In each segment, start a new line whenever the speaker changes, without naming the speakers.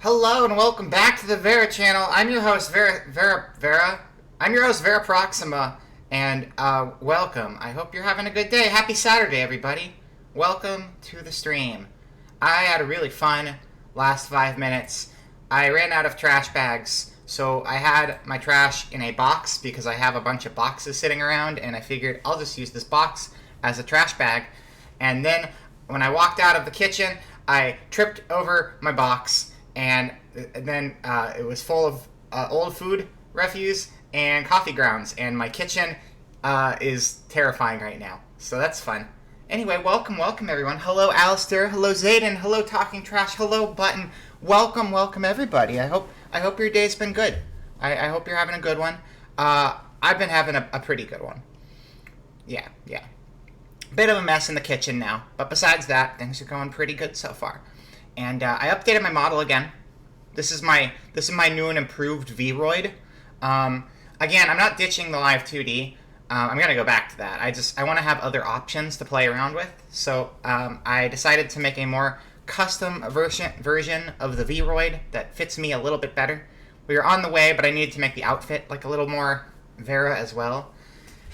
Hello and welcome back to the Vera channel. I'm your host Vera. I'm your host Vera Proxima, and welcome. I hope you're having a good day. Happy Saturday, everybody. Welcome to the stream. I had a really fun last 5 minutes. I ran out of trash bags, so I had my trash in a box because I have a bunch of boxes sitting around, and I figured I'll just use this box as a trash bag. And then when I walked out of the kitchen, I tripped over my box. And then it was full of old food refuse and coffee grounds, and my kitchen is terrifying right now. So that's fun. Anyway, welcome everyone. Hello, Alistair. Hello, Zayden. Hello, Talking Trash. Hello, Button. Welcome everybody. I hope your day's been good. I hope you're having a good one. I've been having a pretty good one. Yeah. Bit of a mess in the kitchen now, but besides that, things are going pretty good so far. And I updated my model again. This is my new and improved Vroid. Again, I'm not ditching the Live 2D. I'm gonna go back to that. I want to have other options to play around with. So I decided to make a more custom version of the Vroid that fits me a little bit better. We were on the way, but I needed to make the outfit like a little more Vera as well.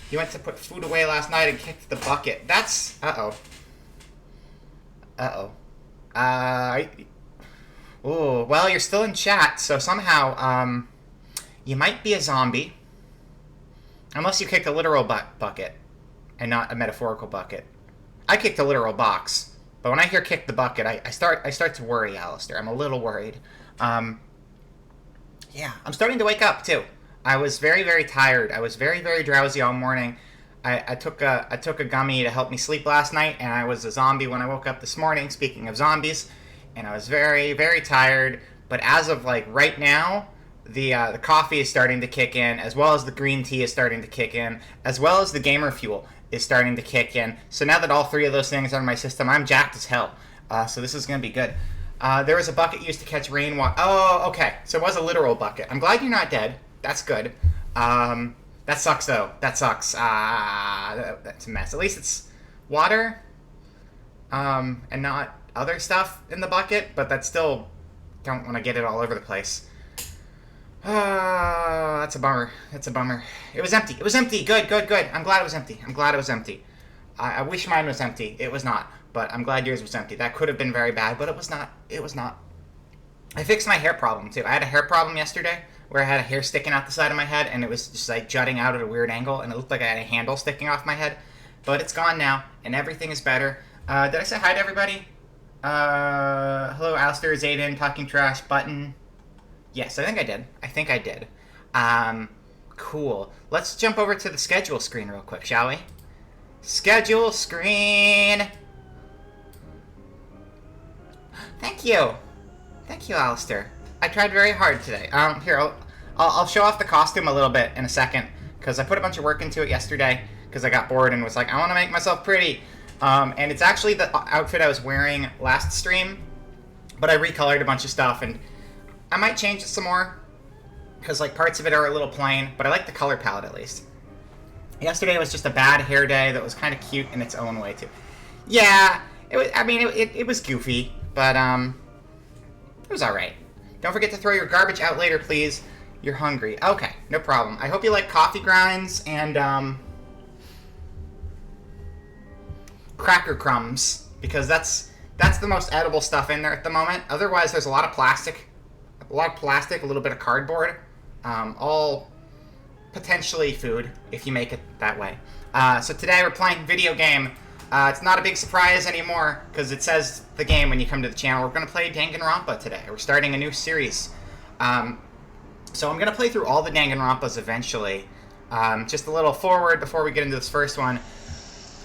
He went to put food away last night and kicked the bucket. That's well, you're still in chat, so somehow, you might be a zombie. Unless you kicked a literal bucket, and not a metaphorical bucket. I kicked a literal box, but when I hear kick the bucket, I start to worry, Alistair. I'm a little worried. Yeah, I'm starting to wake up, too. I was very, very tired. I was very, very drowsy all morning. I took a gummy to help me sleep last night, and I was a zombie when I woke up this morning, speaking of zombies, and I was very, very tired, but as of, like, right now, the coffee is starting to kick in, as well as the green tea is starting to kick in, as well as the gamer fuel is starting to kick in, so now that all three of those things are in my system, I'm jacked as hell, so this is going to be good. There was a bucket used to catch rainwater. Oh, okay, so it was a literal bucket. I'm glad you're not dead. That's good. That sucks, though. That sucks. That's a mess. At least it's water, and not other stuff in the bucket, but that's still... Don't want to get it all over the place. That's a bummer. That's a bummer. It was empty. It was empty. Good. I'm glad it was empty. I wish mine was empty. It was not, but I'm glad yours was empty. That could have been very bad, but it was not. I fixed my hair problem, too. I had a hair problem yesterday, where I had a hair sticking out the side of my head, and it was just like jutting out at a weird angle, and it looked like I had a handle sticking off my head. But it's gone now, and everything is better. Did I say hi to everybody? Hello, Alistair, Zayden, Talking Trash, Button. Yes, I think I did. Cool. Let's jump over to the schedule screen real quick, shall we? Schedule screen! Thank you, Alistair. I tried very hard today. Here, I'll show off the costume a little bit in a second, because I put a bunch of work into it yesterday, because I got bored and was like, I want to make myself pretty. And it's actually the outfit I was wearing last stream, but I recolored a bunch of stuff, and I might change it some more, because like parts of it are a little plain, but I like the color palette at least. Yesterday was just a bad hair day that was kind of cute in its own way, too. Yeah, it was goofy, but it was alright. Don't forget to throw your garbage out later, please. You're hungry. Okay, no problem. I hope you like coffee grinds and, cracker crumbs, because that's the most edible stuff in there at the moment. Otherwise, there's a lot of plastic, a little bit of cardboard, all potentially food, if you make it that way. So today we're playing video game. It's not a big surprise anymore, because it says the game when you come to the channel. We're going to play Danganronpa today. We're starting a new series. So I'm going to play through all the Danganronpas eventually. Just a little forward before we get into this first one.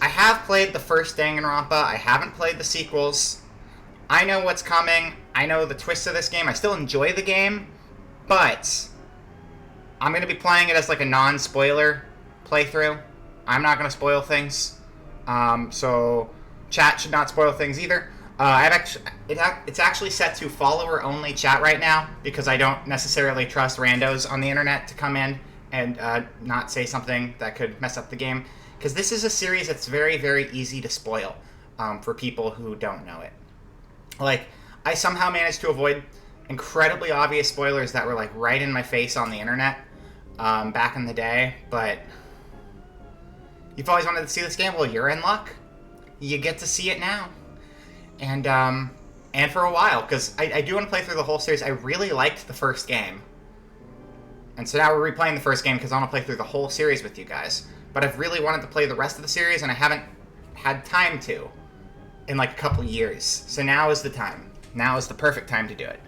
I have played the first Danganronpa. I haven't played the sequels. I know what's coming. I know the twists of this game. I still enjoy the game, but I'm going to be playing it as like a non-spoiler playthrough. I'm not going to spoil things. So chat should not spoil things either. It's actually set to follower-only chat right now, because I don't necessarily trust randos on the internet to come in and not say something that could mess up the game. Because this is a series that's very, very easy to spoil for people who don't know it. Like, I somehow managed to avoid incredibly obvious spoilers that were like right in my face on the internet back in the day, but you've always wanted to see this game. Well, you're in luck. You get to see it now, and for a while, because I do want to play through the whole series. I really liked the first game, and so now we're replaying the first game because I want to play through the whole series with you guys. But I've really wanted to play the rest of the series, and I haven't had time to in like a couple years. So now is the time. Now is the perfect time to do it.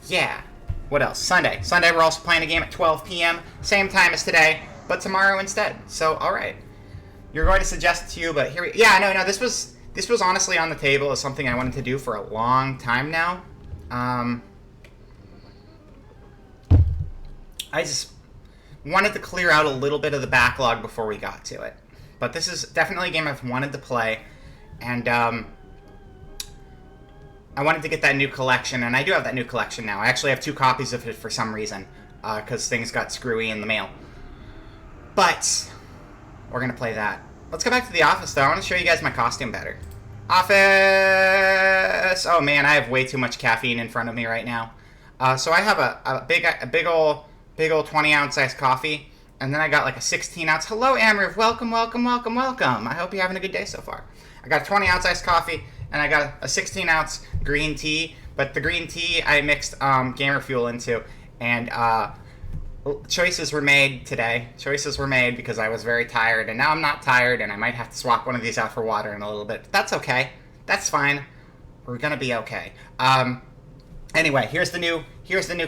Yeah. What else? Sunday. Sunday we're also playing a game at 12 p.m. Same time as today, but tomorrow instead. So, all right. You're going to suggest it to you, but here we... Yeah, no, this was honestly on the table as something I wanted to do for a long time now. I just wanted to clear out a little bit of the backlog before we got to it. But this is definitely a game I've wanted to play, and I wanted to get that new collection, and I do have that new collection now. I actually have 2 copies of it for some reason, because things got screwy in the mail. But we're going to play that. Let's go back to the office, though. I want to show you guys my costume better. Office! Oh, man, I have way too much caffeine in front of me right now. So I have a big old 20-ounce iced coffee, and then I got like a 16-ounce. Hello, Amriv. Welcome. I hope you're having a good day so far. I got a 20-ounce iced coffee, and I got a 16-ounce green tea, but the green tea I mixed Gamer Fuel into, and choices were made today. Choices were made because I was very tired, and now I'm not tired, and I might have to swap one of these out for water in a little bit. But that's okay. That's fine. We're gonna be okay. Anyway, here's the new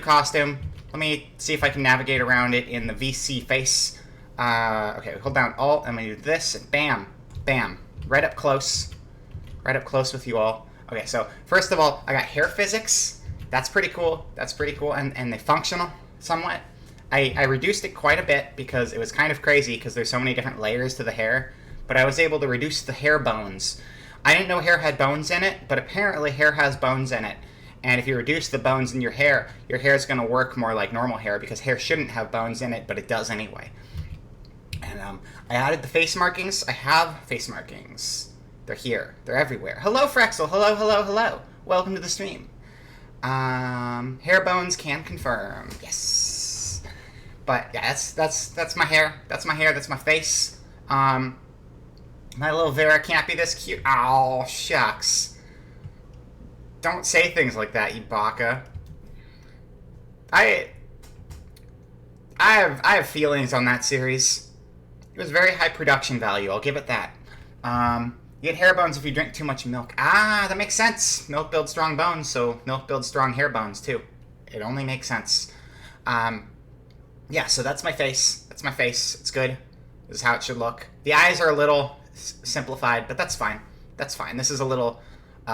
costume. Let me see if I can navigate around it in the VC face. Okay, hold down Alt. I'm gonna do this, and bam, bam, right up close with you all. Okay, so first of all, I got hair physics. That's pretty cool. And they functional somewhat. I reduced it quite a bit because it was kind of crazy because there's so many different layers to the hair, but I was able to reduce the hair bones. I didn't know hair had bones in it, but apparently hair has bones in it. And if you reduce the bones in your hair is going to work more like normal hair because hair shouldn't have bones in it, but it does anyway. And I added the face markings. I have face markings. They're here. They're everywhere. Hello, Frexel. Hello. Welcome to the stream. Hair bones can confirm. Yes. But yeah, that's my hair. That's my face. My little Vera can't be this cute. Oh, shucks. Don't say things like that, you baka. I have feelings on that series. It was very high production value, I'll give it that. You get hair bones if you drink too much milk. Ah, that makes sense. Milk builds strong bones, so milk builds strong hair bones too. It only makes sense. Yeah, so that's my face. It's good. This is how it should look. The eyes are a little simplified, but that's fine. This is a little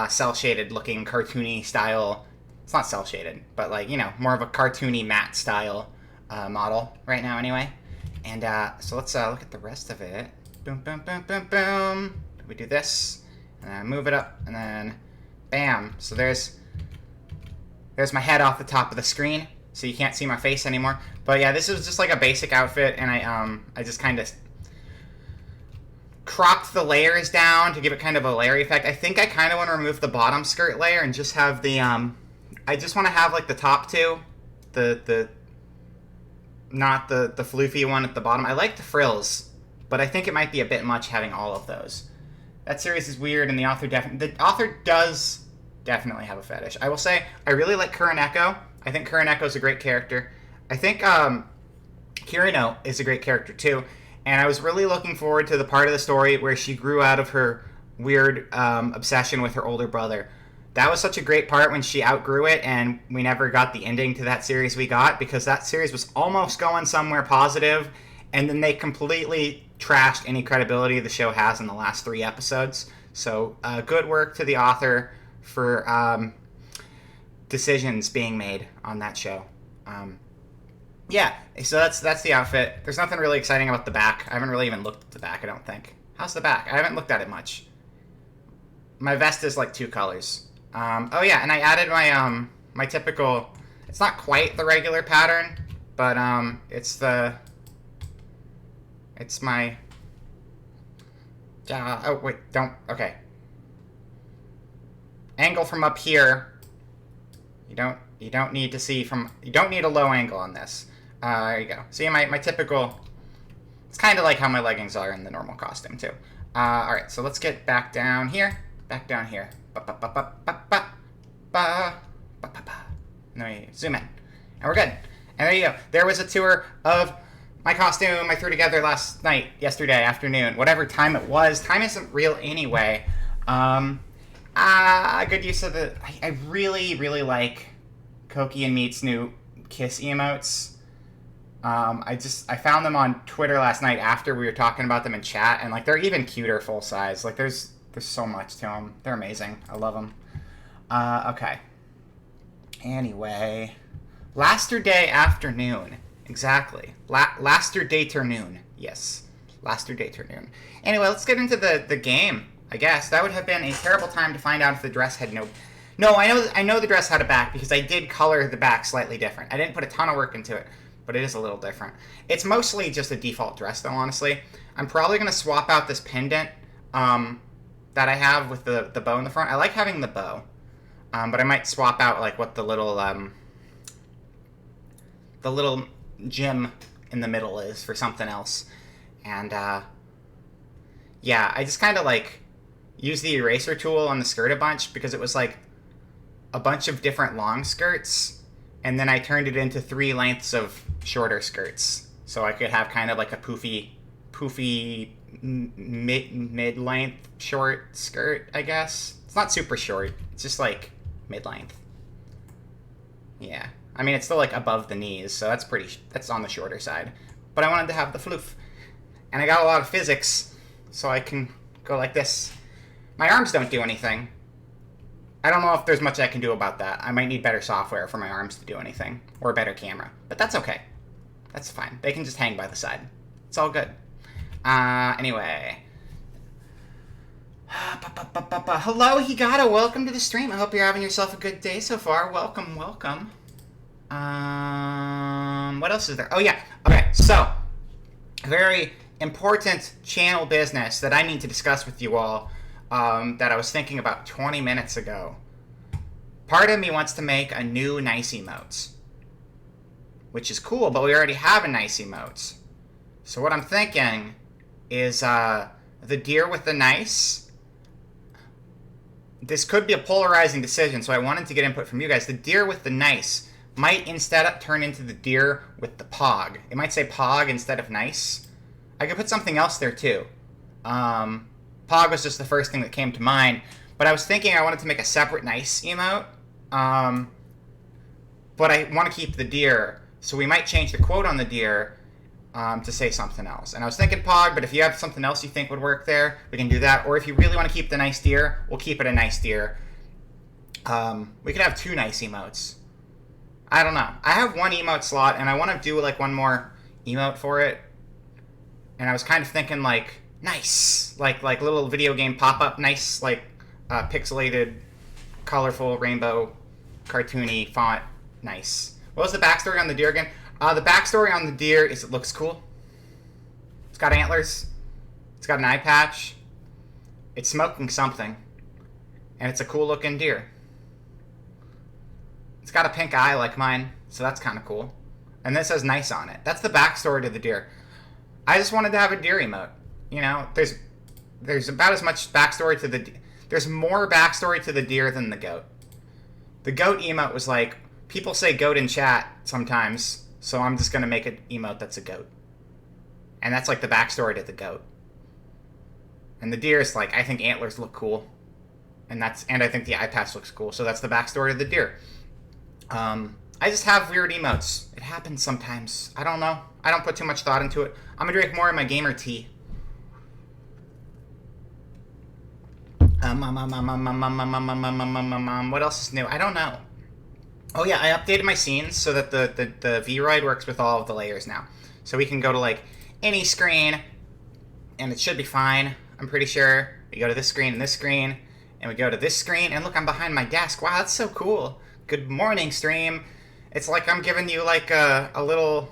cel-shaded looking cartoony style. It's not cel-shaded, but like, you know, more of a cartoony matte style model right now anyway. And so let's look at the rest of it. Boom. We do this, and then move it up, and then bam. So there's my head off the top of the screen, so you can't see my face anymore. But yeah, this is just like a basic outfit, and I just kind of cropped the layers down to give it kind of a layery effect. I think I kind of want to remove the bottom skirt layer and just have the I just want to have like the top two, not the floofy one at the bottom. I like the frills, but I think it might be a bit much having all of those. That series is weird, and the author does definitely have a fetish. I will say I really like Kuroneko. I think Kuroneko is a great character. I think Kirino is a great character too. And I was really looking forward to the part of the story where she grew out of her weird obsession with her older brother. That was such a great part when she outgrew it, and we never got the ending to that series we got, because that series was almost going somewhere positive, and then they completely trashed any credibility the show has in the last 3 episodes. So good work to the author for decisions being made on that show. Yeah, so that's the outfit. There's nothing really exciting about the back. I haven't really even looked at the back, I don't think. How's the back? I haven't looked at it much. My vest is like 2 colors. Oh yeah, and I added my my typical... It's not quite the regular pattern, but it's my... oh wait, don't... Okay. Angle from up here You don't need to see from. You don't need a low angle on this. There you go. See my typical. It's kind of like how my leggings are in the normal costume too. All right, so let's get back down here. Back down here. And then we zoom in, and we're good. And there you go. There was a tour of my costume I threw together yesterday afternoon, whatever time it was. Time isn't real anyway. Good use of the. I really, really like Koki and Meat's new kiss emotes. I found them on Twitter last night after we were talking about them in chat, and like they're even cuter full size. Like there's so much to them. They're amazing. I love them. Okay. Anyway, Laster-day afternoon. Exactly. Laster-day turnoon. Yes. Laster-day turnoon. Anyway, let's get into the game. I guess that would have been a terrible time to find out if the dress had no. No, I know the dress had a back because I did color the back slightly different. I didn't put a ton of work into it, but it is a little different. It's mostly just a default dress, though. Honestly, I'm probably gonna swap out this pendant that I have with the bow in the front. I like having the bow, but I might swap out like what the little gem in the middle is for something else. And yeah, I just kind of like use the eraser tool on the skirt a bunch because it was like a bunch of different long skirts, and then I turned it into 3 lengths of shorter skirts, so I could have kind of like a poofy mid-length short skirt, I guess. It's not super short, it's just like mid-length. Yeah, I mean it's still like above the knees, so that's on the shorter side, but I wanted to have the floof, and I got a lot of physics, so I can go like this. My arms don't do anything. I don't know if there's much I can do about that. I might need better software for my arms to do anything, or a better camera, but that's okay. That's fine. They can just hang by the side. It's all good. Anyway. Hello, Higata. Welcome to the stream. I hope you're having yourself a good day so far. Welcome, welcome. What else is there? Oh, yeah. Okay, so, very important channel business that I need to discuss with you all. That I was thinking about 20 minutes ago. Part of me wants to make a new nice emotes, which is cool, but we already have a nice emotes. So what I'm thinking is the deer with the nice. This could be a polarizing decision, so I wanted to get input from you guys. The deer with the nice might instead turn into the deer with the pog. It might say pog instead of nice. I could put something else there too. Pog was just the first thing that came to mind, but I was thinking I wanted to make a separate nice emote, but I want to keep the deer, so we might change the quote on the deer to say something else. And I was thinking Pog, but if you have something else you think would work there, we can do that. Or if you really want to keep the nice deer, we'll keep it a nice deer. We could have 2 nice emotes. I don't know. I have 1 emote slot, and I want to do like 1 more emote for it. And I was kind of thinking like, nice, like little video game pop-up, nice, like pixelated, colorful, rainbow, cartoony font, nice. What was the backstory on the deer again? The backstory on the deer is it looks cool. It's got antlers. It's got an eye patch. It's smoking something. And it's a cool looking deer. It's got a pink eye like mine, so that's kind of cool. And this says nice on it. That's the backstory to the deer. I just wanted to have a deer emote. You know, there's about as much backstory to the... There's more backstory to the deer than the goat. The goat emote was like, people say goat in chat sometimes, so I'm just going to make an emote that's a goat. And that's like the backstory to the goat. And the deer is like, I think antlers look cool. And I think the eye patch looks cool, so that's the backstory of the deer. I just have weird emotes. It happens sometimes. I don't know. I don't put too much thought into it. I'm going to drink more of my gamer tea. What else is new? I don't know. Oh yeah, I updated my scenes so that the Vroid works with all of the layers now. So we can go to like any screen, and it should be fine. I'm pretty sure. We go to this screen and this screen, and we go to this screen, and look, I'm behind my desk. Wow, that's so cool. Good morning, stream. It's like I'm giving you like a little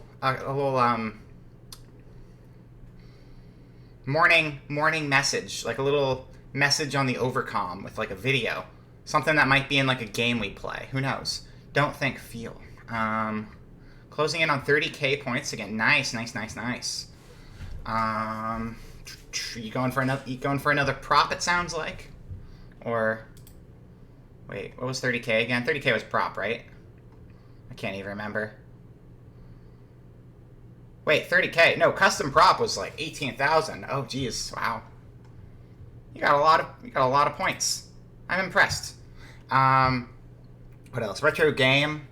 morning message, like a little message on the overcom with like a video, something that might be in like a game we play. Who knows? Don't think, feel. Closing in on 30k points again. Nice, nice, nice, nice. You going for another prop? It sounds like, or wait, what was 30k again? 30k was prop, right? I can't even remember. Wait, 30k? No, custom prop was like 18,000. Oh, geez, wow. You got a lot of points. I'm impressed. What else? Retro game.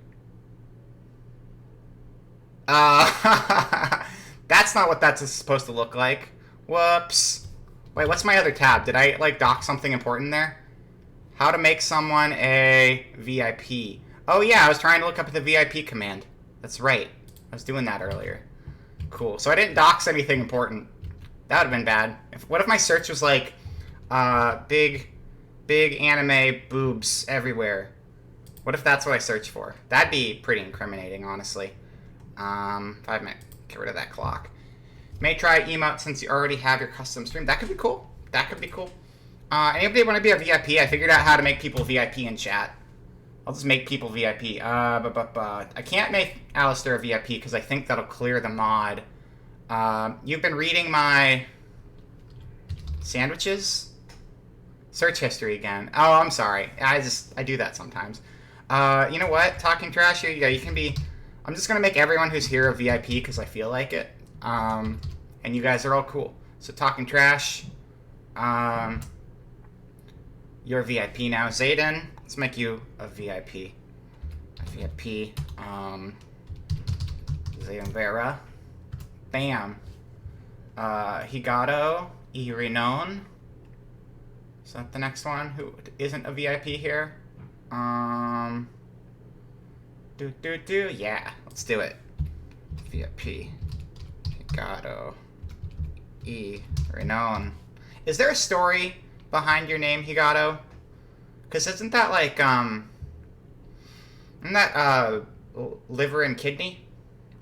That's not what that's supposed to look like. Whoops. Wait, what's my other tab? Did I, like, dock something important there? How to make someone a VIP. Oh, yeah, I was trying to look up the VIP command. That's right. I was doing that earlier. Cool. So I didn't dox anything important. That would have been bad. What if my search was, like, big anime boobs everywhere? What if that's what I search for? That'd be pretty incriminating, honestly. 5 minutes. Get rid of that clock. May try emote since you already have your custom stream. That could be cool. That could be cool. Anybody want to be a VIP? I figured out how to make people VIP in chat. I'll just make people VIP. I can't make Alistair a VIP because I think that'll clear the mod. You've been reading my sandwiches? Search history again. Oh, I'm sorry. I do that sometimes. You know what? Talking trash here. Yeah, you can be. I'm just gonna make everyone who's here a VIP because I feel like it. And you guys are all cool. So talking trash. You're a VIP now, Zayden. Let's make you a VIP. A VIP. Zayden Vera. Bam. Higato. Irinon. Is that the next one who isn't a VIP here? Yeah, let's do it. VIP. Higato. Irinon. Is there a story behind your name, Higato? Because isn't that like, isn't that, liver and kidney?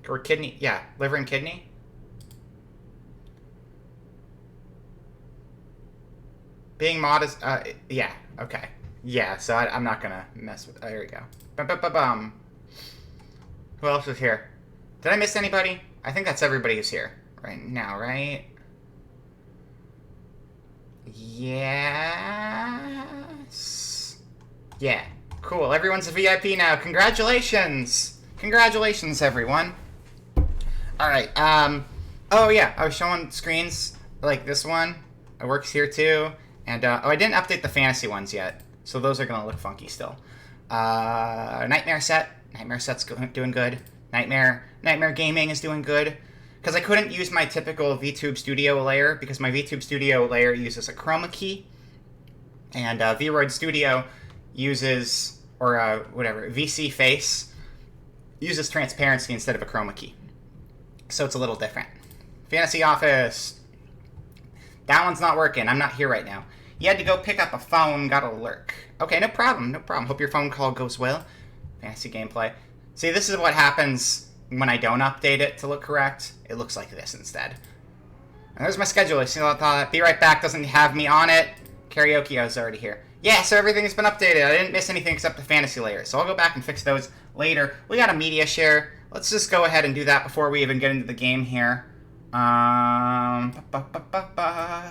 Or kidney, yeah, liver and kidney? Being modest, yeah, okay. Yeah, so I'm not gonna mess with, there we go. Who else is here? Did I miss anybody? I think that's everybody who's here right now, right? Yes. Yeah. Cool. Everyone's a VIP now. Congratulations. Congratulations, everyone. All right. Oh yeah, I was showing screens like this one. It works here too. And oh, I didn't update the fantasy ones yet, so those are gonna look funky still. Nightmare set. Nightmare set's doing good. Nightmare Gaming is doing good. Because I couldn't use my typical VTube Studio layer, because my VTube Studio layer uses a chroma key, and VRoid Studio uses, or whatever, VC Face uses transparency instead of a chroma key. So it's a little different. Fantasy Office. That one's not working. I'm not here right now. You had to go pick up a phone, got a lurk. Okay, no problem, no problem. Hope your phone call goes well. Fantasy gameplay. See, this is what happens when I don't update it to look correct. It looks like this instead. And there's my schedule. See, I thought Be Right Back doesn't have me on it. Karaoke, I was already here. Yeah, so everything has been updated. I didn't miss anything except the fantasy layer. So I'll go back and fix those later. We got a media share. Let's just go ahead and do that before we even get into the game here.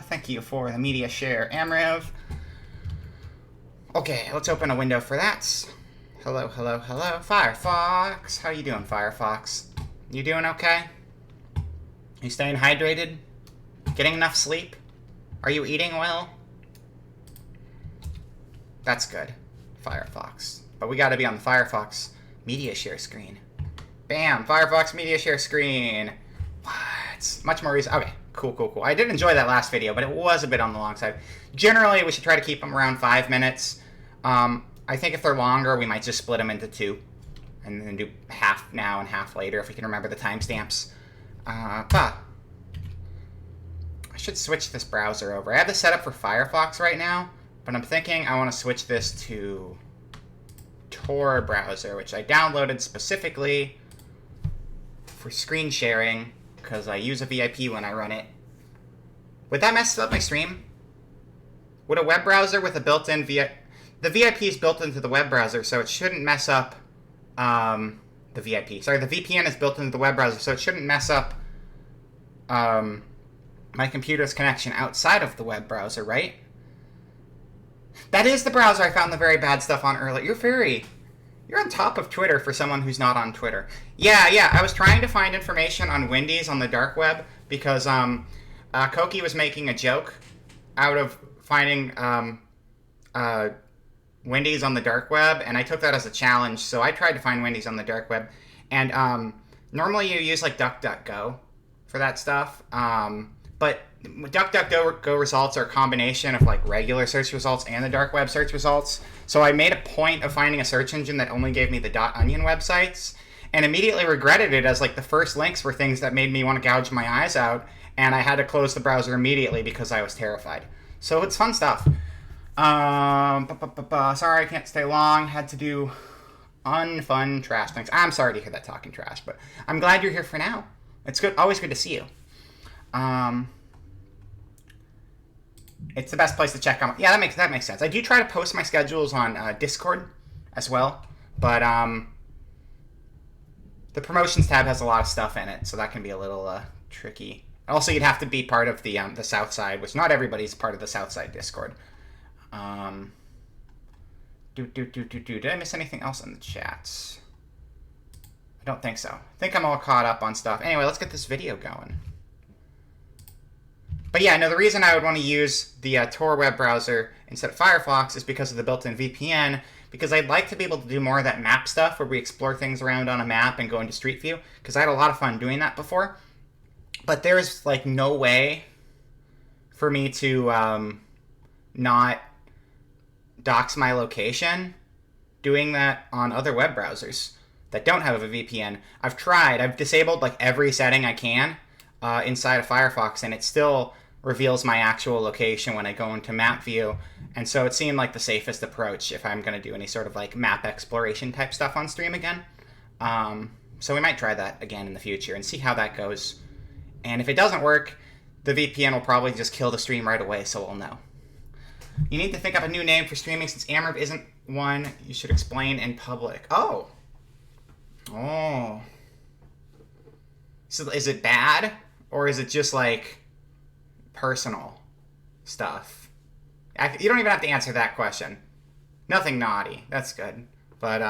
Thank you for the media share, Amriv. Okay, let's open a window for that. Hello, hello, hello. Firefox. How you doing, Firefox? You doing okay? You staying hydrated? Getting enough sleep? Are you eating well? That's good. Firefox. But we gotta be on the Firefox media share screen. Bam! Firefox media share screen. What? Much more reason. Okay, cool, cool, cool. I did enjoy that last video, but it was a bit on the long side. Generally, we should try to keep them around 5 minutes. I think if they're longer, we might just split them into 2. And then do half now and half later, if we can remember the timestamps. I should switch this browser over. I have this set up for Firefox right now, but I'm thinking I want to switch this to Tor browser, which I downloaded specifically for screen sharing, because I use a VIP when I run it. Would that mess up my stream? Would a web browser with a built-in VIP... The VIP is built into the web browser, so it shouldn't mess up the VIP. Sorry, the VPN is built into the web browser, so it shouldn't mess up my computer's connection outside of the web browser, right? That is the browser I found the very bad stuff on earlier. You're on top of Twitter for someone who's not on Twitter. Yeah, I was trying to find information on Wendy's on the dark web because Koki was making a joke out of finding Wendy's on the dark web, and I took that as a challenge, so I tried to find Wendy's on the dark web. And normally you use like DuckDuckGo for that stuff, but DuckDuckGo results are a combination of like regular search results and the dark web search results. So I made a point of finding a search engine that only gave me the .onion websites, and immediately regretted it, as like the first links were things that made me want to gouge my eyes out, and I had to close the browser immediately because I was terrified. So it's fun stuff. Sorry I can't stay long. Had to do unfun trash things. I'm sorry to hear that talking trash, but I'm glad you're here for now. It's good. Always good to see you. It's the best place to check on. Yeah, that makes sense. I do try to post my schedules on Discord as well, but the promotions tab has a lot of stuff in it, so that can be a little tricky. Also, you'd have to be part of the Southside, which not everybody's part of the Southside Discord. Did I miss anything else in the chats? I don't think so. I think I'm all caught up on stuff. Anyway, let's get this video going. But yeah, no, the reason I would want to use the Tor web browser instead of Firefox is because of the built-in VPN, because I'd like to be able to do more of that map stuff where we explore things around on a map and go into Street View, because I had a lot of fun doing that before. But there's like no way for me to not dox my location doing that on other web browsers that don't have a VPN. I've tried. I've disabled like every setting I can inside of Firefox, and it still reveals my actual location when I go into map view. And so it seemed like the safest approach if I'm going to do any sort of like map exploration type stuff on stream again. So we might try that again in the future and see how that goes. And if it doesn't work, the VPN will probably just kill the stream right away, so we'll know. You need to think up a new name for streaming since Amherst isn't one you should explain in public. Oh. So is it bad? Or is it just like personal stuff? You don't even have to answer that question. Nothing naughty. That's good. But,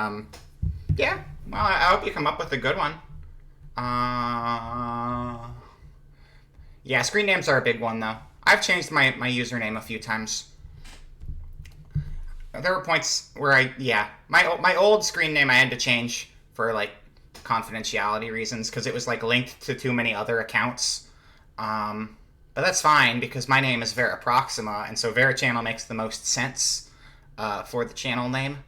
yeah. Well, I hope you come up with a good one. Yeah, screen names are a big one, though. I've changed my username a few times. There were points where my old screen name I had to change for, like, confidentiality reasons, because it was, like, linked to too many other accounts. But that's fine, because my name is Vera Proxima, and so Vera Channel makes the most sense for the channel name.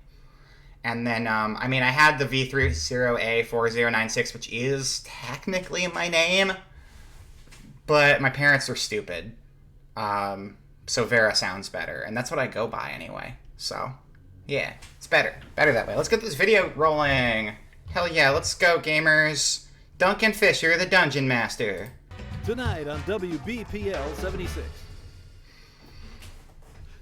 And then, I had the V30A4096, which is technically my name, but my parents are stupid. So Vera sounds better, and that's what I go by anyway. So, yeah, it's better. Better that way. Let's get this video rolling. Hell yeah, let's go, gamers. Duncan Fisher, the Dungeon Master.
Tonight on WBPL 76.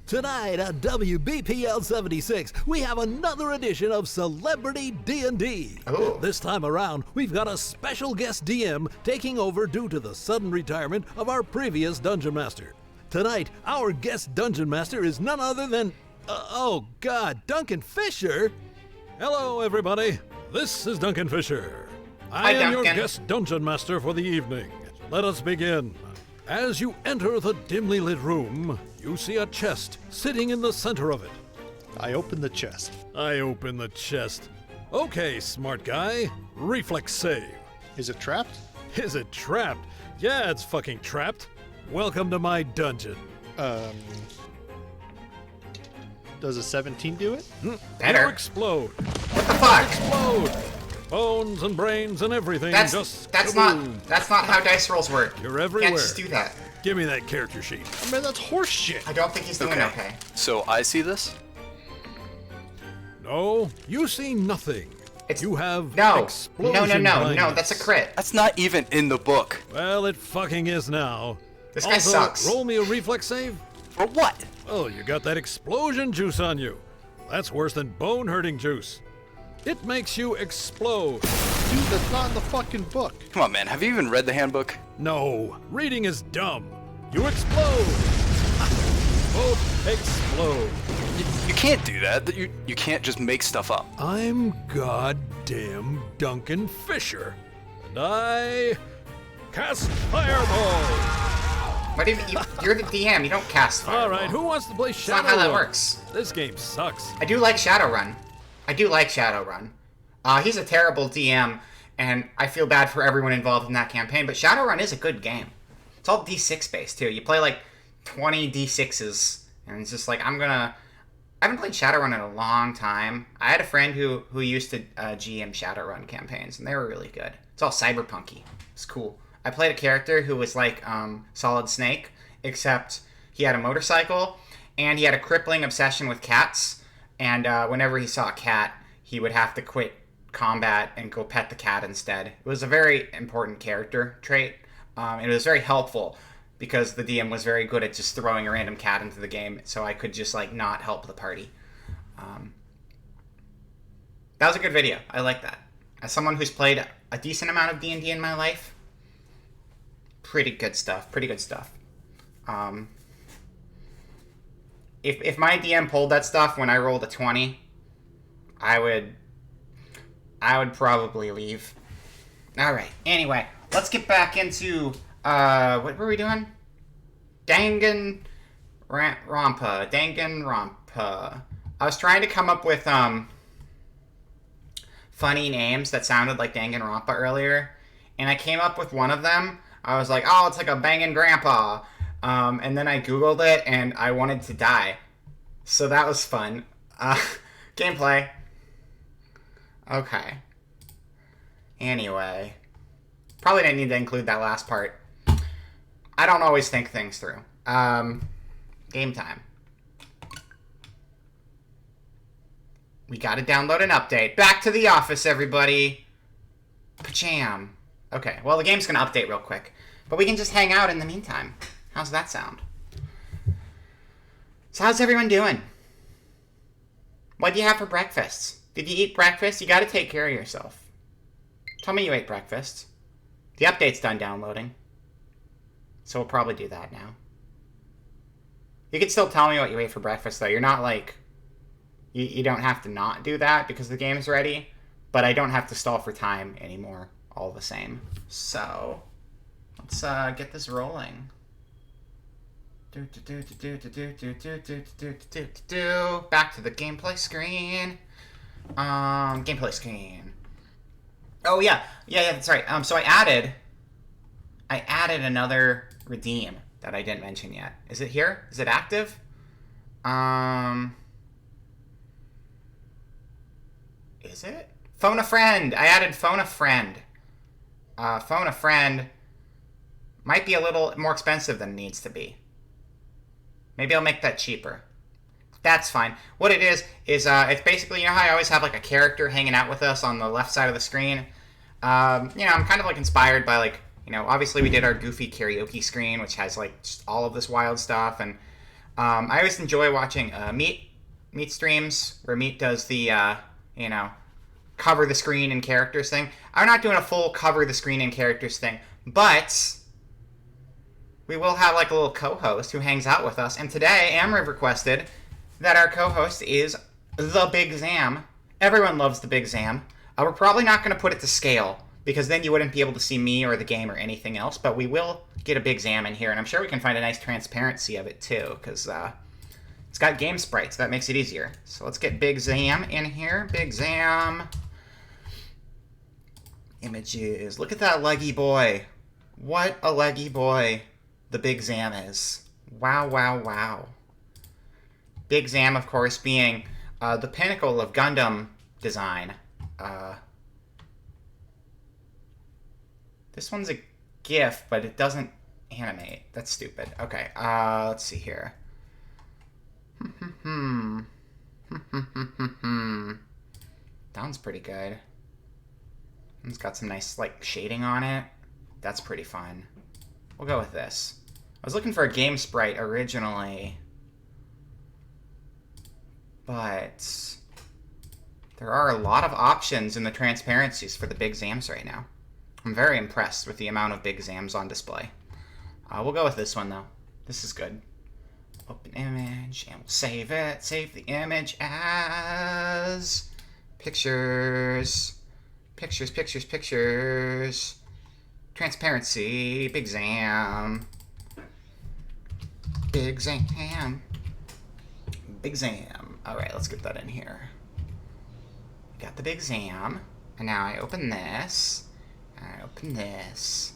Tonight on WBPL 76, we have another edition of Celebrity D&D.
Oh.
This time around, we've got a special guest DM taking over due to the sudden retirement of our previous Dungeon Master. Tonight, our guest Dungeon Master is none other than... Duncan Fisher? Hello, everybody. This is Duncan Fisher. I am your guest Dungeon Master for the evening. Let us begin. As you enter the dimly lit room, you see a chest sitting in the center of it.
I open the chest.
Okay, smart guy. Reflex save.
Is it trapped?
Is it trapped? Yeah, it's fucking trapped. Welcome to my dungeon.
Does a 17 do it?
Better.
You explode.
What the fuck?
Explode. Bones and brains and everything.
That's
kaboom.
not how dice rolls work.
You're everywhere.
You can't just do that.
Give me that character sheet.
Man, that's horse shit.
I don't think he's doing okay.
So I see this?
No, you see nothing. You have
No,
explosion
no, that's a crit.
That's not even in the book.
Well, it fucking is now.
This guy
Also,
sucks.
Roll me a reflex save.
For what?
Oh, you got that explosion juice on you. That's worse than bone-hurting juice. It makes you explode.
Dude, that's not in the fucking book.
Come on, man. Have you even read the handbook?
No, reading is dumb. You explode. Both explode.
You can't do that. You can't just make stuff up.
I'm goddamn Duncan Fisher. And I cast Fireball.
What do you're the DM, you don't cast Fireball.
All right, who wants to play
That's
Shadowrun?
not how that works.
This game sucks.
I do like Shadowrun. He's a terrible DM, and I feel bad for everyone involved in that campaign, but Shadowrun is a good game. It's all D6 based, too. You play, like, 20 D6s, and it's just like, I haven't played Shadowrun in a long time. I had a friend who used to GM Shadowrun campaigns, and they were really good. It's all cyberpunky. It's cool. I played a character who was like Solid Snake, except he had a motorcycle, and he had a crippling obsession with cats, and whenever he saw a cat, he would have to quit combat and go pet the cat instead. It was a very important character trait. It was very helpful because the DM was very good at just throwing a random cat into the game, so I could just like not help the party. That was a good video. I like that. As someone who's played a decent amount of D&D in my life, pretty good stuff. If my DM pulled that stuff when I rolled a 20, I would probably leave. All right. Anyway, let's get back into what were we doing? Danganronpa. I was trying to come up with funny names that sounded like Danganronpa earlier, and I came up with one of them. I was like, oh, it's like a bangin' grandpa. And then I Googled it, and I wanted to die. So that was fun. Gameplay. Okay. Anyway. Probably didn't need to include that last part. I don't always think things through. Game time. We gotta download an update. Back to the office, everybody. Pajam. Okay, well, the game's gonna update real quick. But we can just hang out in the meantime. How's that sound? So how's everyone doing? What do you have for breakfast? Did you eat breakfast? You gotta take care of yourself. Tell me you ate breakfast. The update's done downloading. So we'll probably do that now. You can still tell me what you ate for breakfast, though. You're not like... You don't have to not do that because the game's ready. But I don't have to stall for time anymore, all the same. So... let's get this rolling. Back to the gameplay screen. Gameplay screen. Oh yeah, that's right. So I added another redeem that I didn't mention yet. Is it here? Is it active? Is it? Phone a friend. I added phone a friend. Phone a friend might be a little more expensive than it needs to be. Maybe I'll make that cheaper. That's fine. What it is it's basically, you know how I always have like a character hanging out with us on the left side of the screen? I'm kind of like inspired by like, obviously we did our Goofy karaoke screen, which has like just all of this wild stuff. And I always enjoy watching Meat streams, where Meat does the, cover the screen and characters thing. I'm not doing a full cover the screen and characters thing, but... we will have like a little co-host who hangs out with us. And today, Amriv requested that our co-host is the Big Zam. Everyone loves the Big Zam. We're probably not going to put it to scale, because then you wouldn't be able to see me or the game or anything else. But we will get a Big Zam in here, and I'm sure we can find a nice transparency of it too, because it's got game sprites. That makes it easier. So let's get Big Zam in here. Big Zam. Images. Look at that leggy boy. What a leggy boy the Big Zam is. Wow, wow, wow. Big Zam, of course, being the pinnacle of Gundam design. This one's a GIF, but it doesn't animate. That's stupid. Okay, let's see here. That one's pretty good. It's got some nice, like, shading on it. That's pretty fun. We'll go with this. I was looking for a game sprite originally, but There are a lot of options in the transparencies for the big Zams right now. I'm very impressed with the amount of big Zams on display. We'll go with this one, though. This is good. Open image, and we'll save it. Save the image as... Pictures. Pictures, pictures, pictures. Transparency. Big Zam. Big Zam. Big Zam. Alright, let's get that in here. Got the big Zam. And now I open this. And I open this.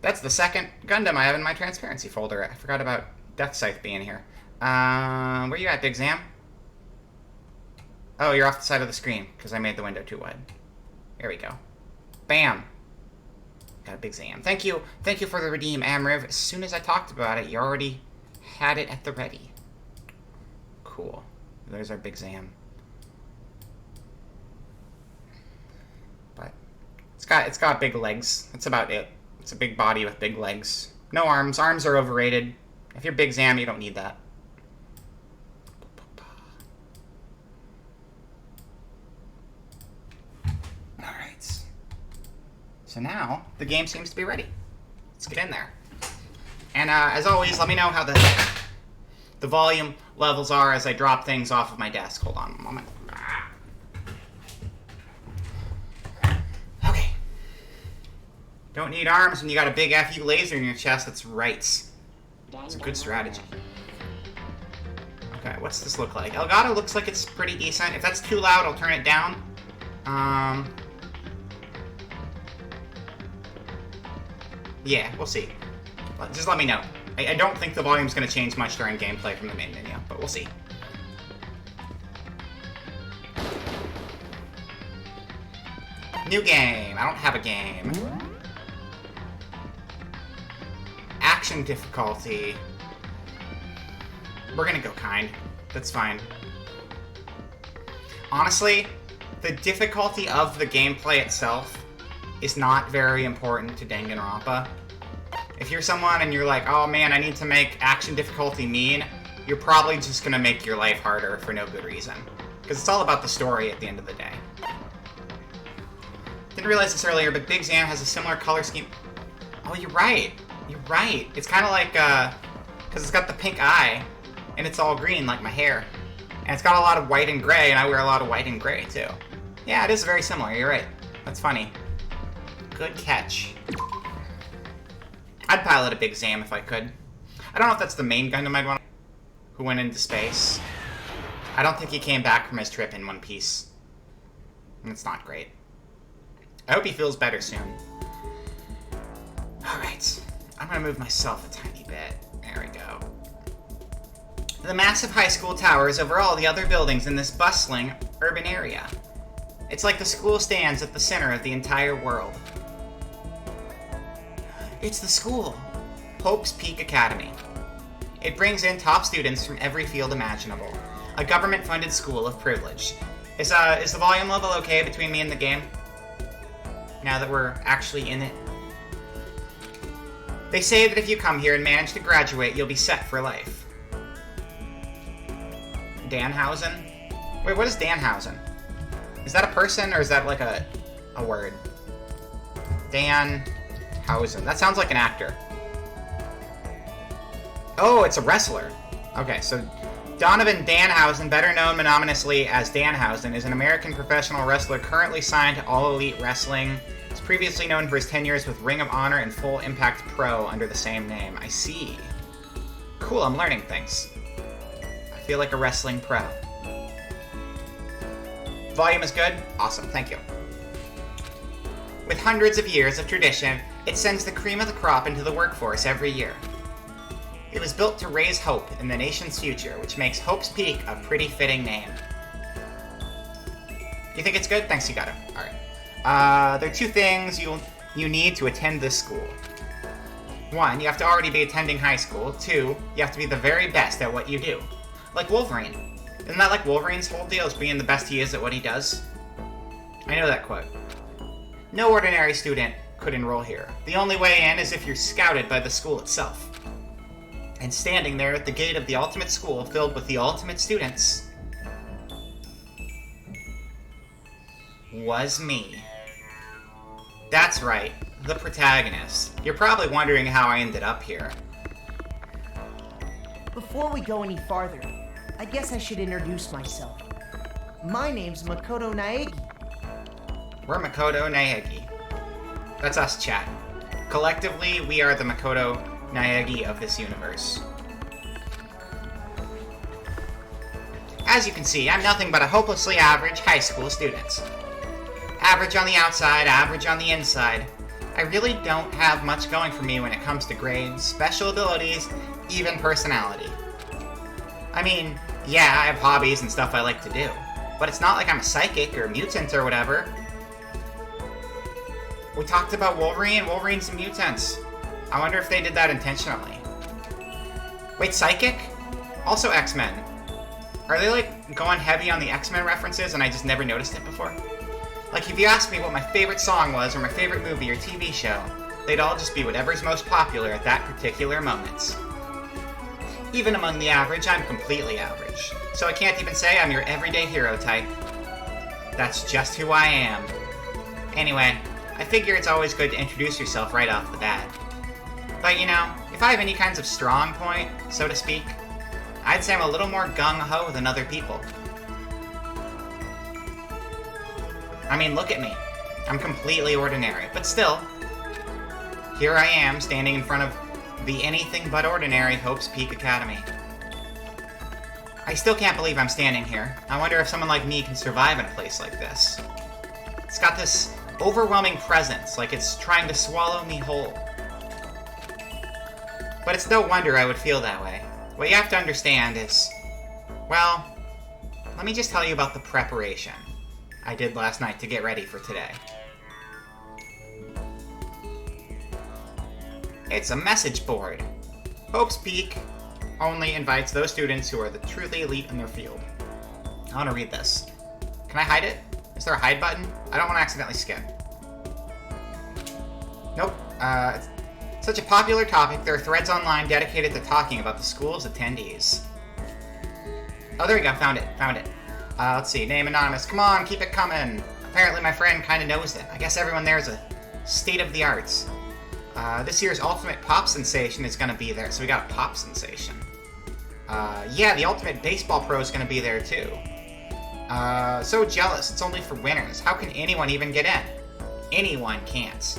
That's the second Gundam I have in my transparency folder. I forgot about Death Scythe being here. Where you at, Big Zam? Oh, you're off the side of the screen, because I made the window too wide. There we go. Bam! Got a big Zam. Thank you. Thank you for the redeem, Amriv. As soon as I talked about it, you already had it at the ready. Cool. There's our big Zam. But it's got big legs. That's about it. It's a big body with big legs. No arms. Arms are overrated. If you're big Zam, you don't need that. Alright. So now, the game seems to be ready. Let's get in there. And as always, let me know how the volume levels are as I drop things off of my desk. Hold on a moment. Okay. Don't need arms when you got a big FU laser in your chest. That's right. It's a good strategy. Okay, what's this look like? Elgato looks like it's pretty decent. If that's too loud, I'll turn it down. Yeah, we'll see. Just let me know. I don't think the volume's going to change much during gameplay from the main menu, but we'll see. New game. I don't have a game. Action difficulty. We're going to go kind. That's fine. Honestly, the difficulty of the gameplay itself is not very important to Danganronpa. If you're someone and you're like, oh man, I need to make action difficulty mean, you're probably just gonna make your life harder for no good reason. Because it's all about the story at the end of the day. Didn't realize this earlier, but Big Zam has a similar color scheme. Oh, you're right. You're right. It's kind of like, because it's got the pink eye, and it's all green like my hair. And it's got a lot of white and gray, and I wear a lot of white and gray too. Yeah, it is very similar. You're right. That's funny. Good catch. I'd pilot a Big Zam if I could. I don't know if that's the main Gundam I'd want. Who went into space. I don't think he came back from his trip in one piece. And it's not great. I hope he feels better soon. Alright. I'm gonna move myself a tiny bit. There we go. The massive high school towers over all the other buildings in this bustling urban area. It's like the school stands at the center of the entire world. It's the school, Hope's Peak Academy. It brings in top students from every field imaginable. A government-funded school of privilege. Is the volume level okay between me and the game? Now that we're actually in it? They say that if you come here and manage to graduate, you'll be set for life. Danhausen? Wait, what is Danhausen? Is that a person, or is that like a word? Danhausen. That sounds like an actor. Oh, it's a wrestler. Okay, so Donovan Danhausen, better known mononymously as Danhausen, is an American professional wrestler currently signed to All Elite Wrestling. He's previously known for his 10 years with Ring of Honor and Full Impact Pro under the same name. I see. Cool, I'm learning things. I feel like a wrestling pro. Volume is good? Awesome, thank you. With hundreds of years of tradition, it sends the cream of the crop into the workforce every year. It was built to raise hope in the nation's future, which makes Hope's Peak a pretty fitting name. You think it's good? Thanks, you got it. Alright. There are two things you need to attend this school. One, you have to already be attending high school. Two, you have to be the very best at what you do. Like Wolverine. Isn't that like Wolverine's whole deal, is being the best he is at what he does? I know that quote. No ordinary student could enroll here. The only way in is if you're scouted by the school itself. And standing there at the gate of the ultimate school filled with the ultimate students was me. That's right, the protagonist. You're probably wondering how I ended up here.
Before we go any farther, I guess I should introduce myself. My name's Makoto Naegi.
We're Makoto Naegi. That's us, chat. Collectively, we are the Makoto Naegi of this universe. As you can see, I'm nothing but a hopelessly average high school student. Average on the outside, average on the inside. I really don't have much going for me when it comes to grades, special abilities, even personality. I mean, yeah, I have hobbies and stuff I like to do, but it's not like I'm a psychic or a mutant or whatever. We talked about Wolverine. Wolverine's a mutant. I wonder if they did that intentionally. Wait, psychic? Also X-Men. Are they, like, going heavy on the X-Men references and I just never noticed it before? Like, if you asked me what my favorite song was or my favorite movie or TV show, they'd all just be whatever's most popular at that particular moment. Even among the average, I'm completely average. So I can't even say I'm your everyday hero type. That's just who I am. Anyway, I figure it's always good to introduce yourself right off the bat. But you know, if I have any kinds of strong point, so to speak, I'd say I'm a little more gung-ho than other people. I mean, look at me. I'm completely ordinary, but still, here I am standing in front of the anything but ordinary Hope's Peak Academy. I still can't believe I'm standing here. I wonder if someone like me can survive in a place like this. It's got this overwhelming presence, like it's trying to swallow me whole. But it's no wonder I would feel that way. What you have to understand is, well, let me just tell you about the preparation I did last night to get ready for today. It's a message board. Hope's Peak only invites those students who are the truly elite in their field. I want to read this. Can I hide it? Is there a hide button? I don't want to accidentally skip. Nope. It's such a popular topic, there are threads online dedicated to talking about the school's attendees. Oh, there we go. Found it. Let's see. Name anonymous. Come on, keep it coming. Apparently my friend kind of knows it. I guess everyone there is a state of the arts. This year's Ultimate Pop Sensation is going to be there, so we got a pop sensation. Yeah, the Ultimate Baseball Pro is going to be there too. So jealous. It's only for winners. How can anyone even get in? Anyone can't.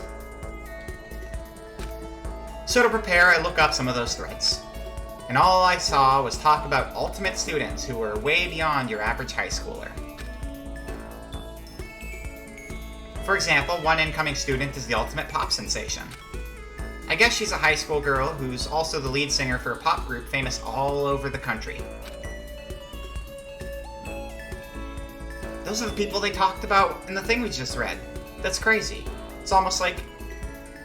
So to prepare, I look up some of those threads. And all I saw was talk about ultimate students who were way beyond your average high schooler. For example, one incoming student is the Ultimate Pop Sensation. I guess she's a high school girl who's also the lead singer for a pop group famous all over the country. Those are the people they talked about in the thing we just read. That's crazy. It's almost like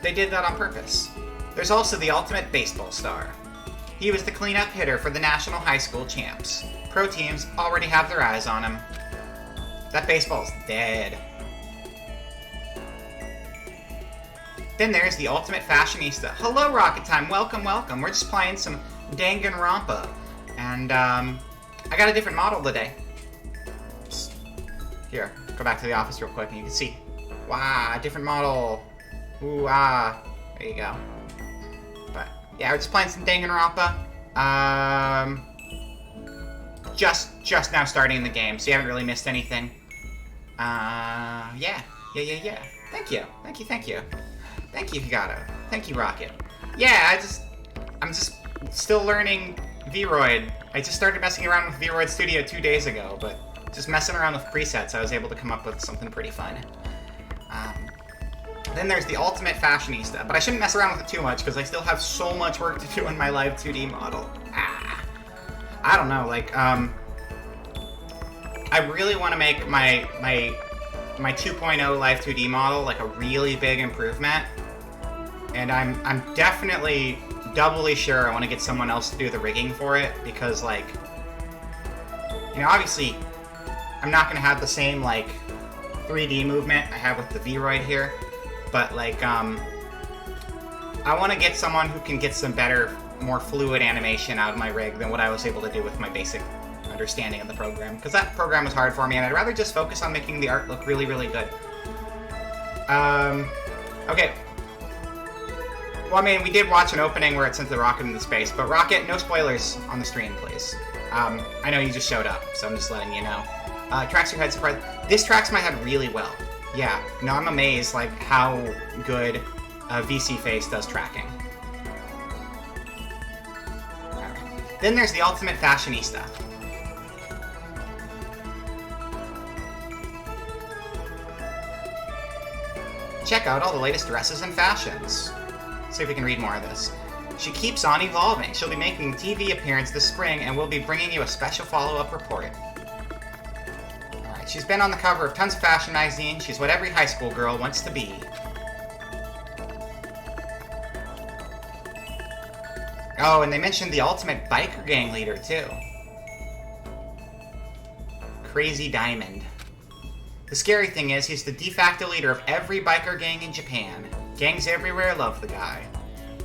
they did that on purpose. There's also the Ultimate Baseball Star. He was the cleanup hitter for the National High School Champs. Pro teams already have their eyes on him. That baseball's dead. Then there's the Ultimate Fashionista. Hello, Rocket Time. Welcome. We're just playing some Danganronpa. And, I got a different model today. Here, go back to the office real quick and you can see. Wow, different model. Ooh, there you go. But, yeah, we're just playing some Danganronpa. Just now starting the game, so you haven't really missed anything. Yeah. Thank you, Higato. Thank you, Rocket. Yeah, I'm just still learning Vroid. I just started messing around with Vroid Studio 2 days ago, but just messing around with presets, I was able to come up with something pretty fun. Then there's the Ultimate Fashionista, but I shouldn't mess around with it too much because I still have so much work to do on my live 2D model. I don't know, like, I really want to make my 2.0 live 2D model like a really big improvement, and I'm definitely doubly sure I want to get someone else to do the rigging for it because, like, you know, obviously I'm not going to have the same, like, 3D movement I have with the Vroid here. But, like, I want to get someone who can get some better more fluid animation out of my rig than what I was able to do with my basic understanding of the program, because that program was hard for me, and I'd rather just focus on making the art look really, really good. Okay. Well, I mean, we did watch an opening where it sent the rocket into space, but Rocket, no spoilers on the stream, please. I know you just showed up, so I'm just letting you know. Tracks your head surprise. This tracks my head really well. Yeah, no, I'm amazed, like, how good VC Face does tracking. Right. Then there's the Ultimate Fashionista. Check out all the latest dresses and fashions. See if we can read more of this. She keeps on evolving. She'll be making a TV appearance this spring, and we'll be bringing you a special follow-up report. Alright, she's been on the cover of tons of fashion magazines. She's what every high school girl wants to be. Oh, and they mentioned the ultimate biker gang leader, too. Crazy Diamond. The scary thing is, he's the de facto leader of every biker gang in Japan. Gangs everywhere love the guy.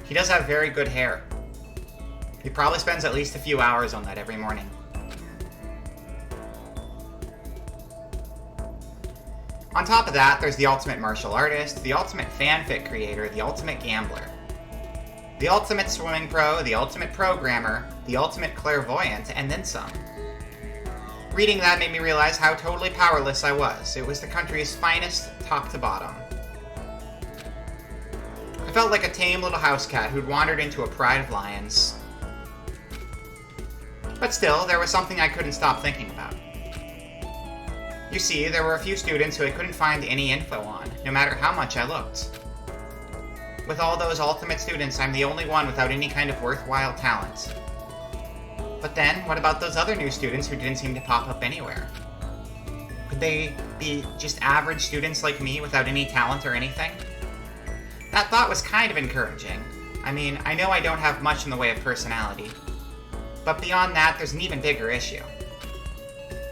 He does have very good hair. He probably spends at least a few hours on that every morning. On top of that, there's the ultimate martial artist, the ultimate fanfic creator, the ultimate gambler, the ultimate swimming pro, the ultimate programmer, the ultimate clairvoyant, and then some. Reading that made me realize how totally powerless I was. It was the country's finest, top to bottom. I felt like a tame little house cat who'd wandered into a pride of lions. But still, there was something I couldn't stop thinking about. You see, there were a few students who I couldn't find any info on, no matter how much I looked. With all those ultimate students, I'm the only one without any kind of worthwhile talent. But then, what about those other new students who didn't seem to pop up anywhere? Could they be just average students like me without any talent or anything? That thought was kind of encouraging. I mean, I know I don't have much in the way of personality. But beyond that, there's an even bigger issue.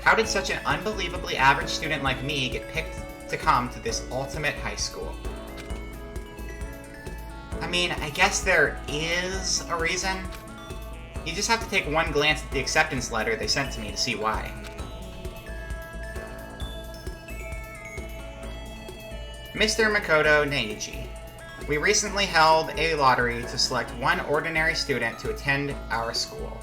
How did such an unbelievably average student like me get picked to come to this ultimate high school? I mean, I guess there is a reason. You just have to take one glance at the acceptance letter they sent to me to see why. Mr. Makoto Neiji, we recently held a lottery to select one ordinary student to attend our school.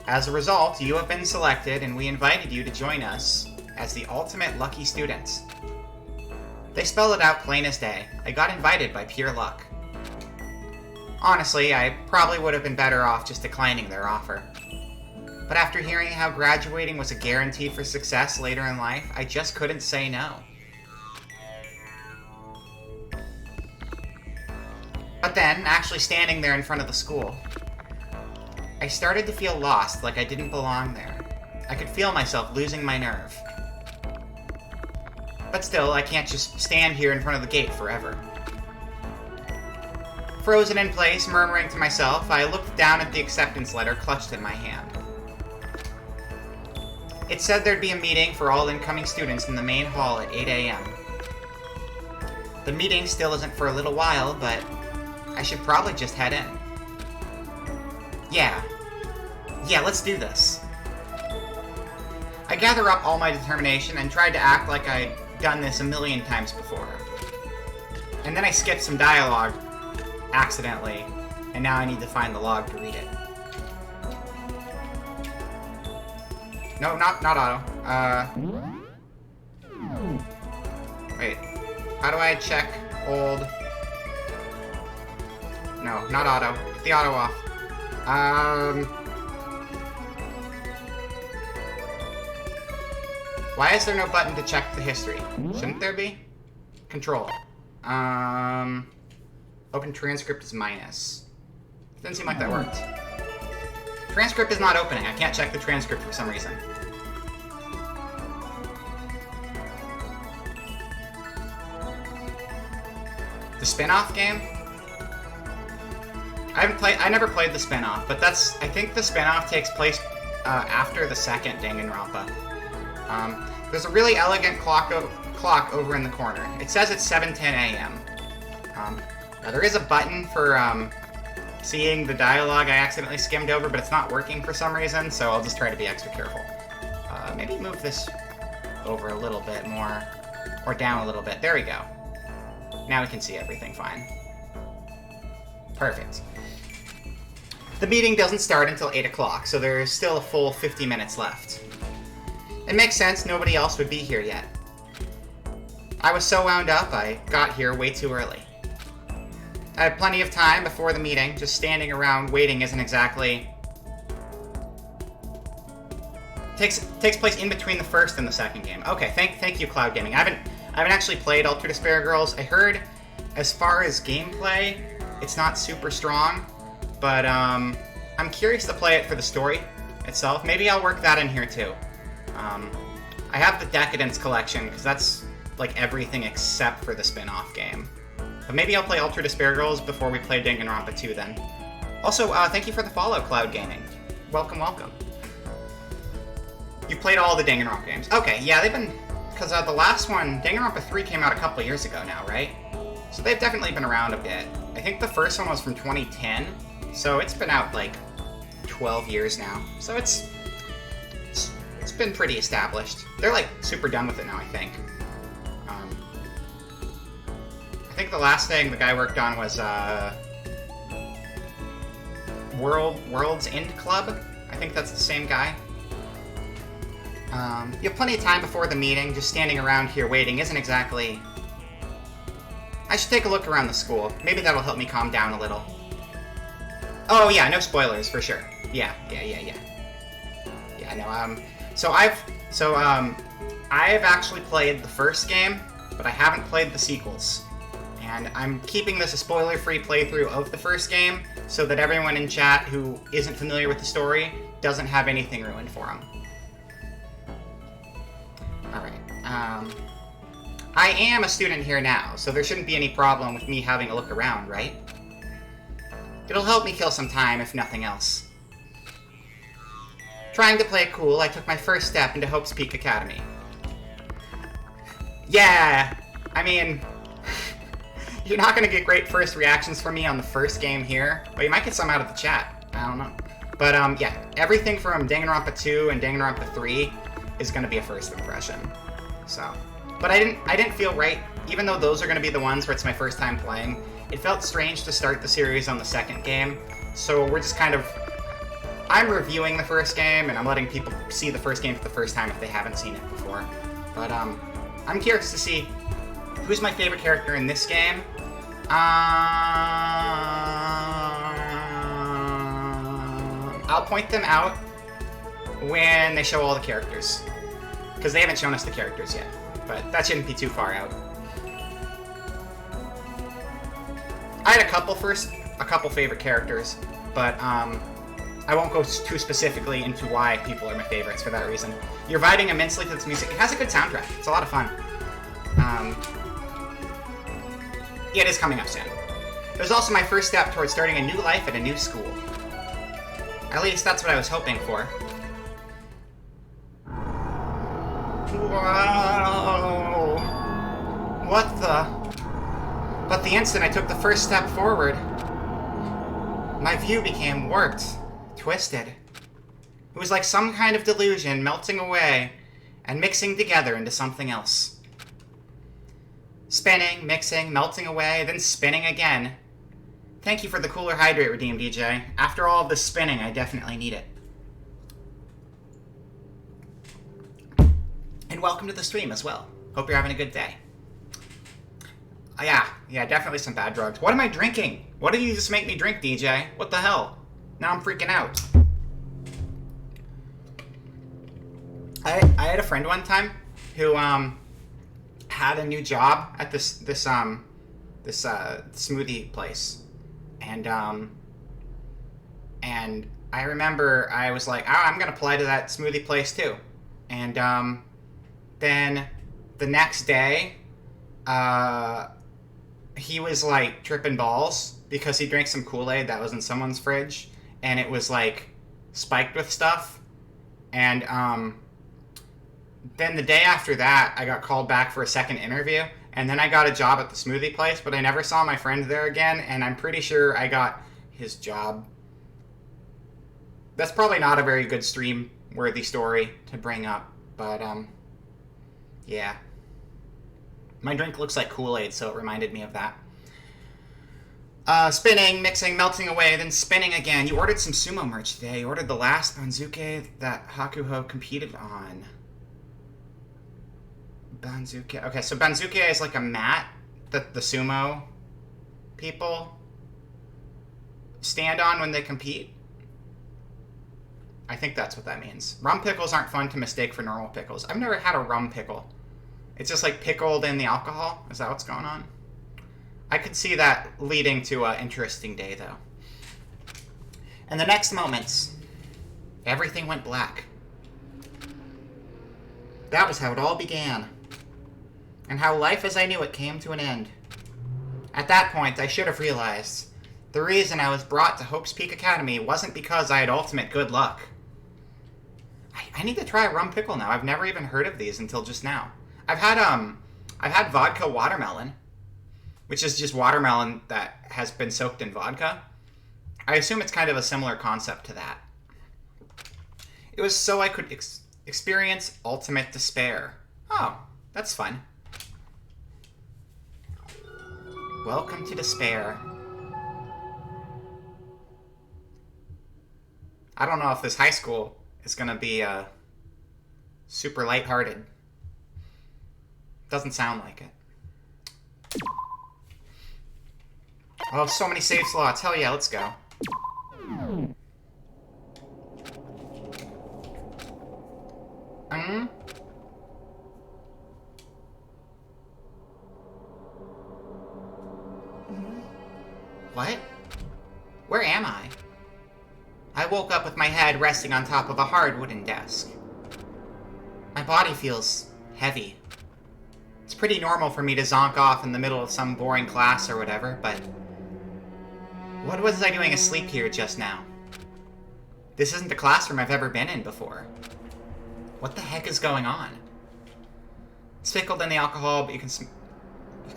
As a result, you have been selected, and we invited you to join us as the ultimate lucky student. They spell it out plain as day. I got invited by pure luck. Honestly, I probably would have been better off just declining their offer. But after hearing how graduating was a guarantee for success later in life, I just couldn't say no. But then, actually standing there in front of the school, I started to feel lost, like I didn't belong there. I could feel myself losing my nerve. But still, I can't just stand here in front of the gate forever. Frozen in place, murmuring to myself, I looked down at the acceptance letter clutched in my hand. It said there'd be a meeting for all incoming students in the main hall at 8 a.m. The meeting still isn't for a little while, but I should probably just head in. Yeah, let's do this. I gather up all my determination and tried to act like I'd done this a million times before. And then I skipped some dialogue accidentally, and now I need to find the log to read it. No, not auto. Wait. How do I check old? No, not auto. Get the auto off. Why is there no button to check the history? Shouldn't there be? Control. Open transcript is minus. Doesn't seem like that worked. Transcript is not opening. I can't check the transcript for some reason. The spin-off game? I never played the spin-off, but I think the spin-off takes place after the second Danganronpa. There's a really elegant clock over in the corner. It says it's 7:10 a.m. Now there is a button for seeing the dialogue I accidentally skimmed over, but it's not working for some reason, so I'll just try to be extra careful. Maybe move this over a little bit more, or down a little bit. There we go. Now we can see everything fine. Perfect. The meeting doesn't start until 8 o'clock, so there's still a full 50 minutes left. It makes sense, nobody else would be here yet. I was so wound up, I got here way too early. I had plenty of time before the meeting, just standing around waiting isn't exactly... Takes place in between the first and the second game. Okay, thank you, Cloud Gaming. I haven't actually played Ultra Despair Girls. I heard, as far as gameplay, it's not super strong, but I'm curious to play it for the story itself. Maybe I'll work that in here too. I have the Decadence collection, because that's like everything except for the spin-off game. But maybe I'll play Ultra Despair Girls before we play Danganronpa 2 then. Also, thank you for the follow, Cloud Gaming. Welcome, welcome. You've played all the Danganronpa games. Okay, yeah, they've been... Because the last one, Danganronpa 3 came out a couple years ago now, right? So they've definitely been around a bit. I think the first one was from 2010, so it's been out like 12 years now. So it's been pretty established. They're like super done with it now, I think. I think the last thing the guy worked on was World's End Club. I think that's the same guy. You have plenty of time before the meeting. Just standing around here waiting isn't exactly... I should take a look around the school. Maybe that'll help me calm down a little. Oh yeah, no spoilers for sure. Yeah, no, I've actually played the first game, but I haven't played the sequels. And I'm keeping this a spoiler-free playthrough of the first game, so that everyone in chat who isn't familiar with the story doesn't have anything ruined for them. Alright, I am a student here now, so there shouldn't be any problem with me having a look around, right? It'll help me kill some time, if nothing else. Trying to play it cool, I took my first step into Hope's Peak Academy. Yeah! I mean... You're not gonna get great first reactions from me on the first game here, but you might get some out of the chat. I don't know. But, yeah, everything from Danganronpa 2 and Danganronpa 3 is gonna be a first impression. So... But I didn't feel right, even though those are gonna be the ones where it's my first time playing. It felt strange to start the series on the second game, so we're just kind of... I'm reviewing the first game, and I'm letting people see the first game for the first time if they haven't seen it before. But, I'm curious to see who's my favorite character in this game. I'll point them out when they show all the characters. Because they haven't shown us the characters yet. But that shouldn't be too far out. I had a couple favorite characters, but I won't go too specifically into why people are my favorites for that reason. You're vibing immensely to this music. It has a good soundtrack. It's a lot of fun. Yeah, it is coming up soon. It was also my first step towards starting a new life at a new school. At least that's what I was hoping for. Whoa! What the... But the instant I took the first step forward, my view became warped, twisted. It was like some kind of delusion melting away and mixing together into something else. Spinning, mixing, melting away, then spinning again. Thank you for the cooler hydrate redeem, DJ. After all of this spinning, I definitely need it. And welcome to the stream as well. Hope you're having a good day. Yeah, definitely some bad drugs. What am I drinking? What did you just make me drink, DJ? What the hell? Now I'm freaking out. I had a friend one time who had a new job at this smoothie place, and I remember I was like, oh, I'm gonna apply to that smoothie place too, and then the next day, he was like tripping balls because he drank some Kool-Aid that was in someone's fridge, and it was like spiked with stuff, and then the day after that, I got called back for a second interview, and then I got a job at the smoothie place, but I never saw my friend there again, and I'm pretty sure I got his job. That's probably not a very good stream-worthy story to bring up, but, yeah. My drink looks like Kool-Aid, so it reminded me of that. Spinning, mixing, melting away, then spinning again. You ordered some sumo merch today. You ordered the last Banzuke that Hakuho competed on. Banzuke. Okay, so Banzuke is like a mat that the sumo people stand on when they compete. I think that's what that means. Rum pickles aren't fun to mistake for normal pickles. I've never had a rum pickle. It's just like pickled in the alcohol. Is that what's going on? I could see that leading to an interesting day, though. And the next moments, everything went black. That was how it all began. And how life as I knew it came to an end. At that point, I should have realized the reason I was brought to Hope's Peak Academy wasn't because I had ultimate good luck. I need to try a rum pickle now. I've never even heard of these until just now. I've had vodka watermelon, which is just watermelon that has been soaked in vodka. I assume it's kind of a similar concept to that. It was so I could experience ultimate despair. Oh, that's fun. Welcome to despair. I don't know if this high school is going to be super lighthearted. Doesn't sound like it. Oh, so many save slots. Hell yeah, let's go. What? Where am I? I woke up with my head resting on top of a hard wooden desk. My body feels heavy. It's pretty normal for me to zonk off in the middle of some boring class or whatever, but what was I doing asleep here just now? This isn't the classroom I've ever been in before. What the heck is going on? It's pickled in the alcohol, but you can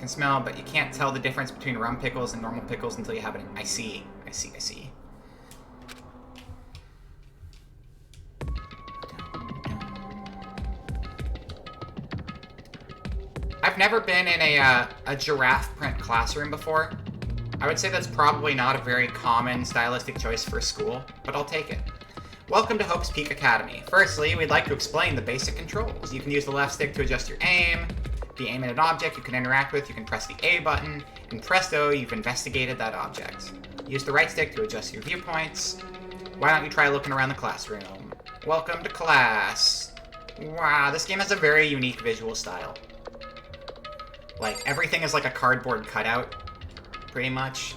smell, but you can't tell the difference between rum pickles and normal pickles until you have it. I see. I've never been in a giraffe print classroom before. I would say that's probably not a very common stylistic choice for a school, but I'll take it. Welcome to Hope's Peak Academy. Firstly, we'd like to explain the basic controls. You can use the left stick to adjust your aim. If you aim at an object you can interact with, you can press the A button, and presto, you've investigated that object. Use the right stick to adjust your viewpoints. Why don't you try looking around the classroom? Welcome to class. Wow, this game has a very unique visual style. Like, everything is like a cardboard cutout, pretty much.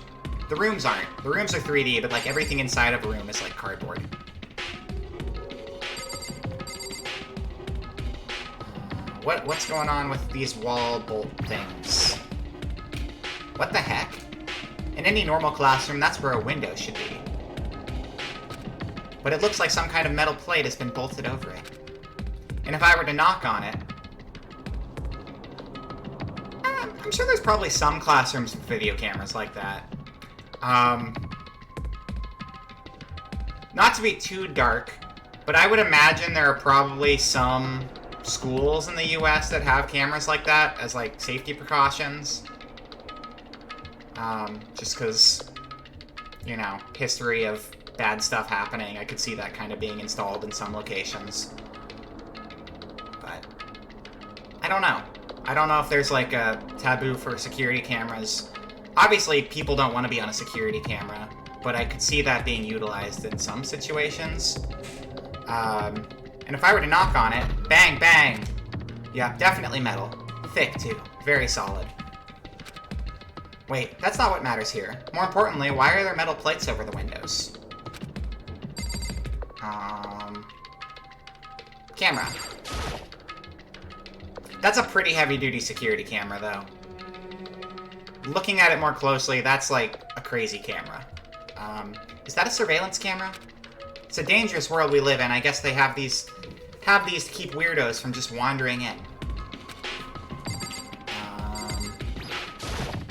The rooms aren't. The rooms are 3D, but like everything inside of a room is like cardboard. What's going on with these wall bolt things? What the heck? In any normal classroom, that's where a window should be. But it looks like some kind of metal plate has been bolted over it. And if I were to knock on it... I'm sure there's probably some classrooms with video cameras like that. Not to be too dark, but I would imagine there are probably some schools in the US that have cameras like that as like safety precautions. Just because, you know, history of bad stuff happening, I could see that kind of being installed in some locations. But I don't know. I don't know if there's like a taboo for security cameras. Obviously, people don't want to be on a security camera, but I could see that being utilized in some situations. And if I were to knock on it, bang, bang. Yeah, definitely metal. Thick, too. Very solid. Wait, that's not what matters here. More importantly, why are there metal plates over the windows? Camera. That's a pretty heavy-duty security camera, though. Looking at it more closely, that's like a crazy camera. Is that a surveillance camera? It's a dangerous world we live in. I guess they have these to keep weirdos from just wandering in.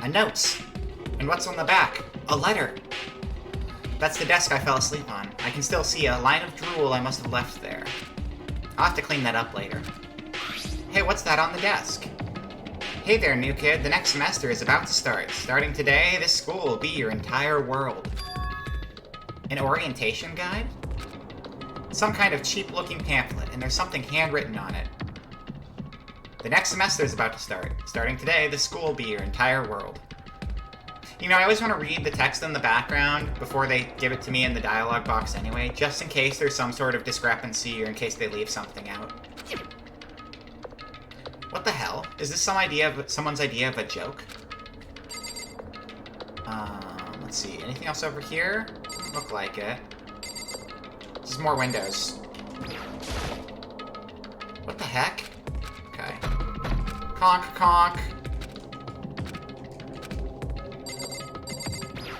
A note. And what's on the back? A letter. That's the desk I fell asleep on. I can still see a line of drool I must have left there. I'll have to clean that up later. Hey, what's that on the desk? Hey there, new kid. The next semester is about to start. Starting today, this school will be your entire world. An orientation guide? Some kind of cheap-looking pamphlet, and there's something handwritten on it. The next semester is about to start. Starting today, this school will be your entire world. You know, I always want to read the text in the background before they give it to me in the dialogue box anyway, just in case there's some sort of discrepancy or in case they leave something out. What the hell? Is this someone's idea of a joke? Let's see. Anything else over here? Doesn't look like it. Just more windows. What the heck? Okay. Conk, conk.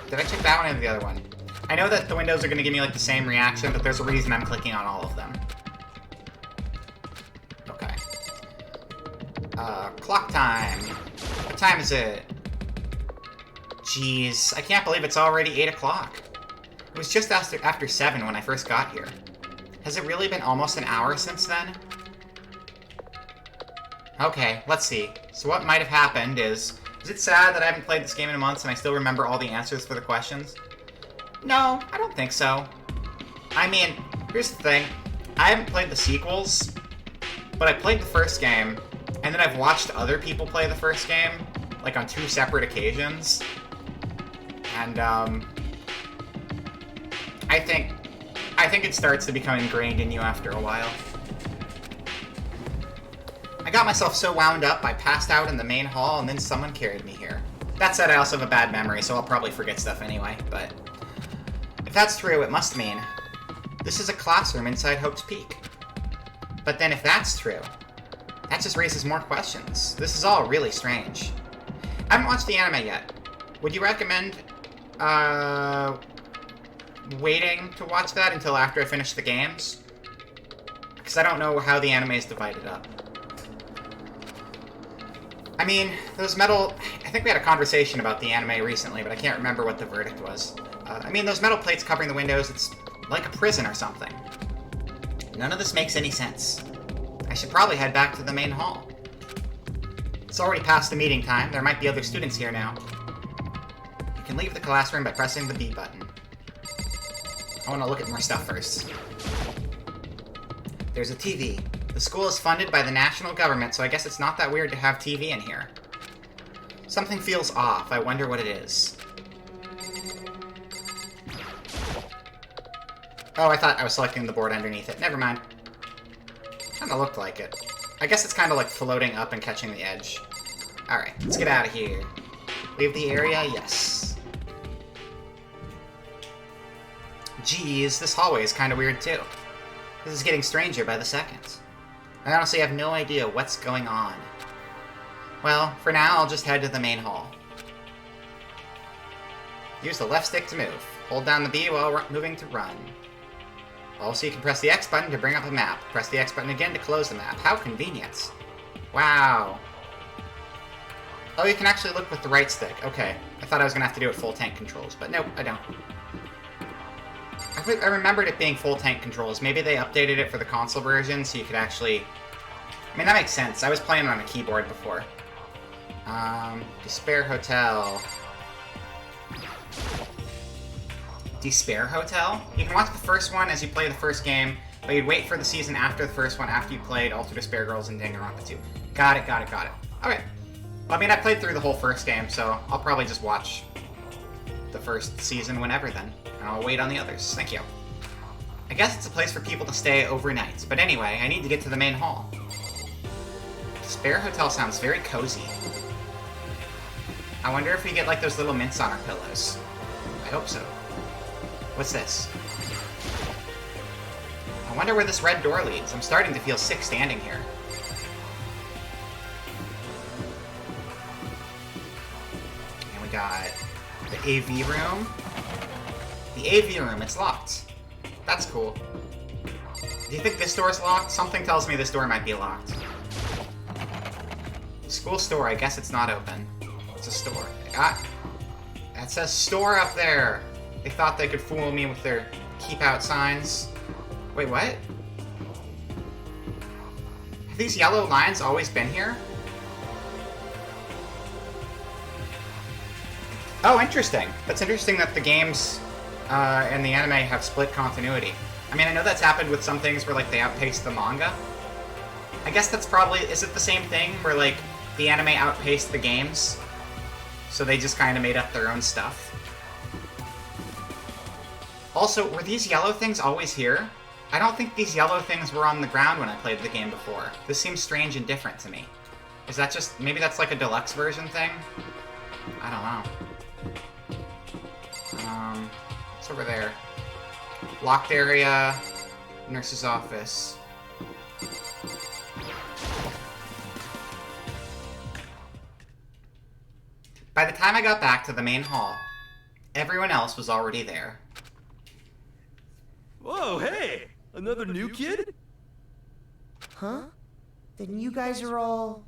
Did I check that one or the other one? I know that the windows are going to give me like the same reaction, but there's a reason I'm clicking on all of them. Okay. Clock time. What time is it? Jeez, I can't believe it's already 8 o'clock. It was just after 7 when I first got here. Has it really been almost an hour since then? Okay, let's see. So what might have happened is it sad that I haven't played this game in months and I still remember all the answers for the questions? No, I don't think so. I mean, here's the thing. I haven't played the sequels, but I played the first game, and then I've watched other people play the first game, like on 2 separate occasions. And, I think it starts to become ingrained in you after a while. I got myself so wound up, I passed out in the main hall, and then someone carried me here. That said, I also have a bad memory, so I'll probably forget stuff anyway, but if that's true, it must mean this is a classroom inside Hope's Peak. But then if that's true, that just raises more questions. This is all really strange. I haven't watched the anime yet. Would you recommend, waiting to watch that until after I finish the games? Because I don't know how the anime is divided up. I mean, those metal... I think we had a conversation about the anime recently, but I can't remember what the verdict was. I mean, those metal plates covering the windows, it's like a prison or something. None of this makes any sense. I should probably head back to the main hall. It's already past the meeting time. There might be other students here now. You can leave the classroom by pressing the B button. I want to look at more stuff first. There's a TV. The school is funded by the national government, so I guess it's not that weird to have TV in here. Something feels off. I wonder what it is. Oh, I thought I was selecting the board underneath it. Never mind. Kinda looked like it. I guess it's kinda like floating up and catching the edge. Alright, let's get out of here. Leave the area? Yes. Geez, this hallway is kinda weird too. This is getting stranger by the second. I honestly have no idea what's going on. Well, for now, I'll just head to the main hall. Use the left stick to move. Hold down the B while moving to run. Also, you can press the X button to bring up a map. Press the X button again to close the map. How convenient. Wow. Oh, you can actually look with the right stick. Okay. I thought I was going to have to do it full tank controls, but nope, I don't. I remembered it being full tank controls. Maybe they updated it for the console version so you could actually... I mean, that makes sense. I was playing on a keyboard before. Despair Hotel. Despair Hotel? You can watch the first one as you play the first game, but you'd wait for the season after the first one after you played Alter Despair Girls and Danganronpa 2. Got it. Okay. Well, I mean, I played through the whole first game, so I'll probably just watch the first season whenever then. And I'll wait on the others. Thank you. I guess it's a place for people to stay overnight. But anyway, I need to get to the main hall. Despair Hotel sounds very cozy. I wonder if we get like those little mints on our pillows. I hope so. What's this? I wonder where this red door leads. I'm starting to feel sick standing here. And we got the AV room. The AV room, it's locked. That's cool. Do you think this door's locked? Something tells me this door might be locked. School store, I guess it's not open. It's a store. That says store up there. They thought they could fool me with their keep out signs. Wait, what? Have these yellow lines always been here? Oh, interesting. That's interesting that the games and the anime have split continuity. I mean, I know that's happened with some things where, like, they outpaced the manga. I guess that's probably... Is it the same thing where, like, the anime outpaced the games? So they just kind of made up their own stuff? Also, were these yellow things always here? I don't think these yellow things were on the ground when I played the game before. This seems strange and different to me. Is that just... Maybe that's like a deluxe version thing? I don't know. It's over there. Locked area. Nurse's office. By the time I got back to the main hall, everyone else was already there.
Whoa, hey! Another new kid?
Huh? Then you guys are all...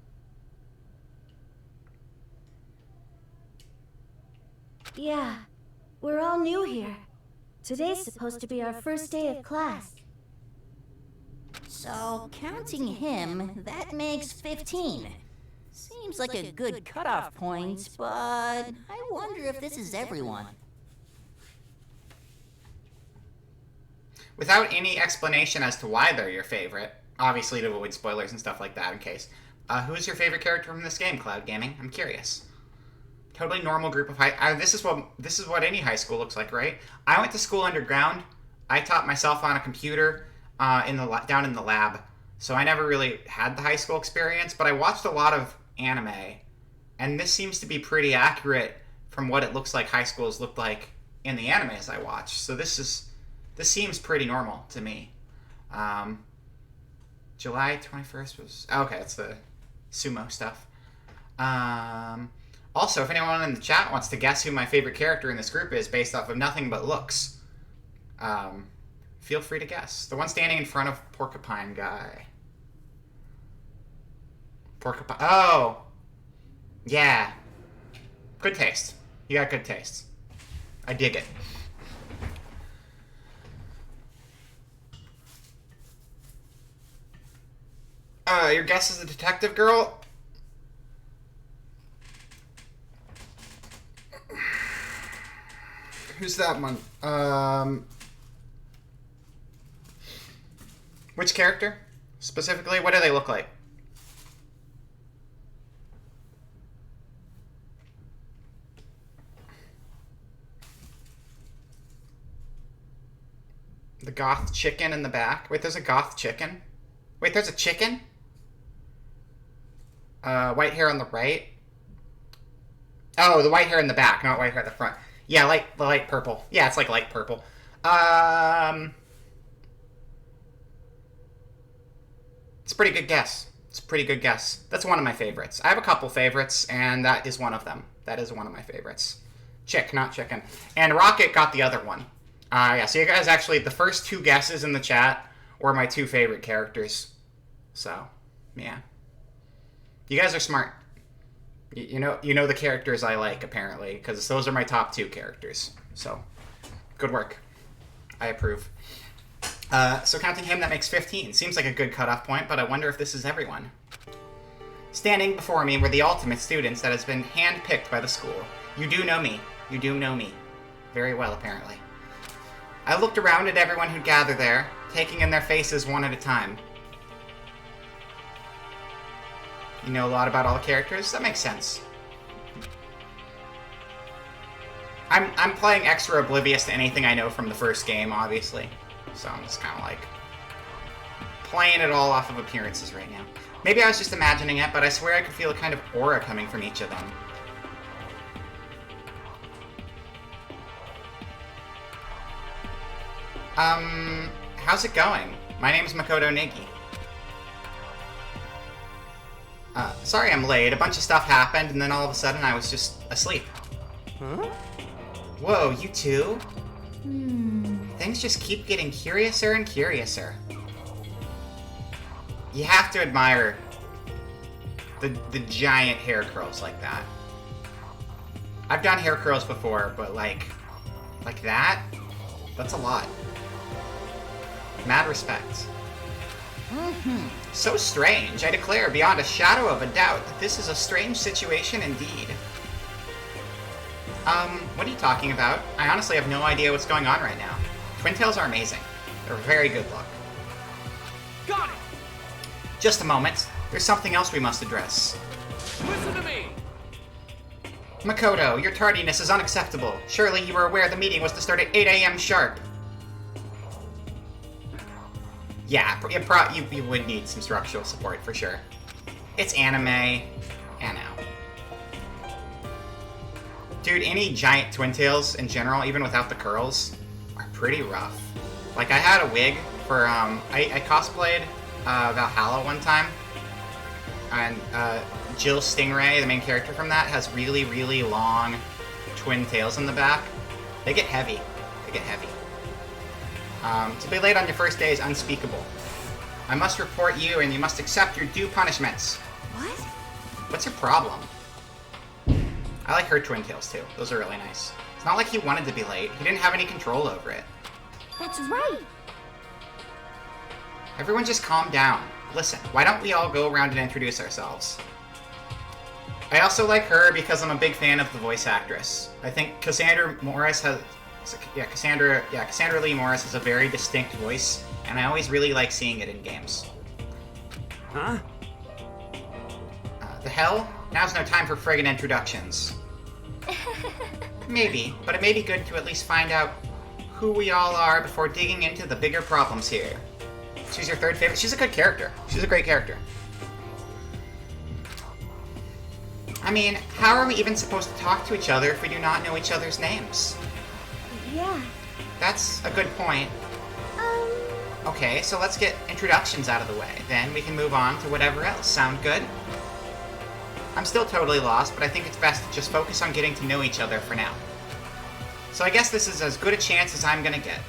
Yeah, we're all new here. Today's supposed to be our first day of class.
So, counting him, that makes 15. Seems like a good cutoff point, but I wonder if this is everyone.
Without any explanation as to why they're your favorite, obviously to avoid spoilers and stuff like that in case, who is your favorite character from this game, Cloud Gaming? I'm curious. Totally normal group of this is what any high school looks like, right? I went to school underground. I taught myself on a computer down in the lab, so I never really had the high school experience. But I watched a lot of anime, and this seems to be pretty accurate from what it looks like high schools looked like in the animes I watched. So this seems pretty normal to me. July 21st was okay. It's the sumo stuff. Also, if anyone in the chat wants to guess who my favorite character in this group is based off of nothing but looks, feel free to guess. The one standing in front of Porcupine Guy. Porcupine. Oh! Yeah. Good taste. You got good taste. I dig it. Your guess is the detective girl? Who's that one? Which character? Specifically, what do they look like? The goth chicken in the back. Wait, there's a goth chicken? Wait, there's a chicken? White hair on the right. Oh, the white hair in the back, not white hair at the front. Yeah, light purple. Yeah, it's like light purple. It's a pretty good guess. It's a pretty good guess. That's one of my favorites. I have a couple favorites, and that is one of them. That is one of my favorites. Chick, not chicken. And Rocket got the other one. Yeah, so you guys actually, the first two guesses in the chat were my two favorite characters. So, yeah. You guys are smart. You know the characters I like, apparently, because those are my top two characters. So, good work. I approve. So counting him, that makes 15. Seems like a good cutoff point, but I wonder if this is everyone. Standing before me were the ultimate students that has been hand-picked by the school. You do know me. You do know me. Very well, apparently. I looked around at everyone who'd gathered there, taking in their faces one at a time. You know a lot about all the characters? That makes sense. I'm playing extra oblivious to anything I know from the first game, obviously. So I'm just kind of like playing it all off of appearances right now. Maybe I was just imagining it, but I swear I could feel a kind of aura coming from each of them. How's it going? My name's Makoto Negi. Sorry I'm late. A bunch of stuff happened, and then all of a sudden I was just asleep.
Huh?
Whoa, you too? Things just keep getting curiouser and curiouser. You have to admire the giant hair curls like that. I've done hair curls before, but like, Like that? That's a lot. Mad respect. So strange. I declare beyond a shadow of a doubt that this is a strange situation indeed. What are you talking about? I honestly have no idea what's going on right now. Twin tails are amazing. They're a very good look.
Got it!
Just a moment. There's something else we must address.
Listen to me!
Makoto, your tardiness is unacceptable. Surely you were aware the meeting was to start at 8 a.m. sharp. Yeah, you would need some structural support for sure. It's anime. I know. Dude, any giant twin tails in general, even without the curls, are pretty rough. Like, I had a wig for, I cosplayed Valhalla one time, and Jill Stingray, the main character from that, has really, really long twin tails in the back. They get heavy. They get heavy. To be late on your first day is unspeakable. I must report you, and you must accept your due punishments.
What?
What's your problem? I like her twin tails, too. Those are really nice. It's not like he wanted to be late. He didn't have any control over it.
That's right.
Everyone just calm down. Listen, why don't we all go around and introduce ourselves? I also like her because I'm a big fan of the voice actress. I think Cassandra Morris has... Cassandra Lee Morris has a very distinct voice, and I always really like seeing it in games.
Huh?
The hell? Now's no time for friggin' introductions. Maybe, but it may be good to at least find out who we all are before digging into the bigger problems here. She's your third favorite? She's a good character. She's a great character. I mean, how are we even supposed to talk to each other if we do not know each other's names?
Yeah.
That's a good point. Okay, so let's get introductions out of the way. Then we can move on to whatever else. Sound good? I'm still totally lost, but I think it's best to just focus on getting to know each other for now. So I guess this is as good a chance as I'm gonna get.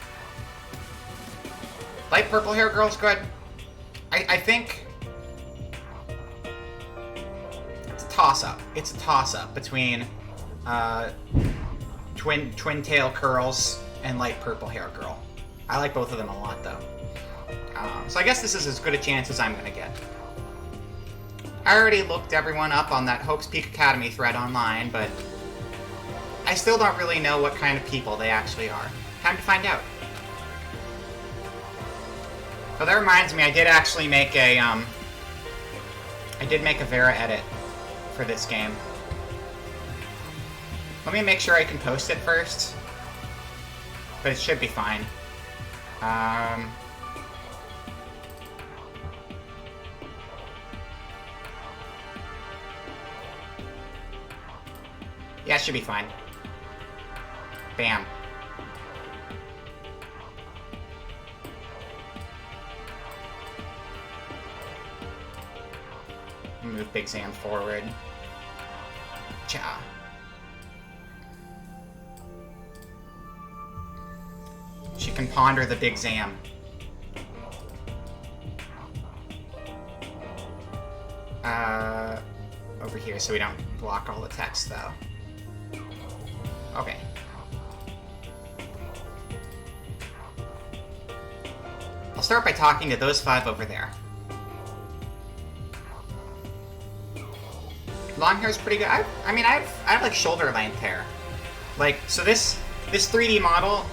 Light purple hair girl's good. I think... It's a toss-up. It's a toss-up between, twin tail curls and light purple hair girl. I like both of them a lot, though. So I guess this is as good a chance as I'm gonna get. I already looked everyone up on that Hope's Peak Academy thread online, but I still don't really know what kind of people they actually are. Time to find out. Oh, that reminds me, I did actually make a, I did make a Vera edit for this game. Let me make sure I can post it first. But it should be fine. Yeah, it should be fine. Bam. Move Big Zam forward. Cha. She can ponder the Big Zam. Over here so we don't block all the text, though. Okay. I'll start by talking to those 5 over there. Long hair is pretty good. I have like shoulder length hair. Like, so this 3D model,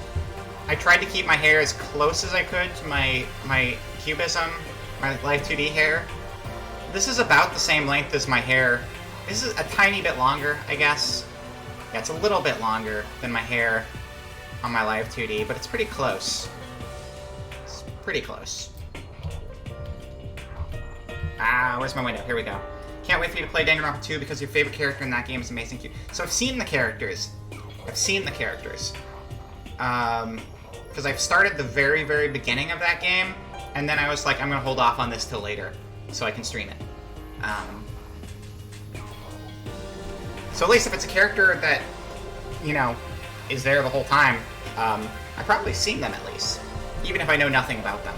I tried to keep my hair as close as I could to my cubism, my Live 2D hair. This is about the same length as my hair. This is a tiny bit longer, I guess. Yeah, it's a little bit longer than my hair on my Live 2D, but it's pretty close. It's pretty close. Ah, where's my window? Here we go. Can't wait for you to play Danganronpa 2 because your favorite character in that game is amazing too. So I've seen the characters. Because I've started the very, very beginning of that game, and then I was like, I'm gonna hold off on this till later so I can stream it. So at least if it's a character that, you know, is there the whole time, I've probably seen them at least, even if I know nothing about them.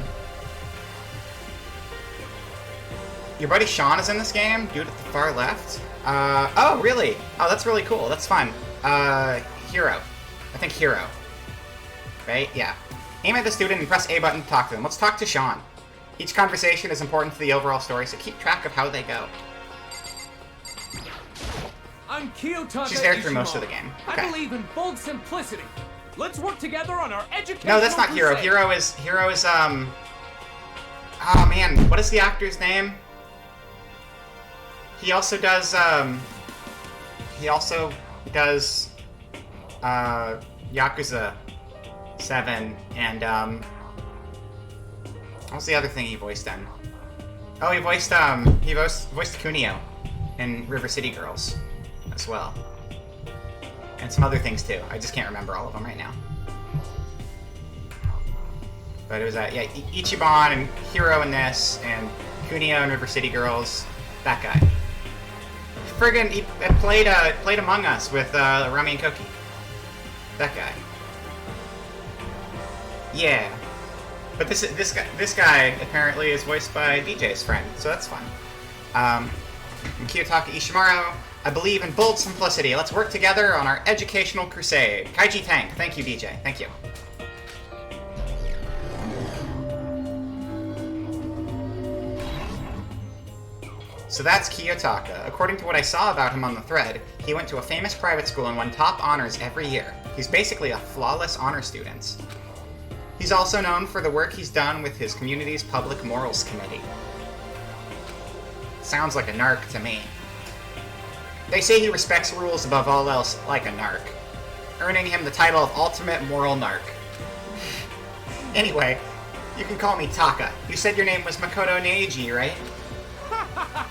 Your buddy Sean is in this game, dude at the far left. Oh, really? Oh, that's really cool. That's fun. Hero. I think Hero. right? Yeah. Aim at the student and press A button to talk to them. Let's talk to Sean. Each conversation is important to the overall story, so keep track of how they go.
I'm Kiyotaka
She's there through
Ishimaro.
most of the game. Okay.
I believe in bold simplicity. Let's work together on our education.
No, that's not Hero. Hero is oh man, what is the actor's name? He also does Yakuza 7 and what's the other thing he voiced in? Oh, he voiced Kunio in River City Girls as well. And some other things too. I just can't remember all of them right now. But it was Ichiban and Hero in this, and Kunio in River City Girls. That guy. Friggin' he played Among Us with Rami and Koki. That guy. Yeah. But this guy apparently is voiced by DJ's friend, so that's fun. I'm Kiyotaka Ishimaro. I believe in bold simplicity. Let's work together on our educational crusade. Kaiji Tank. Thank you, DJ. Thank you. So that's Kiyotaka. According to what I saw about him on the thread, he went to a famous private school and won top honors every year. He's basically a flawless honor student. He's also known for the work he's done with his community's Public Morals Committee. Sounds like a narc to me. They say he respects rules above all else like a narc, earning him the title of Ultimate Moral Narc. Anyway, you can call me Taka. You said your name was Makoto Neiji, right?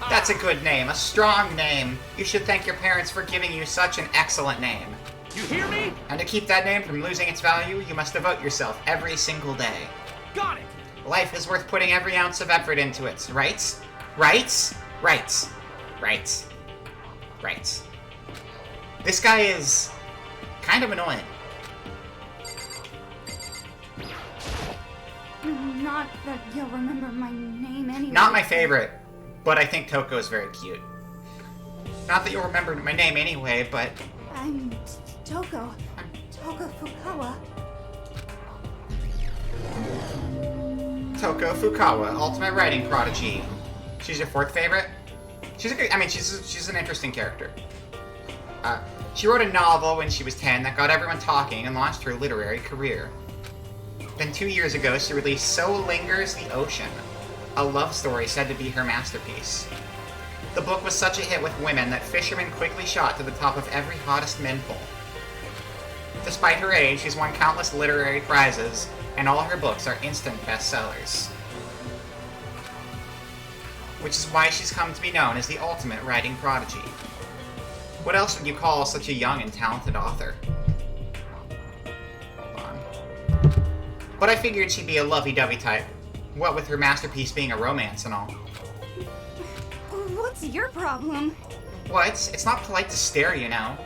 That's a good name, a strong name. You should thank your parents for giving you such an excellent name.
You hear me?
And to keep that name from losing its value, you must devote yourself every single day.
Got it.
Life is worth putting every ounce of effort into it, right? Right? Right. Right. Right. This guy is kind of annoying.
Not that you'll remember my name anyway.
Not my favorite, but I think Toko is very cute. Not that you'll remember my name anyway, but...
I'm Toko. Toko Fukawa.
Toko Fukawa, ultimate writing prodigy. She's your fourth favorite? She's a good, she's an interesting character. She wrote a novel when she was 10 that got everyone talking and launched her literary career. Then 2 years ago, she released So Lingers the Ocean, a love story said to be her masterpiece. The book was such a hit with women that fishermen quickly shot to the top of every hottest men poll. Despite her age, she's won countless literary prizes, and all her books are instant bestsellers. Which is why she's come to be known as the ultimate writing prodigy. What else would you call such a young and talented author? Hold on. But I figured she'd be a lovey-dovey type. What with her masterpiece being a romance and all.
What's your problem?
What? It's not polite to stare, you know.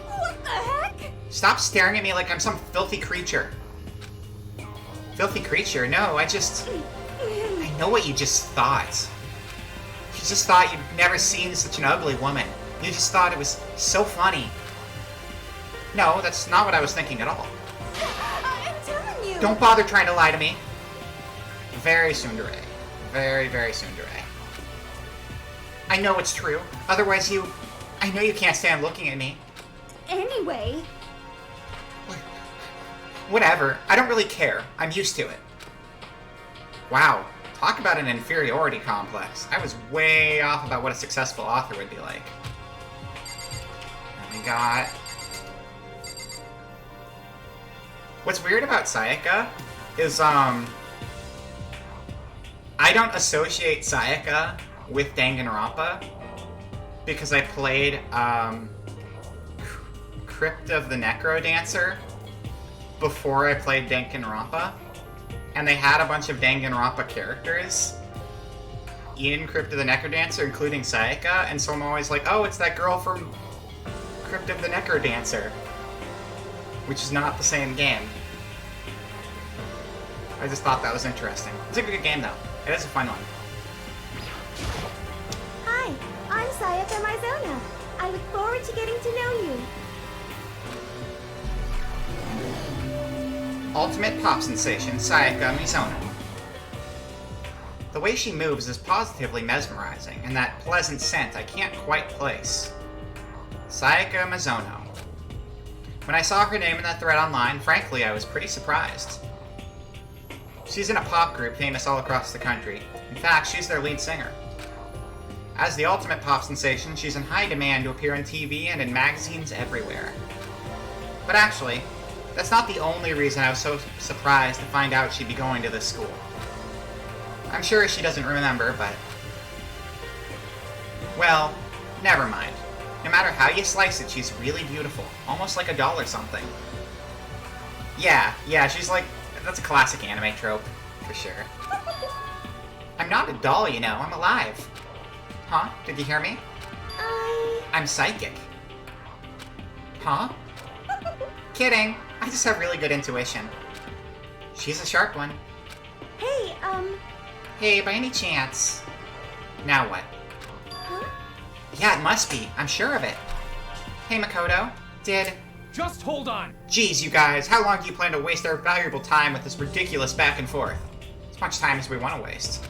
What the heck?
Stop staring at me like I'm some filthy creature. Filthy creature? No, I know what you just thought. You just thought you'd never seen such an ugly woman. You just thought it was so funny. No, that's not what I was thinking at all.
I'm telling you.
Don't bother trying to lie to me. Very tsundere. Very, very tsundere. I know it's true. Otherwise I know you can't stand looking at me.
Anyway.
Whatever. I don't really care. I'm used to it. Wow. Talk about an inferiority complex. I was way off about what a successful author would be like. And we got... What's weird about Sayaka is, I don't associate Sayaka with Danganronpa because I played, Crypt of the Necrodancer before I played Danganronpa. And they had a bunch of Danganronpa characters in Crypt of the Necrodancer, including Sayaka, and so I'm always like, oh, it's that girl from Crypt of the Necrodancer. Which is not the same game. I just thought that was interesting. It's a good game, though. It is a fun one.
Hi, I'm Sayaka Marzona. I look forward to getting to know you.
ultimate pop sensation Sayaka Mizono. The way she moves is positively mesmerizing, and that pleasant scent I can't quite place. Sayaka Mizono. When I saw her name in that thread online, frankly, I was pretty surprised. She's in a pop group famous all across the country. In fact, she's their lead singer. As the ultimate pop sensation, she's in high demand to appear on TV and in magazines everywhere. But actually, that's not the only reason I was so surprised to find out she'd be going to this school. I'm sure she doesn't remember, but... well, never mind. No matter how you slice it, she's really beautiful. Almost like a doll or something. Yeah, she's like... that's a classic anime trope, for sure. I'm not a doll, you know. I'm alive. Huh? Did you hear me? I'm psychic. Huh? Kidding. I just have really good intuition. She's a sharp one.
Hey,
Hey, by any chance... now what?
huh?
Yeah, it must be. I'm sure of it. Hey, Makoto. Did...
Just hold on.
geez, you guys, how long do you plan to waste our valuable time with this ridiculous back and forth? As much time as we want to waste.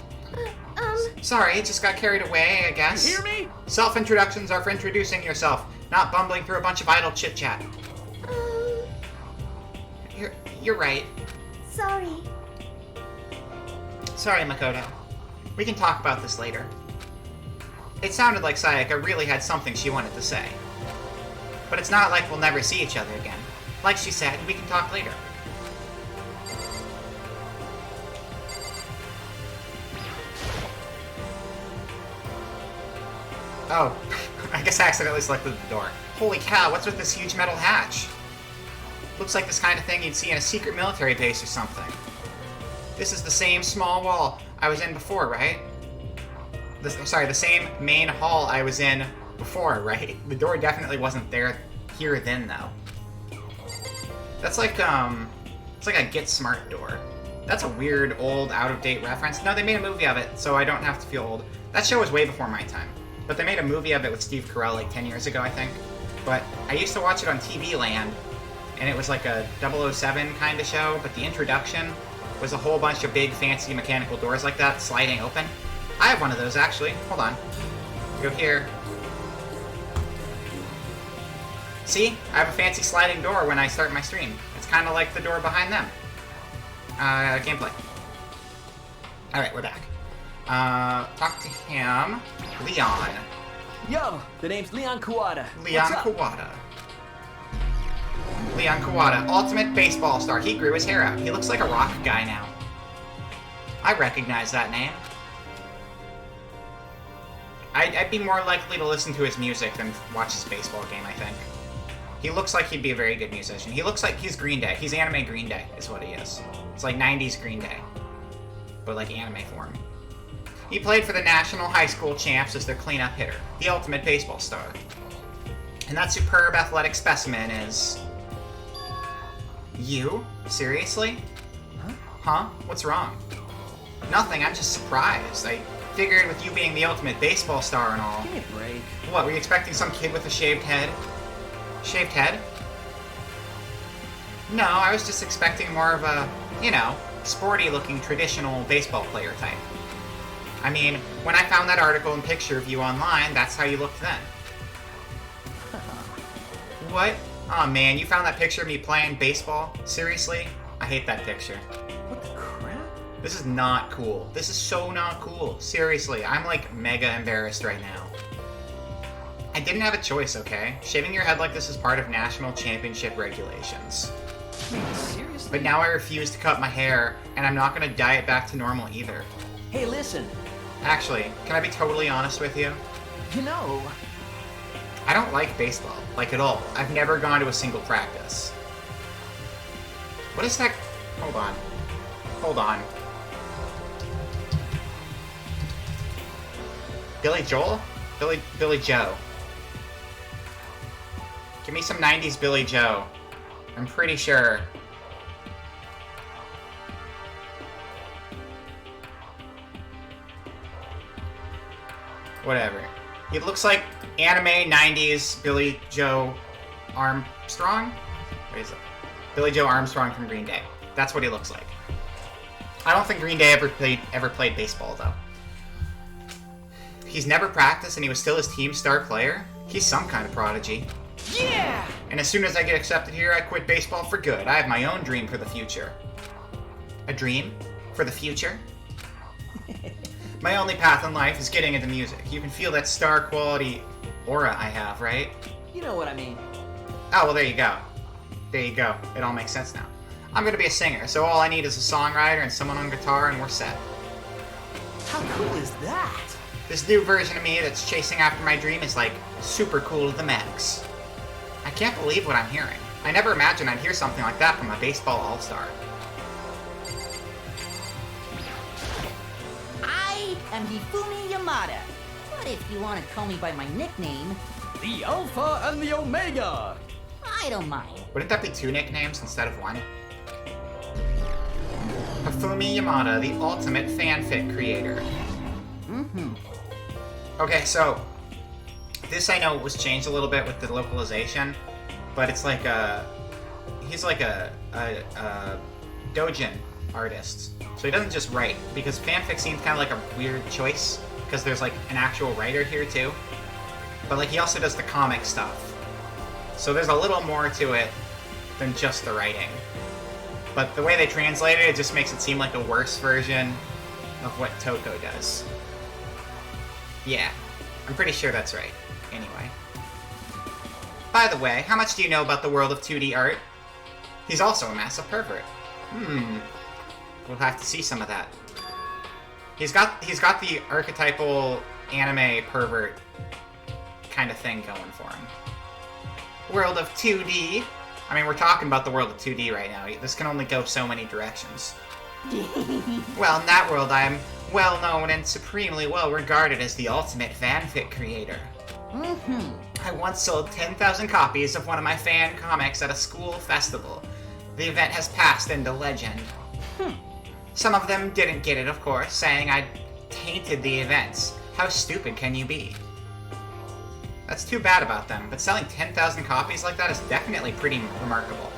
Sorry, it just got carried away, I guess.
You hear me?
Self-introductions are for introducing yourself, not bumbling through a bunch of idle chit-chat. You're right.
Sorry.
Sorry, Makoto. We can talk about this later. It sounded like Sayaka really had something she wanted to say. But it's not like we'll never see each other again. Like she said, we can talk later. Oh, I guess I accidentally selected the door. Holy cow, what's with this huge metal hatch? Looks like this kind of thing you'd see in a secret military base or something. This is the same small wall I was in before, right? The same main hall I was in before, right? The door definitely wasn't there here then, though. That's like, it's like a Get Smart door. That's a weird, old, out-of-date reference. No, they made a movie of it, so I don't have to feel old. That show was way before my time. But they made a movie of it with Steve Carell like 10 years ago, I think. But I used to watch it on TV Land, and it was like a 007 kind of show, but the introduction was a whole bunch of big, fancy mechanical doors like that, sliding open. I have one of those, actually. Hold on. Go here. See? I have a fancy sliding door when I start my stream. It's kind of like the door behind them. Gameplay. Alright, we're back. Talk to him. Leon.
Yo, the name's Leon Kawada.
Leon Kawada. Leon Kawada, ultimate baseball star. He grew his hair out. He looks like a rock guy now. I recognize that name. I'd be more likely to listen to his music than watch his baseball game, I think. He looks like he'd be a very good musician. He looks like he's Green Day. He's anime Green Day, is what he is. It's like 90s Green Day, but like anime form. He played for the National High School Champs as their cleanup hitter, the ultimate baseball star. And that superb athletic specimen is... you? Seriously? Huh? What's wrong? Nothing, I'm just surprised. I figured with you being the ultimate baseball star and all...
Give me a break.
What, were you expecting some kid with a shaved head? Shaved head? No, I was just expecting more of a, you know, sporty-looking traditional baseball player type. I mean, when I found that article and picture of you online, that's how you looked then. What? Aw, man, you found that picture of me playing baseball? Seriously? I hate that picture.
What the crap?
This is not cool. This is so not cool. Seriously, I'm like mega embarrassed right now. I didn't have a choice, okay? Shaving your head like this is part of national championship regulations.
Seriously?
But now I refuse to cut my hair, and I'm not gonna dye it back to normal either.
Hey, listen.
Actually, can I be totally honest with you?
You know...
I don't like baseball, like at all. I've never gone to a single practice. What is that? Hold on. Hold on. Billy Joel? Billy Joe. Give me some 90s Billy Joe. I'm pretty sure. Whatever. It looks like anime 90s Billy Joe Armstrong? What is it? Billy Joe Armstrong from Green Day. That's what he looks like. I don't think Green Day ever played baseball, though. He's never practiced, and he was still his team's star player. He's some kind of prodigy.
Yeah!
And as soon as I get accepted here, I quit baseball for good. I have my own dream for the future. A dream? For the future? My only path in life is getting into music. You can feel that star quality aura I have, right?
You know what I mean.
Oh, well, there you go. There you go. It all makes sense now. I'm gonna be a singer, so all I need is a songwriter and someone on guitar, and we're set.
How cool is that?
This new version of me that's chasing after my dream is like super cool to the max. I can't believe what I'm hearing. I never imagined I'd hear something like that from a baseball all-star.
I am Hifumi Yamada. But if you want to call me by my nickname,
The Alpha and the Omega!
I don't mind.
Wouldn't that be 2 nicknames instead of 1? Hifumi Yamada, the ultimate fanfic creator. Okay, so this I know was changed a little bit with the localization, but it's like he's like a doujin artist, so he doesn't just write, because fanfic seems kind of like a weird choice because there's like an actual writer here too, but like he also does the comic stuff, so there's a little more to it than just the writing. But the way they translate it just makes it seem like a worse version of what Toko does. Yeah, I'm pretty sure that's right. Anyway. By the way, how much do you know about the world of 2D art? He's also a massive pervert. We'll have to see some of that. He's got the archetypal anime pervert kind of thing going for him. World of 2D. I mean, we're talking about the world of 2D right now. This can only go so many directions. Well, in that world, I'm well known and supremely well regarded as the ultimate fanfic creator. I once sold 10,000 copies of one of my fan comics at a school festival. The event has passed into legend. Some of them didn't get it, of course, saying I tainted the events. How stupid can you be? That's too bad about them, but selling 10,000 copies like that is definitely pretty remarkable.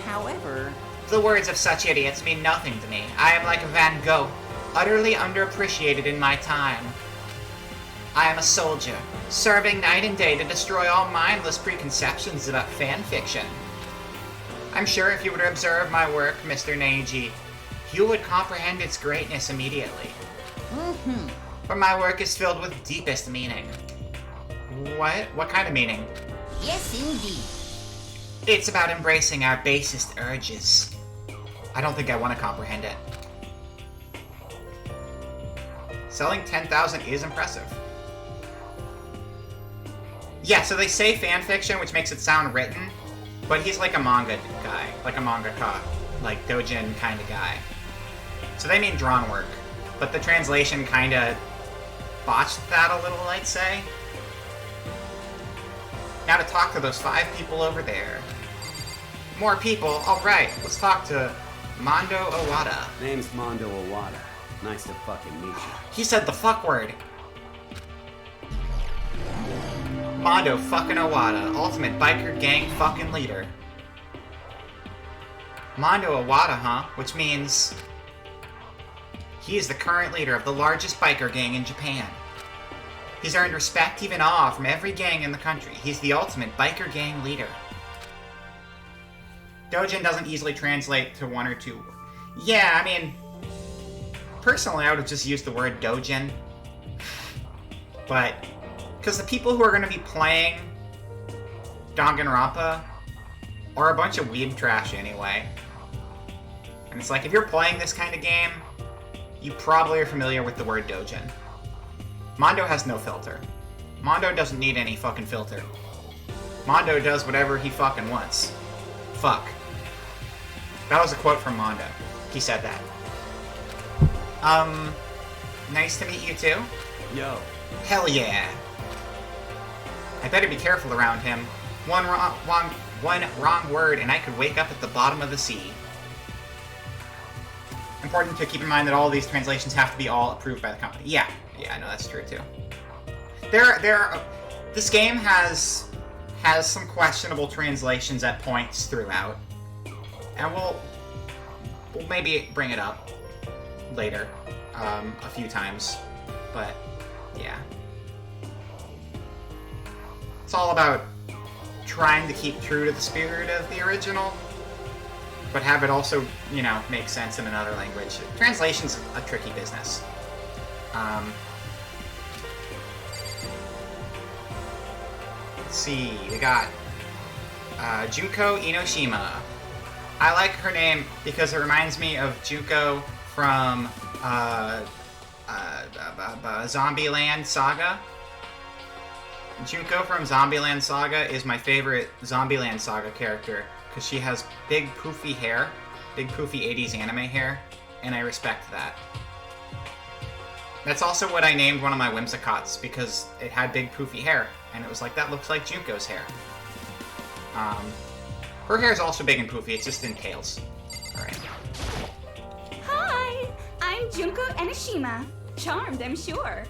However,
the words of such idiots mean nothing to me. I am like Van Gogh, utterly underappreciated in my time. I am a soldier, serving night and day to destroy all mindless preconceptions about fan fiction. I'm sure if you were to observe my work, Mr. Neiji, you would comprehend its greatness immediately. For my work is filled with deepest meaning. What? What kind of meaning?
yes indeed.
It's about embracing our basest urges. I don't think I want to comprehend it. Selling 10,000 is impressive. Yeah, so they say fanfiction, which makes it sound written, but he's like a manga guy, like a mangaka, like doujin kind of guy. So they mean drawn work, but the translation kind of botched that a little, I'd say. Now to talk to those 5 people over there. More people? Alright, let's talk to Mondo Owada.
Name's Mondo Owada. Nice to fucking meet you.
He said the fuck word. Mondo fucking Owada, ultimate biker gang fucking leader. Mondo Owada, huh? Which means he is the current leader of the largest biker gang in Japan. He's earned respect, even awe, from every gang in the country. He's the ultimate biker gang leader. Doujin doesn't easily translate to 1 or 2. Yeah, I mean, personally, I would have just used the word doujin. But, because the people who are going to be playing Danganronpa are a bunch of weeb trash anyway. And it's like, if you're playing this kind of game, you probably are familiar with the word doujin. Mondo has no filter. Mondo doesn't need any fucking filter. Mondo does whatever he fucking wants. Fuck. That was a quote from Mondo. He said that. Nice to meet you too?
Yo.
Hell yeah. I better be careful around him. One wrong word and I could wake up at the bottom of the sea. Important to keep in mind that all of these translations have to be all approved by the company. Yeah, I know that's true too. This game has some questionable translations at points throughout, and we'll maybe bring it up later, a few times, but yeah. It's all about trying to keep true to the spirit of the original, but have it also, you know, make sense in another language. Translation's a tricky business. Let's see, we got Junko Inoshima. I like her name because it reminds me of Junko from Zombieland Saga. Junko from Zombieland Saga is my favorite Zombieland Saga character because she has big poofy hair, big poofy 80s anime hair, and I respect that. That's also what I named one of my Whimsicots because it had big poofy hair, and it was like, that looks like Junko's hair. Her hair is also big and poofy, it's just in tails. Alright.
Hi, I'm Junko Enoshima. Charmed, I'm sure.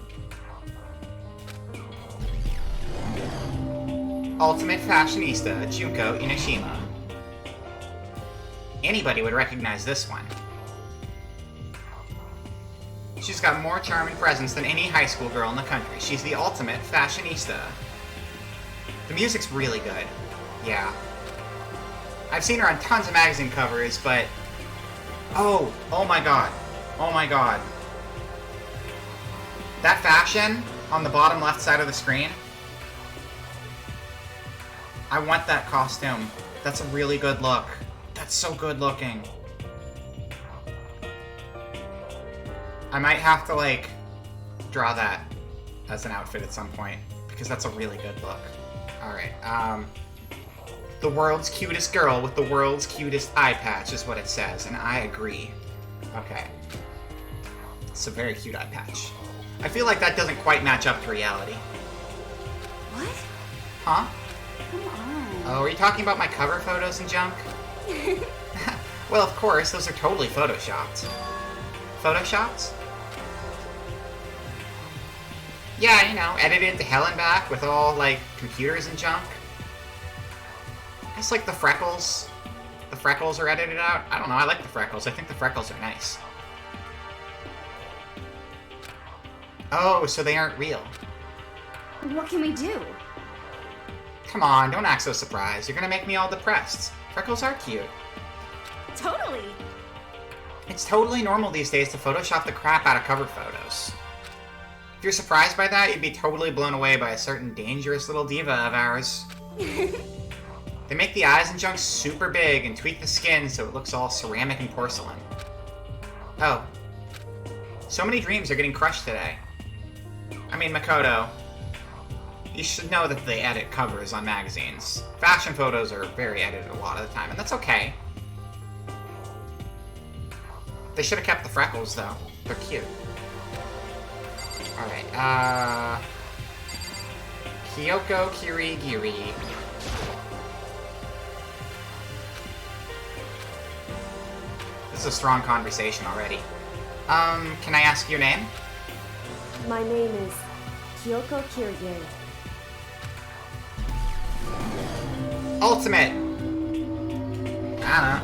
Ultimate fashionista, Junko Enoshima. Anybody would recognize this one. She's got more charm and presence than any high school girl in the country. She's the ultimate fashionista. The music's really good. Yeah. I've seen her on tons of magazine covers, but... Oh my god. Oh my god. That fashion on the bottom left side of the screen, I want that costume. That's a really good look. That's so good looking. I might have to, like, draw that as an outfit at some point, because that's a really good look. Alright, the world's cutest girl with the world's cutest eye patch is what it says, and I agree. Okay. It's a very cute eye patch. I feel like that doesn't quite match up to reality.
What?
Huh?
Come on.
Oh, are you talking about my cover photos and junk? Well, of course, those are totally photoshopped. Photoshopped? Yeah, you know, edited to hell and back with all, like, computers and junk. I guess, like, the freckles. The freckles are edited out. I don't know, I like the freckles. I think the freckles are nice. Oh, so they aren't real.
What can we do?
Come on, don't act so surprised. You're gonna make me all depressed. Freckles are cute.
Totally.
It's totally normal these days to Photoshop the crap out of cover photos. If you're surprised by that, you'd be totally blown away by a certain dangerous little diva of ours. They make the eyes and junk super big and tweak the skin so it looks all ceramic and porcelain. Oh. So many dreams are getting crushed today. I mean, Makoto, you should know that they edit covers on magazines. Fashion photos are very edited a lot of the time, and that's okay. They should have kept the freckles, though. They're cute. Alright, Kyoko Kirigiri. This is a strong conversation already. Can I ask your name?
My name is Kyoko Kirigiri.
Ultimate! I don't know.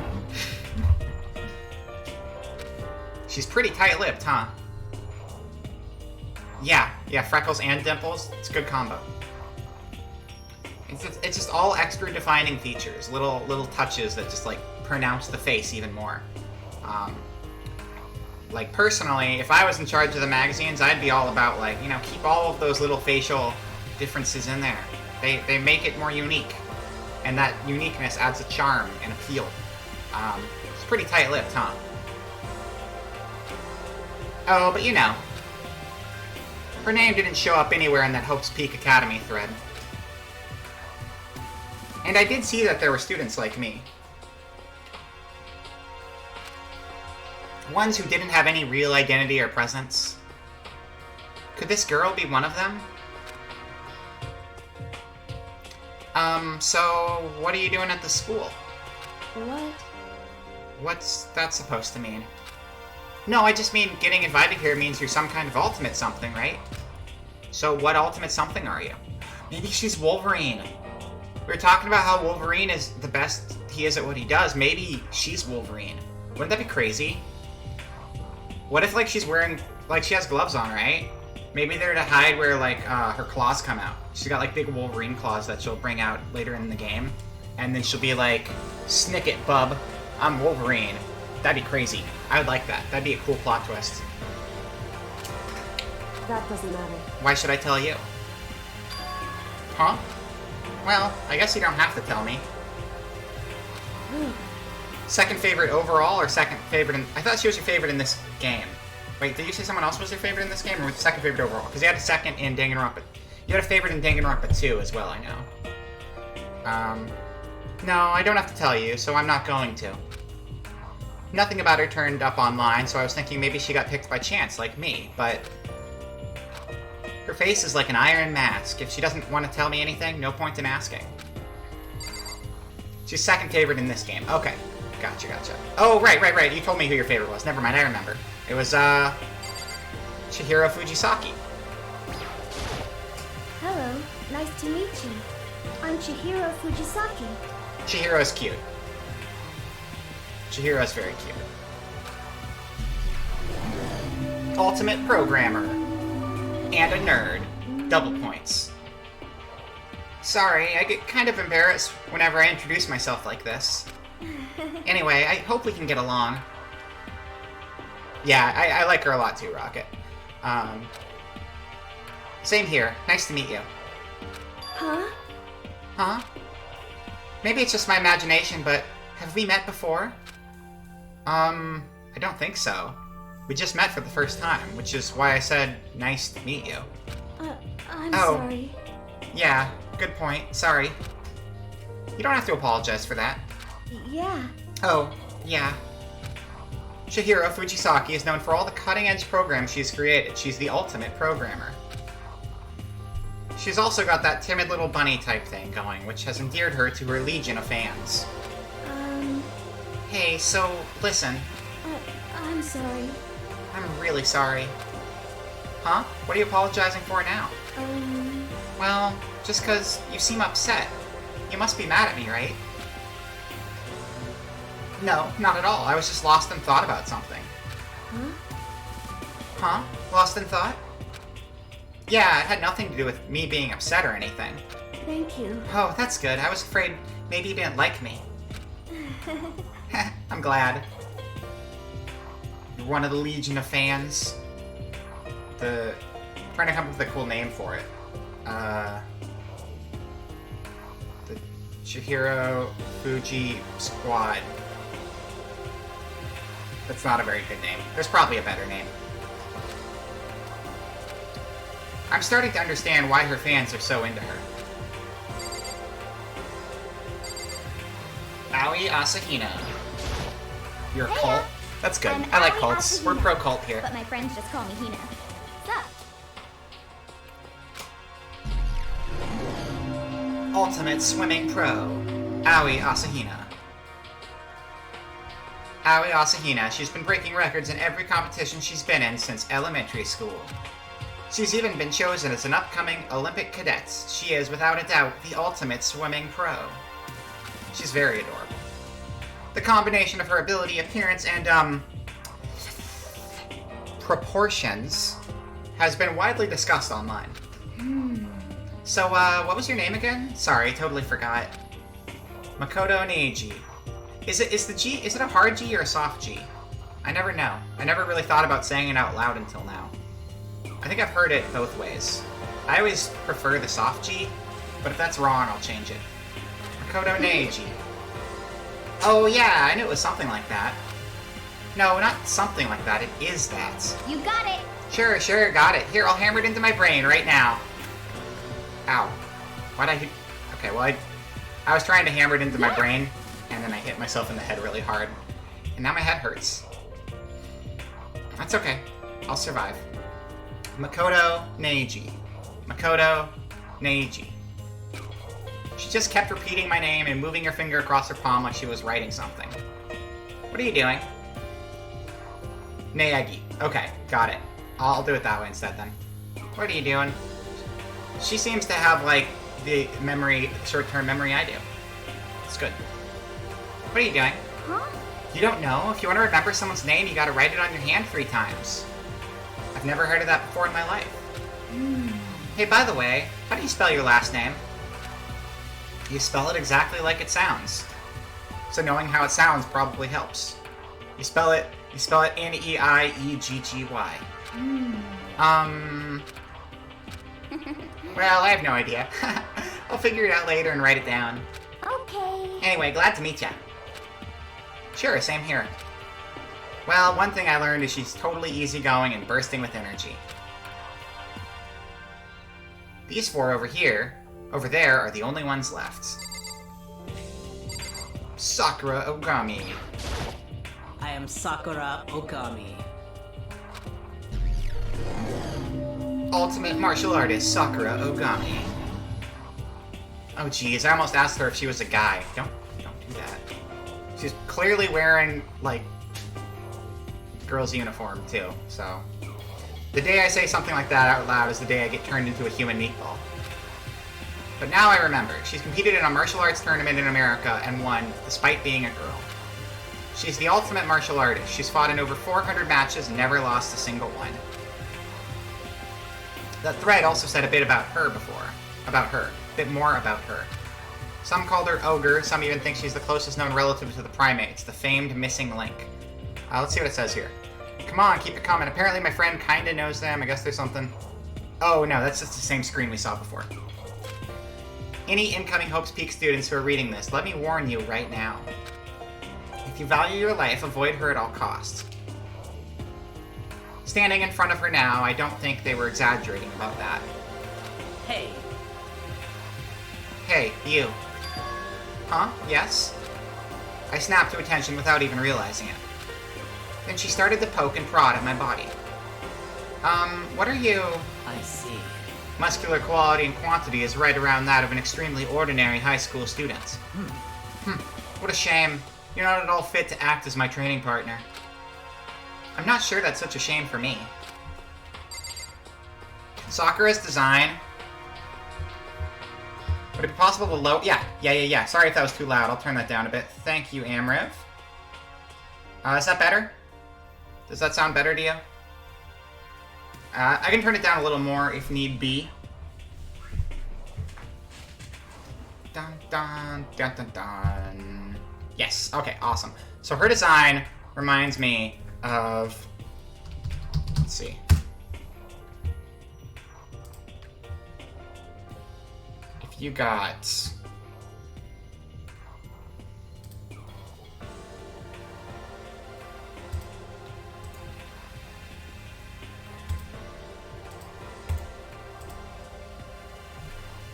She's pretty tight-lipped, huh? Yeah, freckles and dimples. It's a good combo. It's just all extra defining features, little touches that just like pronounce the face even more. Like personally, if I was in charge of the magazines, I'd be all about like, you know, keep all of those little facial differences in there. They make it more unique, and that uniqueness adds a charm and appeal. It's pretty tight-lipped, huh? Oh, but you know, her name didn't show up anywhere in that Hope's Peak Academy thread. And I did see that there were students like me. Ones who didn't have any real identity or presence. Could this girl be one of them? So what are you doing at the school?
What?
What's that supposed to mean? No, I just mean getting invited here means you're some kind of ultimate something, right? So what ultimate something are you? Maybe she's Wolverine. We were talking about how Wolverine is the best he is at what he does. Maybe she's Wolverine. Wouldn't that be crazy? What if, like, she's wearing... Like, she has gloves on, right? Maybe they're to hide where, like, her claws come out. She's got, like, big Wolverine claws that she'll bring out later in the game. And then she'll be like, "Snick it, bub. I'm Wolverine." That'd be crazy. I would like that. That'd be a cool plot twist.
That doesn't matter.
Why should I tell you? Huh? Well, I guess you don't have to tell me. Second favorite overall, or second favorite in... I thought she was your favorite in this game. Wait, did you say someone else was your favorite in this game, or second favorite overall? Because you had a second in Danganronpa. You had a favorite in Danganronpa 2 as well, I know. No, I don't have to tell you, so I'm not going to. Nothing about her turned up online, so I was thinking maybe she got picked by chance, like me, but... Her face is like an iron mask. If she doesn't want to tell me anything, no point in asking. She's second favorite in this game. Okay. Gotcha. Oh, right. You told me who your favorite was. Never mind, I remember. It was, Chihiro Fujisaki.
Hello, nice to meet you. I'm Chihiro Fujisaki.
Chihiro's cute. Chihiro's very cute. Ultimate programmer. And a nerd. Double points. Sorry, I get kind of embarrassed whenever I introduce myself like this. Anyway, I hope we can get along. Yeah, I like her a lot too, Rocket. Same here. Nice to meet you.
Huh?
Huh? Maybe it's just my imagination, but have we met before? I don't think so. We just met for the first time, which is why I said, nice to meet you.
I'm sorry.
Yeah, good point. Sorry. You don't have to apologize for that.
Yeah.
Oh, yeah. Chihiro Fujisaki is known for all the cutting-edge programs she's created. She's the ultimate programmer. She's also got that timid little bunny type thing going, which has endeared her to her legion of fans. Hey, so, listen.
I'm sorry.
I'm really sorry. Huh? What are you apologizing for now? Well, just 'cause you seem upset. You must be mad at me, right? No, not at all. I was just lost in thought about something. Huh? Lost in thought? Yeah, it had nothing to do with me being upset or anything.
Thank you.
Oh, that's good. I was afraid maybe you didn't like me. I'm glad. You're one of the legion of fans. I'm trying to come up with a cool name for it. The Chihiro Fuji Squad. That's not a very good name. There's probably a better name. I'm starting to understand why her fans are so into her. Aoi Asahina. You're a cult? That's good. I like cults. We're pro-cult here.
But my friends just call me Hina. What's up?
Ultimate Swimming Pro. Aoi Asahina. Aoi Asahina, she's been breaking records in every competition she's been in since elementary school. She's even been chosen as an upcoming Olympic cadet. She is, without a doubt, the ultimate swimming pro. She's very adorable. The combination of her ability, appearance, and, proportions has been widely discussed online. So, what was your name again? Sorry, totally forgot. Makoto Neiji. Is it a hard G or a soft G? I never know. I never really thought about saying it out loud until now. I think I've heard it both ways. I always prefer the soft G, but if that's wrong, I'll change it. Makoto Neiji. Oh yeah, I knew it was something like that. No, not something like that, it is that.
You got it!
Sure, got it. Here, I'll hammer it into my brain right now. Ow. Why'd I hit... Okay, well, I was trying to hammer it into my brain, and then I hit myself in the head really hard. And now my head hurts. That's okay. I'll survive. Makoto Neiji. Makoto Neiji. She just kept repeating my name and moving her finger across her palm like she was writing something. What are you doing? Naegi. Okay, got it. I'll do it that way instead then. What are you doing? She seems to have, like, the short-term memory I do. It's good. What are you doing?
Huh?
You don't know? If you want to remember someone's name, you gotta write it on your hand 3 times. I've never heard of that before in my life. Hey, by the way, how do you spell your last name? You spell it exactly like it sounds. So knowing how it sounds probably helps. You spell it N-E-I-E-G-G-Y. Well, I have no idea. I'll figure it out later and write it down.
Okay.
Anyway, glad to meet ya. Sure, same here. Well, one thing I learned is she's totally easygoing and bursting with energy. These 4 over there are the only ones left. Sakura Ogami.
I am Sakura Ogami.
Ultimate martial artist Sakura Ogami. Oh geez, I almost asked her if she was a guy. Don't do that. She's clearly wearing, like, girl's uniform, too, so... The day I say something like that out loud is the day I get turned into a human meatball. But now I remember, she's competed in a martial arts tournament in America and won, despite being a girl. She's the ultimate martial artist. She's fought in over 400 matches and never lost a single one. That thread also said a bit about her before. A bit more about her. Some called her Ogre, some even think she's the closest known relative to the primates, the famed missing link. Let's see what it says here. Come on, keep it coming. Apparently my friend kinda knows them. I guess there's something. Oh no, that's just the same screen we saw before. Any incoming Hope's Peak students who are reading this, let me warn you right now. If you value your life, avoid her at all costs. Standing in front of her now, I don't think they were exaggerating about that.
Hey.
Hey, you. Huh? Yes? I snapped to attention without even realizing it. Then she started to poke and prod at my body. What are you?
I see.
Muscular quality and quantity is right around that of an extremely ordinary high school student. What a shame. You're not at all fit to act as my training partner. I'm not sure that's such a shame for me. Sakura's design. Would it be possible to low? Yeah. Sorry if that was too loud. I'll turn that down a bit. Thank you, Amriv. Is that better? Does that sound better to you? I can turn it down a little more if need be. Dun dun dun dun dun. Yes, okay, awesome. So her design reminds me of... Let's see. If you got...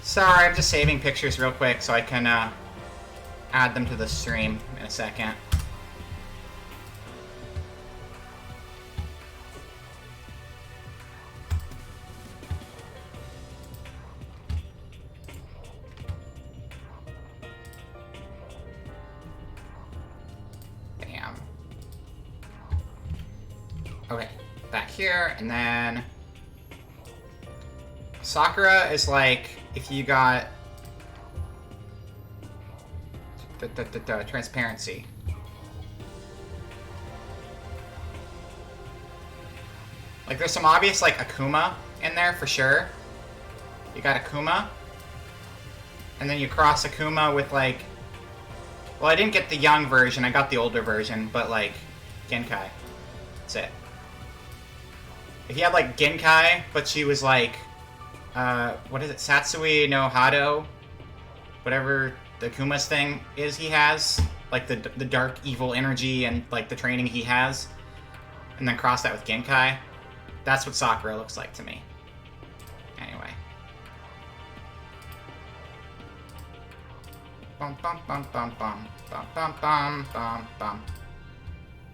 Sorry, I'm just saving pictures real quick so I can add them to the stream in a second. Bam. Okay, back here, and then Sakura is like if you got transparency. Like there's some obvious like Akuma in there for sure. You got Akuma. And then you cross Akuma with like... Well, I didn't get the young version, I got the older version, but like Genkai. That's it. If you had like Genkai, but she was like... what is it? Satsui no Hado? Whatever the Akuma's thing is he has. Like the dark evil energy and like the training he has. And then cross that with Genkai. That's what Sakura looks like to me. Anyway. Bum bum bum bum bum bum bum bum bum bum.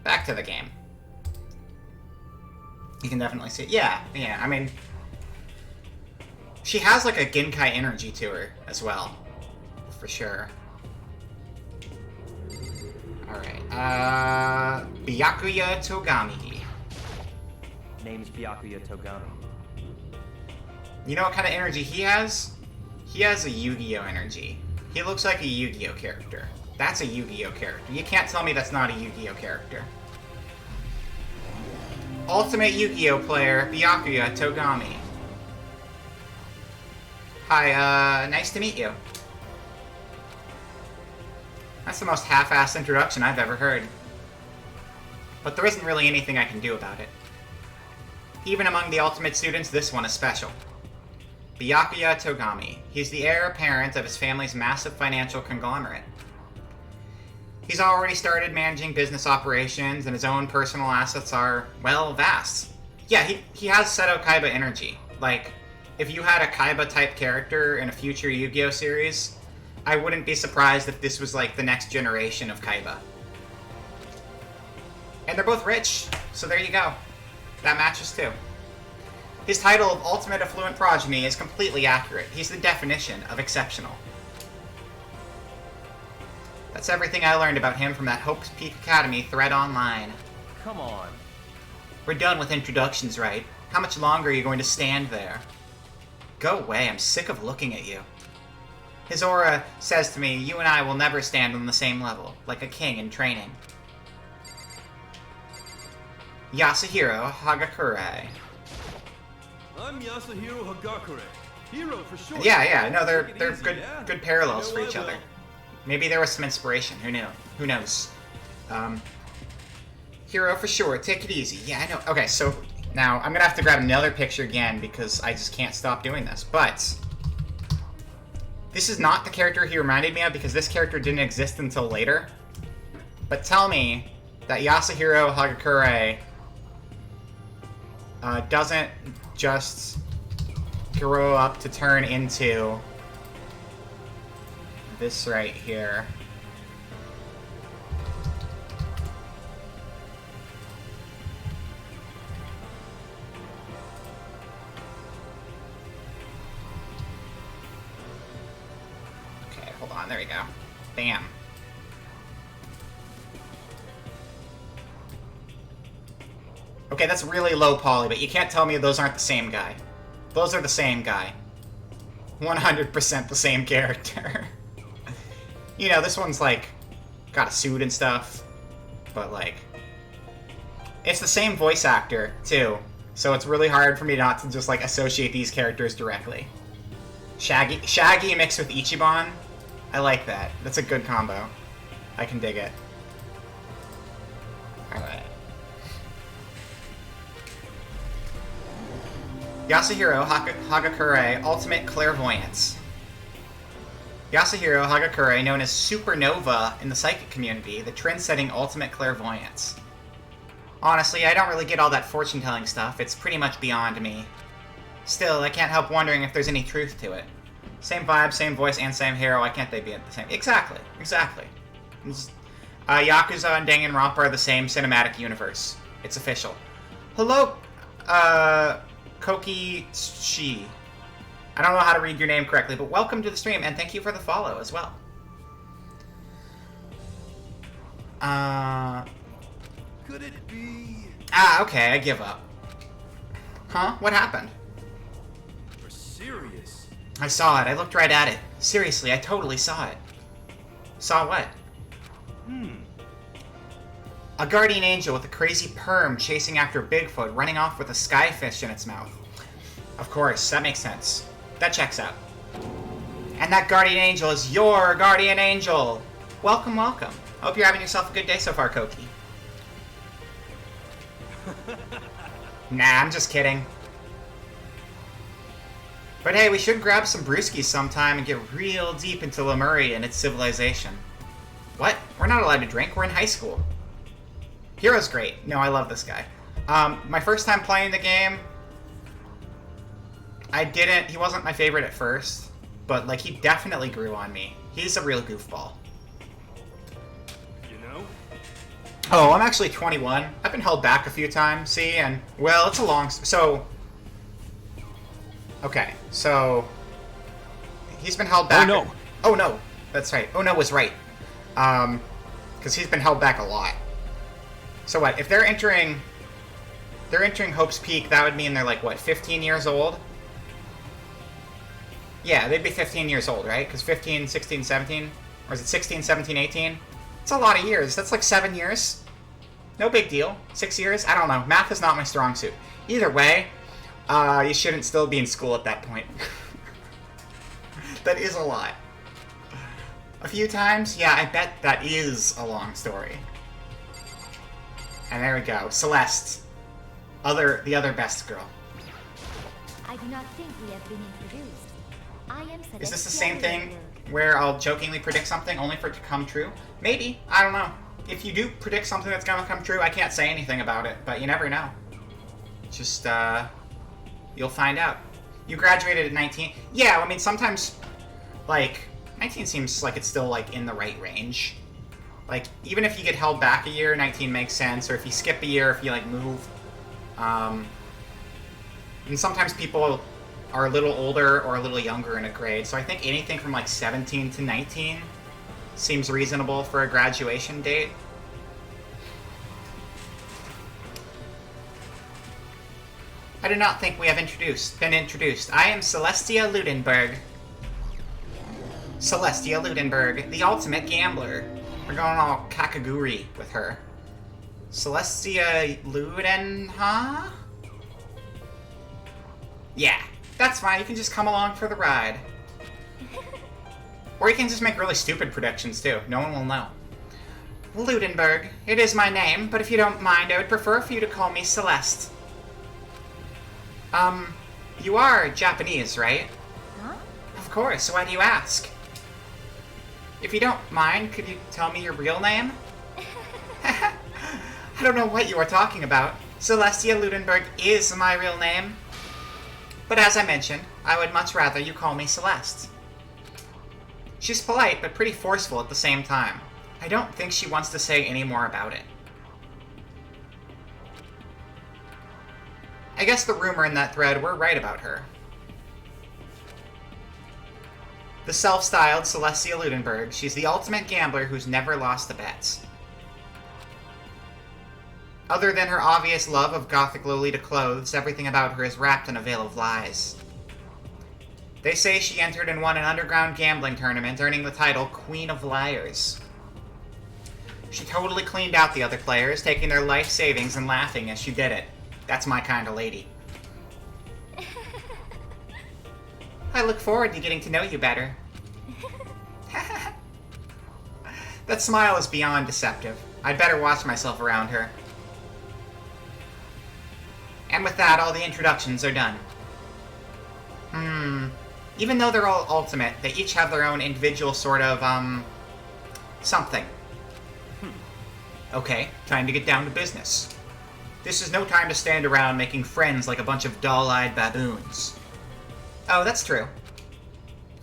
Back to the game. You can definitely see it. Yeah, I mean... She has like a Genkai energy to her as well. For sure. Alright, Byakuya Togami.
Name's Byakuya Togami.
You know what kind of energy he has? He has a Yu-Gi-Oh energy. He looks like a Yu-Gi-Oh character. That's a Yu-Gi-Oh character. You can't tell me that's not a Yu-Gi-Oh character. Ultimate Yu-Gi-Oh player, Byakuya Togami. Hi, nice to meet you. That's the most half-assed introduction I've ever heard. But there isn't really anything I can do about it. Even among the Ultimate students, this one is special. Byakuya Togami. He's the heir apparent of his family's massive financial conglomerate. He's already started managing business operations, and his own personal assets are, well, vast. Yeah, he has Seto Kaiba energy. Like, if you had a Kaiba-type character in a future Yu-Gi-Oh! Series, I wouldn't be surprised if this was, like, the next generation of Kaiba. And they're both rich, so there you go. That matches too. His title of Ultimate Affluent Progeny is completely accurate. He's the definition of exceptional. That's everything I learned about him from that Hope's Peak Academy thread online.
Come on.
We're done with introductions, right? How much longer are you going to stand there? Go away, I'm sick of looking at you. His aura says to me, you and I will never stand on the same level, like a king in training. Yasuhiro Hagakure.
I'm Yasuhiro Hagakure. Hero for short.
Yeah, no, they're
Easy,
good
yeah?
good parallels
No,
for
I
each other.
will.
Maybe there was some inspiration. Who knows? Hero for sure. Take it easy. Yeah, I know. Okay, so now I'm gonna have to grab another picture again because I just can't stop doing this. But this is not the character he reminded me of because this character didn't exist until later. But tell me that Yasuhiro Hagakure doesn't just grow up to turn into this right here. Okay, hold on, there we go. Bam. Okay, that's really low poly, but you can't tell me those aren't the same guy. Those are the same guy. 100% the same character. You know, this one's like, got a suit and stuff, but like, it's the same voice actor, too. So it's really hard for me not to just like associate these characters directly. Shaggy mixed with Ichiban? I like that. That's a good combo. I can dig it. Alright. Yasuhiro Hagakure, Ultimate Clairvoyance. Yasuhiro Hagakure, known as Supernova in the psychic community, the trend-setting Ultimate Clairvoyance. Honestly, I don't really get all that fortune-telling stuff. It's pretty much beyond me. Still, I can't help wondering if there's any truth to it. Same vibe, same voice, and same hero. Why can't they be the same? Exactly. Yakuza and Danganronpa are the same cinematic universe. It's official. Hello, Koki Shi. I don't know how to read your name correctly, but welcome to the stream, and thank you for the follow as well.
Could it be?
Okay, I give up. Huh? What happened?
You're serious?
I saw it. I looked right at it. Seriously, I totally saw it. Saw what? A guardian angel with a crazy perm chasing after Bigfoot, running off with a skyfish in its mouth. Of course, that makes sense. That checks out. And that guardian angel is your guardian angel! Welcome, welcome. Hope you're having yourself a good day so far, Koki. Nah, I'm just kidding. But hey, we should grab some brewskis sometime and get real deep into Lemuria and its civilization. What? We're not allowed to drink, we're in high school. Hero's great. No, I love this guy. My first time playing the game, he wasn't my favorite at first, but like he definitely grew on me. He's a real goofball.
You know?
Oh, I'm actually 21. I've been held back a few times, see, and, well, it's a long... Okay, so... He's been held back...
Oh, no.
Oh, no. That's right. Oh, no was right. Because he's been held back a lot. So what, if they're entering Hope's Peak, that would mean they're like, what, 15 years old? Yeah, they'd be 15 years old, right? Because 15, 16, 17? Or is it 16, 17, 18? It's a lot of years. That's like 7 years. No big deal. 6 years? I don't know. Math is not my strong suit. Either way, you shouldn't still be in school at that point. That is a lot. A few times? Yeah, I bet that is a long story. And there we go. Celeste. The other best girl.
I do not think we have been introduced. I am Celestia.
Is this the same thing where I'll jokingly predict something only for it to come true? Maybe. I don't know. If you do predict something that's gonna come true, I can't say anything about it, but you never know. Just, you'll find out. You graduated at 19? Yeah, I mean, sometimes, like, 19 seems like it's still, like, in the right range. Like, even if you get held back a year, 19 makes sense, or if you skip a year, if you, like, move. And sometimes people are a little older or a little younger in a grade, so I think anything from, like, 17 to 19 seems reasonable for a graduation date. I do not think we have been introduced. I am Celestia Ludenberg. Celestia Ludenberg, the ultimate gambler. We're going all Kakaguri with her. Celestia Luden, huh? Yeah, that's fine. You can just come along for the ride. Or you can just make really stupid predictions, too. No one will know. Ludenberg. It is my name, but if you don't mind, I would prefer for you to call me Celeste. You are Japanese, right?
Huh?
Of course. Why do you ask? If you don't mind, could you tell me your real name? I don't know what you are talking about. Celestia Ludenberg is my real name. But as I mentioned, I would much rather you call me Celeste. She's polite, but pretty forceful at the same time. I don't think she wants to say any more about it. I guess the rumor in that thread were right about her. The self-styled Celestia Ludenberg, she's the ultimate gambler who's never lost the bets. Other than her obvious love of gothic Lolita clothes, everything about her is wrapped in a veil of lies. They say she entered and won an underground gambling tournament, earning the title Queen of Liars. She totally cleaned out the other players, taking their life savings and laughing as she did it. That's my kind of lady. I look forward to getting to know you better. That smile is beyond deceptive. I'd better watch myself around her. And with that, all the introductions are done. Even though they're all ultimate, they each have their own individual sort of, something. Okay, time to get down to business. This is no time to stand around making friends like a bunch of dull-eyed baboons. Oh, that's true.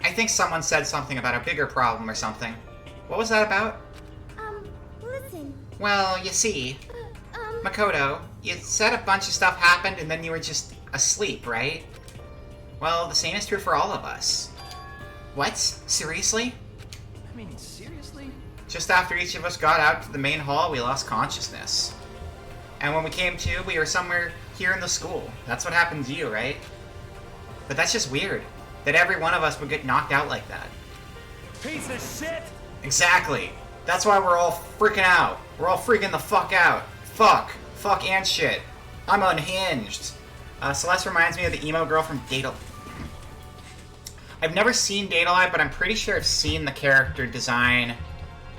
I think someone said something about a bigger problem or something. What was that about?
Listen.
Well, you see, Makoto, you said a bunch of stuff happened and then you were just asleep, right? Well, the same is true for all of us. What? Seriously?
I mean, seriously?
Just after each of us got out to the main hall, we lost consciousness. And when we came to, we were somewhere here in the school. That's what happened to you, right? But that's just weird, that every one of us would get knocked out like that.
Piece of shit!
Exactly. That's why we're all freaking out. We're all freaking the fuck out. Fuck. Fuck and shit. I'm unhinged. Celeste reminds me of the emo girl from Data... I've never seen Data Live, but I'm pretty sure I've seen the character design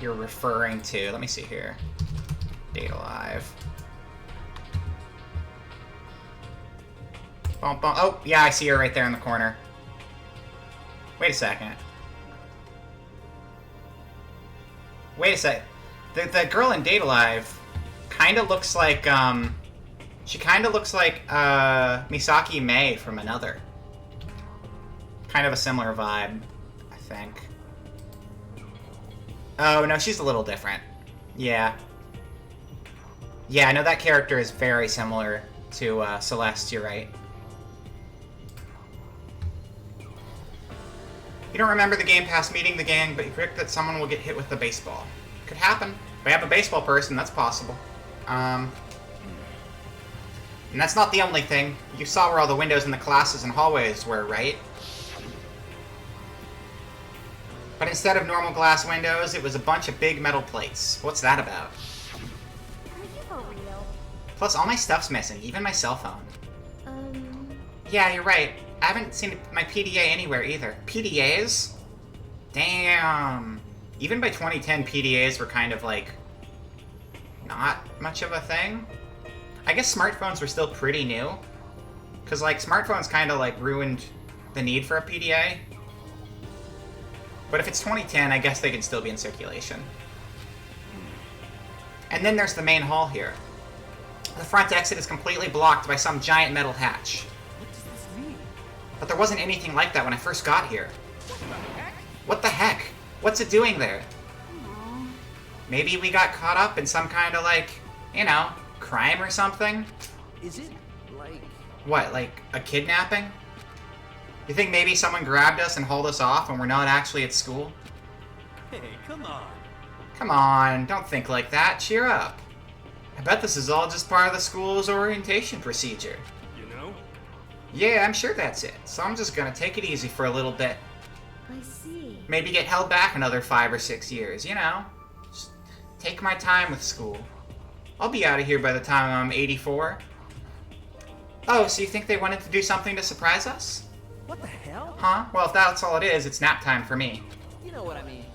you're referring to. Let me see here. Data Live. Bum, bum. Oh, yeah, I see her right there in the corner. Wait a second. Wait a sec. The girl in Data Live kind of looks like, she kind of looks like, Misaki Mei from Another. Kind of a similar vibe, I think. Oh, no, she's a little different. Yeah. Yeah, no, that character is very similar to, Celeste, you're right. You don't remember the game past meeting the gang, but you predict that someone will get hit with the baseball. Could happen. If we have a baseball person, that's possible. And that's not the only thing. You saw where all the windows in the classes and hallways were, right? But instead of normal glass windows, it was a bunch of big metal plates. What's that about?
Are you for real?
Plus, all my stuff's missing, even my cell phone. Yeah, you're right. I haven't seen my PDA anywhere either. PDAs? Damn. Even by 2010, PDAs were kind of like not much of a thing. I guess smartphones were still pretty new. Because like smartphones kind of like ruined the need for a PDA. But if it's 2010, I guess they can still be in circulation. And then there's the main hall here. The front exit is completely blocked by some giant metal hatch.
What does this mean?
But there wasn't anything like that when I first got here. What the heck? What's it doing there? Maybe we got caught up in some kind of like, you know, crime or something?
Is it like...
What, like a kidnapping? You think maybe someone grabbed us and hauled us off and we're not actually at school?
Hey, come on.
Come on, don't think like that. Cheer up. I bet this is all just part of the school's orientation procedure.
You know?
Yeah, I'm sure that's it. So I'm just gonna take it easy for a little bit.
I see.
Maybe get held back another 5 or 6 years, you know? Just take my time with school. I'll be out of here by the time I'm 84. Oh, so you think they wanted to do something to surprise us?
What the hell?
Huh? Well, if that's all it is, it's nap time for me.
You know what I mean.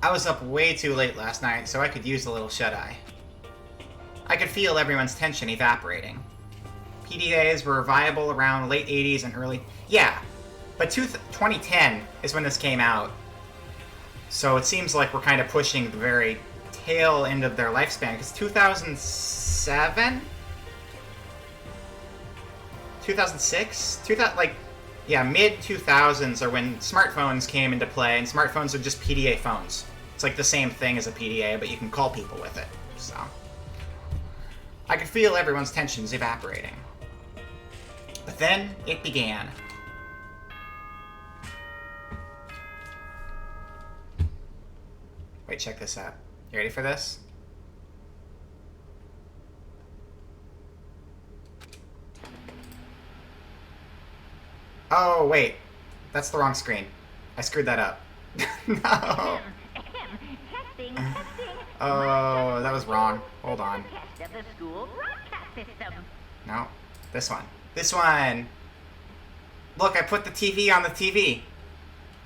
I was up way too late last night, so I could use a little shut-eye. I could feel everyone's tension evaporating. PDAs were viable around late 80s and early... Yeah, but 2010 is when this came out. So it seems like we're kind of pushing the very tail end of their lifespan, because 2007? 2006? Yeah, mid-2000s are when smartphones came into play, and smartphones are just PDA phones. It's like the same thing as a PDA, but you can call people with it, so... I could feel everyone's tensions evaporating. But then, it began. Wait, check this out. You ready for this? Oh, wait. That's the wrong screen. I screwed that up. No!
Testing.
Oh, that was wrong. Hold on.
Test of the school broadcast system.
No. This one. This one! Look, I put the TV on the TV.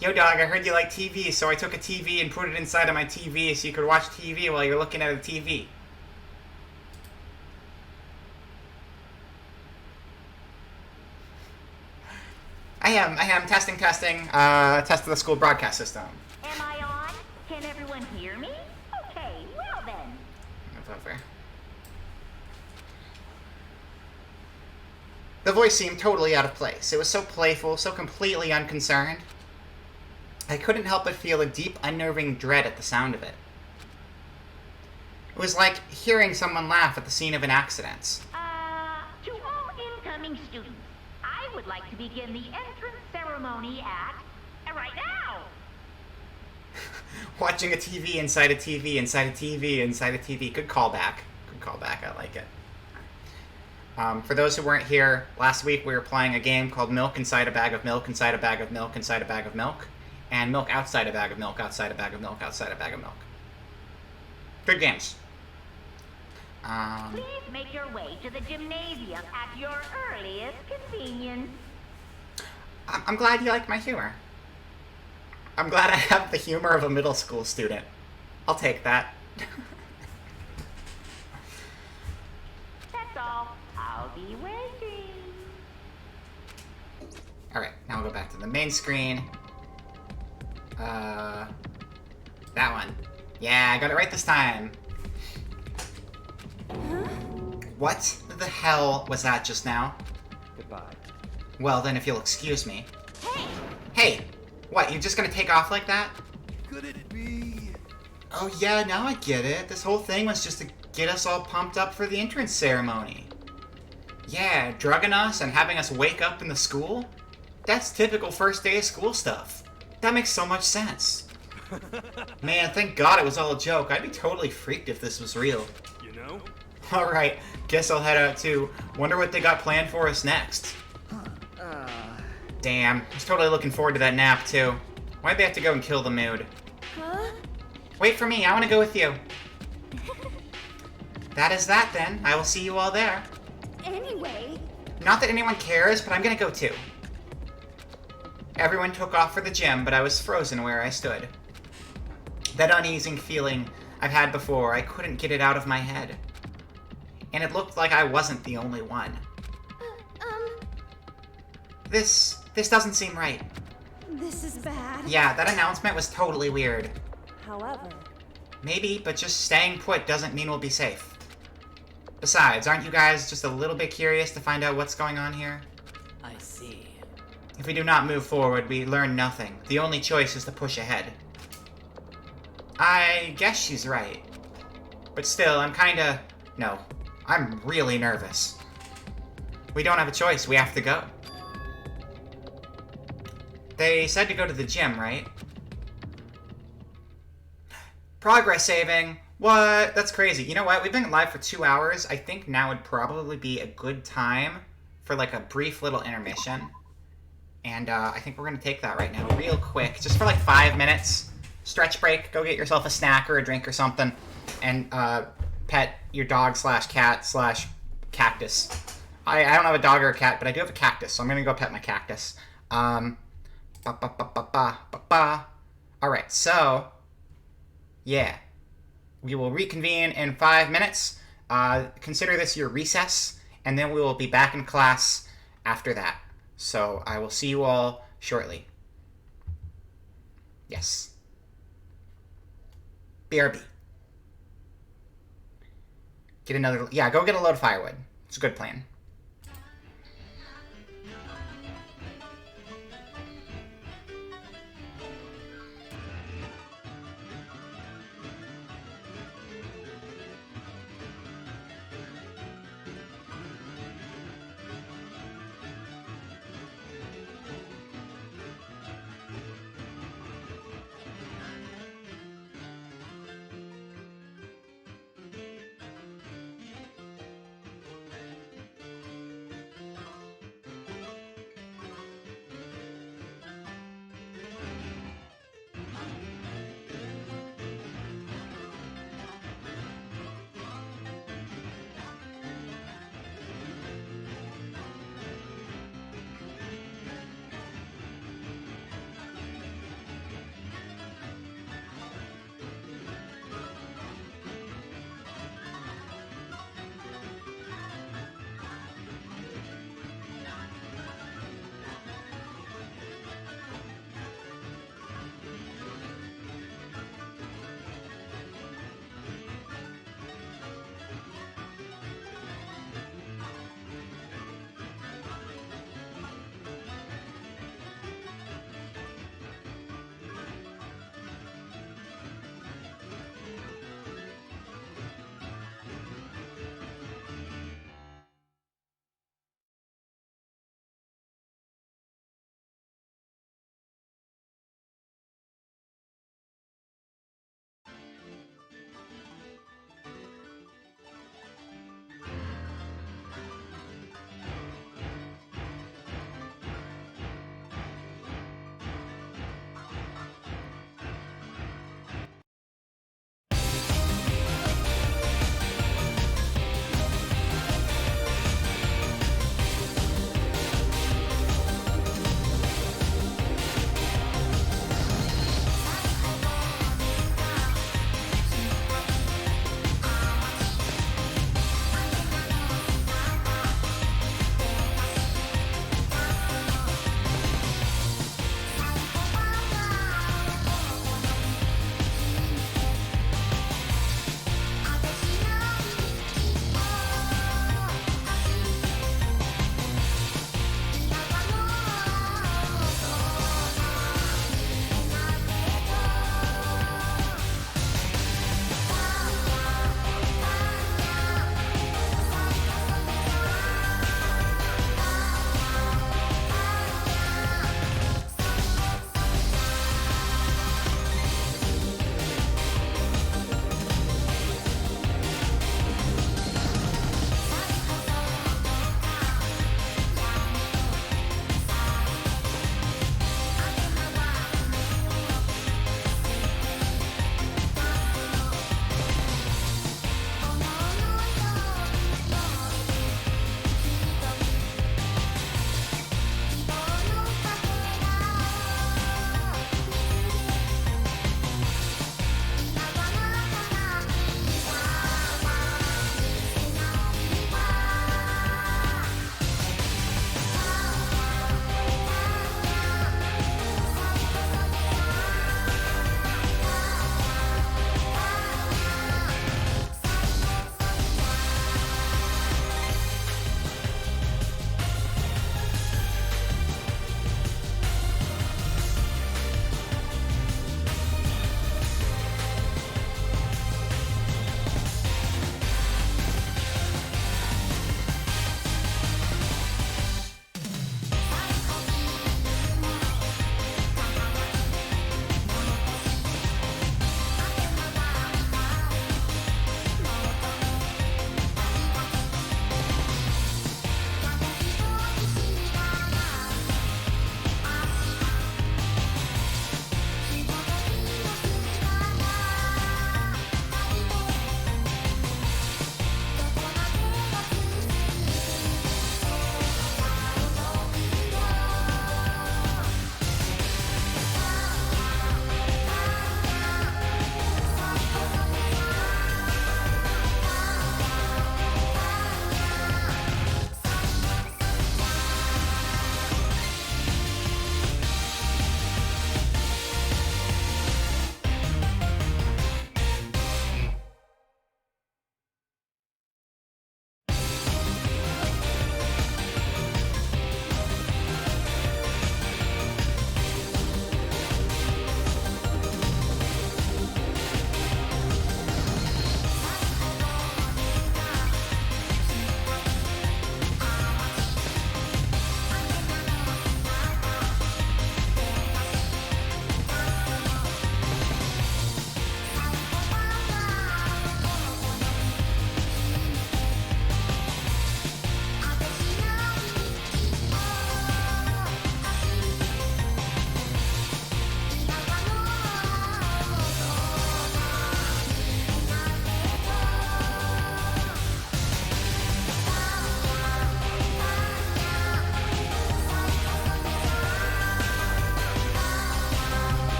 Yo, dog, I heard you like TV, so I took a TV and put it inside of my TV so you could watch TV while you're looking at a TV. I am testing, test of the school broadcast system.
Am I on? Can everyone hear me? Okay, well then.
Move over. The voice seemed totally out of place. It was so playful, so completely unconcerned. I couldn't help but feel a deep, unnerving dread at the sound of it. It was like hearing someone laugh at the scene of an accident.
To all incoming students, I would like to begin the entrance ceremony at... right now!
Watching a TV inside a TV inside a TV inside a TV. Good callback. Good callback. I like it. For those who weren't here, last week we were playing a game called Milk Inside a Bag of Milk Inside a Bag of Milk Inside a Bag of Milk, and Milk Outside a Bag of Milk Outside a Bag of Milk Outside a Bag of Milk. Good games.
Please make your way to the gymnasium at your earliest convenience.
I'm glad you like my humor. I'm glad I have the humor of a middle school student. I'll take that.
That's all. I'll be waiting.
Alright, now we'll go back to the main screen. That one. Yeah, I got it right this time. What the hell was that just now?
Goodbye.
Well, then if you'll excuse me. Hey! What, you're just gonna take off like that?
Could it be?
Oh yeah, now I get it. This whole thing was just to get us all pumped up for the entrance ceremony. Yeah, drugging us and having us wake up in the school? That's typical first day of school stuff. That makes so much sense. Man, thank God it was all a joke. I'd be totally freaked if this was real.
You know?
Alright, guess I'll head out too. Wonder what they got planned for us next. Damn, I was totally looking forward to that nap too. Why'd they have to go and kill the mood?
Huh?
Wait for me, I want to go with you. That is that then. I will see you all there.
Anyway.
Not that anyone cares, but I'm gonna go too. Everyone took off for the gym, but I was frozen where I stood. That uneasy feeling I've had before, I couldn't get it out of my head. And it looked like I wasn't the only one. This doesn't seem right.
This is bad.
Yeah, that announcement was totally weird.
However.
Maybe, but just staying put doesn't mean we'll be safe. Besides, aren't you guys just a little bit curious to find out what's going on here?
I see.
If we do not move forward, we learn nothing. The only choice is to push ahead. I guess she's right. But still, No, I'm really nervous. We don't have a choice, we have to go. They said to go to the gym, right? Progress saving. What? That's crazy. You know what? We've been live for 2 hours. I think now would probably be a good time for like a brief little intermission. And I think we're going to take that right now real quick. Just for like 5 minutes. Stretch break. Go get yourself a snack or a drink or something. And pet your dog / cat / cactus. I don't have a dog or a cat, but I do have a cactus. So I'm going to go pet my cactus. Alright, so... yeah. We will reconvene in 5 minutes. Consider this your recess, and then we will be back in class after that. So I will see you all shortly. Yes. BRB. Get another... yeah, go get a load of firewood. It's a good plan.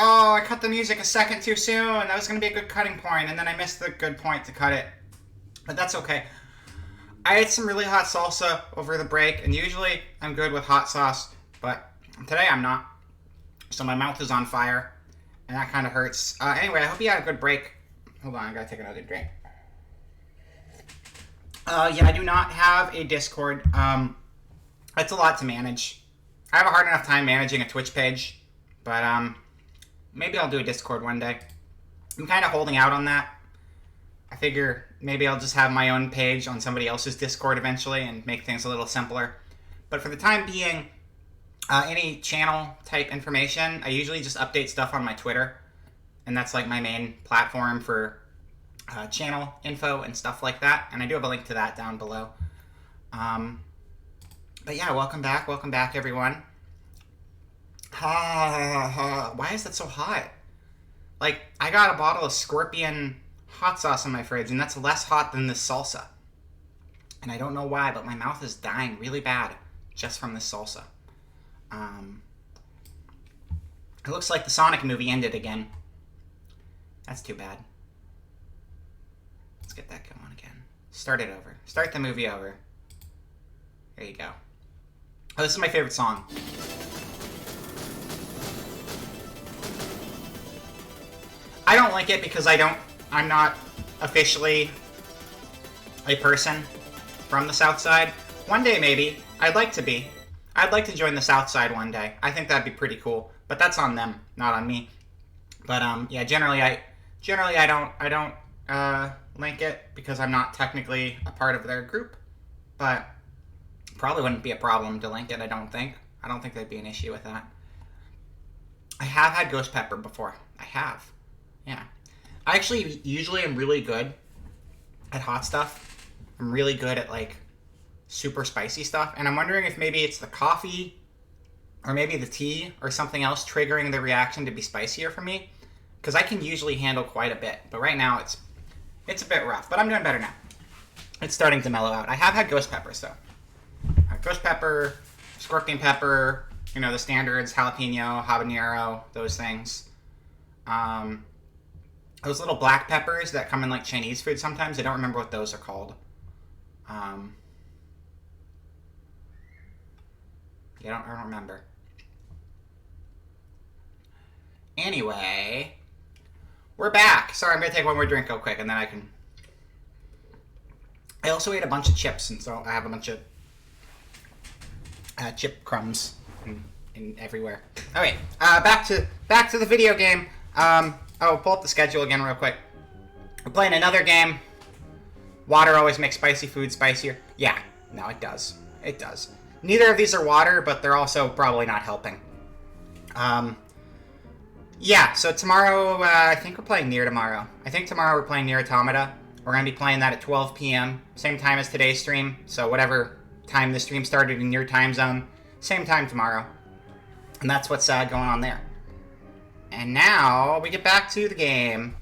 Oh, I cut the music a second too soon. That was going to be a good cutting point, and then I missed the good point to cut it. But that's okay. I ate some really hot salsa over the break, and usually I'm good with hot sauce, but today I'm not. So my mouth is on fire, and that kind of hurts. Anyway, I hope you had a good break. Hold on, I gotta take another drink. Yeah, I do not have a Discord. It's a lot to manage. I have a hard enough time managing a Twitch page, but maybe I'll do a Discord one day. I'm kind of holding out on that. I figure maybe I'll just have my own page on somebody else's Discord eventually and make things a little simpler. But for the time being, any channel type information, I usually just update stuff on my Twitter. And that's like my main platform for channel info and stuff like that. And I do have a link to that down below. But yeah, welcome back everyone. Why is that so hot? Like, I got a bottle of Scorpion hot sauce in my fridge, and that's less hot than this salsa. And I don't know why, but my mouth is dying really bad just from this salsa. It looks like the Sonic movie ended again. That's too bad. Let's get that going again. Start it over. Start the movie over. There you go. Oh, this is my favorite song. I don't like it because I'm not officially a person from the South Side. One day, maybe. I'd like to be. I'd like to join the South Side one day. I think that'd be pretty cool. But that's on them, not on me. But, yeah, generally I don't link it because I'm not technically a part of their group. But probably wouldn't be a problem to link it, I don't think. I don't think there'd be an issue with that. I have had ghost pepper before. I have. Yeah. I actually usually am really good at hot stuff. I'm really good at, like, super spicy stuff. And I'm wondering if maybe it's the coffee or maybe the tea or something else triggering the reaction to be spicier for me. Because I can usually handle quite a bit. But right now, it's a bit rough. But I'm doing better now. It's starting to mellow out. I have had ghost peppers, though. Ghost pepper, scorpion pepper, you know, the standards, jalapeno, habanero, those things. Those little black peppers that come in, like, Chinese food sometimes. I don't remember what those are called. Yeah, I don't remember. Anyway, we're back. Sorry, I'm going to take one more drink real quick, and then I can... I also ate a bunch of chips, and so I have a bunch of chip crumbs in everywhere. Okay, back to the video game. Pull up the schedule again real quick. We're playing another game. Water always makes spicy food spicier. Yeah, no, it does. It does. Neither of these are water, but they're also probably not helping. Yeah, so tomorrow, I think we're playing Nier tomorrow. I think tomorrow we're playing Nier Automata. We're going to be playing that at 12 p.m. Same time as today's stream. So whatever time the stream started in your time zone, same time tomorrow. And that's what's going on there. And now we get back to the game.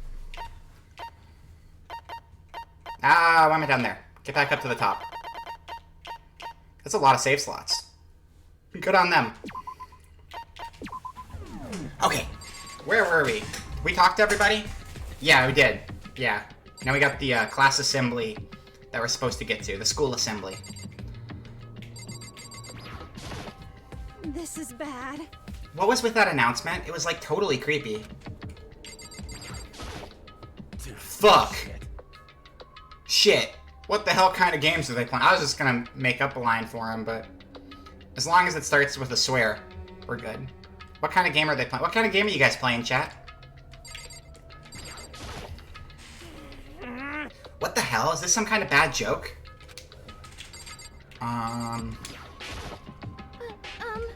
Why am I down there? Get back up to the top. That's a lot of save slots. Good on them. Okay, where were we? We talked to everybody? Yeah, we did. Yeah. Now we got the class assembly that we're supposed to get to, the school assembly.
This is bad.
What was with that announcement? It was, like, totally creepy.
Dude,
fuck. Shit. What the hell kind of games are they playing? I was just gonna make up a line for him, but as long as it starts with a swear, we're good. What kind of game are they playing? What kind of game are you guys playing, chat? What the hell? Is this some kind of bad joke?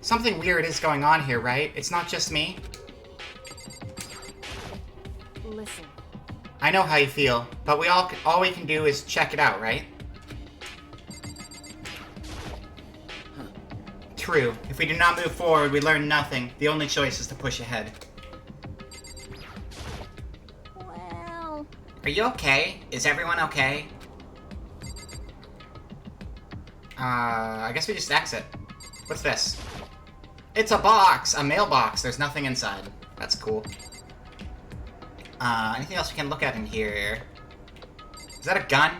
Something weird is going on here, right? It's not just me.
Listen.
I know how you feel, but all we can do is check it out, right? True. If we do not move forward, we learn nothing. The only choice is to push ahead.
Well...
Are you okay? Is everyone okay? I guess we just exit. What's this? It's a box! A mailbox. There's nothing inside. That's cool. Anything else we can look at in here? Is that a gun?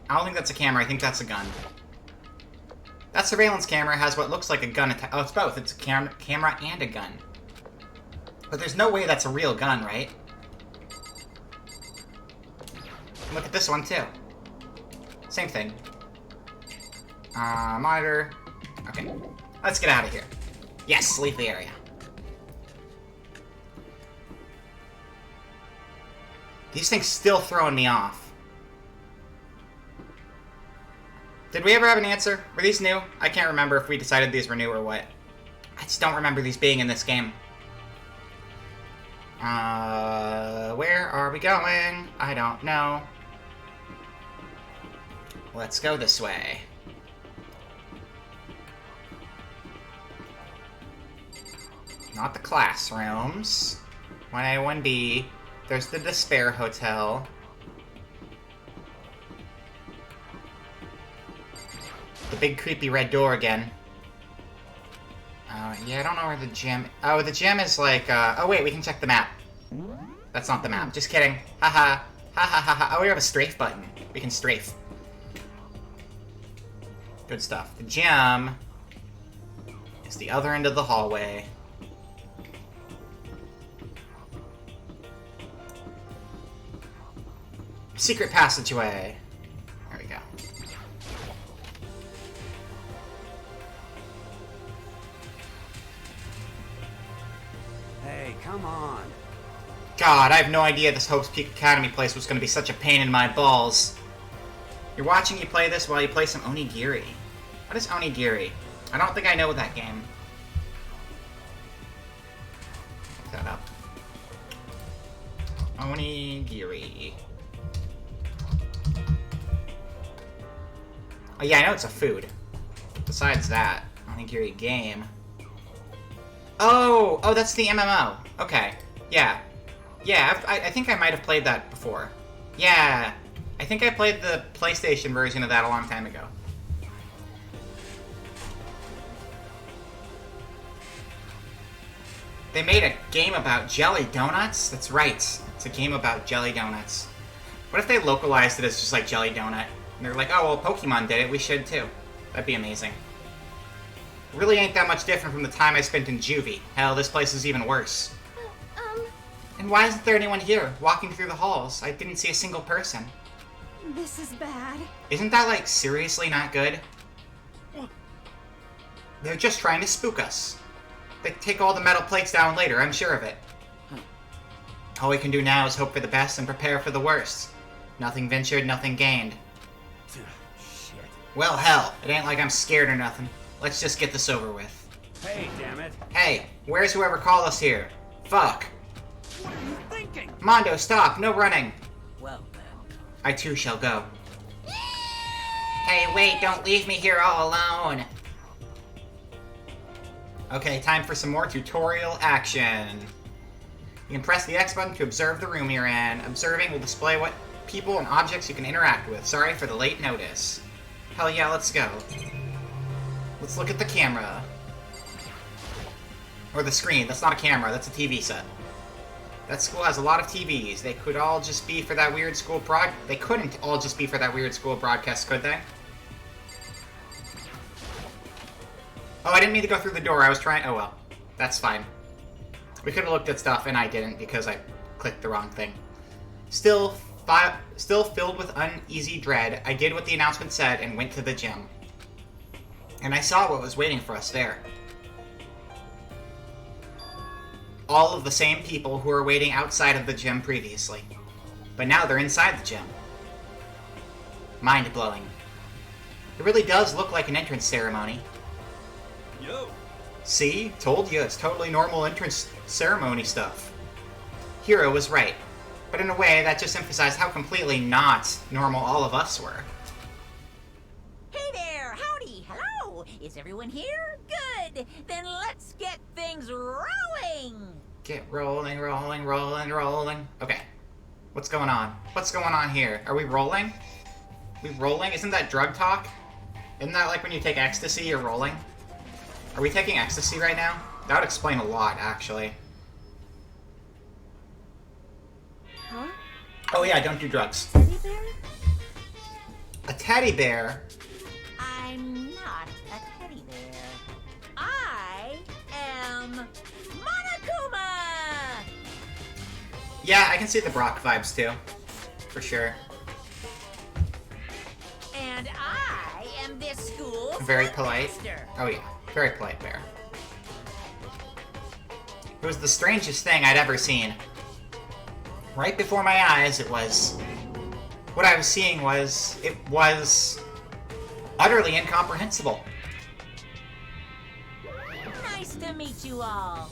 I don't think that's a camera. I think that's a gun. That surveillance camera has what looks like a gun attached. Oh, it's both. It's a camera and a gun. But there's no way that's a real gun, right? Look at this one, too. Same thing. Monitor. Okay. Let's get out of here. Yes, leave the area. These things still throwing me off. Did we ever have an answer? Were these new? I can't remember if we decided these were new or what. I just don't remember these being in this game. Where are we going? I don't know. Let's go this way. Not the classrooms. 1A, 1B. There's the Despair Hotel. The big creepy red door again. Yeah, I don't know where the gym... Oh, the gym is like, Oh, wait, we can check the map. That's not the map. Just kidding. Haha. Ha ha ha ha. Oh, we have a strafe button. We can strafe. Good stuff. The gym is the other end of the hallway. Secret passageway. There we go.
Hey, come on.
God, I have no idea this Hope's Peak Academy place was going to be such a pain in my balls. You're watching me play this while you play some Onigiri. What is Onigiri? I don't think I know that game. Look that up. Onigiri. Oh yeah, I know it's a food. Besides that, Onigiri game. Oh, that's the MMO. Okay, yeah. Yeah, I think I might have played that before. Yeah, I think I played the PlayStation version of that a long time ago. They made a game about jelly donuts? That's right, it's a game about jelly donuts. What if they localized it as just like jelly donut? And they're like, oh, well, Pokemon did it, we should too. That'd be amazing. Really ain't that much different from the time I spent in Juvie. Hell, this place is even worse. And why isn't there anyone here, walking through the halls? I didn't see a single person.
This is bad.
Isn't that, like, seriously not good? They're just trying to spook us. They take all the metal plates down later, I'm sure of it. All we can do now is hope for the best and prepare for the worst. Nothing ventured, nothing gained.
Shit.
Well, hell, it ain't like I'm scared or nothing. Let's just get this over with.
Hey, damn it.
Hey, where's whoever called us here? Fuck.
What are you thinking?
Mondo, stop! No running!
Well, then.
I too shall go. Hey, wait, don't leave me here all alone! Okay, time for some more tutorial action. You can press the X button to observe the room you're in. Observing will display what people and objects you can interact with. Sorry for the late notice. Hell yeah, let's go. Let's look at the camera. Or the screen. That's not a camera, that's a TV set. That school has a lot of TVs. They could all just be for that weird school They couldn't all just be for that weird school broadcast, could they? Oh, I didn't mean to go through the door. I was trying... Oh, well. That's fine. We could have looked at stuff, and I didn't because I clicked the wrong thing. Still filled with uneasy dread, I did what the announcement said and went to the gym. And I saw what was waiting for us there. All of the same people who were waiting outside of the gym previously. But now they're inside the gym. Mind-blowing. It really does look like an entrance ceremony.
Yo.
See? Told you, it's totally normal entrance ceremony stuff. Hiro was right. But in a way, that just emphasized how completely not normal all of us were.
Hey there! Howdy! Hello! Is everyone here? Good! Then let's get things rolling!
Get rolling, rolling, rolling, rolling. Okay. What's going on? What's going on here? Are we rolling? We rolling? Isn't that drug talk? Isn't that like when you take ecstasy, you're rolling? Are we taking ecstasy right now? That would explain a lot, actually.
Huh?
Oh yeah, don't do drugs.
Teddy bear?
A teddy bear?
I'm not a teddy bear.
I am Monokuma!
Yeah, I can see the Brock vibes too. For sure.
And I am this school's
Very polite.
headmaster.
Oh yeah, very polite bear. It was the strangest thing I'd ever seen. Right before my eyes, it was... What I was seeing was... It was... utterly incomprehensible.
Nice to meet you all.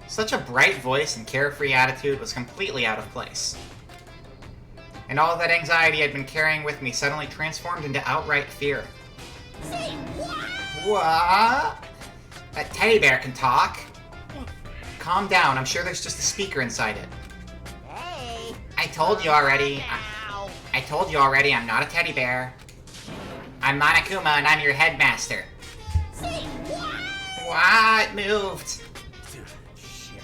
Such a bright voice and carefree attitude was completely out of place. And all that anxiety I'd been carrying with me suddenly transformed into outright fear.
Say what?
What? That teddy bear can talk. Calm down, I'm sure there's just a speaker inside it.
Hey.
I told you already. I told you already, I'm not a teddy bear. I'm Monokuma and I'm your headmaster.
Say what?
What? Moved.
Dude, shit.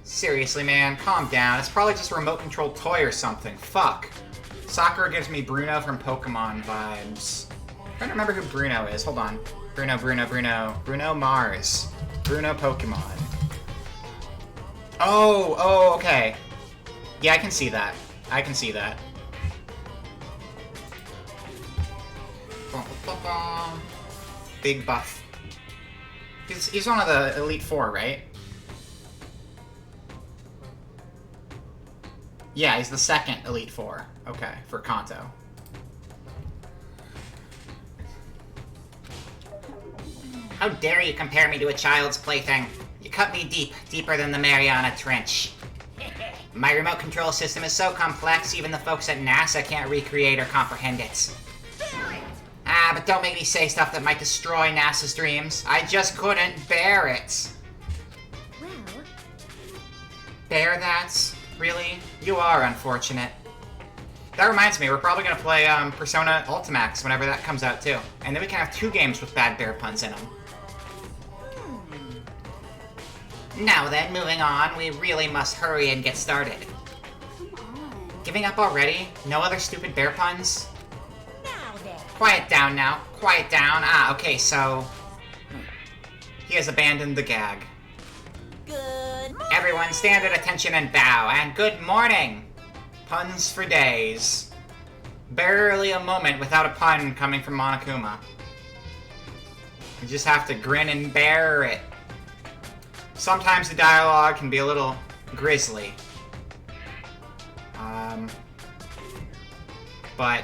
Seriously, man, calm down. It's probably just a remote-controlled toy or something. Fuck. Sakura gives me Bruno from Pokemon vibes. I'm trying to remember who Bruno is. Hold on. Bruno. Bruno Mars. Bruno Pokemon. Oh, okay. Yeah, I can see that. Big buff. He's one of the Elite Four, right? Yeah, he's the second Elite Four. Okay, for Kanto. How dare you compare me to a child's plaything? You cut me deep, deeper than the Mariana Trench. My remote control system is so complex, even the folks at NASA can't recreate or comprehend it. Ah, but don't make me say stuff that might destroy NASA's dreams. I just couldn't bear it.
Well...
Bear that? Really? You are unfortunate. That reminds me, we're probably gonna play Persona Ultimax whenever that comes out too. And then we can have 2 games with bad bear puns in them. Now then, moving on, we really must hurry and get started.
Come on.
Giving up already? No other stupid bear puns?
Now then.
Quiet down now. Quiet down. Ah, okay, so... He has abandoned the gag.
Good morning.
Everyone stand at attention and bow, and good morning! Puns for days. Barely a moment without a pun coming from Monokuma. You just have to grin and bear it. Sometimes the dialogue can be a little grisly. But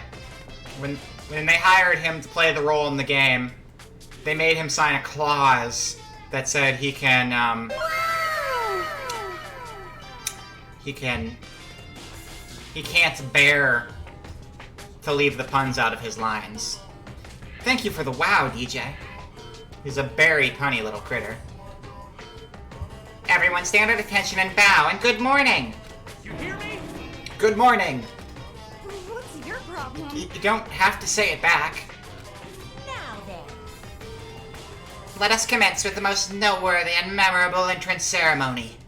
when they hired him to play the role in the game, they made him sign a clause that said he can't bear to leave the puns out of his lines. Thank you for the wow, DJ. He's a very punny little critter. Everyone stand at attention and bow, and good morning!
You hear me?
Good morning!
What's your problem?
You don't have to say it back.
Now then.
Let us commence with the most noteworthy and memorable entrance ceremony.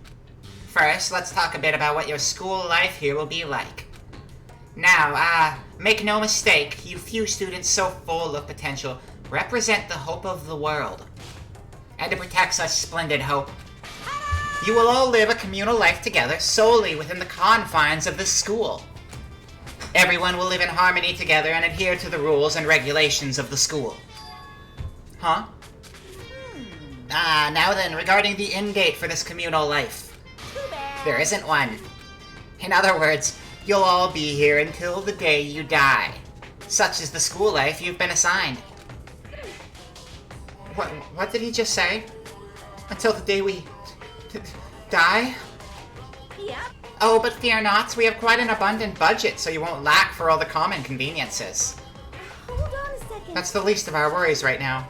First, let's talk a bit about what your school life here will be like. Now, make no mistake, you few students so full of potential represent the hope of the world. And to protect such splendid hope, you will all live a communal life together solely within the confines of the school. Everyone will live in harmony together and adhere to the rules and regulations of the school. Huh? Now then, regarding the end date for this communal life. There isn't one. In other words, you'll all be here until the day you die. Such is the school life you've been assigned. What did he just say? Until the day we... die?
Yep.
Oh, but fear not, we have quite an abundant budget, so you won't lack for all the common conveniences.
Hold on a second.
That's the least of our worries right now.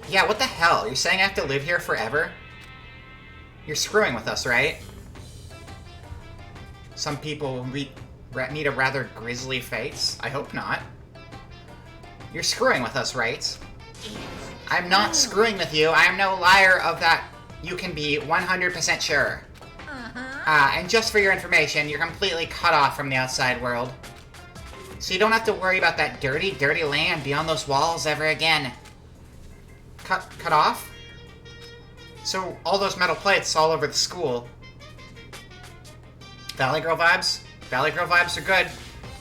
Yeah, what the hell? You're saying I have to live here forever? You're screwing with us, right? Some people meet a rather grisly fate. I hope not. You're screwing with us, right? I'm not screwing with you. I am no liar of that. You can be 100% sure. And just for your information, you're completely cut off from the outside world. So you don't have to worry about that dirty, dirty land beyond those walls ever again. Cut off? So all those metal plates all over the school. Valley Girl vibes? Valley Girl vibes are good.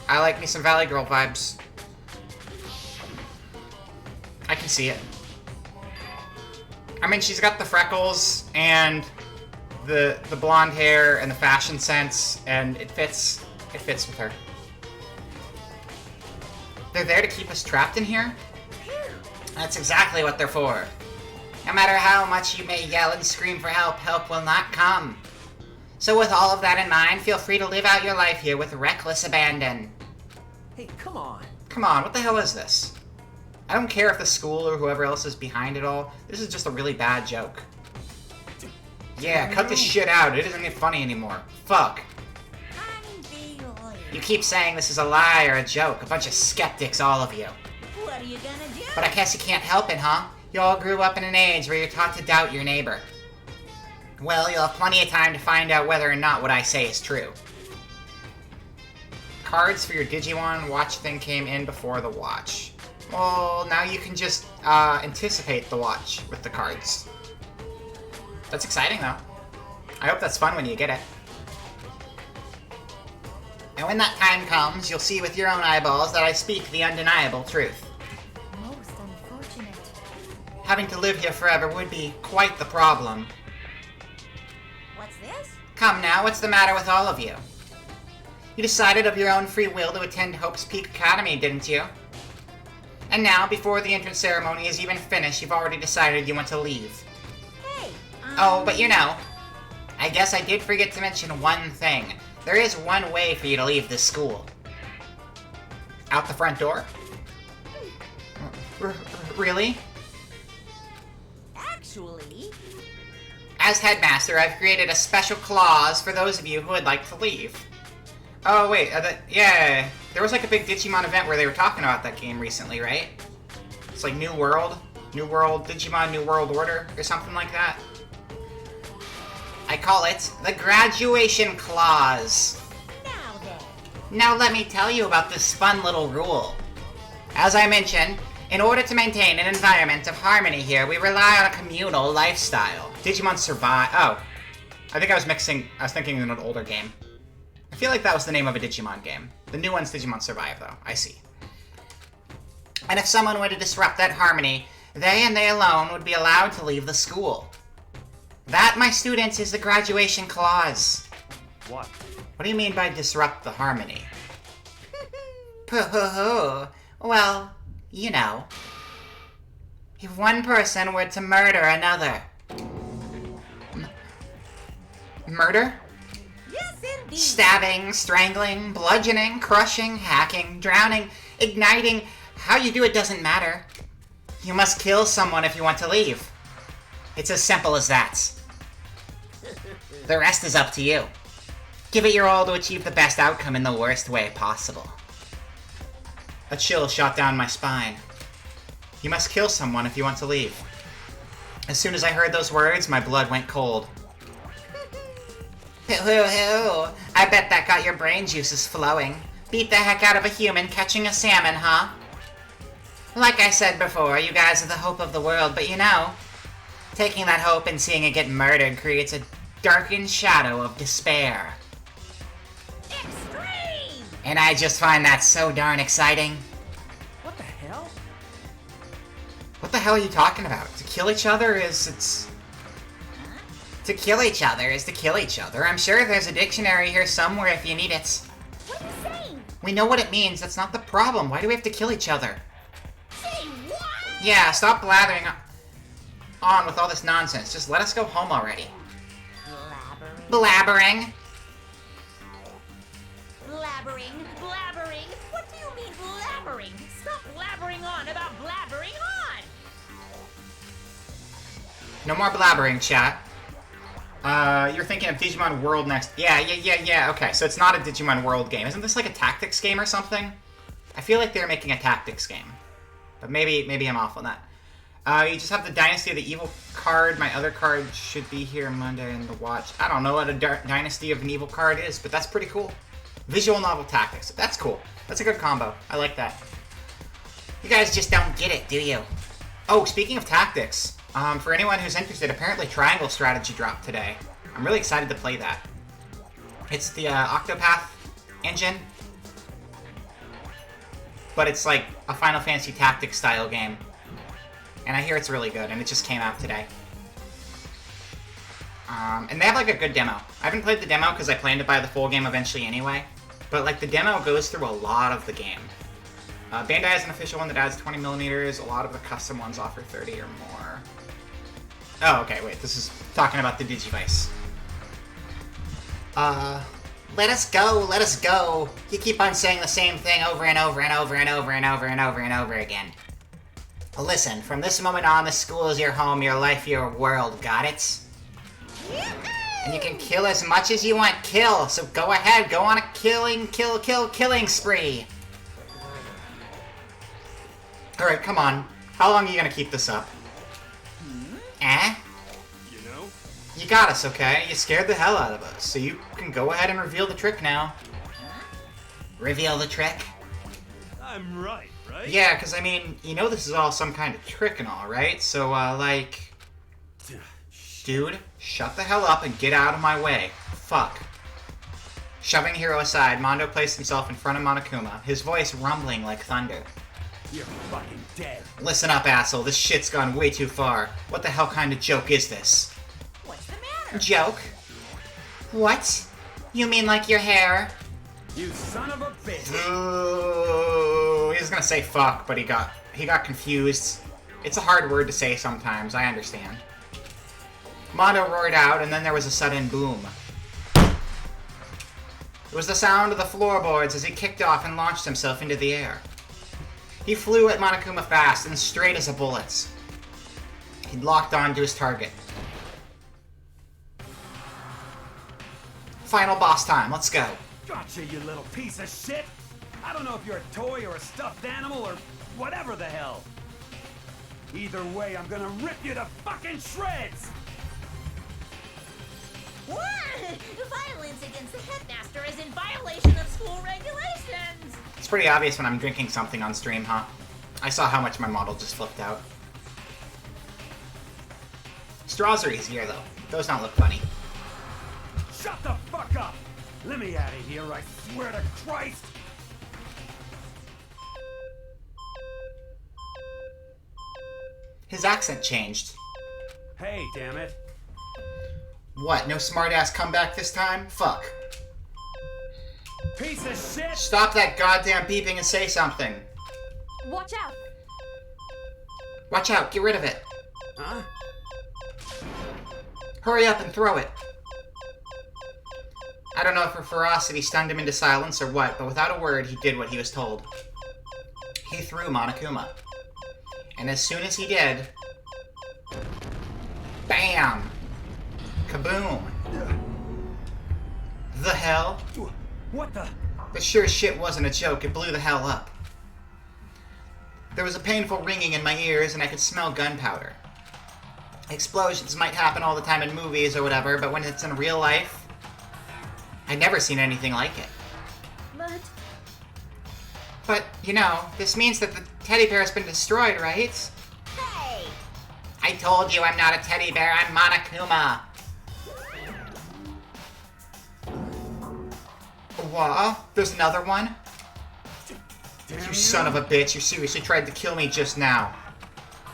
I like me some Valley Girl vibes. I can see it. I mean, she's got the freckles and the blonde hair and the fashion sense, and it fits with her. They're there to keep us trapped in here? That's exactly what they're for. No matter how much you may yell and scream for help, help will not come. So with all of that in mind, feel free to live out your life here with reckless abandon.
Hey, come on.
Come on, what the hell is this? I don't care if the school or whoever else is behind it all. This is just a really bad joke. Yeah, cut this shit out. It isn't even funny anymore. Fuck. You keep saying this is a lie or a joke. A bunch of skeptics, all of you.
What are you gonna do?
But I guess you can't help it, huh? You all grew up in an age where you're taught to doubt your neighbor. Well, you'll have plenty of time to find out whether or not what I say is true. Cards for your Digimon watch thing came in before the watch. Well, now you can just anticipate the watch with the cards. That's exciting, though. I hope that's fun when you get it. And when that time comes, you'll see with your own eyeballs that I speak the undeniable truth.
Most unfortunate.
Having to live here forever would be quite the problem.
What's this?
Come now, what's the matter with all of you? You decided of your own free will to attend Hope's Peak Academy, didn't you? And now, before the entrance ceremony is even finished, you've already decided you want to leave.
Hey,
Oh, but you know, I guess I did forget to mention one thing. There is one way for you to leave this school. Out the front door? Really?
Actually...
As headmaster, I've created a special clause for those of you who would like to leave. Oh, wait, yeah, there was like a big Digimon event where they were talking about that game recently, right? It's like New World Digimon New World Order, or something like that. I call it the Graduation Clause.
Now then.
Now let me tell you about this fun little rule. As I mentioned, in order to maintain an environment of harmony here, we rely on a communal lifestyle. Digimon Survive. Oh, I think I was thinking of an older game. I feel like that was the name of a Digimon game. The new one's Digimon Survive, though. I see. And if someone were to disrupt that harmony, they and they alone would be allowed to leave the school. That, my students, is the Graduation Clause.
What?
What do you mean by disrupt the harmony? Pooh-hoo-hoo. Well, you know. If one person were to murder another. Murder?
Yes, indeed.
Stabbing, strangling, bludgeoning, crushing, hacking, drowning, igniting. How you do it doesn't matter. You must kill someone if you want to leave. It's as simple as that. The rest is up to you. Give it your all to achieve the best outcome in the worst way possible. A chill shot down my spine. You must kill someone if you want to leave. As soon as I heard those words, my blood went cold. Hoo-hoo-hoo. I bet that got your brain juices flowing. Beat the heck out of a human catching a salmon, huh? Like I said before, you guys are the hope of the world, but you know, taking that hope and seeing it get murdered creates a darkened shadow of despair.
Extreme!
And I just find that so darn exciting.
What the hell?
What the hell are you talking about? To kill each other To kill each other is to kill each other. I'm sure there's a dictionary here somewhere if you need it.
What are you saying?
We know what it means. That's not the problem. Why do we have to kill each other?
Say what?
Yeah, stop blathering on with all this nonsense. Just let us go home already. Blabbering?
Blabbering? Blabbering? What do you mean blabbering? Stop blabbering on about blabbering on!
No more blabbering, chat. You're thinking of Digimon World next. Yeah. Okay, so it's not a Digimon World game. Isn't this like a tactics game or something? I feel like they're making a tactics game. But maybe I'm off on that. You just have the Dynasty of the Evil card. My other card should be here Monday in the watch. I don't know what a Dynasty of an Evil card is, but that's pretty cool. Visual Novel Tactics. That's cool. That's a good combo. I like that. You guys just don't get it, do you? Oh, speaking of tactics, for anyone who's interested, apparently Triangle Strategy dropped today. I'm really excited to play that. It's the Octopath engine, but it's like a Final Fantasy Tactics style game. And I hear it's really good, and it just came out today. And they have like a good demo. I haven't played the demo because I plan to buy the full game eventually anyway. But like the demo goes through a lot of the game. Bandai has an official one that adds 20mm. A lot of the custom ones offer 30 or more. Oh, okay, wait. This is talking about the Digivice. Let us go, let us go. You keep on saying the same thing over and over and over and over and over and over and over again. Listen, from this moment on, the school is your home, your life, your world, got it? And you can kill as much as you want kill, so go ahead, go on a killing spree. Alright, come on. How long are you gonna keep this up? Eh?
You know?
You got us, okay? You scared the hell out of us, so you can go ahead and reveal the trick now. Reveal the trick?
I'm right, right?
Yeah, because, I mean, you know this is all some kind of trick and all, right? So, like... Dude, shut the hell up and get out of my way. Fuck. Shoving Hero aside, Mondo placed himself in front of Monokuma, his voice rumbling like thunder.
You're fucking dead.
Listen up, asshole. This shit's gone way too far. What the hell kind of joke is this?
What's the matter?
Joke? What? You mean like your hair?
You son of a bitch.
Ooh, he was gonna say fuck, but he got confused. It's a hard word to say sometimes, I understand. Mondo roared out, and then there was a sudden boom. It was the sound of the floorboards as he kicked off and launched himself into the air. He flew at Monokuma fast and straight as a bullet. He locked on to his target. Final boss time, let's go.
Gotcha, you little piece of shit. I don't know if you're a toy or a stuffed animal or whatever the hell. Either way, I'm gonna rip you to fucking shreds.
What? Violence against the headmaster is in violation of school regulations!
It's pretty obvious when I'm drinking something on stream, huh? I saw how much my model just flipped out. Straws are easier, though. Those don't look funny.
Shut the fuck up! Let me out of here, I swear to Christ!
His accent changed.
Hey, damn it.
What, no smart-ass comeback this time? Fuck.
Piece of shit!
Stop that goddamn beeping and say something.
Watch out!
Watch out, get rid of it.
Huh?
Hurry up and throw it. I don't know if her ferocity stunned him into silence or what, but without a word, he did what he was told. He threw Monokuma. And as soon as he did... BAM! Kaboom! The hell?
What the?
But sure as shit wasn't a joke, it blew the hell up. There was a painful ringing in my ears and I could smell gunpowder. Explosions might happen all the time in movies or whatever, but when it's in real life, I'd never seen anything like it. But, you know, this means that the teddy bear has been destroyed, right?
Hey!
I told you I'm not a teddy bear, I'm Monokuma! What? There's another one? You son of a bitch, you seriously tried to kill me just now.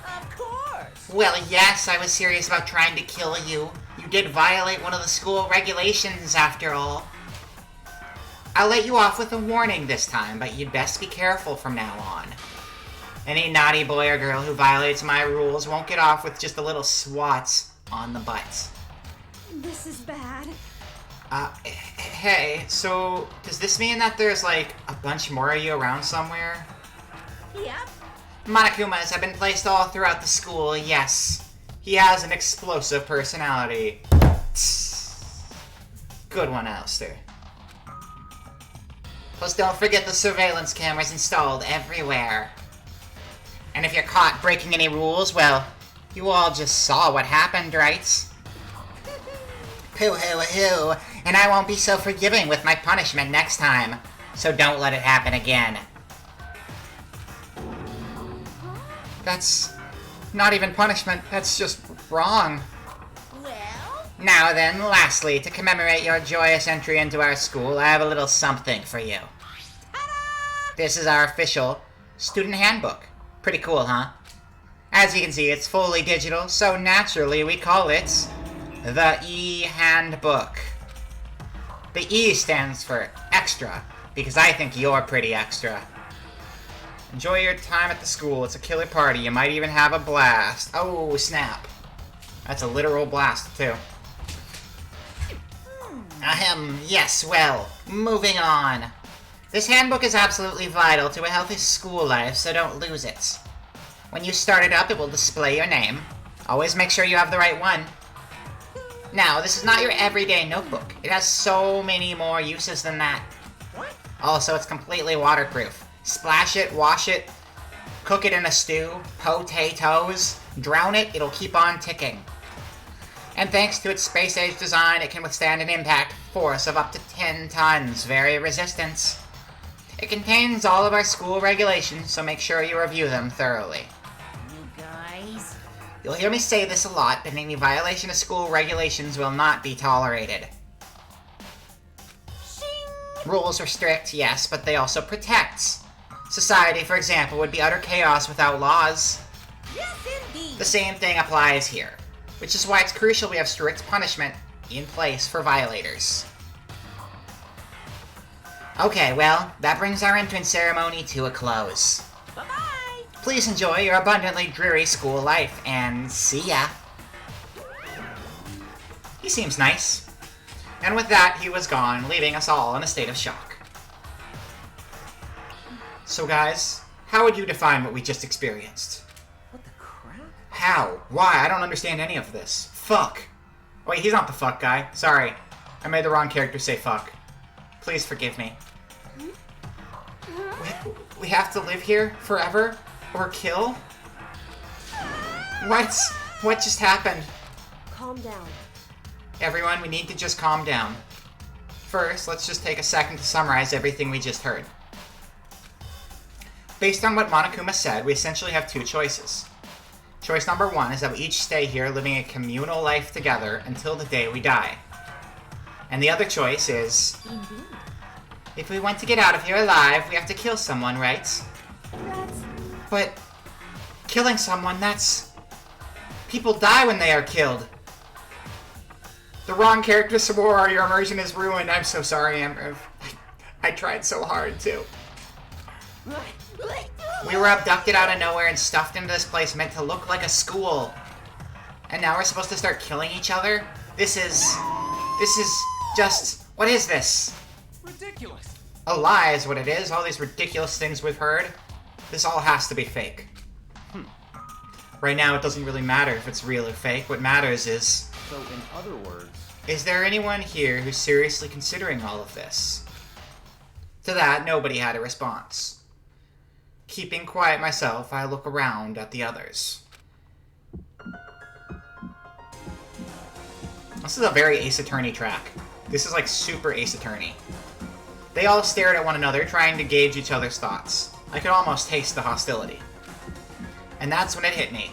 Of course!
Well, yes, I was serious about trying to kill you. You did violate one of the school regulations, after all. I'll let you off with a warning this time, but you'd best be careful from now on. Any naughty boy or girl who violates my rules won't get off with just a little swats on the butt.
This is bad.
Hey, so does this mean that there's like a bunch more of you around somewhere?
Yep.
Monokumas have been placed all throughout the school, yes. He has an explosive personality. Good one, Alistair. Plus, don't forget the surveillance cameras installed everywhere. And if you're caught breaking any rules, well, you all just saw what happened, right? Pooh-hoo-hoo, and I won't be so forgiving with my punishment next time, so don't let it happen again. That's not even punishment, that's just wrong.
Well?
Now then, lastly, to commemorate your joyous entry into our school, I have a little something for you. This is our official student handbook. Pretty cool, huh? As you can see, it's fully digital, so naturally we call it the E-Handbook. The E stands for extra, because I think you're pretty extra. Enjoy your time at the school. It's a killer party. You might even have a blast. Oh, snap. That's a literal blast, too. Ahem, yes, well, moving on. This handbook is absolutely vital to a healthy school life, so don't lose it. When you start it up, it will display your name. Always make sure you have the right one. Now, this is not your everyday notebook. It has so many more uses than that. Also, it's completely waterproof. Splash it, wash it, cook it in a stew, potatoes, drown it, it'll keep on ticking. And thanks to its space-age design, it can withstand an impact force of up to 10 tons. Very resistant. It contains all of our school regulations, so make sure you review them thoroughly.
You guys?
You'll hear me say this a lot, but any violation of school regulations will not be tolerated. Rules are strict, yes, but they also protect. Society, for example, would be utter chaos without laws.
Yes, indeed.
The same thing applies here, which is why it's crucial we have strict punishment in place for violators. Okay, well, that brings our entrance ceremony to a close.
Bye-bye!
Please enjoy your abundantly dreary school life, and see ya! He seems nice. And with that, he was gone, leaving us all in a state of shock. So guys, how would you define what we just experienced?
What the crap?
How? Why? I don't understand any of this. Fuck. Wait, he's not the fuck guy. Sorry. I made the wrong character say fuck. Please forgive me. We have to live here forever? Or kill? What? What just happened?
Calm down.
Everyone, we need to just calm down. First, let's just take a second to summarize everything we just heard. Based on what Monokuma said, we essentially have two choices. Choice number one is that we each stay here living a communal life together until the day we die. And the other choice is...
Indeed.
If we want to get out of here alive, we have to kill someone, right? But... killing someone, that's... people die when they are killed. The wrong character, Samura, your immersion is ruined. I'm so sorry, I tried so hard, too. We were abducted out of nowhere and stuffed into this place meant to look like a school. And now we're supposed to start killing each other? This is just... what is this?
Ridiculous.
A lie is what it is. All these ridiculous things we've heard. This all has to be fake. Right now, it doesn't really matter if it's real or fake. What matters is...
So, in other words...
Is there anyone here who's seriously considering all of this? To that, nobody had a response. Keeping quiet myself, I look around at the others. This is a very Ace Attorney track. This is like super Ace Attorney. They all stared at one another, trying to gauge each other's thoughts. I could almost taste the hostility. And that's when it hit me.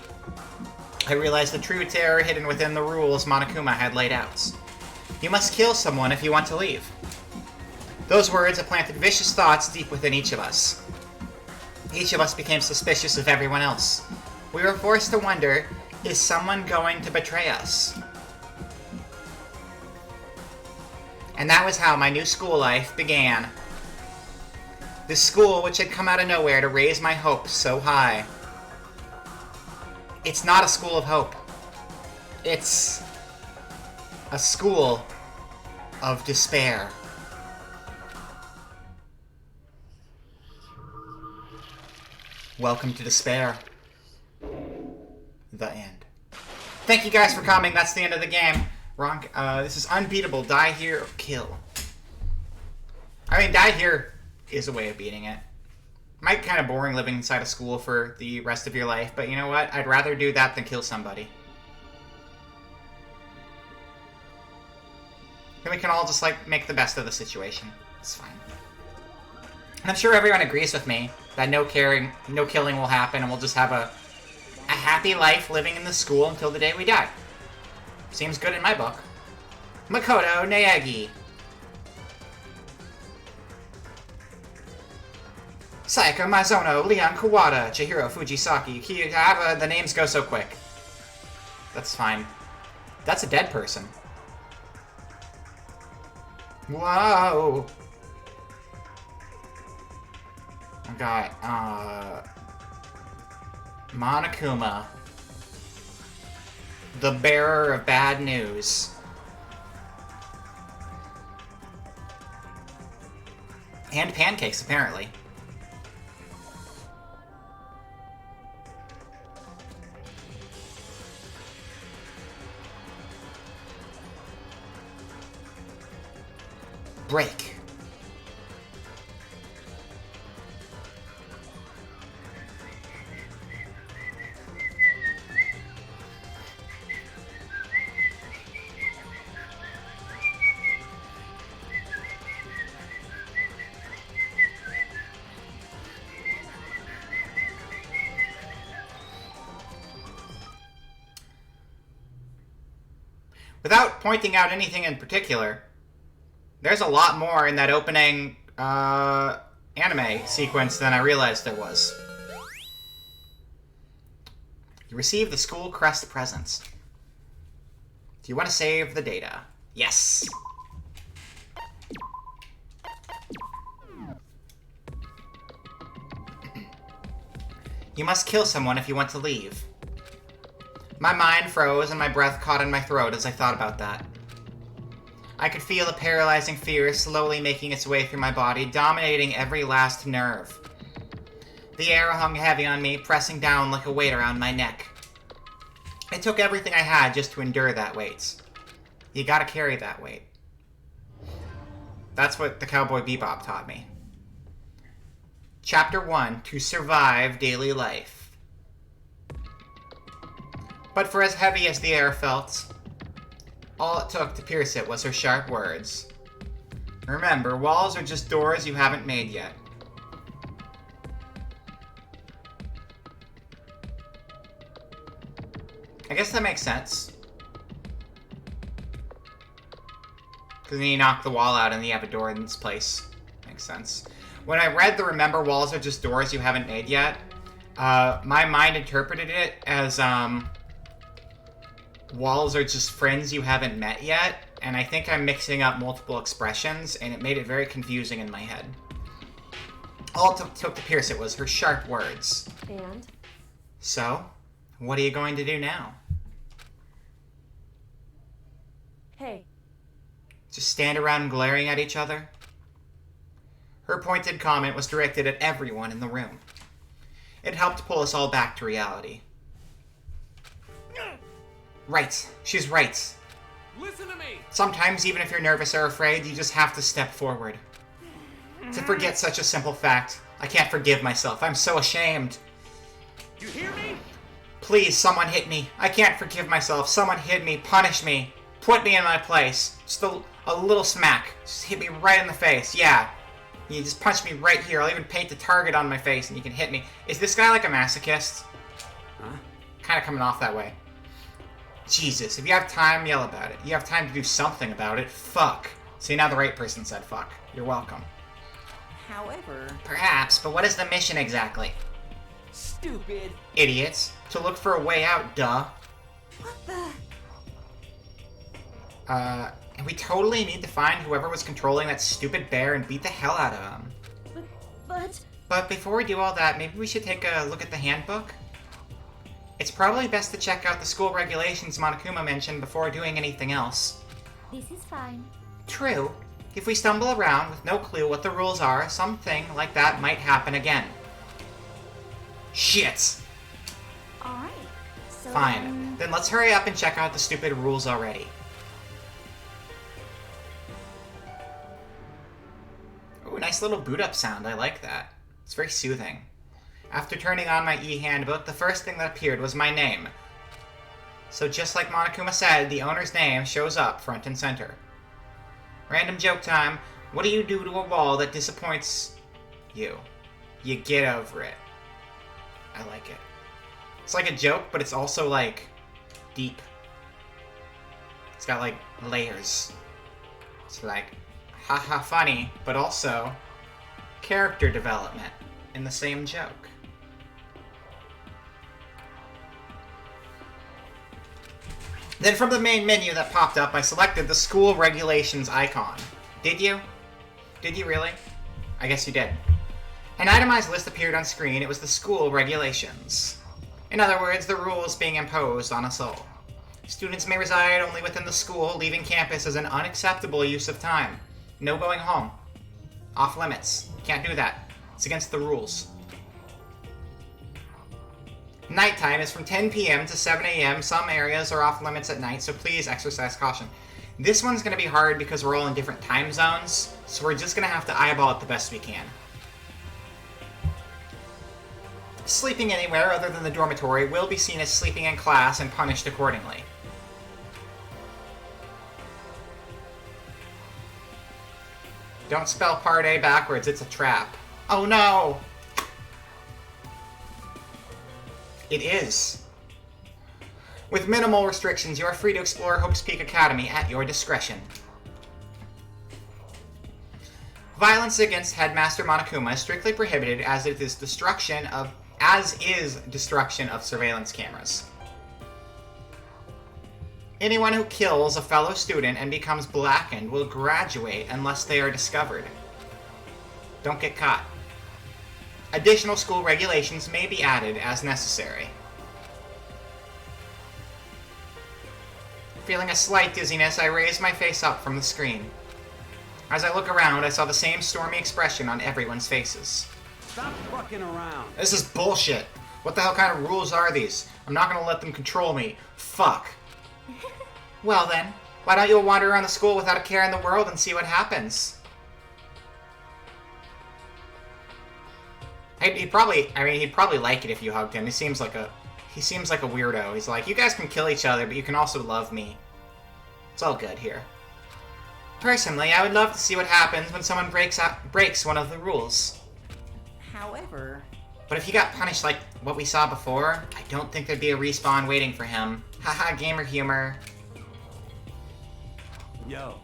I realized the true terror hidden within the rules Monokuma had laid out. You must kill someone if you want to leave. Those words have planted vicious thoughts deep within each of us. Each of us became suspicious of everyone else. We were forced to wonder, is someone going to betray us? And that was how my new school life began. This school which had come out of nowhere to raise my hopes so high. It's not a school of hope. It's a school of despair. Welcome to despair. The end. Thank you guys for coming. That's the end of the game. Wrong. This is unbeatable. Die here or kill. I mean, die here is a way of beating it. Might kind of boring living inside a school for the rest of your life, but you know what? I'd rather do that than kill somebody. Then we can all just, like, make the best of the situation. It's fine. And I'm sure everyone agrees with me that no killing will happen, and we'll just have a happy life living in the school until the day we die. Seems good in my book. Makoto Naegi. Sayaka Mizono, Leon Kawada, Chihiro Fujisaki, Kiyagawa. The names go so quick. That's fine. That's a dead person. Whoa! I got, Monokuma. The bearer of bad news. And pancakes, apparently. Break. Without pointing out anything in particular, there's a lot more in that opening anime sequence than I realized there was. You receive the school crest presents. Do you want to save the data? Yes! You must kill someone if you want to leave. My mind froze and my breath caught in my throat as I thought about that. I could feel a paralyzing fear slowly making its way through my body, dominating every last nerve. The air hung heavy on me, pressing down like a weight around my neck. It took everything I had just to endure that weight. You gotta carry that weight. That's what the Cowboy Bebop taught me. Chapter 1, To Survive Daily Life. But for as heavy as the air felt, all it took to pierce it was her sharp words. Remember, walls are just doors you haven't made yet. I guess that makes sense. Because then you knock the wall out and you have a door in this place. Makes sense. When I read the Remember, walls are just doors you haven't made yet, my mind interpreted it as, walls are just friends you haven't met yet, and I think I'm mixing up multiple expressions, and it made it very confusing in my head. All it took to pierce it was her sharp words.
And?
So, what are you going to do now?
Hey.
Just stand around glaring at each other? Her pointed comment was directed at everyone in the room. It helped pull us all back to reality. Right. She's right.
Listen to me!
Sometimes, even if you're nervous or afraid, you just have to step forward. To forget such a simple fact, I can't forgive myself. I'm so ashamed.
You hear me?
Please, someone hit me. I can't forgive myself. Someone hit me. Punish me. Put me in my place. Just a little smack. Just hit me right in the face. Yeah. You just punch me right here. I'll even paint the target on my face and you can hit me. Is this guy like a masochist?
Huh?
Kind of coming off that way. Jesus, if you have time, yell about it. You have time to do something about it. Fuck. See, now the right person said fuck. You're welcome.
However...
Perhaps, but what is the mission exactly?
Stupid.
Idiots. To look for a way out, duh.
What the...
And we totally need to find whoever was controlling that stupid bear and beat the hell out of him. But before we do all that, maybe we should take a look at the handbook? It's probably best to check out the school regulations Monokuma mentioned before doing anything else.
This is fine.
True. If we stumble around with no clue what the rules are, something like that might happen again. Shit!
Alright. So
Fine. Then let's hurry up and check out the stupid rules already. Ooh, nice little boot up sound. I like that. It's very soothing. After turning on my e-handbook, the first thing that appeared was my name. So just like Monokuma said, the owner's name shows up front and center. Random joke time. What do you do to a wall that disappoints you? You get over it. I like it. It's like a joke, but it's also like deep. It's got like layers. It's like haha funny, but also character development in the same joke. Then from the main menu that popped up, I selected the school regulations icon. Did you? Did you really? I guess you did. An itemized list appeared on screen. It was the school regulations. In other words, the rules being imposed on us all. Students may reside only within the school. Leaving campus is an unacceptable use of time. No going home. Off limits. Can't do that. It's against the rules. Nighttime is from 10 p.m. to 7 a.m. Some areas are off limits at night, so please exercise caution. This one's going to be hard because we're all in different time zones, so we're just going to have to eyeball it the best we can. Sleeping anywhere other than the dormitory will be seen as sleeping in class and punished accordingly. Don't spell Part A backwards, it's a trap. Oh no! It is. With minimal restrictions, you are free to explore Hope's Peak Academy at your discretion. Violence against Headmaster Monokuma is strictly prohibited as it is destruction of surveillance cameras. Anyone who kills a fellow student and becomes blackened will graduate unless they are discovered. Don't get caught. Additional school regulations may be added as necessary. Feeling a slight dizziness, I raised my face up from the screen. As I look around, I saw the same stormy expression on everyone's faces.
Stop fucking around.
This is bullshit. What the hell kind of rules are these? I'm not gonna let them control me. Fuck. Well then, why don't you wander around the school without a care in the world and see what happens? He'd probably like it if you hugged him. He seems like a weirdo. He's like, you guys can kill each other, but you can also love me. It's all good here. Personally, I would love to see what happens when someone breaks one of the rules.
However...
But if he got punished like what we saw before, I don't think there'd be a respawn waiting for him. Haha, gamer humor.
Yo.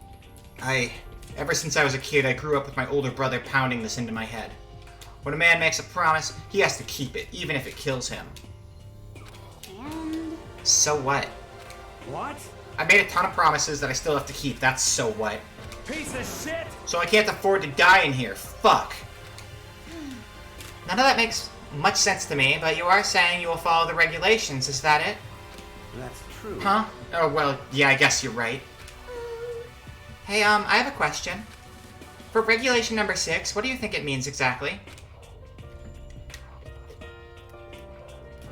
Ever since I was a kid, I grew up with my older brother pounding this into my head. When a man makes a promise, he has to keep it, even if it kills him.
And...
So what?
What?
I made a ton of promises that I still have to keep, that's so what.
Piece of shit!
So I can't afford to die in here, fuck! None of that makes much sense to me, but you are saying you will follow the regulations, is that it?
That's true.
Huh? Oh, well, yeah, I guess you're right. Hey, I have a question. For regulation number 6, what do you think it means exactly?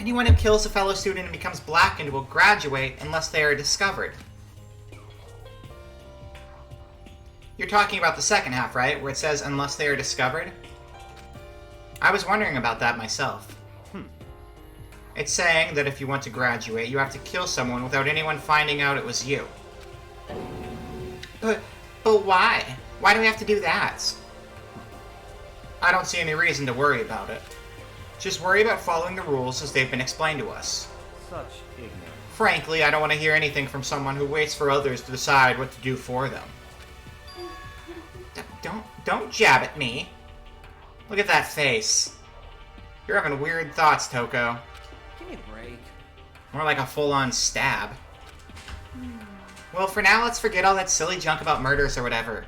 Anyone who kills a fellow student and becomes blackened will graduate unless they are discovered. You're talking about the second half, right? Where it says, unless they are discovered? I was wondering about that myself. It's saying that if you want to graduate, you have to kill someone without anyone finding out it was you. But why? Why do we have to do that? I don't see any reason to worry about it. Just worry about following the rules as they've been explained to us.
Such ignorance.
Frankly, I don't want to hear anything from someone who waits for others to decide what to do for them. Don't jab at me. Look at that face. You're having weird thoughts, Toko.
Give me a break.
More like a full-on stab. Well, for now, let's forget all that silly junk about murders or whatever.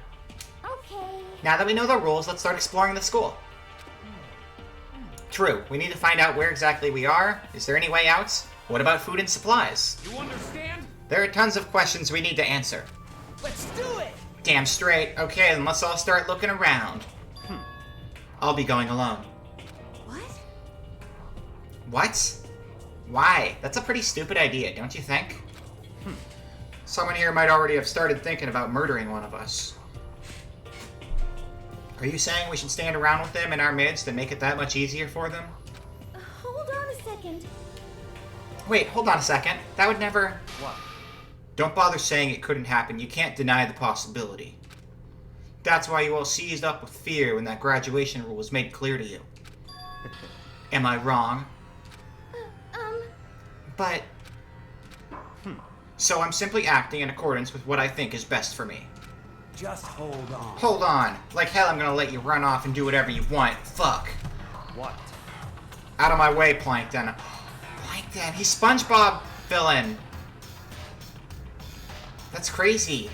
Okay.
Now that we know the rules, let's start exploring the school. True, we need to find out where exactly we are. Is there any way out? What about food and supplies?
You understand?
There are tons of questions we need to answer.
Let's do it!
Damn straight. Okay, then let's all start looking around. I'll be going alone.
What?
What? Why? That's a pretty stupid idea, don't you think? Someone here might already have started thinking about murdering one of us. Are you saying we should stand around with them in our midst and make it that much easier for them?
Hold on a second.
Wait, hold on a second. That would never...
What?
Don't bother saying it couldn't happen. You can't deny the possibility. That's why you all seized up with fear when that graduation rule was made clear to you. Am I wrong? But... So I'm simply acting in accordance with what I think is best for me.
Just hold on.
Hold on. Like hell I'm gonna let you run off and do whatever you want. Fuck.
What?
Out of my way, Plankton. Plankton, he's SpongeBob villain. That's crazy.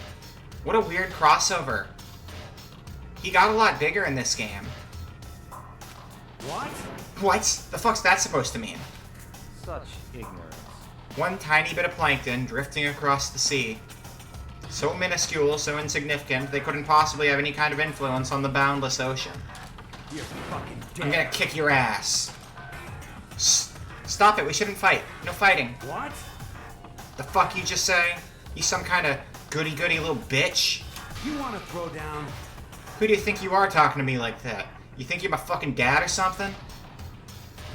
What a weird crossover. He got a lot bigger in this game.
What?
What? The fuck's that supposed to mean?
Such ignorance.
One tiny bit of plankton drifting across the sea. So minuscule, so insignificant, they couldn't possibly have any kind of influence on the boundless ocean.
You're fucking dead.
I'm gonna kick your ass. Stop it, we shouldn't fight. No fighting.
What?
The fuck you just say? You some kind of goody-goody little bitch?
You wanna throw down?
Who do you think you are talking to me like that? You think you're my fucking dad or something?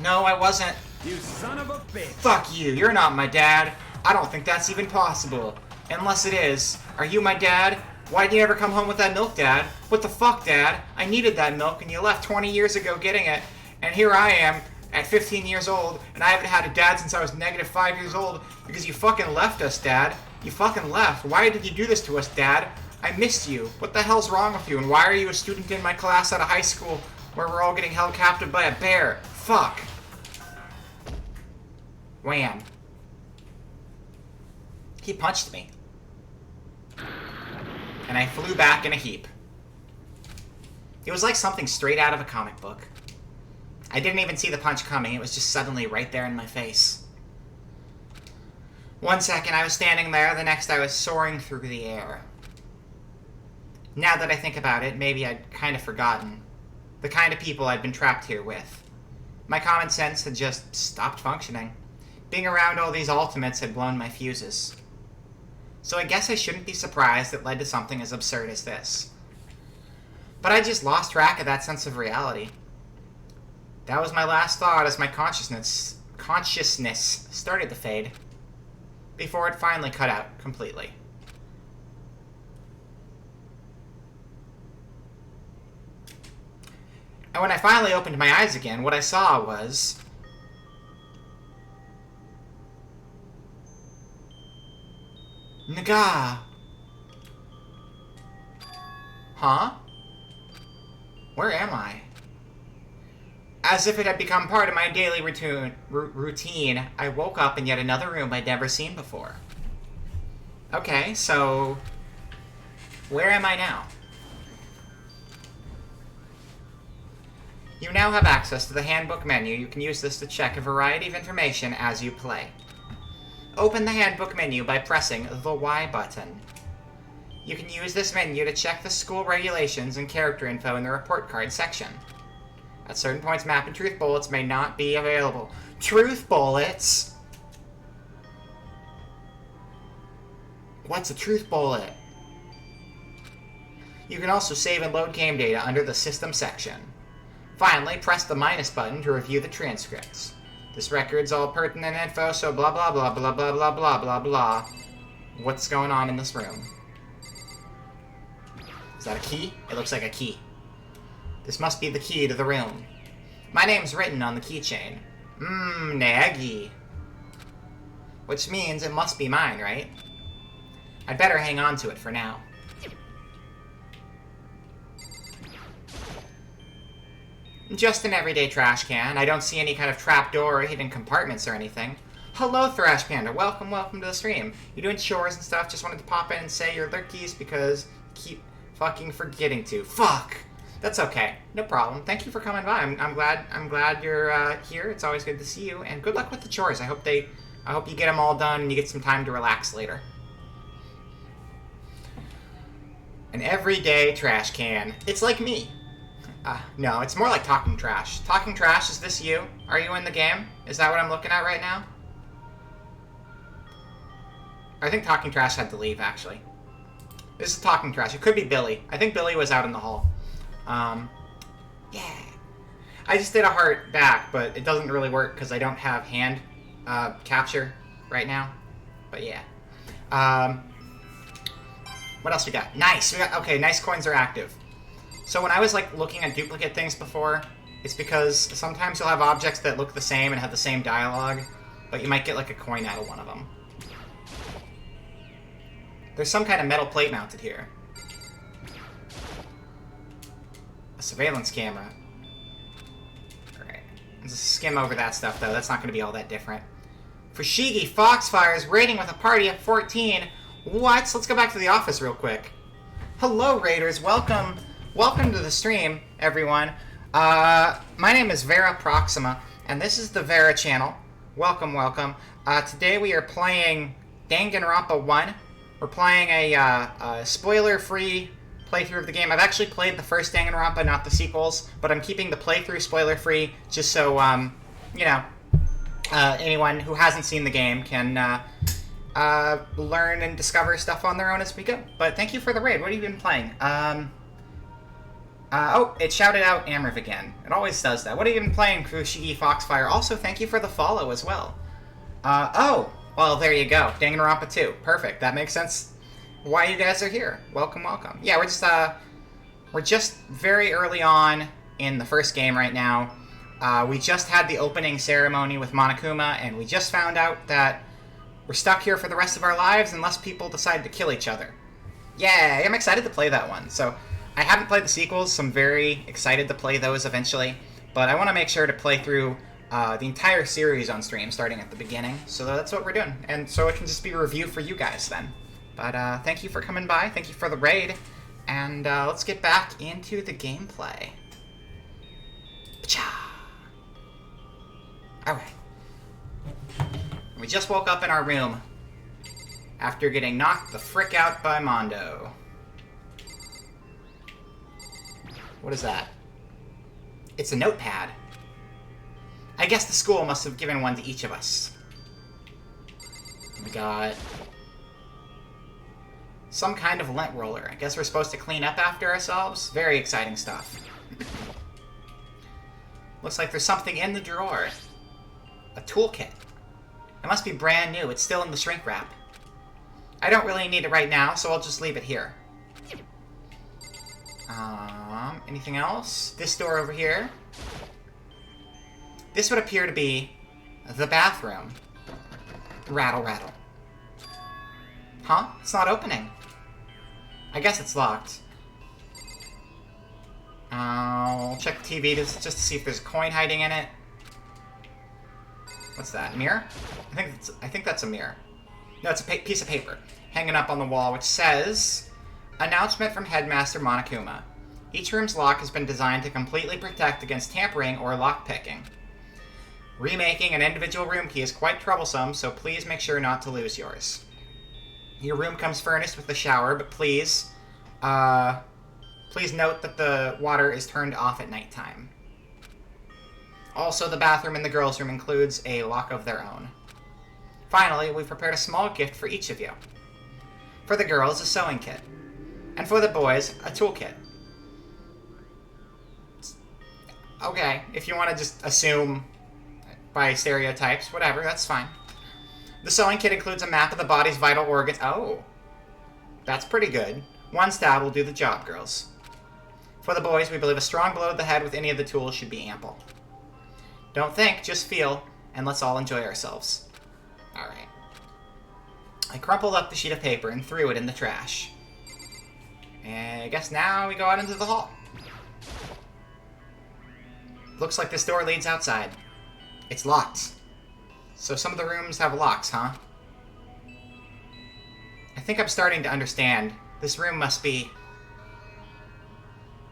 No, I wasn't.
You son of a bitch.
Fuck you, you're not my dad. I don't think that's even possible. Unless it is. Are you my dad? Why'd you never come home with that milk, Dad? What the fuck, Dad? I needed that milk and you left 20 years ago getting it. And here I am, at 15 years old, and I haven't had a dad since I was -5 years old because you fucking left us, Dad. You fucking left. Why did you do this to us, Dad? I missed you. What the hell's wrong with you? And why are you a student in my class out of high school where we're all getting held captive by a bear? Fuck. Wham. He punched me. And I flew back in a heap. It was like something straight out of a comic book. I didn't even see the punch coming, it was just suddenly right there in my face. 1 second I was standing there, the next I was soaring through the air. Now that I think about it, maybe I'd kind of forgotten the kind of people I'd been trapped here with. My common sense had just stopped functioning. Being around all these ultimates had blown my fuses. So I guess I shouldn't be surprised it led to something as absurd as this. But I just lost track of that sense of reality. That was my last thought as my consciousness started to fade, before it finally cut out completely. And when I finally opened my eyes again, what I saw was... Naga! Huh? Where am I? As if it had become part of my daily routine, I woke up in yet another room I'd never seen before. Okay, so... where am I now? You now have access to the handbook menu. You can use this to check a variety of information as you play. Open the handbook menu by pressing the Y button. You can use this menu to check the school regulations and character info in the report card section. At certain points, map and truth bullets may not be available. Truth bullets? What's a truth bullet? You can also save and load game data under the system section. Finally, press the minus button to review the transcripts. This record's all pertinent info, so blah blah blah blah blah blah blah blah blah. What's going on in this room? Is that a key? It looks like a key. This must be the key to the room. My name's written on the keychain. Naegi. Which means it must be mine, right? I'd better hang on to it for now. Just an everyday trash can. I don't see any kind of trapdoor or hidden compartments or anything. Hello, Thrash Panda. Welcome to the stream. You doing chores and stuff? Just wanted to pop in and say your lurkies because you keep fucking forgetting to. Fuck! That's okay. No problem. Thank you for coming by. I'm glad you're here. It's always good to see you. And good luck with the chores. I hope you get them all done and you get some time to relax later. An everyday trash can. It's like me. No, it's more like Talking Trash. Talking Trash, is this you? Are you in the game? Is that what I'm looking at right now? I think Talking Trash had to leave, actually. This is Talking Trash. It could be Billy. I think Billy was out in the hall. Yeah. I just did a heart back, but it doesn't really work because I don't have hand capture right now. But yeah. What else we got? Nice. Okay, nice coins are active. So when I was like looking at duplicate things before, it's because sometimes you'll have objects that look the same and have the same dialogue, but you might get like a coin out of one of them. There's some kind of metal plate mounted here. A surveillance camera. Alright. Let's just skim over that stuff, though. That's not going to be all that different. Fushigi Foxfire is raiding with a party of 14. What? Let's go back to the office real quick. Hello, Raiders. Welcome to the stream, everyone. My name is Vera Proxima, and this is the Vera channel. Welcome. Today we are playing Danganronpa 1. We're playing a spoiler-free playthrough of the game. I've actually played the first Danganronpa, not the sequels, but I'm keeping the playthrough spoiler-free just so, you know, anyone who hasn't seen the game can learn and discover stuff on their own as we go. But thank you for the raid. What have you been playing? Oh, it shouted out Amriv again. It always does that. What have you been playing, Fushigi Foxfire? Also, thank you for the follow as well. Oh, well, there you go. Danganronpa 2. Perfect. That makes sense why you guys are here. Welcome. Yeah, we're just very early on in the first game right now. We just had the opening ceremony with Monokuma, and we just found out that we're stuck here for the rest of our lives unless people decide to kill each other. Yay! I'm excited to play that one. So, I haven't played the sequels, so I'm very excited to play those eventually. But I want to make sure to play through the entire series on stream, starting at the beginning. So that's what we're doing. And so it can just be a review for you guys then. But thank you for coming by. Thank you for the raid. And let's get back into the gameplay. Alright. We just woke up in our room after getting knocked the frick out by Mondo. What is that? It's a notepad. I guess the school must have given one to each of us. We got some kind of lint roller. I guess we're supposed to clean up after ourselves. Very exciting stuff. Looks like there's something in the drawer. A toolkit. It must be brand new. It's still in the shrink wrap. I don't really need it right now, so I'll just leave it here. Anything else? This door over here. This would appear to be the bathroom. Rattle, rattle. Huh? It's not opening. I guess it's locked. I'll check the TV just to see if there's a coin hiding in it. What's that? Mirror? I think that's a mirror. No, it's a piece of paper hanging up on the wall, which says, "Announcement from Headmaster Monokuma. Each room's lock has been designed to completely protect against tampering or lockpicking. Remaking an individual room key is quite troublesome, so please make sure not to lose yours. Your room comes furnished with a shower, but please note that the water is turned off at nighttime. Also, the bathroom in the girls' room includes a lock of their own. Finally, we've prepared a small gift for each of you. For the girls, a sewing kit. And for the boys, a toolkit." Okay, if you want to just assume by stereotypes, whatever, that's fine. The sewing kit includes a map of the body's vital organs. Oh, that's pretty good. One stab will do the job, girls. For the boys, we believe a strong blow to the head with any of the tools should be ample. Don't think, just feel, and let's all enjoy ourselves. Alright. I crumpled up the sheet of paper and threw it in the trash. And I guess now we go out into the hall. Looks like this door leads outside. It's locked. So some of the rooms have locks, huh? I think I'm starting to understand. This room must be...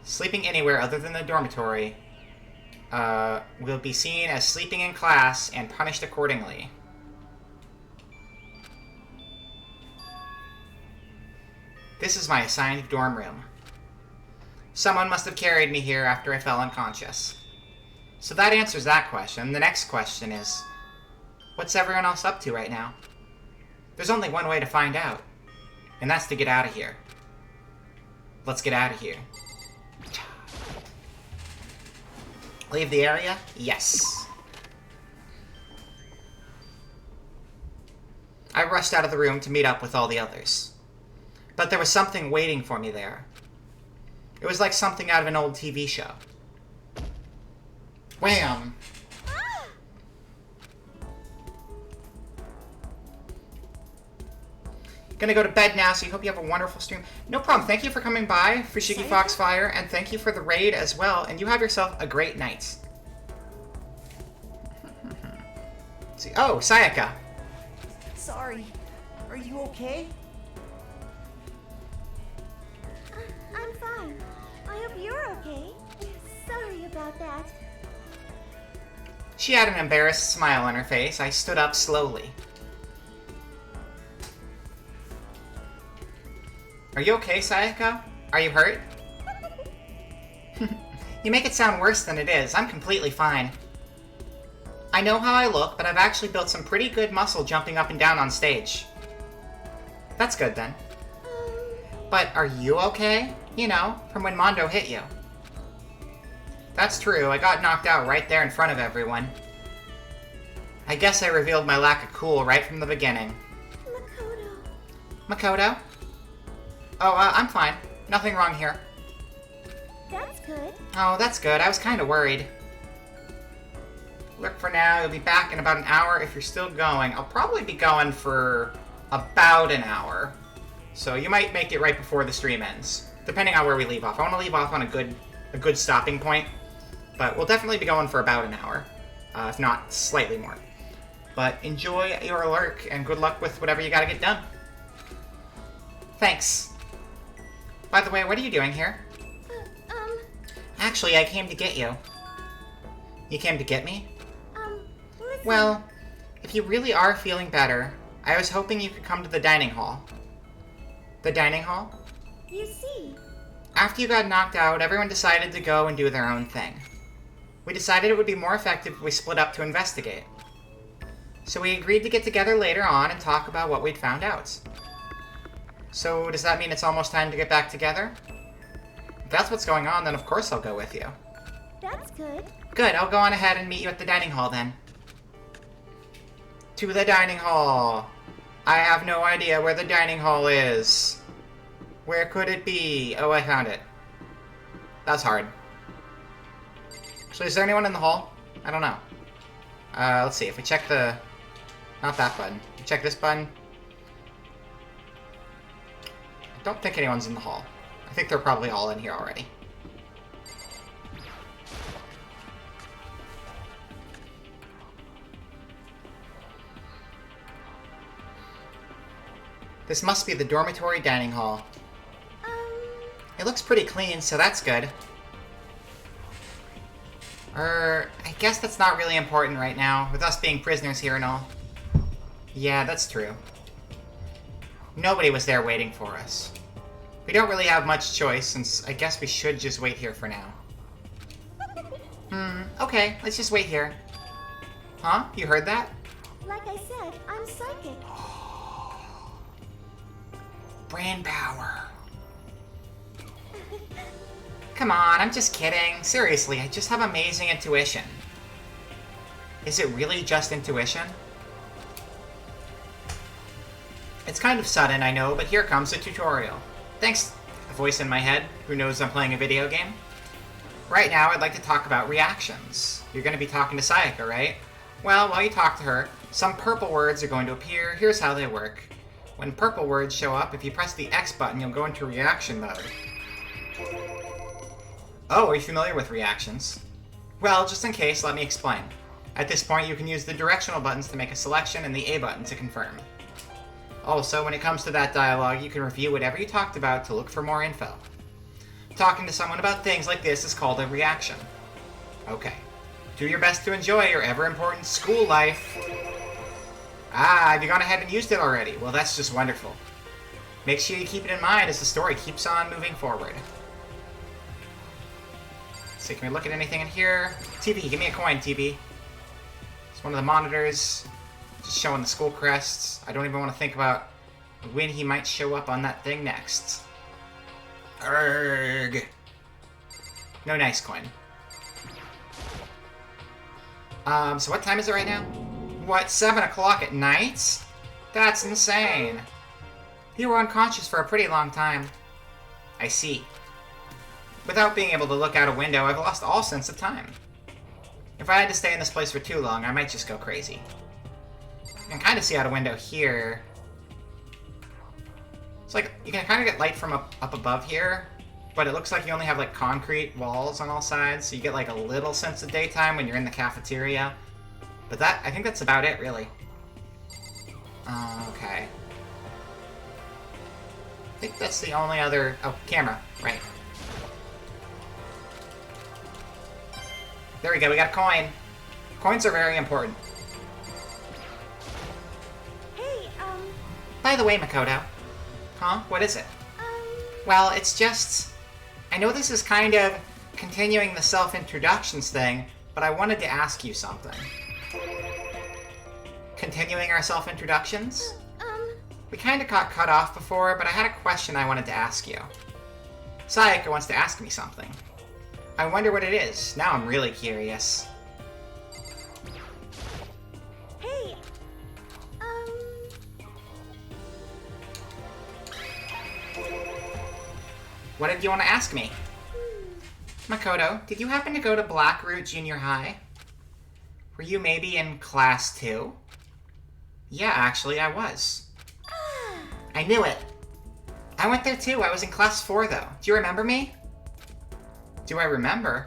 Sleeping anywhere other than the dormitory will be seen as sleeping in class and punished accordingly. This is my assigned dorm room. Someone must have carried me here after I fell unconscious. So that answers that question. The next question is, what's everyone else up to right now? There's only one way to find out, and that's to get out of here. Let's get out of here. Leave the area? Yes. I rushed out of the room to meet up with all the others. But there was something waiting for me there. It was like something out of an old TV show. Wham! Gonna go to bed now, so you hope you have a wonderful stream. No problem. Thank you for coming by, Fushigi Foxfire, and thank you for the raid as well. And you have yourself a great night. Let's see. Oh, Sayaka.
Sorry. Are you okay?
I'm fine. I hope you're okay. Sorry about that.
She had an embarrassed smile on her face. I stood up slowly. Are you okay, Sayaka? Are you hurt? You make it sound worse than it is. I'm completely fine. I know how I look, but I've actually built some pretty good muscle jumping up and down on stage. That's good, then. But are you okay? You know, from when Mondo hit you. That's true. I got knocked out right there in front of everyone. I guess I revealed my lack of cool right from the beginning. Makoto? Oh, I'm fine. Nothing wrong here.
That's good.
Oh, that's good. I was kind of worried. Look, for now, you'll be back in about an hour if you're still going. I'll probably be going for about an hour. So you might make it right before the stream ends, depending on where we leave off. I want to leave off on a good stopping point, but we'll definitely be going for about an hour, if not slightly more. But enjoy your lurk, and good luck with whatever you gotta get done. Thanks. By the way, what are you doing here? Actually, I came to get you. You came to get me?
Listen.
Well, if you really are feeling better, I was hoping you could come to the dining hall. The dining hall?
You see.
After you got knocked out, everyone decided to go and do their own thing. We decided it would be more effective if we split up to investigate. So we agreed to get together later on and talk about what we'd found out. So does that mean it's almost time to get back together? If that's what's going on, then of course I'll go with you.
That's good.
Good, I'll go on ahead and meet you at the dining hall then. To the dining hall. I have no idea where the dining hall is. Where could it be? Oh, I found it. That's hard. So is there anyone in the hall? I don't know. Let's see, if we check the... Not that button. Check this button. I don't think anyone's in the hall. I think they're probably all in here already. This must be the dormitory dining hall. It looks pretty clean, so that's good. I guess that's not really important right now, with us being prisoners here and all. Yeah, that's true. Nobody was there waiting for us. We don't really have much choice, since I guess we should just wait here for now. Okay, let's just wait here. Huh? You heard that?
Like I said, I'm psychic.
Brain power. Come on, I'm just kidding. Seriously, I just have amazing intuition. Is it really just intuition? It's kind of sudden, I know, but here comes the tutorial. Thanks, a voice in my head who knows I'm playing a video game. Right now, I'd like to talk about reactions. You're going to be talking to Sayaka, right? Well, while you talk to her, some purple words are going to appear. Here's how they work. When purple words show up, if you press the X button, you'll go into reaction mode. Oh, are you familiar with reactions? Well, just in case, let me explain. At this point, you can use the directional buttons to make a selection and the A button to confirm. Also, when it comes to that dialogue, you can review whatever you talked about to look for more info. Talking to someone about things like this is called a reaction. Okay. Do your best to enjoy your ever-important school life. Ah, have you gone ahead and used it already? Well, that's just wonderful. Make sure you keep it in mind as the story keeps on moving forward. So can we look at anything in here? TV, give me a coin, TV. It's one of the monitors. Just showing the school crests. I don't even want to think about when he might show up on that thing next. Urgh. No nice coin. So what time is it right now? What, 7 o'clock at night? That's insane. You were unconscious for a pretty long time. I see. Without being able to look out a window, I've lost all sense of time. If I had to stay in this place for too long, I might just go crazy. You can kind of see out a window here. It's like, you can kind of get light from up above here, but it looks like you only have like concrete walls on all sides, so you get like a little sense of daytime when you're in the cafeteria. But I think that's about it, really. Okay. I think that's the only other... Oh, camera. Right. There we go, we got a coin. Coins are very important.
Hey,
By the way, Makoto. Huh? What is it? Well, it's just... I know this is kind of continuing the self-introductions thing, but I wanted to ask you something. Continuing our self-introductions? We kind of got cut off before, but I had a question I wanted to ask you. Sayaka wants to ask me something. I wonder what it is. Now I'm really curious.
Hey,
What did you want to ask me? Makoto, did you happen to go to Blackroot Junior High? Were you maybe in class 2? Yeah, actually, I was. I knew it. I went there too. I was in class 4, though. Do you remember me? Do I remember?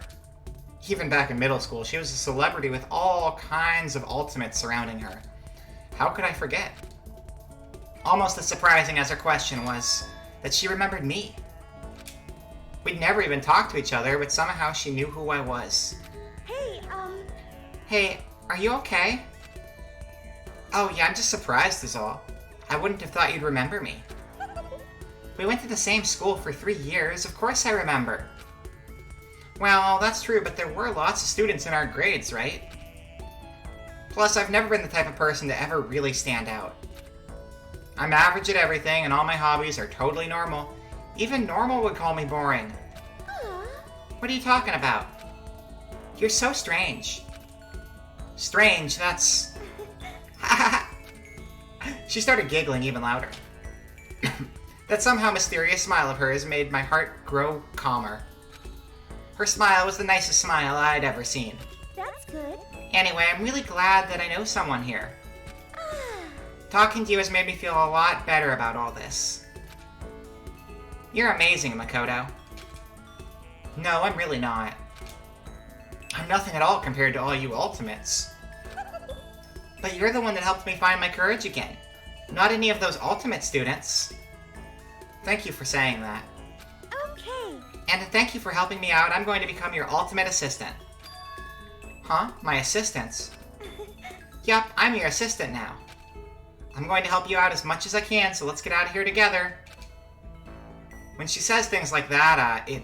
Even back in middle school, she was a celebrity with all kinds of ultimates surrounding her. How could I forget? Almost as surprising as her question was that she remembered me. We'd never even talked to each other, but somehow she knew who I was.
hey,
Hey, are you okay? Oh yeah, I'm just surprised is all. I wouldn't have thought you'd remember me. We went to the same school for 3 years, of course I remember. Well, that's true, but there were lots of students in our grades, right? Plus, I've never been the type of person to ever really stand out. I'm average at everything, and all my hobbies are totally normal. Even normal would call me boring. What are you talking about? You're so strange. Strange, that's... She started giggling even louder. That somehow mysterious smile of hers made my heart grow calmer. Her smile was the nicest smile I'd ever seen.
that's good.
Anyway, I'm really glad that I know someone here. Talking to you has made me feel a lot better about all this. You're amazing, Makoto. No, I'm really not. I'm nothing at all compared to all you ultimates. But you're the one that helped me find my courage again. Not any of those ultimate students. Thank you for saying that.
Okay.
And thank you for helping me out. I'm going to become your ultimate assistant. Huh? My assistant? Yup, I'm your assistant now. I'm going to help you out as much as I can, so let's get out of here together. When she says things like that, it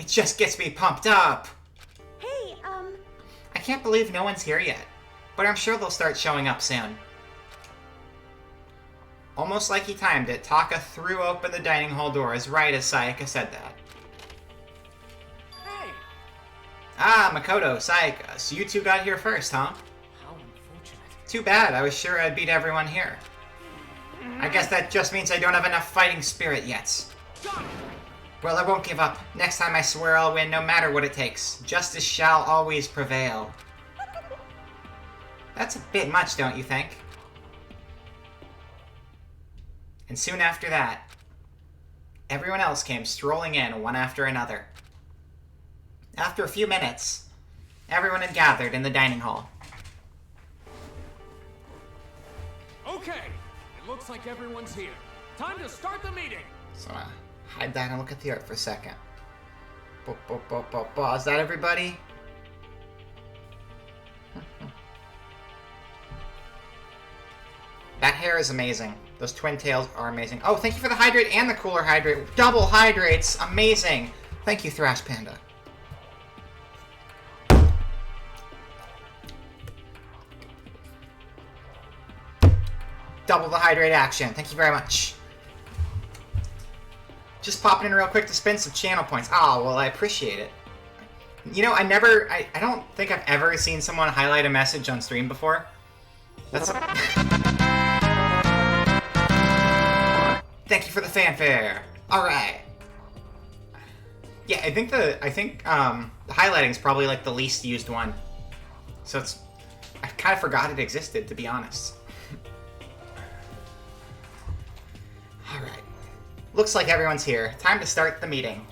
just gets me pumped up.
Hey,
I can't believe no one's here yet, but I'm sure they'll start showing up soon. Almost like he timed it, Taka threw open the dining hall doors right as Sayaka said that.
Hey!
Ah, Makoto, Sayaka, so you two got here first, huh?
How unfortunate.
Too bad, I was sure I'd beat everyone here. I guess that just means I don't have enough fighting spirit yet. Well, I won't give up. Next time I swear I'll win no matter what it takes. Justice shall always prevail. That's a bit much, don't you think? And soon after that, everyone else came strolling in one after another. After a few minutes, everyone had gathered in the dining hall.
Okay, it looks like everyone's here. Time to start the meeting.
So hide that and look at the art for a second. Is that everybody? That hair is amazing. Those twin tails are amazing. Oh, thank you for the hydrate and the cooler hydrate. Double hydrates. Amazing. Thank you, Thrash Panda. Double the hydrate action. Thank you very much. Just popping in real quick to spend some channel points. Oh, well, I appreciate it. You know, I don't think I've ever seen someone highlight a message on stream before. That's Thank you for the fanfare. Alright. Yeah, I think the highlighting is probably like the least used one. So I kind of forgot it existed, to be honest. Alright. Looks like everyone's here. Time to start the meeting.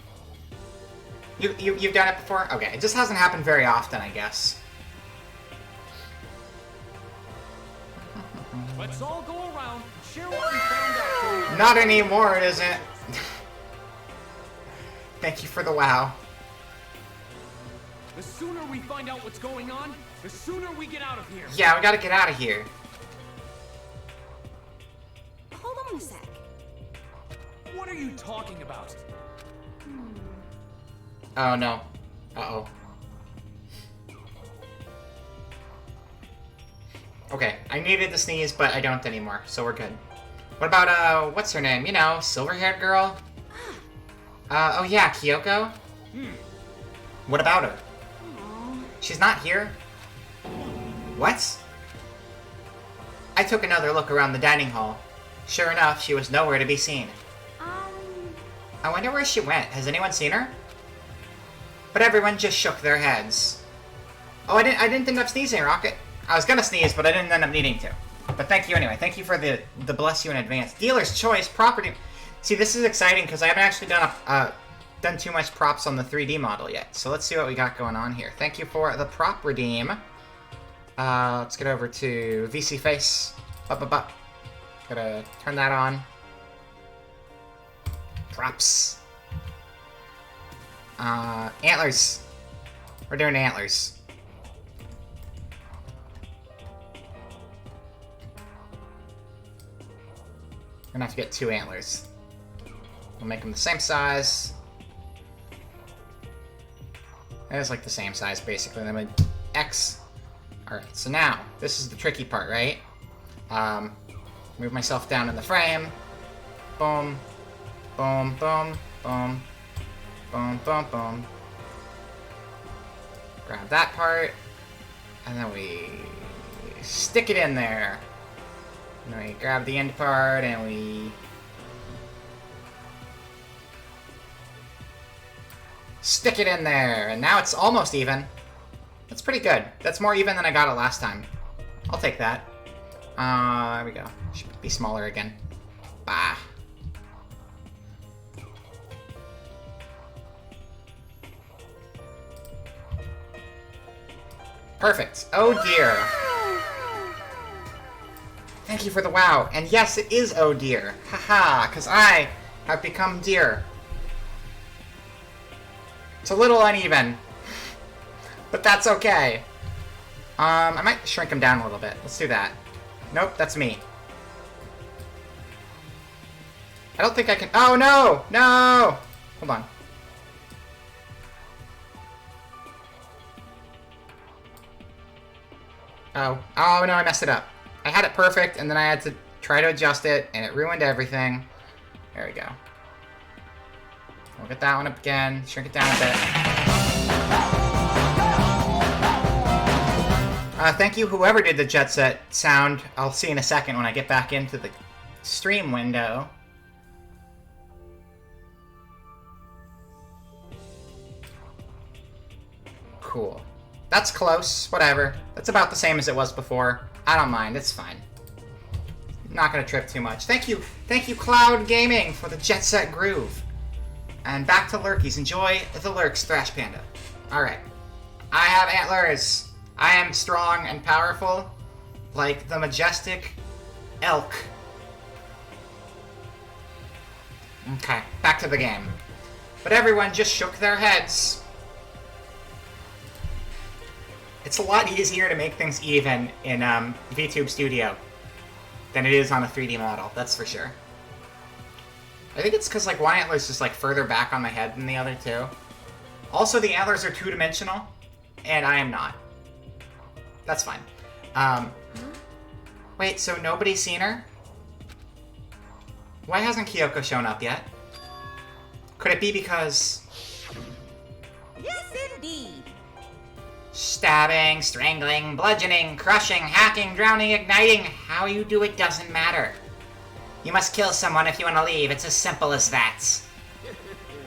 You've done it before? Okay, it just hasn't happened very often, I guess.
Let's all go around and share what we found out.
Not anymore, it isn't. Thank you for the wow.
The sooner we find out what's going on, the sooner we get out of here.
Yeah, we gotta get out of here.
Hold on a sec.
What are you talking about?
Oh no. Uh-oh. Okay, I needed to sneeze, but I don't anymore, so we're good. What about, what's her name? You know, silver-haired girl? Oh yeah, Kyoko? What about her? She's not here? What? I took another look around the dining hall. Sure enough, she was nowhere to be seen. I wonder where she went. Has anyone seen her? But everyone just shook their heads. Oh, I didn't end up sneezing, Rocket. I was gonna sneeze, but I didn't end up needing to. But thank you anyway. Thank you for the bless you in advance. Dealer's choice property. See, this is exciting because I haven't actually done too much props on the 3D model yet. So let's see what we got going on here. Thank you for the prop redeem. Let's get over to VC Face. Gotta turn that on. Props. Antlers. We're doing antlers. We're gonna have to get 2 antlers. We'll make them the same size. It's like the same size, basically. Then we X. Alright, so now, this is the tricky part, right? Move myself down in the frame. Boom. Boom, boom, boom. Boom, boom, boom. Grab that part. And then we stick it in there. And then we grab the end part and we stick it in there. And now it's almost even. That's pretty good. That's more even than I got it last time. I'll take that. There we go. Should be smaller again. Bah. Perfect. Oh dear. Thank you for the wow. And yes, it is oh dear. Haha, because I have become deer. It's a little uneven. But that's okay. I might shrink him down a little bit. Let's do that. Nope, that's me. I don't think I can... Oh, no! No! Hold on. Oh. Oh, no, I messed it up. I had it perfect, and then I had to try to adjust it, and it ruined everything. There we go. We'll get that one up again. Shrink it down a bit. Thank you, whoever did the Jet Set sound. I'll see in a second when I get back into the stream window. Cool. That's close. Whatever. That's about the same as it was before. I don't mind. It's fine. Not gonna trip too much. Thank you, Cloud Gaming, for the Jet Set groove. And back to Lurkies. Enjoy the Lurks, Thrash Panda. Alright. I have antlers. I am strong and powerful, like the majestic elk. Okay, back to the game. But everyone just shook their heads. It's a lot easier to make things even in VTube Studio than it is on a 3D model, that's for sure. I think it's because like one antler is just like further back on my head than the other two. Also, the antlers are two-dimensional, and I am not. That's fine. Wait, so nobody's seen her? Why hasn't Kyoko shown up yet? Could it be because...
Yes, indeed.
Stabbing, strangling, bludgeoning, crushing, hacking, drowning, igniting. How you do it doesn't matter. You must kill someone if you want to leave. It's as simple as that.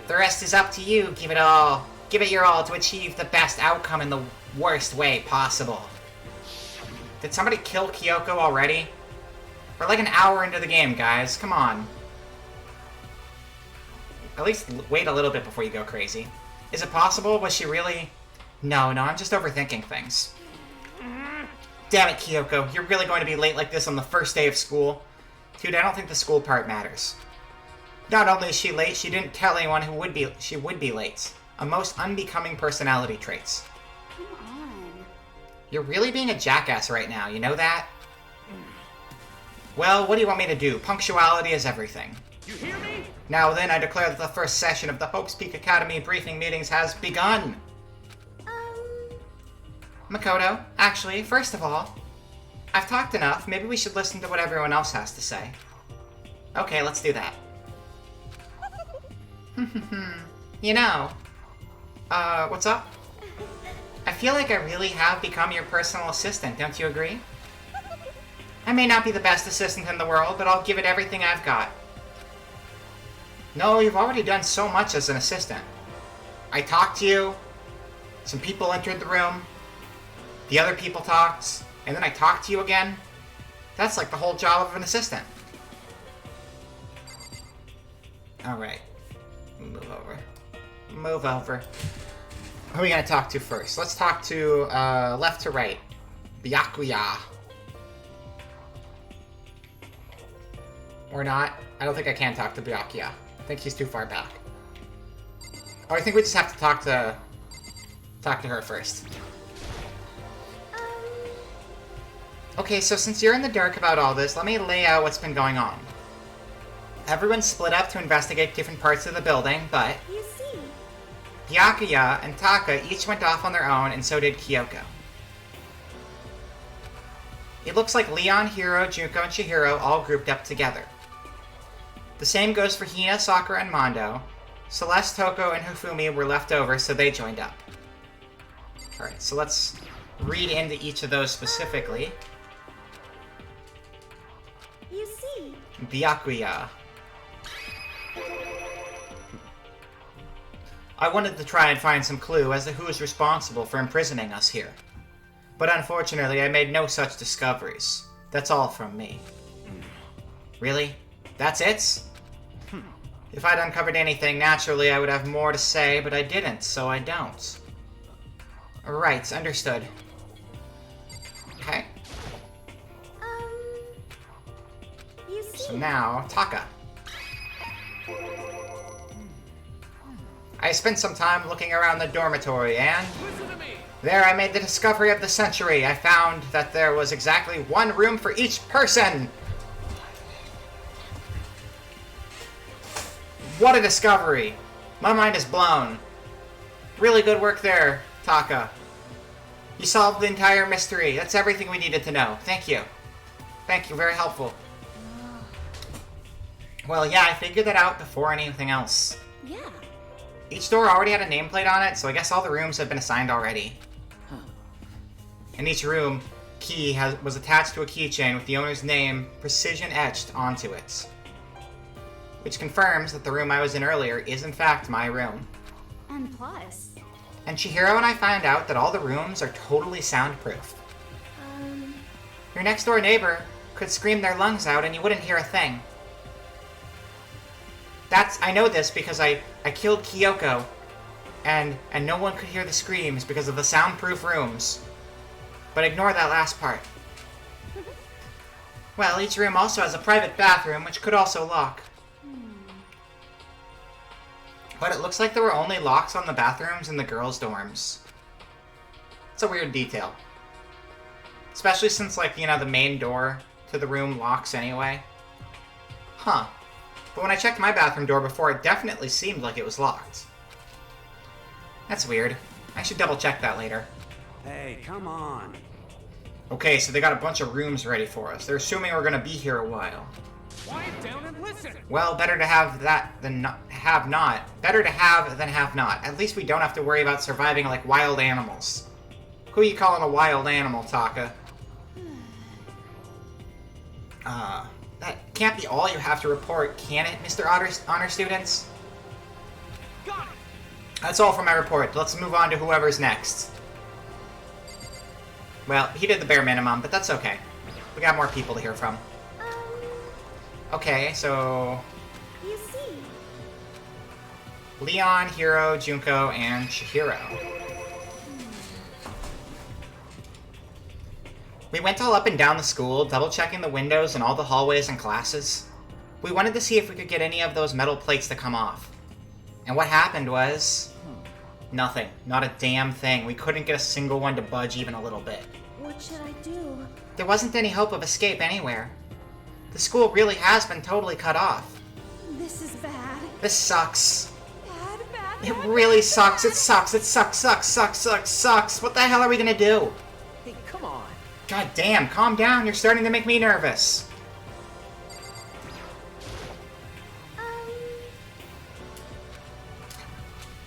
The rest is up to you. Give it all. Give it your all to achieve the best outcome in the worst way possible. Did somebody kill Kyoko already? We're like an hour into the game, guys. Come on. At least wait a little bit before you go crazy. Is it possible? Was she really... No, I'm just overthinking things. Damn it, Kyoko. You're really going to be late like this on the first day of school? Dude, I don't think the school part matters. Not only is she late, she didn't tell anyone she would be late. A most unbecoming personality traits.
Come on.
You're really being a jackass right now, you know that? Well, what do you want me to do? Punctuality is everything.
You hear me?
Now then, I declare that the first session of the Hope's Peak Academy briefing meetings has begun. Makoto, actually, first of all, I've talked enough. Maybe we should listen to what everyone else has to say. Okay, let's do that. You know, what's up? I feel like I really have become your personal assistant, don't you agree? I may not be the best assistant in the world, but I'll give it everything I've got. No, you've already done so much as an assistant. I talked to you, some people entered the room, the other people talked, and then I talked to you again. That's like the whole job of an assistant. Alright. Move over. Move over. Who are we gonna talk to first? Let's talk to, left to right. Byakuya. Or not. I don't think I can talk to Byakuya. I think he's too far back. Oh, I think we just have to talk to her first. Okay, so since you're in the dark about all this, let me lay out what's been going on. Everyone's split up to investigate different parts of the building, but...
You see.
Byakuya and Taka each went off on their own, and so did Kyoko. It looks like Leon, Hiro, Junko, and Chihiro all grouped up together. The same goes for Hina, Sakura, and Mondo. Celeste, Toko, and Hifumi were left over, so they joined up. Alright, so let's read into each of those specifically.
You see.
Byakuya. I wanted to try and find some clue as to who is responsible for imprisoning us here. But unfortunately, I made no such discoveries. That's all from me. Really? That's it? If I'd uncovered anything, naturally I would have more to say, but I didn't, so I don't. Right, understood. Okay.
You see.
So now, Taka. I spent some time looking around the dormitory, and... there I made the discovery of the century. I found that there was exactly one room for each person! What a discovery! My mind is blown. Really good work there, Taka. You solved the entire mystery. That's everything we needed to know. Thank you. Thank you, very helpful. Well, yeah, I figured that out before anything else.
Yeah.
Each door already had a nameplate on it, so I guess all the rooms have been assigned already. And each room key was attached to a keychain with the owner's name precision etched onto it. Which confirms that the room I was in earlier is in fact my room.
And plus...
And Chihiro and I found out that all the rooms are totally soundproof. Your next door neighbor could scream their lungs out and you wouldn't hear a thing. I know this because I killed Kyoko, and no one could hear the screams because of the soundproof rooms. But ignore that last part. Well, each room also has a private bathroom, which could also lock. But it looks like there were only locks on the bathrooms in the girls' dorms. It's a weird detail. Especially since, like, you know, the main door to the room locks anyway. Huh. But when I checked my bathroom door before, it definitely seemed like it was locked. That's weird. I should double check that later.
Hey, come on.
Okay, so they got a bunch of rooms ready for us. They're assuming we're gonna be here a while.
Quiet down and listen.
Well, better to have that than have not. Better to have than have not. At least we don't have to worry about surviving like wild animals. Who you calling a wild animal, Taka? That can't be all you have to report, can it, Mr. Honor Students?
Got it.
That's all for my report. Let's move on to whoever's next. Well, he did the bare minimum, but that's okay. We got more people to hear from. Okay, so...
You see.
Leon, Hiro, Junko, and Chihiro. We went all up and down the school, double-checking the windows and all the hallways and classes. We wanted to see if we could get any of those metal plates to come off. And what happened was... nothing. Not a damn thing. We couldn't get a single one to budge even a little bit.
What should I do?
There wasn't any hope of escape anywhere. The school really has been totally cut off.
This is bad.
This sucks.
Bad.
It really sucks. It sucks. It sucks. What the hell are we gonna do?
Hey, come on.
God damn, calm down. You're starting to make me nervous.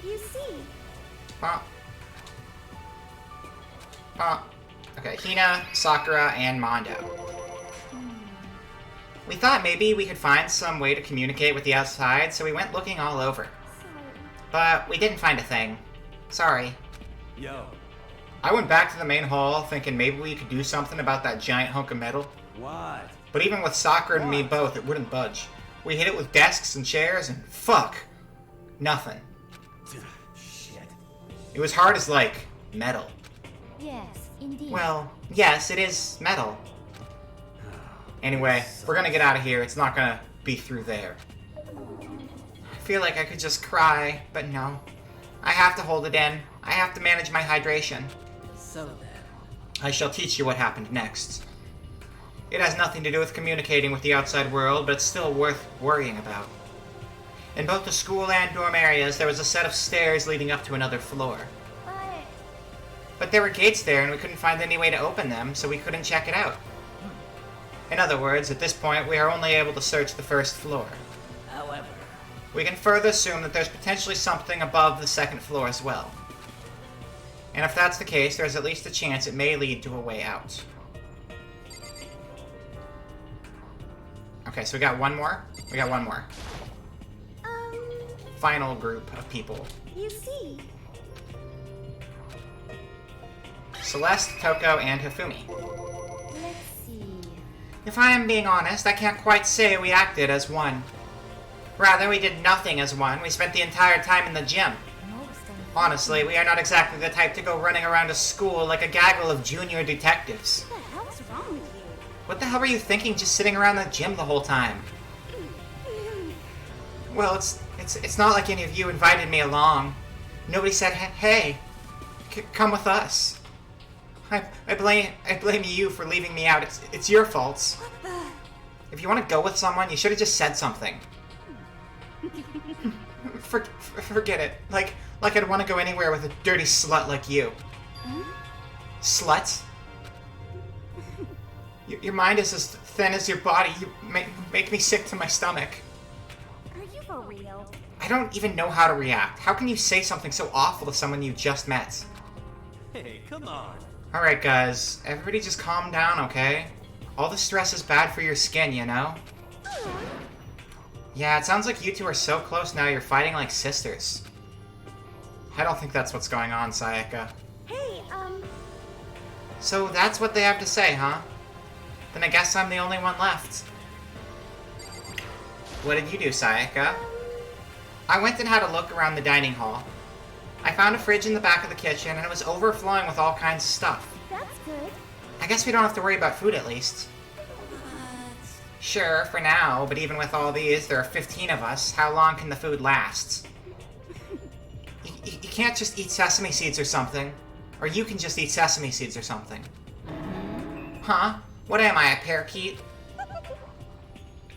You see.
Okay, Hina, Sakura, and Mondo. We thought maybe we could find some way to communicate with the outside, so we went looking all over. But we didn't find a thing. Sorry.
Yo.
I went back to the main hall thinking maybe we could do something about that giant hunk of metal.
What?
But even with Sakura and me both, it wouldn't budge. We hit it with desks and chairs, and fuck. Nothing.
Shit.
It was hard as, like, metal.
Yes, indeed.
Well, yes, it is metal. Anyway, we're gonna get out of here. It's not gonna be through there. I feel like I could just cry, but no. I have to hold it in. I have to manage my hydration.
So then.
I shall teach you what happened next. It has nothing to do with communicating with the outside world, but it's still worth worrying about. In both the school and dorm areas, there was a set of stairs leading up to another floor. But there were gates there, and we couldn't find any way to open them, so we couldn't check it out. In other words, at this point, we are only able to search the first floor.
However,
we can further assume that there's potentially something above the second floor as well. And if that's the case, there's at least a chance it may lead to a way out. Okay, so we got one more? We got one more. Final group of people.
You see.
Celeste, Toko, and Hifumi.
Let's see.
If I am being honest, I can't quite say we acted as one. Rather, we did nothing as one. We spent the entire time in the gym. Honestly, we are not exactly the type to go running around a school like a gaggle of junior detectives.
What the hell's wrong with you?
What the hell were you thinking just sitting around the gym the whole time? Well, it's not like any of you invited me along. Nobody said, hey, come with us. I blame you for leaving me out. It's your faults.
What the?
If you want to go with someone, you should have just said something. Forget it. Like I'd want to go anywhere with a dirty slut like you.
Huh?
Slut? Your mind is as thin as your body. You make me sick to my stomach.
Are you for real?
I don't even know how to react. How can you say something so awful to someone you just met?
Hey, come on.
Alright guys, everybody just calm down, okay? All the stress is bad for your skin, you know? Yeah, it sounds like you two are so close now you're fighting like sisters. I don't think that's what's going on, Sayaka.
Hey,
So that's what they have to say, huh? Then I guess I'm the only one left. What did you do, Sayaka? I went and had a look around the dining hall. I found a fridge in the back of the kitchen, and it was overflowing with all kinds of stuff.
That's good.
I guess we don't have to worry about food, at least. Sure, for now, but even with all these, there are 15 of us. How long can the food last? You can't just eat sesame seeds or something. Or you can just eat sesame seeds or something. Huh? What am I, a parakeet?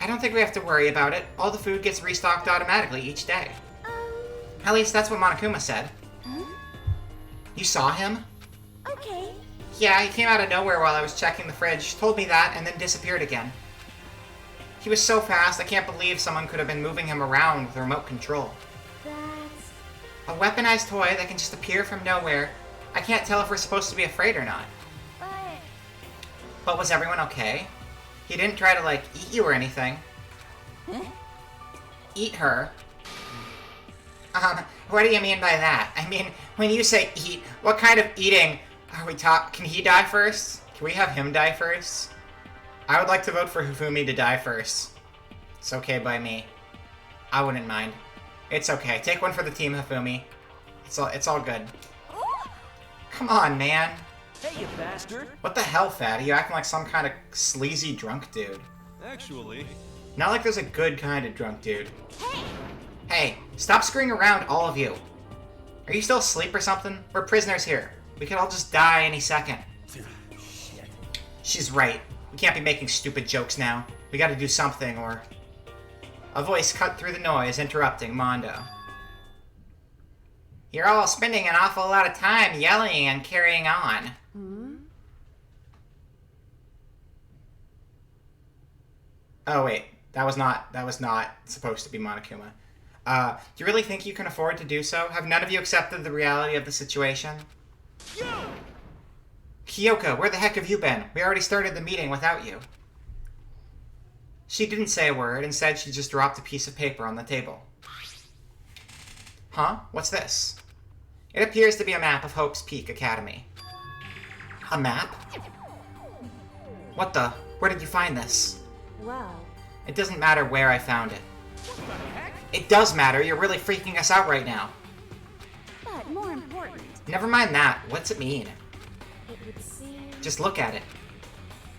I don't think we have to worry about it. All the food gets restocked automatically each day. At least that's what Monokuma said.
Huh?
You saw him?
Okay.
Yeah, he came out of nowhere while I was checking the fridge, told me that, and then disappeared again. He was so fast, I can't believe someone could have been moving him around with remote control.
That's...
A weaponized toy that can just appear from nowhere, I can't tell if we're supposed to be afraid or not. But was everyone okay? He didn't try to, like, eat you or anything.
Huh?
Eat her? What do you mean by that? I mean, when you say eat, what kind of eating are we Can he die first? Can we have him die first? I would like to vote for Hifumi to die first. It's okay by me. I wouldn't mind. It's okay. Take one for the team, Hifumi. It's all good. Come on, man.
Hey, you bastard!
What the hell, fatty? You acting like some kind of sleazy drunk dude.
Actually...
Not like there's a good kind of drunk dude. Hey, stop screwing around, all of you. Are you still asleep or something? We're prisoners here. We could all just die any second.
Shit.
She's right. We can't be making stupid jokes now. We gotta do something, or... A voice cut through the noise, interrupting Mondo. You're all spending an awful lot of time yelling and carrying on. Oh wait, that was not supposed to be Monokuma. Do you really think you can afford to do so? Have none of you accepted the reality of the situation? Kyoko, where the heck have you been? We already started the meeting without you. She didn't say a word. Instead, she just dropped a piece of paper on the table. Huh? What's this? It appears to be a map of Hope's Peak Academy. A map? What the? Where did you find this?
Wow.
It doesn't matter where I found it. It does matter. You're really freaking us out right now.
But more important,
Never mind that. What's it mean?
It would seem...
Just look at it.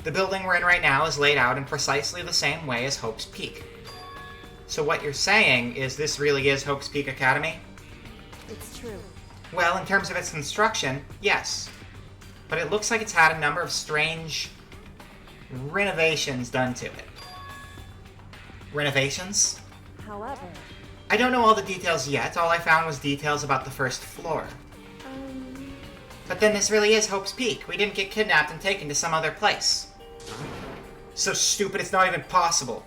The building we're in right now is laid out in precisely the same way as Hope's Peak. So what you're saying is this really is Hope's Peak Academy?
It's true.
Well, in terms of its construction, yes. But it looks like it's had a number of strange renovations done to it. Renovations?
However...
I don't know all the details yet. All I found was details about the first floor. But then this really is Hope's Peak. We didn't get kidnapped and taken to some other place. So stupid it's not even possible.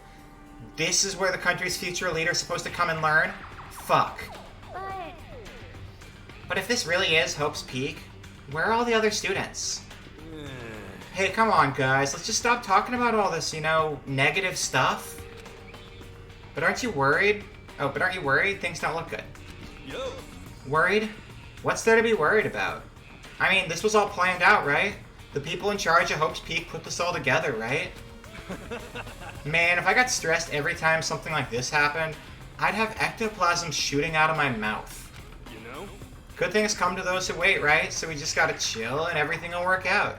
This is where the country's future leader is supposed to come and learn? Fuck. But if this really is Hope's Peak, where are all the other students? Hey, come on, guys. Let's just stop talking about all this, negative stuff. But aren't you worried? Oh, but aren't you worried? Things don't look good.
Yo.
Worried? What's there to be worried about? I mean, this was all planned out, right? The people in charge of Hope's Peak put this all together, right? Man, if I got stressed every time something like this happened, I'd have ectoplasm shooting out of my mouth.
You know?
Good things come to those who wait, right? So we just gotta chill and everything will work out.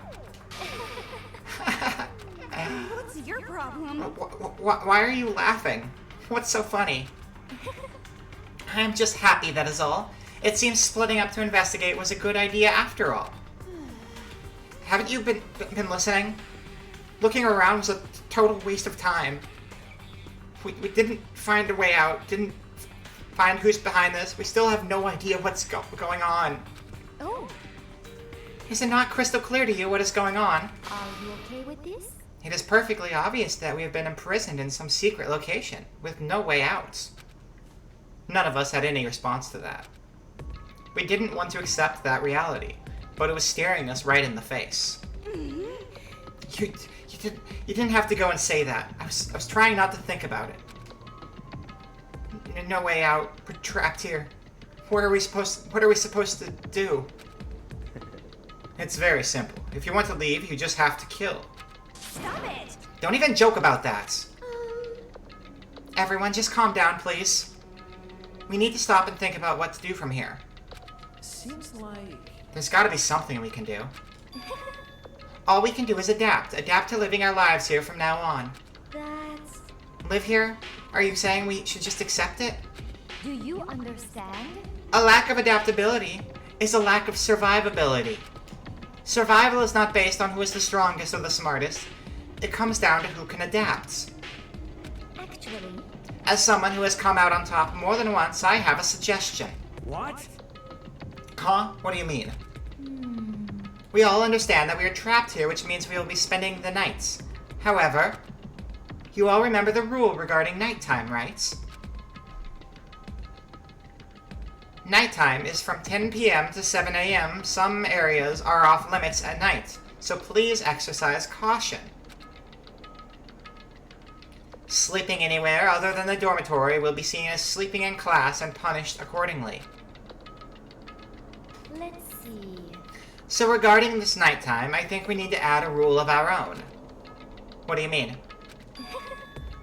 what's your problem?
Why are you laughing? What's so funny? I'm just happy, that is all. It seems splitting up to investigate was a good idea after all. Haven't you been listening? Looking around was a total waste of time. We didn't find a way out, didn't find who's behind this. We still have no idea what's going on.
Oh.
Is it not crystal clear to you what is going on?
Are you okay with this?
It is perfectly obvious that we have been imprisoned in some secret location, with no way out. None of us had any response to that. We didn't want to accept that reality, but it was staring us right in the face. You didn't have to go and say that. I was trying not to think about it. No way out. We're trapped here. What are we supposed to do? It's very simple. If you want to leave, you just have to kill.
Stop it!
Don't even joke about that. Everyone, just calm down, please. We need to stop and think about what to do from here.
Seems like...
There's gotta be something we can do. All we can do is adapt. Adapt to living our lives here from now on.
That's...
Live here? Are you saying we should just accept it?
Do you understand?
A lack of adaptability is a lack of survivability. Survival is not based on who is the strongest or the smartest. It comes down to who can adapt.
Actually...
As someone who has come out on top more than once, I have a suggestion.
What?
Huh? What do you mean? We all understand that we are trapped here, which means we will be spending the nights. However, you all remember the rule regarding nighttime, right? Nighttime is from 10 p.m. to 7 a.m. Some areas are off limits at night, so please exercise caution. Sleeping anywhere other than the dormitory will be seen as sleeping in class and punished accordingly.
Let's see.
So regarding this nighttime, I think we need to add a rule of our own. What do you mean?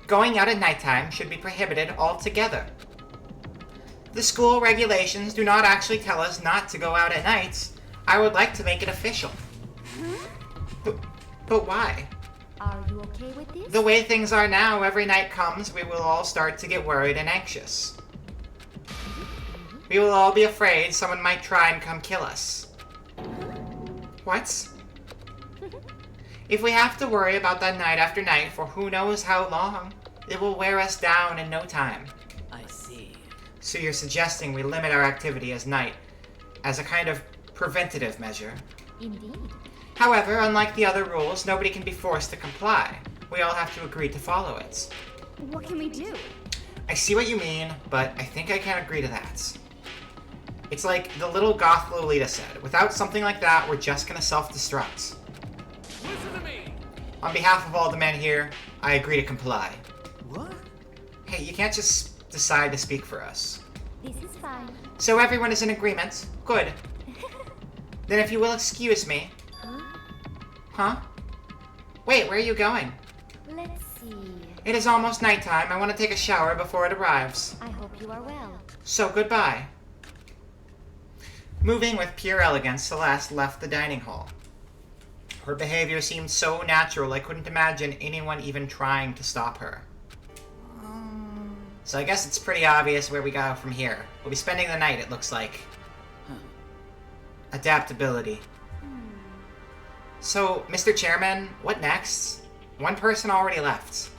Going out at nighttime should be prohibited altogether. The school regulations do not actually tell us not to go out at nights. I would like to make it official. But why?
Are you okay with this?
The way things are now, every night comes, we will all start to get worried and anxious. We will all be afraid someone might try and come kill us. What? If we have to worry about that night after night for who knows how long, it will wear us down in no time.
I see.
So you're suggesting we limit our activity as night, as a kind of preventative measure.
Indeed.
However, unlike the other rules, nobody can be forced to comply. We all have to agree to follow it.
What can we do?
I see what you mean, but I think I can't agree to that. It's like the little goth Lolita said, without something like that, we're just gonna self-destruct.
Listen to me.
On behalf of all the men here, I agree to comply.
What?
Hey, you can't just decide to speak for us.
This is fine.
So everyone is in agreement? Good. Then if you will excuse me. Huh? Wait, where are you going?
Let's see.
It is almost nighttime. I want to take a shower before it arrives.
I hope you are well.
So goodbye. Moving with pure elegance, Celeste left the dining hall. Her behavior seemed so natural I couldn't imagine anyone even trying to stop her. So I guess it's pretty obvious where we go from here. We'll be spending the night, it looks like. Adaptability. So, Mr. Chairman, what next? One person already left.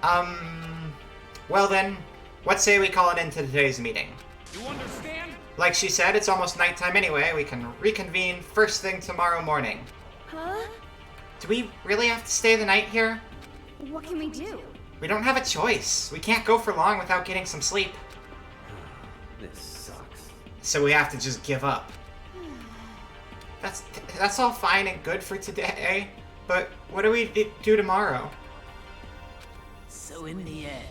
Well then, what say we call it into today's meeting?
You understand?
Like she said, it's almost nighttime anyway. We can reconvene first thing tomorrow morning.
Huh?
Do we really have to stay the night here?
What can we do?
We don't have a choice. We can't go for long without getting some sleep.
This sucks.
So we have to just give up. That's all fine and good for today, but what do we do tomorrow?
So in the end...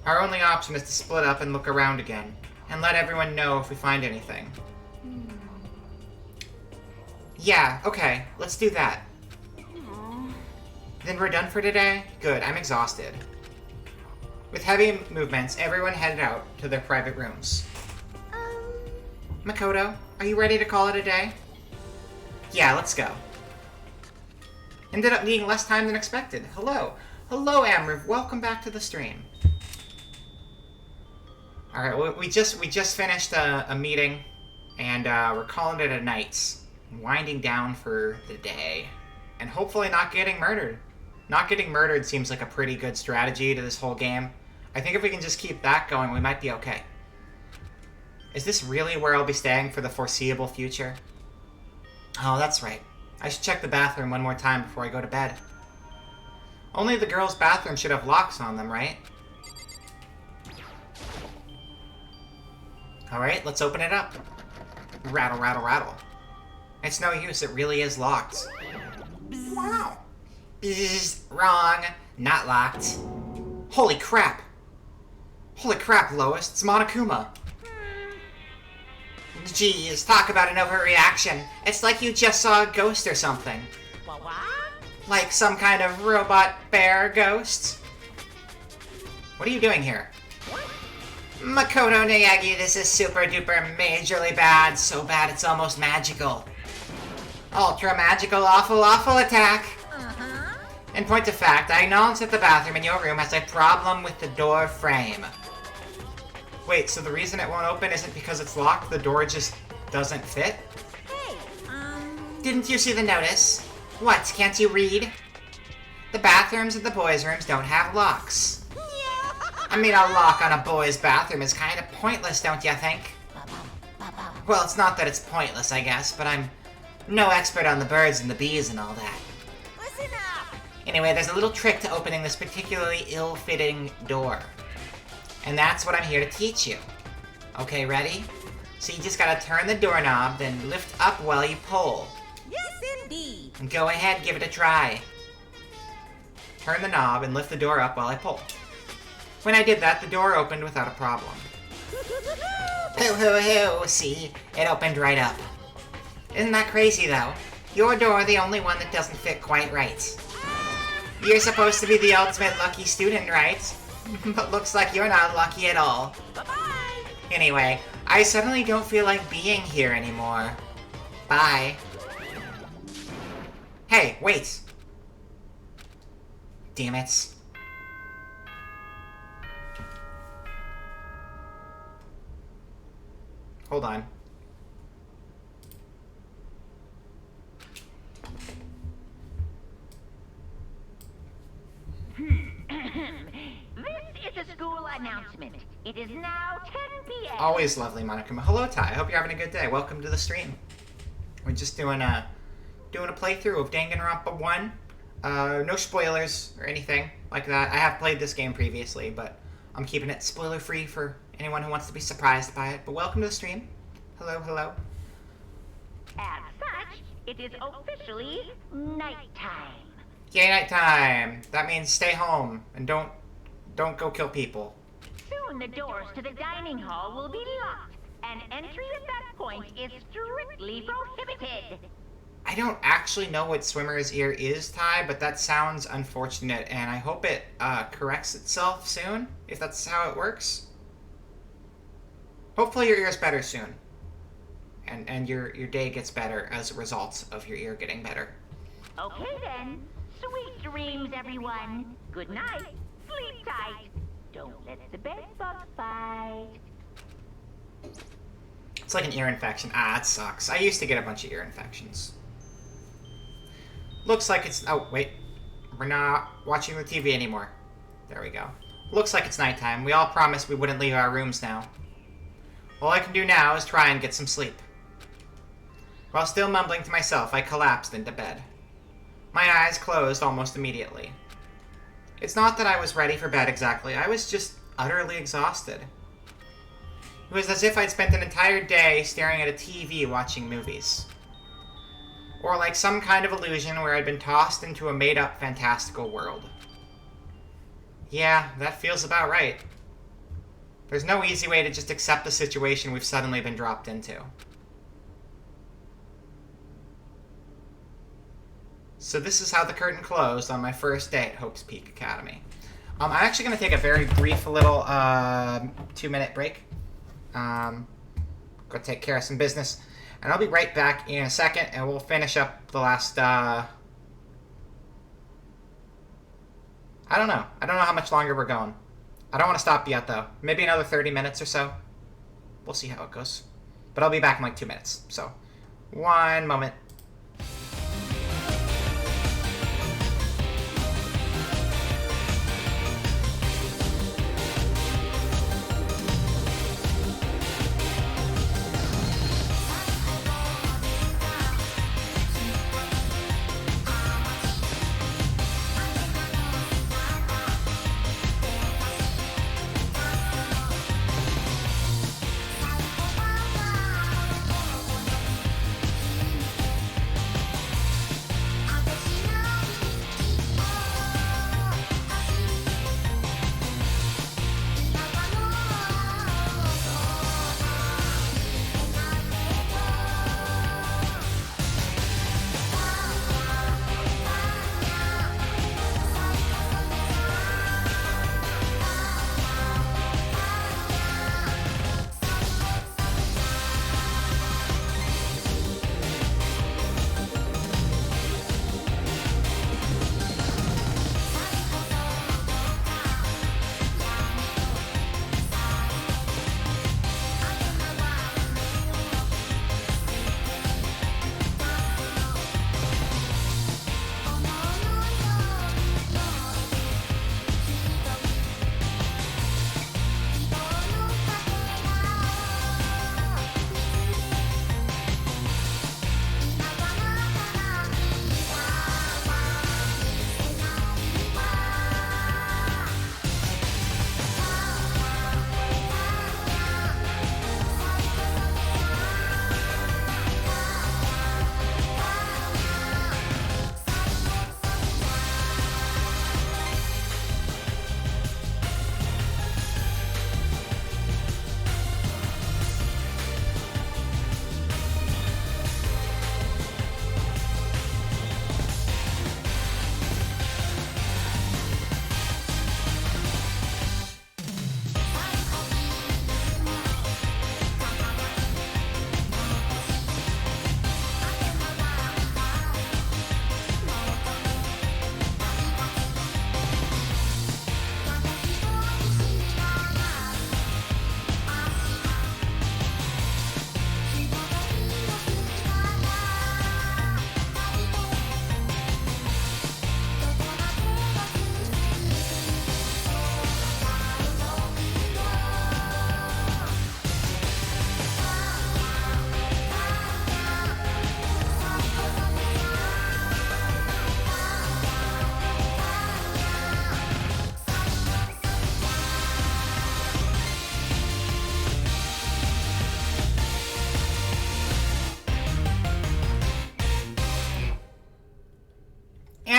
Our only option is to split up and look around again, and let everyone know if we find anything. Yeah, okay, let's do that. Then we're done for today? Good, I'm exhausted. With heavy movements, everyone headed out to their private rooms. Makoto, are you ready to call it a day? Yeah, let's go. Ended up needing less time than expected. Hello. Hello, Amriv. Welcome back to the stream. Alright, well, we just finished a meeting, and we're calling it a night. Winding down for the day. And hopefully not getting murdered. Not getting murdered seems like a pretty good strategy to this whole game. I think if we can just keep that going, we might be okay. Is this really where I'll be staying for the foreseeable future? Oh, that's right. I should check the bathroom one more time before I go to bed. Only the girls' bathroom should have locks on them, right? Alright, let's open it up. Rattle, rattle, rattle. It's no use, it really is locked. Wow. Bzzz, wrong. Not locked. Holy crap. Holy crap, Lois, it's Monokuma. Jeez, talk about an overreaction. It's like you just saw a ghost or something.
What?
Like some kind of robot bear ghost? What are you doing here? Makoto Naegi, this is super duper majorly bad. So bad it's almost magical. Ultra magical awful awful attack. In point of fact, I acknowledge that the bathroom in your room has a problem with the door frame. Wait, so the reason it won't open isn't because it's locked, the door just doesn't fit?
Hey,
Didn't you see the notice? What, can't you read? The bathrooms in the boys' rooms don't have locks. I mean, a lock on a boy's bathroom is kind of pointless, don't you think? Well, it's not that it's pointless, I guess, but I'm no expert on the birds and the bees and all that.
Listen up!
Anyway, there's a little trick to opening this particularly ill-fitting door. And that's what I'm here to teach you. Okay, ready? So you just gotta turn the doorknob, then lift up while you pull.
Yes, indeed.
And go ahead, give it a try. Turn the knob and lift the door up while I pull. When I did that, the door opened without a problem. Hoo hoo hoo, see? It opened right up. Isn't that crazy, though? Your door, the only one that doesn't fit quite right. You're supposed to be the ultimate lucky student, right? But looks like you're not lucky at all.
Bye-bye.
Anyway, I suddenly don't feel like being here anymore. Bye. Hey, wait! Damn it. Hold on.
This is a school announcement. It is now 10 p.m.
Always lovely, Monica. Hello, Ty. I hope you're having a good day. Welcome to the stream. We're just doing a playthrough of Danganronpa 1. No spoilers or anything like that. I have played this game previously, but I'm keeping it spoiler-free for anyone who wants to be surprised by it. But welcome to the stream. Hello, hello.
As such, it is officially nighttime.
Yay, nighttime. That means stay home and don't go kill people.
Soon the doors to the dining hall will be locked, and entry at that point is strictly prohibited.
I don't actually know what Swimmer's ear is, Ty, but that sounds unfortunate, and I hope it corrects itself soon, if that's how it works. Hopefully your ear's better soon. And your day gets better as a result of your ear getting better.
Okay then. Sweet dreams, everyone. Good night. Sleep tight. Don't let the bed bug bite.
It's like an ear infection. Ah, it sucks. I used to get a bunch of ear infections. Looks like it's... Oh, wait. We're not watching the TV anymore. There we go. Looks like it's nighttime. We all promised we wouldn't leave our rooms now. All I can do now is try and get some sleep. While still mumbling to myself, I collapsed into bed. My eyes closed almost immediately. It's not that I was ready for bed exactly. I was just utterly exhausted. It was as if I'd spent an entire day staring at a TV watching movies. Or like some kind of illusion where I'd been tossed into a made-up fantastical world. Yeah, that feels about right. There's no easy way to just accept the situation we've suddenly been dropped into. So this is how the curtain closed on my first day at Hope's Peak Academy. I'm actually going to take a very brief little 2-minute break. Go take care of some business. And I'll be right back in a second, and we'll finish up the last... I don't know. I don't know how much longer we're going. I don't want to stop yet, though. Maybe another 30 minutes or so. We'll see how it goes. But I'll be back in like 2 minutes. So, 1 moment.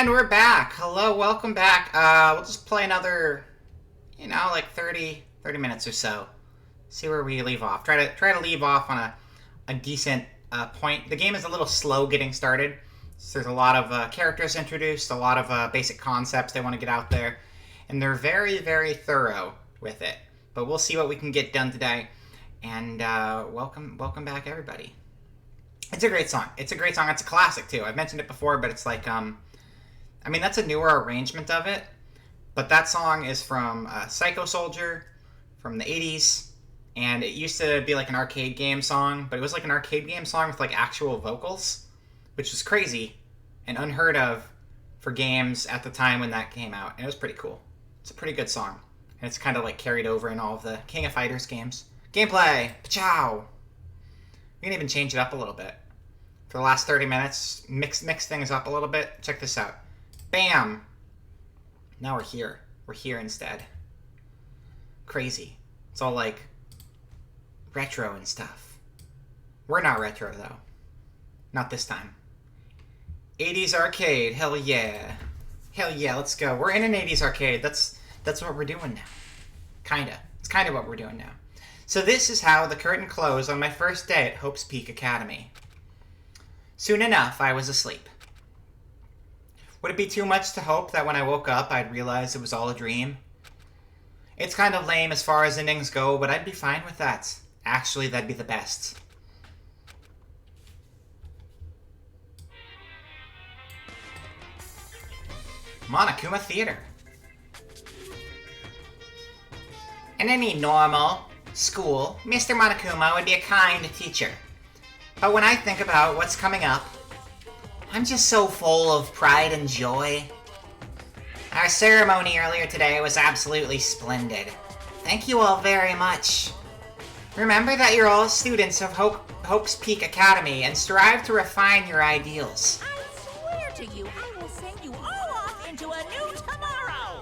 And we're back. Hello, welcome back. We'll just play another, like 30 minutes or so. See where we leave off. Try to leave off on a decent point. The game is a little slow getting started. So there's a lot of characters introduced, a lot of basic concepts they want to get out there. And they're very, very thorough with it. But we'll see what we can get done today. And welcome back, everybody. It's a great song. It's a great song. It's a classic, too. I've mentioned it before, but it's like, that's a newer arrangement of it. But that song is from Psycho Soldier from the 80s. And it used to be like an arcade game song, but it was like an arcade game song with like actual vocals, which was crazy and unheard of for games at the time when that came out. And it was pretty cool. It's a pretty good song. And it's kind of like carried over in all of the King of Fighters games. Gameplay! Pachow! We can even change it up a little bit. For the last 30 minutes, mix things up a little bit. Check this out. Bam! Now we're here. We're here instead. Crazy. It's all like retro and stuff. We're not retro, though. Not this time. 80s arcade. Hell yeah. Hell yeah, let's go. We're in an 80s arcade. That's what we're doing now. Kinda. It's kind of what we're doing now. So this is how the curtain closed on my first day at Hope's Peak Academy. Soon enough, I was asleep. Would it be too much to hope that when I woke up, I'd realize it was all a dream? It's kind of lame as far as endings go, but I'd be fine with that. Actually, that'd be the best. Monokuma Theater. In any normal school, Mr. Monokuma would be a kind teacher. But when I think about what's coming up, I'm just so full of pride and joy. Our ceremony earlier today was absolutely splendid. Thank you all very much. Remember that you're all students of Hope's Peak Academy and strive to refine your ideals.
I swear to you, I will send you all off into a new tomorrow!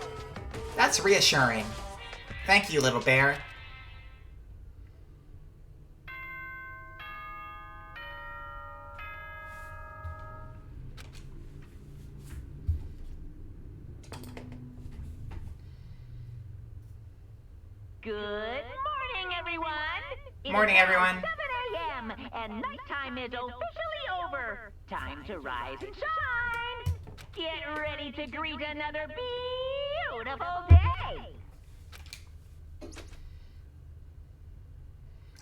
That's reassuring. Thank you, little bear.
Good morning, everyone.
Morning, everyone.
7 a.m. and nighttime is officially over. Time to rise and shine. Get ready to greet another beautiful day.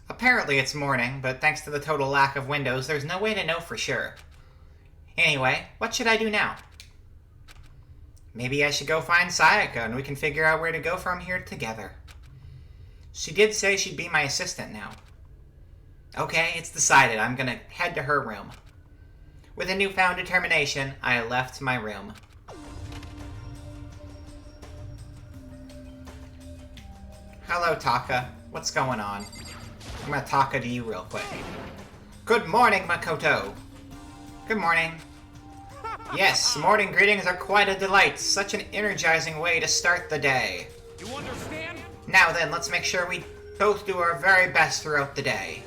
Apparently it's morning, but thanks to the total lack of windows, there's no way to know for sure. Anyway, what should I do now? Maybe I should go find Sayaka and we can figure out where to go from here together. She did say she'd be my assistant now. Okay, it's decided. I'm gonna head to her room. With a newfound determination, I left my room. Hello, Taka. What's going on? I'm gonna talk to you real quick. Good morning, Makoto. Good morning. Yes, morning greetings are quite a delight. Such an energizing way to start the day.
You understand?
Now then, let's make sure we both do our very best throughout the day.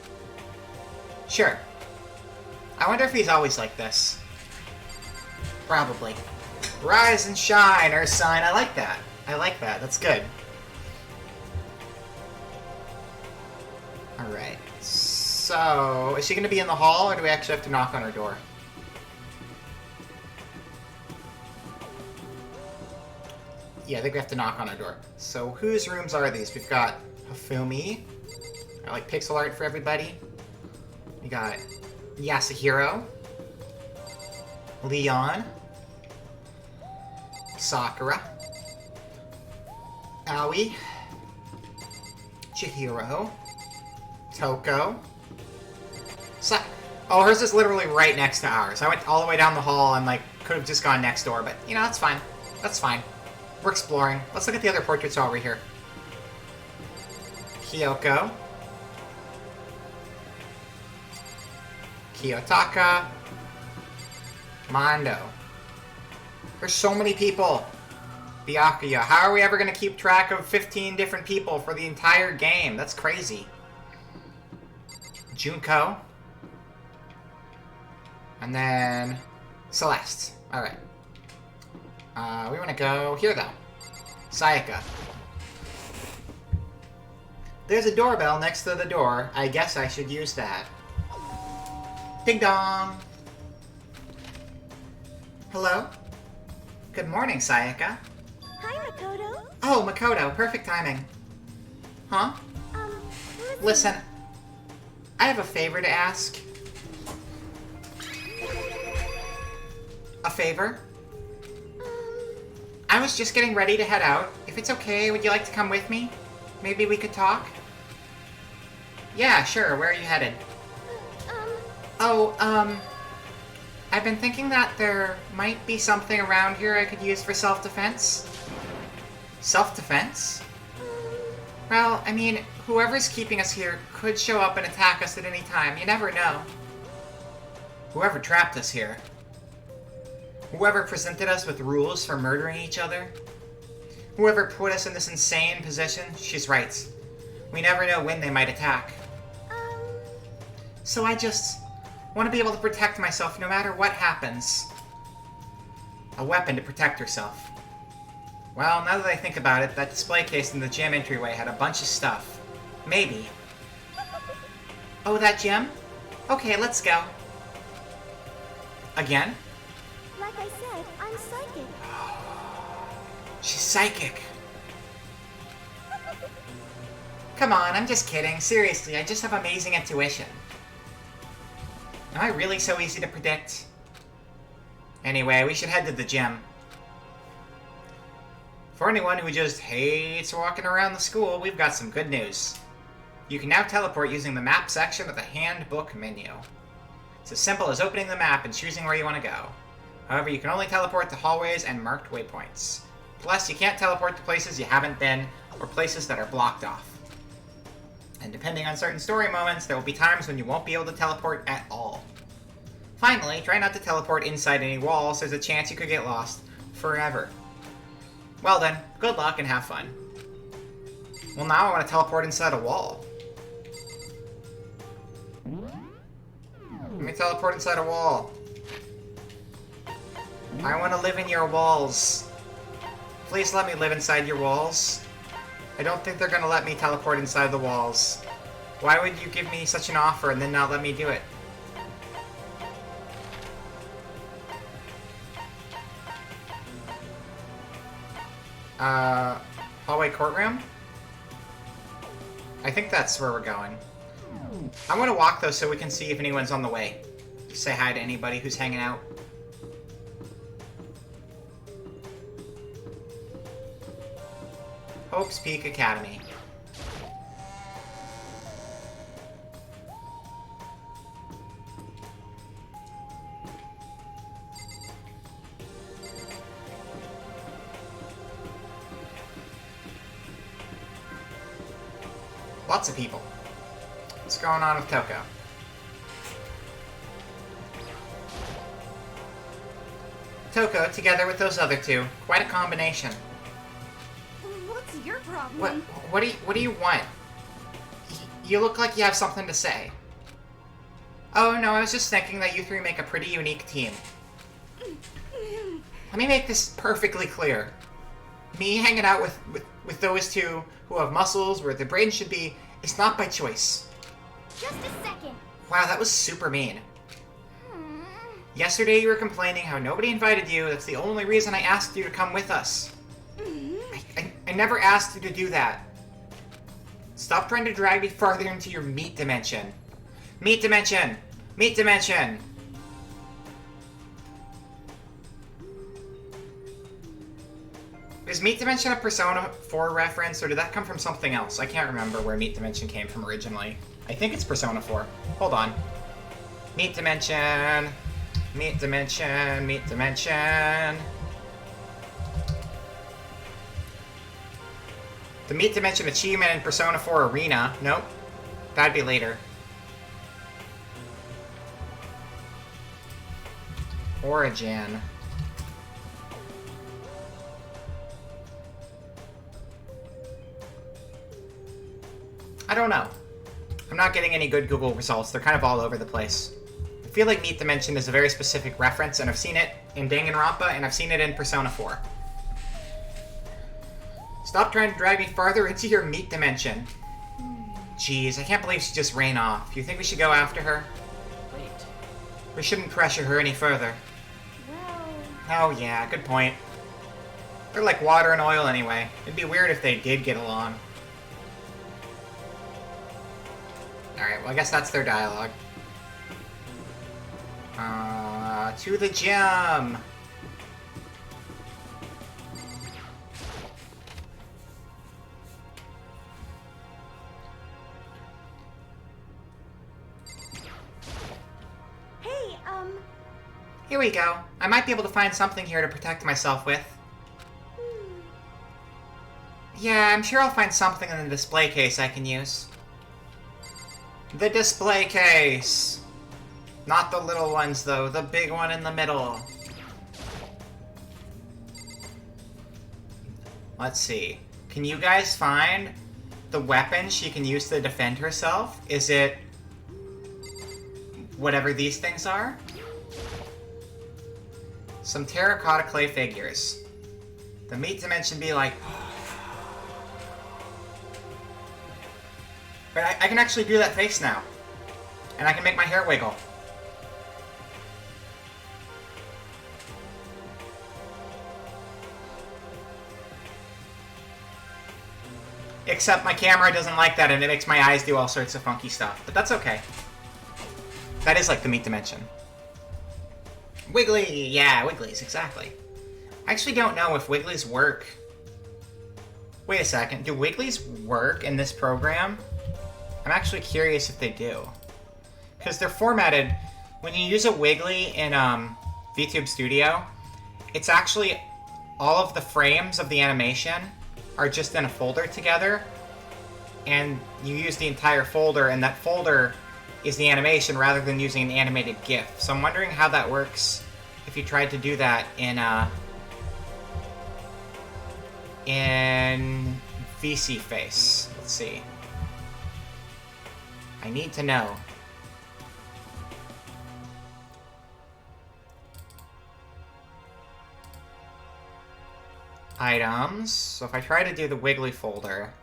Sure. I wonder if he's always like this. Probably. Rise and shine, Earthsign. I like that. I like that. That's good. Alright. So, is she going to be in the hall, or do we actually have to knock on her door? Yeah, I think we have to knock on her door. So, whose rooms are these? We've got Hifumi. I like pixel art for everybody. We got Yasuhiro. Leon. Sakura. Aoi. Chihiro. Toko. Oh, hers is literally right next to ours. I went all the way down the hall and, like, could have just gone next door, but, you know, that's fine. That's fine. We're exploring. Let's look at the other portraits over here. Kyoko. Kiyotaka. Mondo. There's so many people. Byakuya. How are we ever going to keep track of 15 different people for the entire game? That's crazy. Junko. And then Celeste. Alright. We want to go here, though. Sayaka. There's a doorbell next to the door. I guess I should use that. Ding dong! Hello? Good morning, Sayaka.
Hi, Makoto.
Oh, Makoto. Perfect timing. Huh? Listen, I have a favor to ask. A favor? I was just getting ready to head out. If it's okay, would you like to come with me? Maybe we could talk? Yeah, sure. Where are you headed? I've been thinking that there might be something around here I could use for self-defense. Self-defense? Well, I mean, whoever's keeping us here could show up and attack us at any time. You never know. Whoever trapped us here. Whoever presented us with rules for murdering each other. Whoever put us in this insane position, she's right. We never know when they might attack. So I just want to be able to protect myself no matter what happens. A weapon to protect yourself. Well, now that I think about it, that display case in the gym entryway had a bunch of stuff. Maybe. Oh, that gym? Okay, let's go. Again?
Like I said, I'm psychic.
She's psychic. Come on, I'm just kidding. Seriously, I just have amazing intuition. Am I really so easy to predict? Anyway, we should head to the gym. For anyone who just hates walking around the school, we've got some good news. You can now teleport using the map section of the handbook menu. It's as simple as opening the map and choosing where you want to go. However, you can only teleport to hallways and marked waypoints. Plus, you can't teleport to places you haven't been, or places that are blocked off. And depending on certain story moments, there will be times when you won't be able to teleport at all. Finally, try not to teleport inside any walls, there's a chance you could get lost forever. Well then, good luck and have fun. Well, now I want to teleport inside a wall. Let me teleport inside a wall. I want to live in your walls. Please let me live inside your walls. I don't think they're going to let me teleport inside the walls. Why would you give me such an offer and then not let me do it? Hallway courtroom? I think that's where we're going. I want to walk, though, so we can see if anyone's on the way. Just say hi to anybody who's hanging out. Hope's Peak Academy. Lots of people. What's going on with Toko? Toko, together with those other two, quite a combination.
What's your problem?
What do you want? You look like you have something to say. Oh no, I was just thinking that you three make a pretty unique team. Let me make this perfectly clear. Me hanging out with those two who have muscles where their brains should be is not by choice.
Just a second.
Wow, that was super mean. Yesterday you were complaining how nobody invited you. That's the only reason I asked you to come with us. I never asked you to do that. Stop trying to drag me farther into your meat dimension. Meat dimension! Meat dimension! Is Meat Dimension a Persona 4 reference, or did that come from something else? I can't remember where Meat Dimension came from originally. I think it's Persona 4. Hold on. Meat Dimension... Meat Dimension... Meat Dimension... The Meat Dimension achievement in Persona 4 Arena. Nope. That'd be later. Origin. I don't know. I'm not getting any good Google results. They're kind of all over the place. feel like Meat Dimension is a very specific reference, and I've seen it in Danganronpa, and I've seen it in Persona 4. Stop trying to drag me farther into your Meat Dimension. Jeez, I can't believe she just ran off. You think we should go after her?
Wait.
We shouldn't pressure her any further.
Well...
Oh yeah, good point. They're like water and oil anyway. It'd be weird if they did get along. Alright, well I guess that's their dialogue. To the gym!
Hey,
Here we go. I might be able to find something here to protect myself with. Yeah, I'm sure I'll find something in the display case I can use. The display case! Not the little ones, though. The big one in the middle. Let's see. Can you guys find the weapon she can use to defend herself? Is it whatever these things are? Some terracotta clay figures. The Meat Dimension be like... But I can actually do that face now. And I can make my hair wiggle. Except my camera doesn't like that and it makes my eyes do all sorts of funky stuff. But that's okay. That is like the Meat Dimension. Wiggly! Yeah, Wigglies, exactly. I actually don't know if Wigglies work. Wait a second, do Wigglies work in this program? I'm actually curious if they do. Because they're formatted... When you use a Wiggly in VTube Studio, it's actually... All of the frames of the animation are just in a folder together. And you use the entire folder, and that folder is the animation rather than using an animated GIF. So I'm wondering how that works if you tried to do that in VC Face. Let's see. I need to know. Items. So if I try to do the Wiggly folder...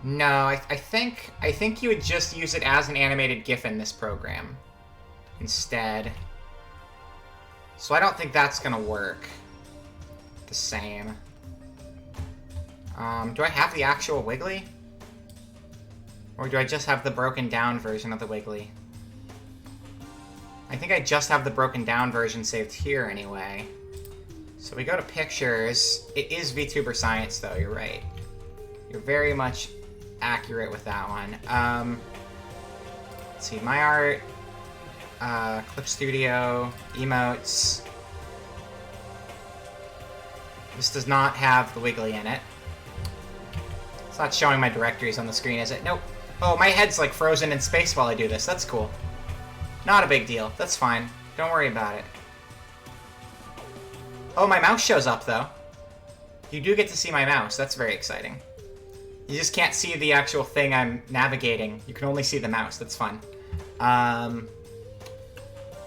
No, I think you would just use it as an animated GIF in this program instead. So I don't think that's gonna work the same. Do I have the actual Wiggly? Or do I just have the broken down version of the Wiggly? I think I just have the broken down version saved here anyway. So we go to pictures. It is VTuber Science though, you're right. You're very much accurate with that one. Let's see, My Art, Clip Studio, Emotes. This does not have the Wiggly in it. It's not showing my directories on the screen, is it? Nope. Oh, my head's like frozen in space while I do this. That's cool. Not a big deal. That's fine. Don't worry about it. Oh, my mouse shows up, though. You do get to see my mouse. That's very exciting. You just can't see the actual thing I'm navigating. You can only see the mouse. That's fun.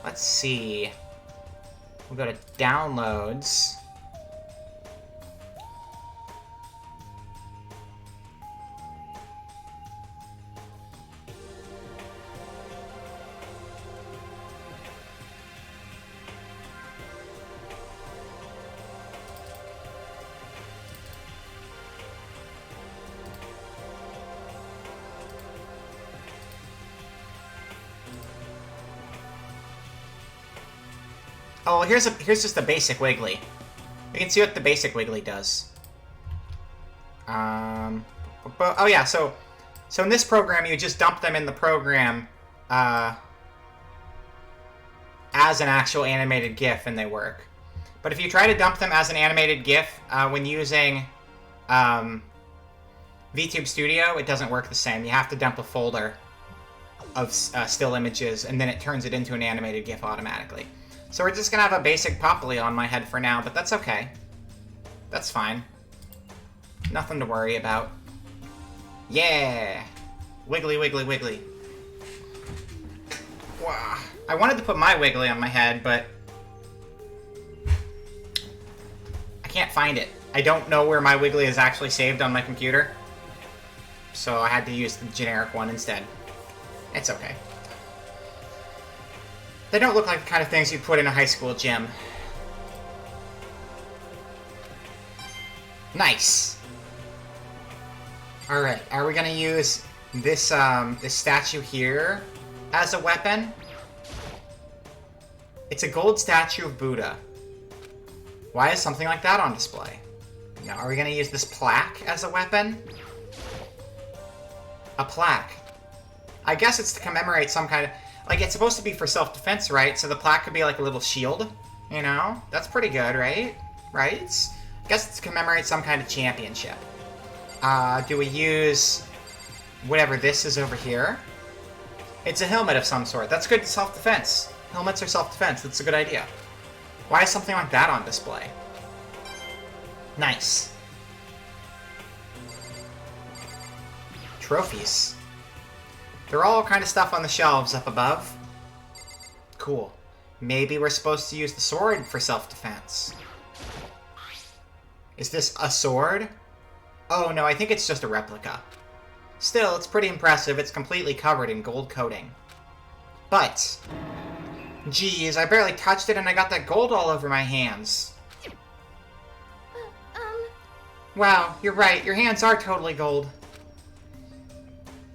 Let's see. We'll go to Downloads. Oh, here's just a basic Wiggly. You can see what the basic Wiggly does. Oh yeah, so in this program, you just dump them in the program as an actual animated GIF, and they work. But if you try to dump them as an animated GIF when using VTube Studio, it doesn't work the same. You have to dump a folder of still images, and then it turns it into an animated GIF automatically. So we're just gonna have a basic Poppily on my head for now, but that's okay. That's fine. Nothing to worry about. Yeah! Wiggly, wiggly, wiggly. Wow. I wanted to put my wiggly on my head, but I can't find it. I don't know where my wiggly is actually saved on my computer, so I had to use the generic one instead. It's okay. They don't look like the kind of things you'd put in a high school gym. Nice! Alright, are we gonna use this, this statue here as a weapon? It's a gold statue of Buddha. Why is something like that on display? Now, are we gonna use this plaque as a weapon? A plaque. I guess it's to commemorate some kind of... Like, it's supposed to be for self-defense, right? So the plaque could be like a little shield, you know? That's pretty good, right? Right? I guess it's to commemorate some kind of championship. Do we use whatever this is over here? It's a helmet of some sort. That's good self-defense. Helmets are self-defense. That's a good idea. Why is something like that on display? Nice. Trophies. There are all kind of stuff on the shelves up above. Cool. Maybe we're supposed to use the sword for self-defense. Is this a sword? Oh no, I think it's just a replica. Still, it's pretty impressive. It's completely covered in gold coating. But, geez, I barely touched it and I got that gold all over my hands. Wow, you're right. Your hands are totally gold.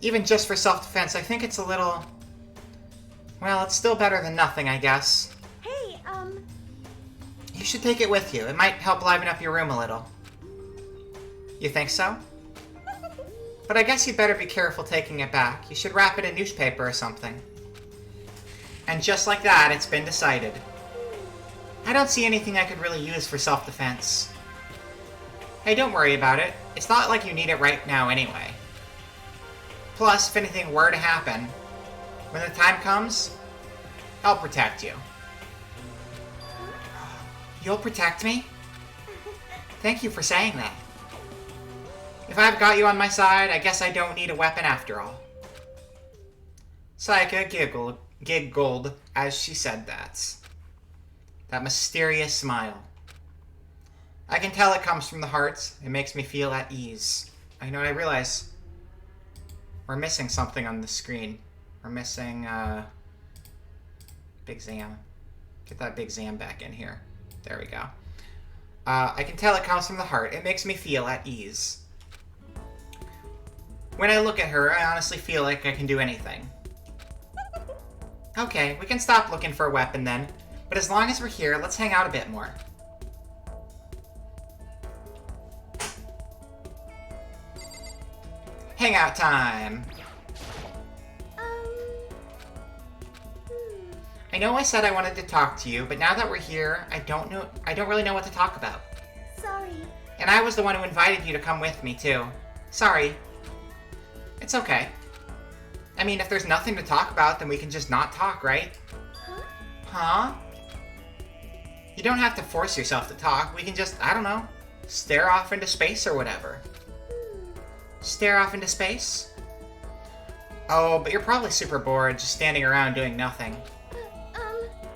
Even just for self-defense, I think it's a little... Well, it's still better than nothing, I guess.
Hey,
You should take it with you. It might help liven up your room a little. You think so? But I guess you'd better be careful taking it back. You should wrap it in newspaper or something. And just like that, it's been decided. I don't see anything I could really use for self-defense. Hey, don't worry about it. It's not like you need it right now anyway. Plus, if anything were to happen, when the time comes, I'll protect you. You'll protect me? Thank you for saying that. If I've got you on my side, I guess I don't need a weapon after all. Sayaka giggled as she said that. That mysterious smile. I can tell it comes from the heart. It makes me feel at ease. I realize we're missing something on the screen. We're missing, Big Zam. Get that Big Zam back in here. There we go. I can tell it comes from the heart. It makes me feel at ease. When I look at her, I honestly feel like I can do anything. Okay, we can stop looking for a weapon then. But as long as we're here, let's hang out a bit more. Hangout time! I know I said I wanted to talk to you, but now that we're here, I don't really know what to talk about.
Sorry.
And I was the one who invited you to come with me, too. Sorry. It's okay. I mean, if there's nothing to talk about, then we can just not talk, right?
Huh?
Huh? You don't have to force yourself to talk. We can just, I don't know, stare off into space or whatever. Stare off into space? Oh, but you're probably super bored just standing around doing nothing.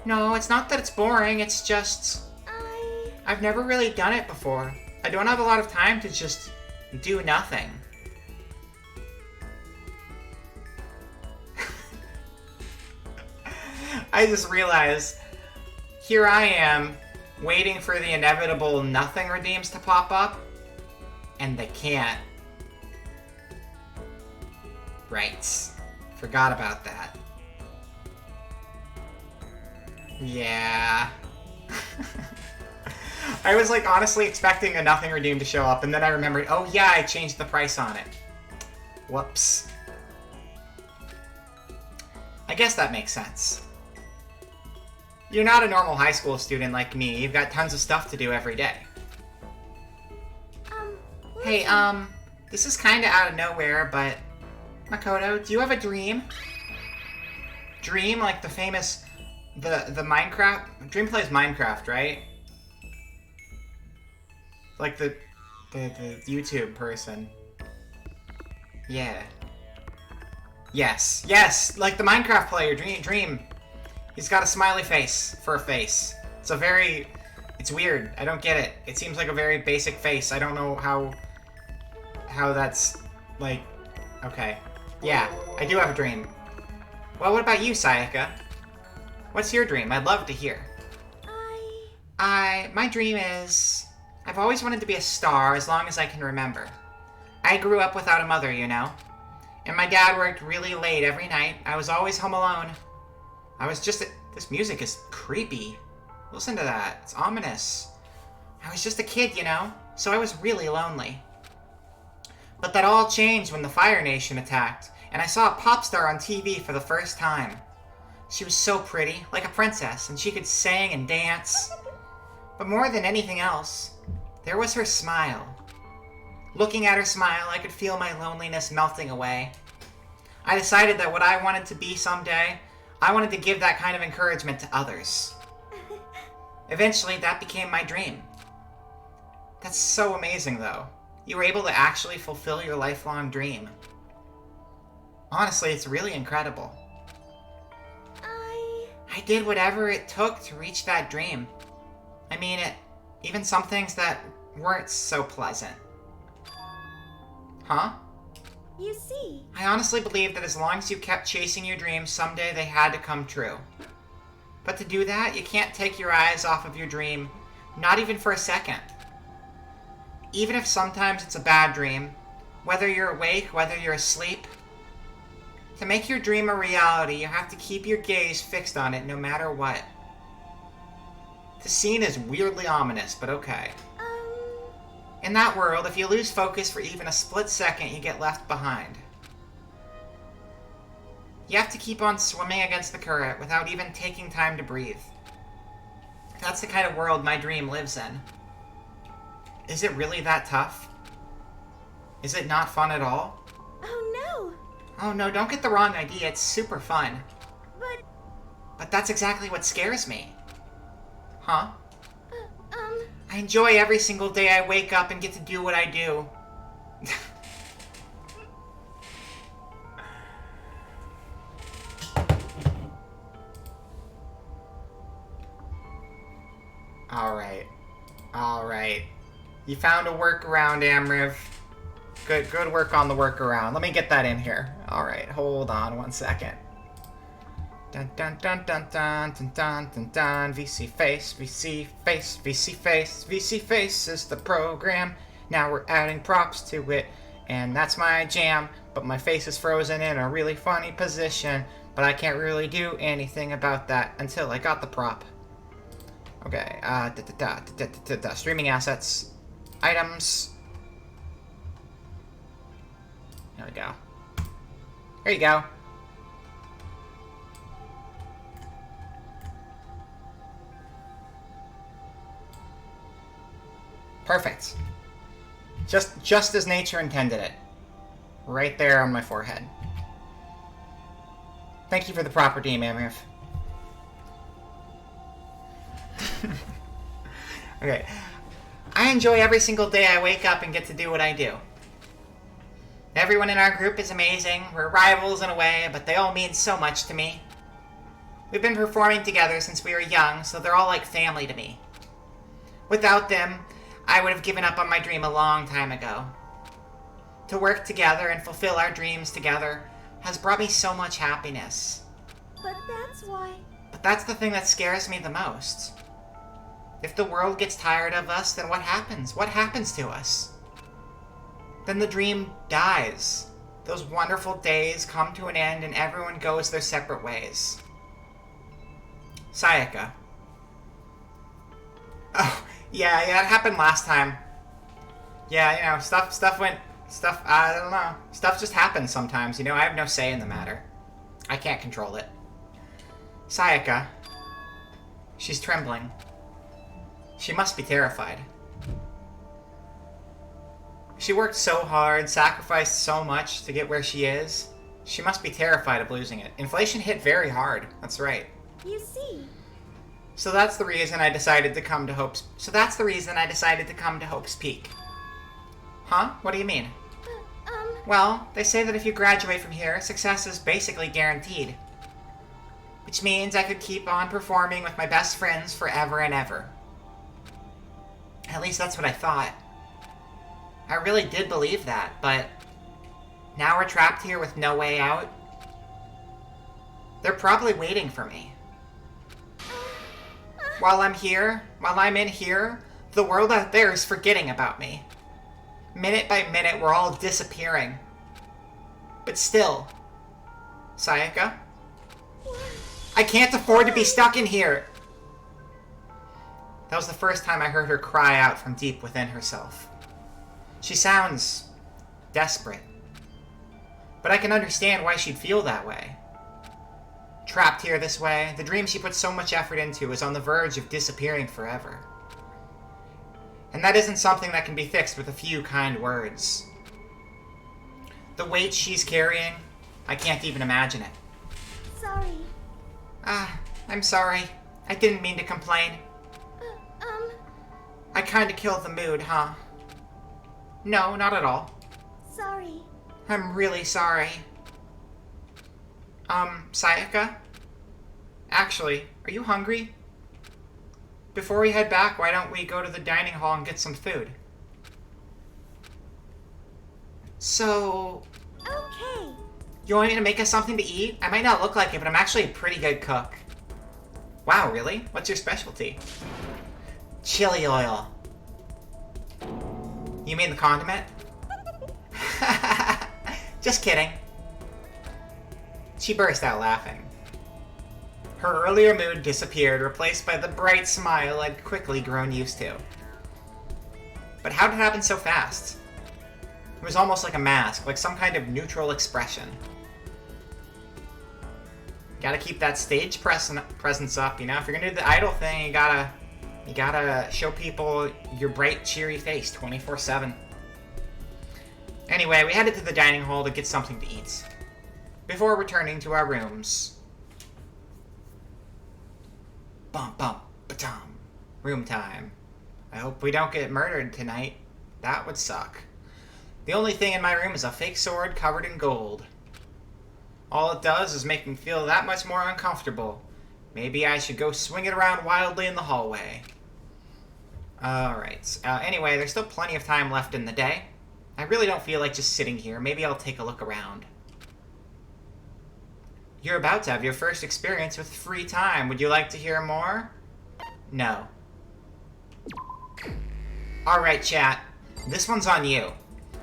No, it's not that it's boring, it's just... I've never really done it before. I don't have a lot of time to just do nothing. I just realized, here I am, waiting for the inevitable nothing redeems to pop up, and they can't. Right. Forgot about that. Yeah. I was like honestly expecting a nothing redeem to show up, and then I remembered, oh yeah, I changed the price on it. Whoops. I guess that makes sense. You're not a normal high school student like me. You've got tons of stuff to do every day. Hey, this is kinda out of nowhere, but... Makoto, do you have a dream? Dream? Like the famous... The Minecraft... Dream plays Minecraft, right? Like the YouTube person. Yeah. Yes. Yes! Like the Minecraft player, Dream. He's got a smiley face for a face. It's weird. I don't get it. It seems like a very basic face. I don't know how that's, like... Okay. Yeah, I do have a dream. Well, what about you, Sayaka? What's your dream? I'd love to hear. My dream is... I've always wanted to be a star as long as I can remember. I grew up without a mother, you know? And my dad worked really late every night. I was always home alone. I was just... This music is creepy. Listen to that. It's ominous. I was just a kid, you know? So I was really lonely. But that all changed when the Fire Nation attacked, and I saw a pop star on TV for the first time. She was so pretty, like a princess, and she could sing and dance. But more than anything else, there was her smile. Looking at her smile, I could feel my loneliness melting away. I decided that what I wanted to be someday, I wanted to give that kind of encouragement to others. Eventually, that became my dream. That's so amazing, though. You were able to actually fulfill your lifelong dream. Honestly, it's really incredible. I did whatever it took to reach that dream. I mean, even some things that weren't so pleasant. Huh?
You see.
I honestly believe that as long as you kept chasing your dreams, someday they had to come true. But to do that, you can't take your eyes off of your dream, not even for a second. Even if sometimes it's a bad dream, whether you're awake, whether you're asleep, to make your dream a reality, you have to keep your gaze fixed on it no matter what. The scene is weirdly ominous, but okay. In that world, if you lose focus for even a split second, you get left behind. You have to keep on swimming against the current without even taking time to breathe. That's the kind of world my dream lives in. Is it really that tough? Is it not fun at all?
Oh no!
Oh no, don't get the wrong idea, it's super fun.
But
that's exactly what scares me. Huh? I enjoy every single day I wake up and get to do what I do. Alright. You found a workaround, Amriv. Good work on the workaround. Let me get that in here. Alright, hold on 1 second. Dun dun dun dun dun dun dun dun dun. VC face, VC face, VC face, VC face is the program. Now we're adding props to it, and that's my jam. But my face is frozen in a really funny position, but I can't really do anything about that until I got the prop. Okay, streaming assets, items. There we go. There you go. Perfect. Just as nature intended it. Right there on my forehead. Thank you for the proper D, Amriv. Okay. I enjoy every single day I wake up and get to do what I do. Everyone in our group is amazing. We're rivals in a way, but they all mean so much to me. We've been performing together since we were young, so they're all like family to me. Without them, I would have given up on my dream a long time ago. To work together and fulfill our dreams together has brought me so much happiness.
But that's why...
But that's the thing that scares me the most. If the world gets tired of us, then what happens? What happens to us? Then the dream dies. Those wonderful days come to an end and everyone goes their separate ways. Sayaka. Oh, yeah, it happened last time. Yeah, you know, I don't know. Stuff just happens sometimes, you know, I have no say in the matter. I can't control it. Sayaka. She's trembling. She must be terrified. She worked so hard, sacrificed so much to get where she is. She must be terrified of losing it. Inflation hit very hard. That's right.
You see.
So that's the reason I decided to come to Hope's Peak. Huh? What do you mean? Well, they say that if you graduate from here, success is basically guaranteed. Which means I could keep on performing with my best friends forever and ever. At least that's what I thought. I really did believe that, but now we're trapped here with no way out. They're probably waiting for me. While I'm in here, the world out there is forgetting about me. Minute by minute, we're all disappearing. But still, Sayaka, I can't afford to be stuck in here. That was the first time I heard her cry out from deep within herself. She sounds desperate. But I can understand why she'd feel that way. Trapped here this way, the dream she put so much effort into is on the verge of disappearing forever. And that isn't something that can be fixed with a few kind words. The weight she's carrying, I can't even imagine it.
Sorry.
I'm sorry. I didn't mean to complain. I kinda killed the mood, huh? No, not at all.
Sorry.
I'm really sorry. Sayaka? Actually, are you hungry? Before we head back, why don't we go to the dining hall and get some food? So...
Okay.
You want me to make us something to eat? I might not look like it, but I'm actually a pretty good cook. Wow, really? What's your specialty? Chili oil. You mean the condiment? Just kidding. She burst out laughing. Her earlier mood disappeared, replaced by the bright smile I'd quickly grown used to. But how did it happen so fast? It was almost like a mask, like some kind of neutral expression. Gotta keep that stage presence up, you know? If you're gonna do the idol thing, you gotta show people your bright, cheery face 24/7. Anyway, we headed to the dining hall to get something to eat, before returning to our rooms. Bum bum ba-dum. Room time. I hope we don't get murdered tonight. That would suck. The only thing in my room is a fake sword covered in gold. All it does is make me feel that much more uncomfortable. Maybe I should go swing it around wildly in the hallway. Alright. Anyway, there's still plenty of time left in the day. I really don't feel like just sitting here. Maybe I'll take a look around. You're about to have your first experience with free time. Would you like to hear more? No. Alright, chat. This one's on you.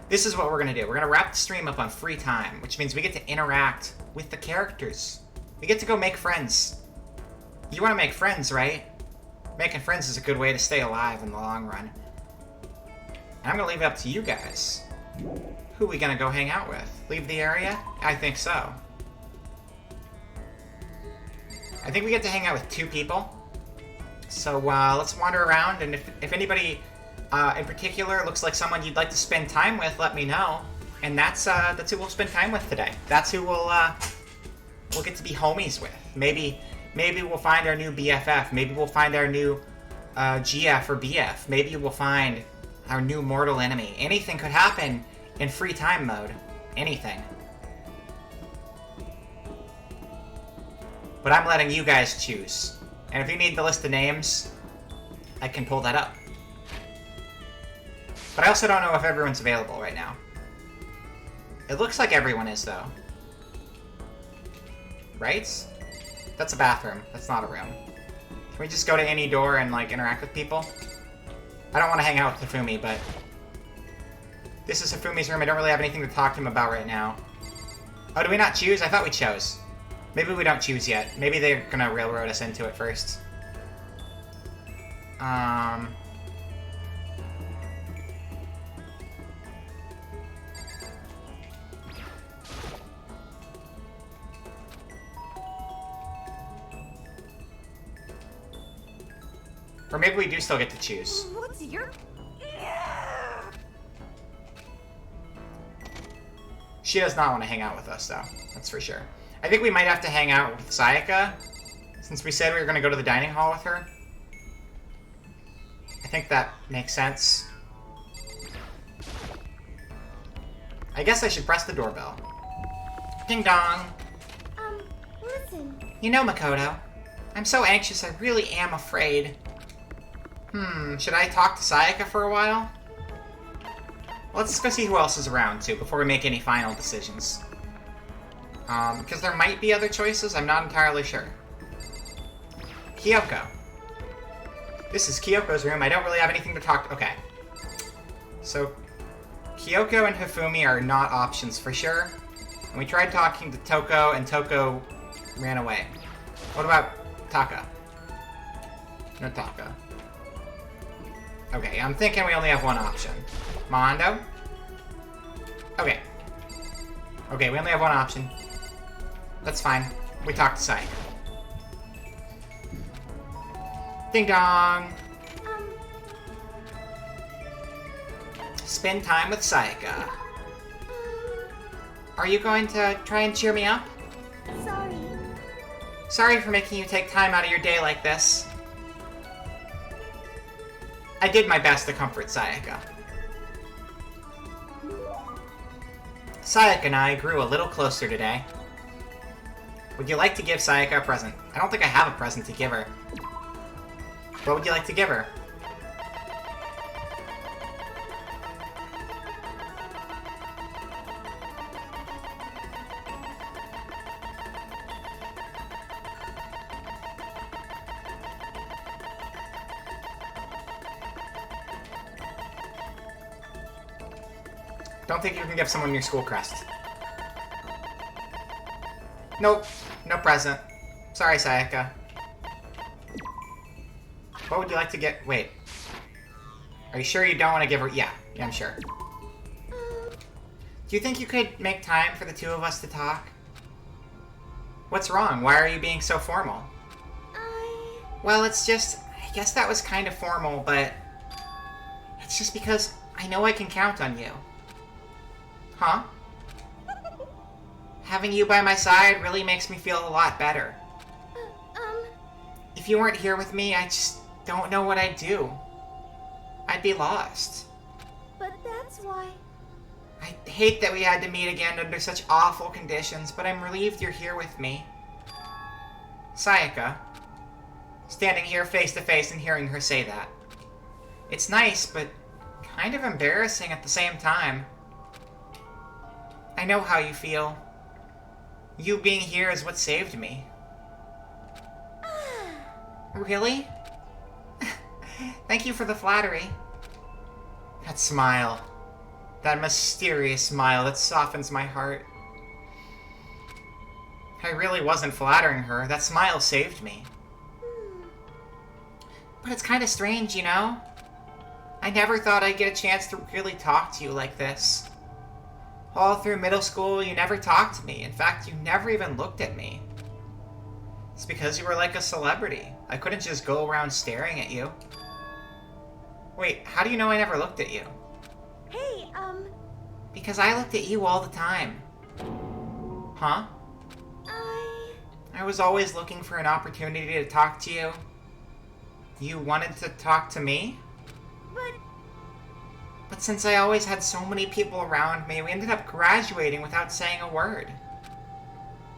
This is what we're gonna do. We're gonna wrap the stream up on free time, which means we get to interact with the characters. We get to go make friends. You wanna make friends, right? Making friends is a good way to stay alive in the long run. And I'm gonna leave it up to you guys. Who are we gonna go hang out with? Leave the area? I think so. I think we get to hang out with 2 people. So let's wander around, and if anybody in particular looks like someone you'd like to spend time with, let me know. And that's who we'll spend time with today. That's who we'll get to be homies with. Maybe we'll find our new BFF. Maybe we'll find our new GF or BF. Maybe we'll find our new mortal enemy. Anything could happen in free time mode. Anything. But I'm letting you guys choose. And if you need the list of names, I can pull that up. But I also don't know if everyone's available right now. It looks like everyone is, though. Right? That's a bathroom. That's not a room. Can we just go to any door and, like, interact with people? I don't want to hang out with Hifumi, but... This is Hifumi's room. I don't really have anything to talk to him about right now. Oh, do we not choose? I thought we chose. Maybe we don't choose yet. Maybe they're gonna railroad us into it first. Or maybe we do still get to choose.
What's your...
She does not want to hang out with us, though. That's for sure. I think we might have to hang out with Sayaka, since we said we were going to go to the dining hall with her. I think that makes sense. I guess I should press the doorbell. Ding dong.
Listen.
You know, Makoto, I'm so anxious I really am afraid. Should I talk to Sayaka for a while? Let's go see who else is around, too, before we make any final decisions. Because there might be other choices, I'm not entirely sure. Kyoko. This is Kyoko's room, I don't really have anything to talk... Okay. So, Kyoko and Hifumi are not options for sure. And we tried talking to Toko, and Toko ran away. What about Taka? No Taka. Okay, I'm thinking we only have one option. Mondo? Okay. Okay, we only have one option. That's fine. We talk to Sayaka. Ding dong! Spend time with Sayaka. Are you going to try and cheer me up?
Sorry.
Sorry for making you take time out of your day like this. I did my best to comfort Sayaka. Sayaka and I grew a little closer today. Would you like to give Sayaka a present? I don't think I have a present to give her. What would you like to give her? Don't think you can give someone your school crest. Nope. No present. Sorry, Sayaka. What would you like to get? Wait. Are you sure you don't want to give her? Yeah, I'm sure. Do you think you could make time for the two of us to talk? What's wrong? Why are you being so formal? Well, it's just... I guess that was kind of formal, but... It's just because I know I can count on you. Huh? Having you by my side really makes me feel a lot better. If you weren't here with me, I just don't know what I'd do. I'd be lost.
But that's why...
I hate that we had to meet again under such awful conditions, but I'm relieved you're here with me. Sayaka. Standing here face to face and hearing her say that. It's nice, but kind of embarrassing at the same time. I know how you feel. You being here is what saved me. Really? Thank you for the flattery. That smile. That mysterious smile that softens my heart. I really wasn't flattering her. That smile saved me. But it's kind of strange, you know? I never thought I'd get a chance to really talk to you like this. All through middle school, you never talked to me. In fact, you never even looked at me. It's because you were like a celebrity. I couldn't just go around staring at you. Wait, how do you know I never looked at you?
Hey,
Because I looked at you all the time. Huh? I was always looking for an opportunity to talk to you. You wanted to talk to me? But since I always had so many people around me, we ended up graduating without saying a word.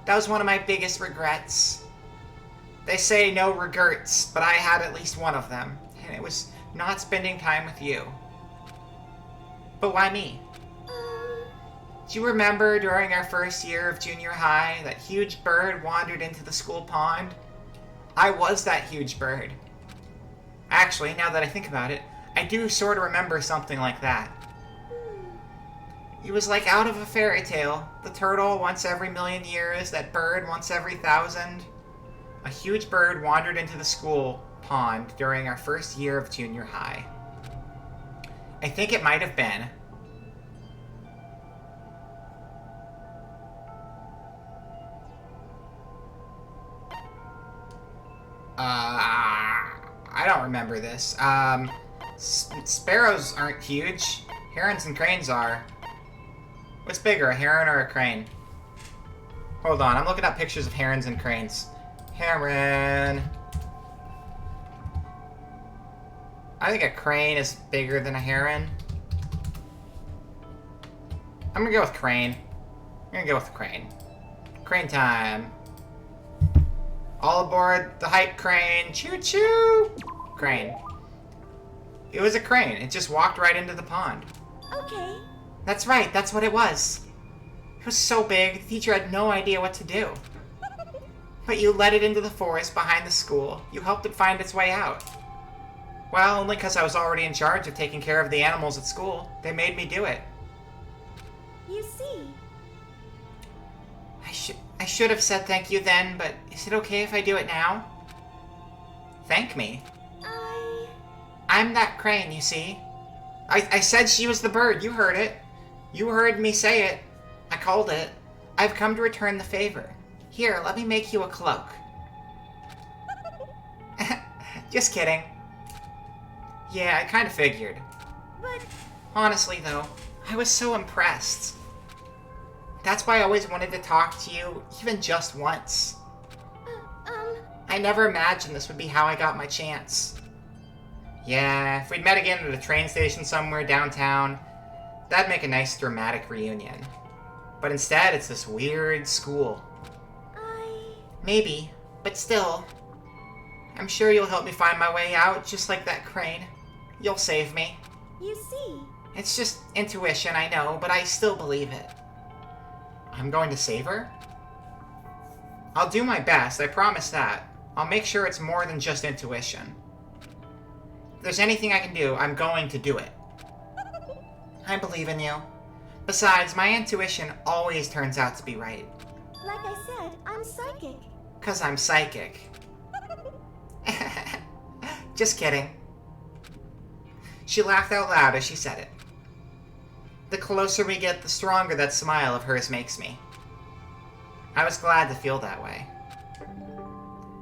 That was one of my biggest regrets. They say no regrets, but I had at least one of them, and it was not spending time with you. But why me? Do you remember during our first year of junior high, that huge bird wandered into the school pond? I was that huge bird. Actually, now that I think about it, I do sort of remember something like that. It was like out of a fairy tale. The turtle once every 1,000,000 years, that bird once every 1,000. A huge bird wandered into the school pond during our first year of junior high. I think it might have been. I don't remember this. Sparrows aren't huge. Herons and cranes are. What's bigger, a heron or a crane? Hold on, I'm looking up pictures of herons and cranes. Heron. I think a crane is bigger than a heron. I'm gonna go with Crane. I'm gonna go with Crane. Crane time. All aboard the hype crane. Choo-choo! Crane. It was a crane. It just walked right into the pond.
Okay.
That's right. That's what it was. It was so big, the teacher had no idea what to do. But you led it into the forest behind the school. You helped it find its way out. Well, only because I was already in charge of taking care of the animals at school. They made me do it.
You see.
I should have said thank you then, but is it okay if I do it now? Thank me. I'm that crane, you see. I said she was the bird. You heard it. You heard me say it. I called it. I've come to return the favor. Here, let me make you a cloak. Just kidding. Yeah, I kind of figured.
But...
Honestly, though, I was so impressed. That's why I always wanted to talk to you, even just once. I never imagined this would be how I got my chance. Yeah, if we'd met again at a train station somewhere downtown, that'd make a nice dramatic reunion. But instead, it's this weird school. Maybe, but still. I'm sure you'll help me find my way out, just like that crane. You'll save me.
You see.
It's just intuition, I know, but I still believe it. I'm going to save her? I'll do my best, I promise that. I'll make sure it's more than just intuition. If there's anything I can do, I'm going to do it. I believe in you. Besides, my intuition always turns out to be right.
Like I said, I'm psychic.
'Cause I'm psychic. Just kidding. She laughed out loud as she said it. The closer we get, the stronger that smile of hers makes me. I was glad to feel that way.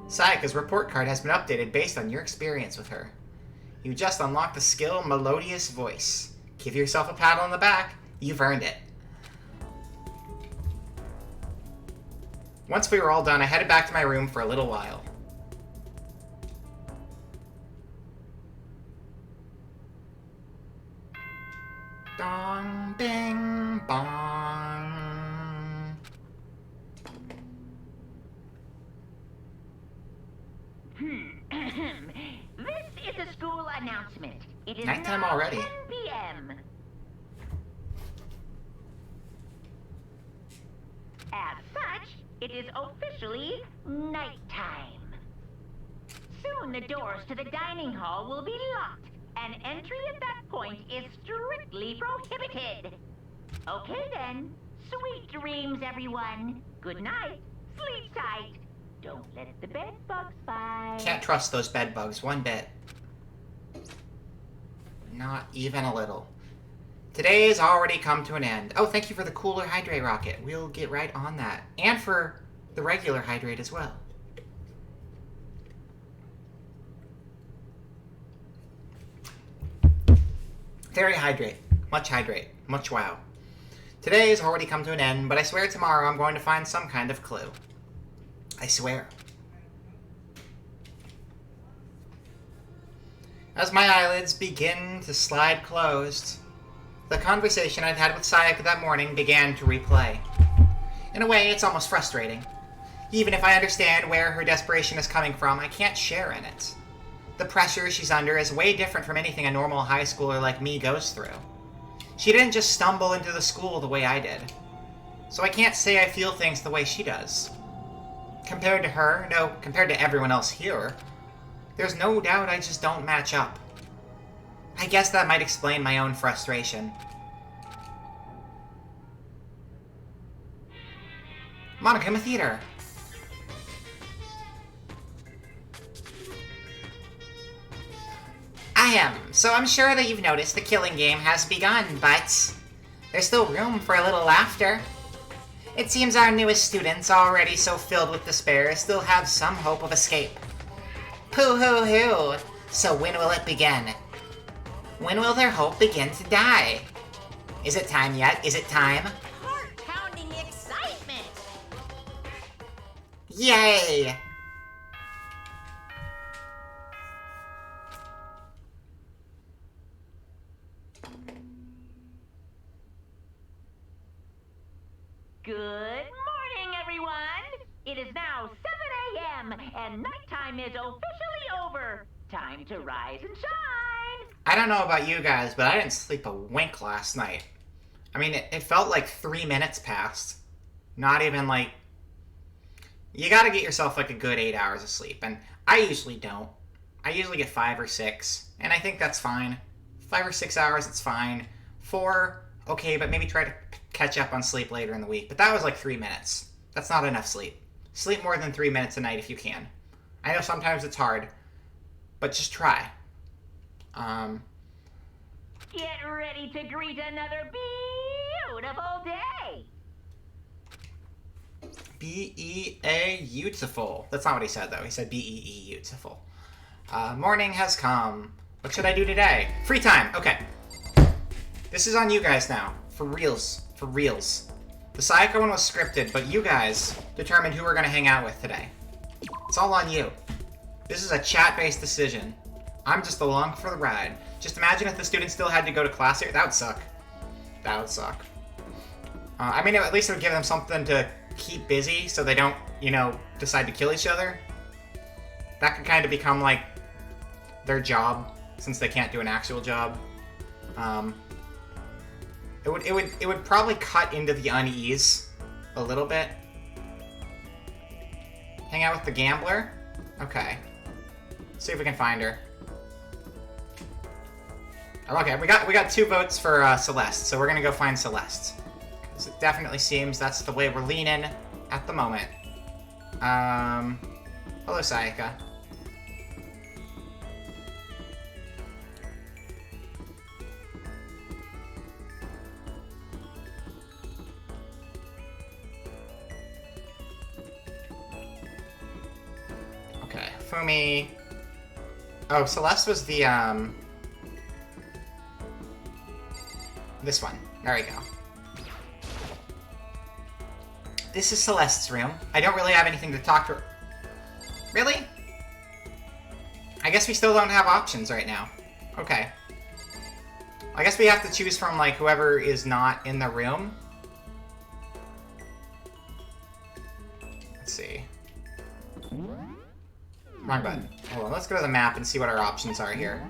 Sayaka's report card has been updated based on your experience with her. You just unlocked the skill Melodious Voice. Give yourself a pat on the back. You've earned it. Once we were all done, I headed back to my room for a little while. Dong, bing, bong.
This is a school announcement. It is
Nighttime
now
already.
10 p.m. As such, it is officially nighttime. Soon the doors to the dining hall will be locked, and entry at that point is strictly prohibited. Okay then. Sweet dreams, everyone. Good night. Sleep tight. Don't let the bed bugs bite.
Can't trust those bed bugs one bit. Not even a little. Today has already come to an end. Oh, thank you for the cooler hydrate rocket. We'll get right on that. And for the regular hydrate as well. Very hydrate. Much hydrate. Much wow. Today has already come to an end, but I swear tomorrow I'm going to find some kind of clue. I swear. As my eyelids begin to slide closed, the conversation I'd had with Sayaka that morning began to replay. In a way, it's almost frustrating. Even if I understand where her desperation is coming from, I can't share in it. The pressure she's under is way different from anything a normal high schooler like me goes through. She didn't just stumble into the school the way I did. So I can't say I feel things the way she does. Compared to her, no, compared to everyone else here, there's no doubt I just don't match up. I guess that might explain my own frustration. Monokuma Theater. So I'm sure that you've noticed the killing game has begun, but there's still room for a little laughter. It seems our newest students, already so filled with despair, still have some hope of escape. Pooh-hoo-hoo! So when will it begin? When will their hope begin to die? Is it time yet? Is it time?
Heart-pounding excitement!
Yay!
Good morning, everyone! It is now 7 a.m. and nighttime is officially over. Time to rise and shine!
I don't know about you guys, but I didn't sleep a wink last night. I mean, it felt like 3 minutes passed. Not even like... You gotta get yourself like a good 8 hours of sleep, and I usually don't. I usually get 5 or 6, and I think that's fine. 5 or 6 hours, it's fine. 4, okay, but maybe try to catch up on sleep later in the week. But that was like 3 minutes. That's not enough sleep. Sleep more than 3 minutes a night if you can. I know sometimes it's hard, but just try.
Get ready to greet another beautiful day!
B-E-A beautiful. That's not what he said, though. He said B-E-E beautiful. Morning has come. What should I do today? Free time. Okay. This is on you guys now. For reals. For reals. The Sayaka one was scripted, but you guys determined who we're going to hang out with today. It's all on you. This is a chat-based decision. I'm just along for the ride. Just imagine if the students still had to go to class here. That would suck. That would suck. I mean, at least it would give them something to keep busy so they don't, you know, decide to kill each other. That could kind of become, like, their job, since they can't do an actual job. It would probably cut into the unease a little bit. Hang out with the gambler? Okay. See if we can find her. Okay, we got 2 votes for Celeste, so we're gonna go find Celeste. Because it definitely seems that's the way we're leaning at the moment. Hello, Sayaka. Okay, Fumi. Oh, Celeste was the, this one. There we go. This is Celeste's room. I don't really have anything to talk to her. Really? I guess we still don't have options right now. Okay. I guess we have to choose from, like, whoever is not in the room. Let's see. Wrong button. Hold on, let's go to the map and see what our options are here.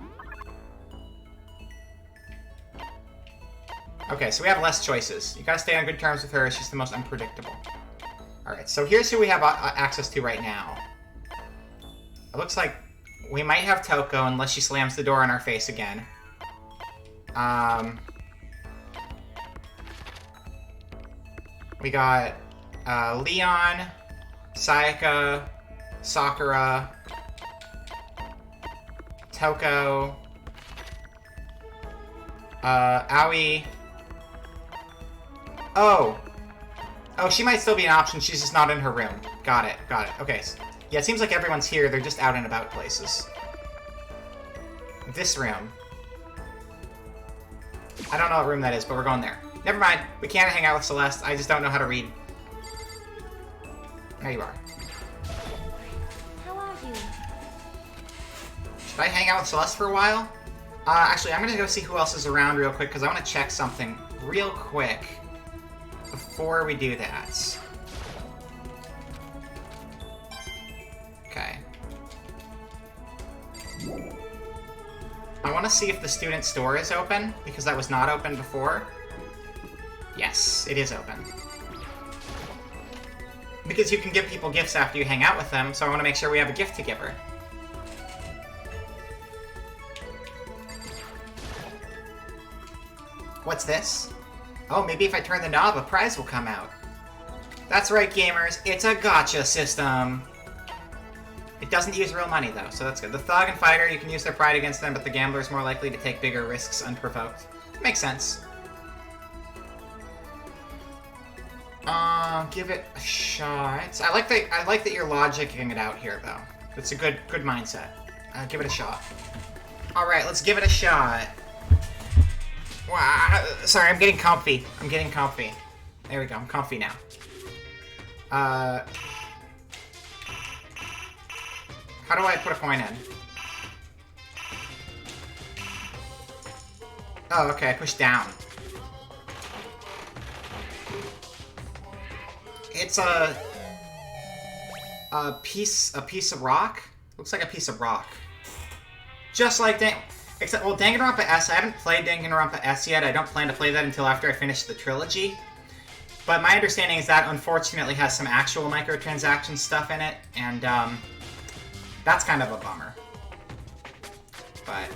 Okay, so we have less choices. You gotta stay on good terms with her. She's the most unpredictable. Alright, so here's who we have access to right now. It looks like we might have Toko unless she slams the door in our face again. We got Leon, Sayaka, Sakura, Toko, Aoi. Oh, she might still be an option. She's just not in her room. Got it. Okay. Yeah, it seems like everyone's here. They're just out and about places. This room. I don't know what room that is, but we're going there. Never mind. We can't hang out with Celeste. I just don't know how to read. There you are.
How are you?
Should I hang out with Celeste for a while? Actually, I'm gonna go see who else is around real quick, because I want to check something real quick before we do that. Okay. I want to see if the student store is open, because that was not open before. Yes, it is open. Because you can give people gifts after you hang out with them, so I want to make sure we have a gift to give her. What's this? Oh, maybe if I turn the knob, a prize will come out. That's right, gamers. It's a gacha system. It doesn't use real money, though, so that's good. The thug and fighter, you can use their pride against them, but the gambler is more likely to take bigger risks unprovoked. Makes sense. Give it a shot. I like that you're logicking it out here, though. It's a good mindset. Give it a shot. All right, let's give it a shot. Wow, sorry, I'm getting comfy. There we go, I'm comfy now. How do I put a coin in? Oh, okay, I push down. It's a piece of rock. Looks like a piece of rock. Just like except, well, Danganronpa S, I haven't played Danganronpa S yet. I don't plan to play that until after I finish the trilogy. But my understanding is that, unfortunately, has some actual microtransaction stuff in it, and that's kind of a bummer. But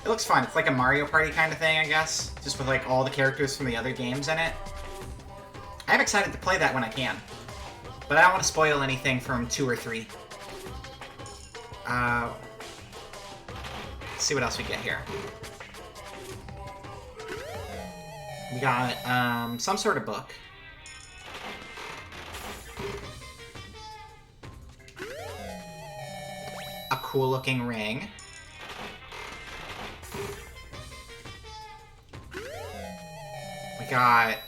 it looks fun. It's like a Mario Party kind of thing, I guess, just with like all the characters from the other games in it. I'm excited to play that when I can, but I don't want to spoil anything from 2 or 3. Let's see what else we get here. We got some sort of book. A cool looking ring. We got...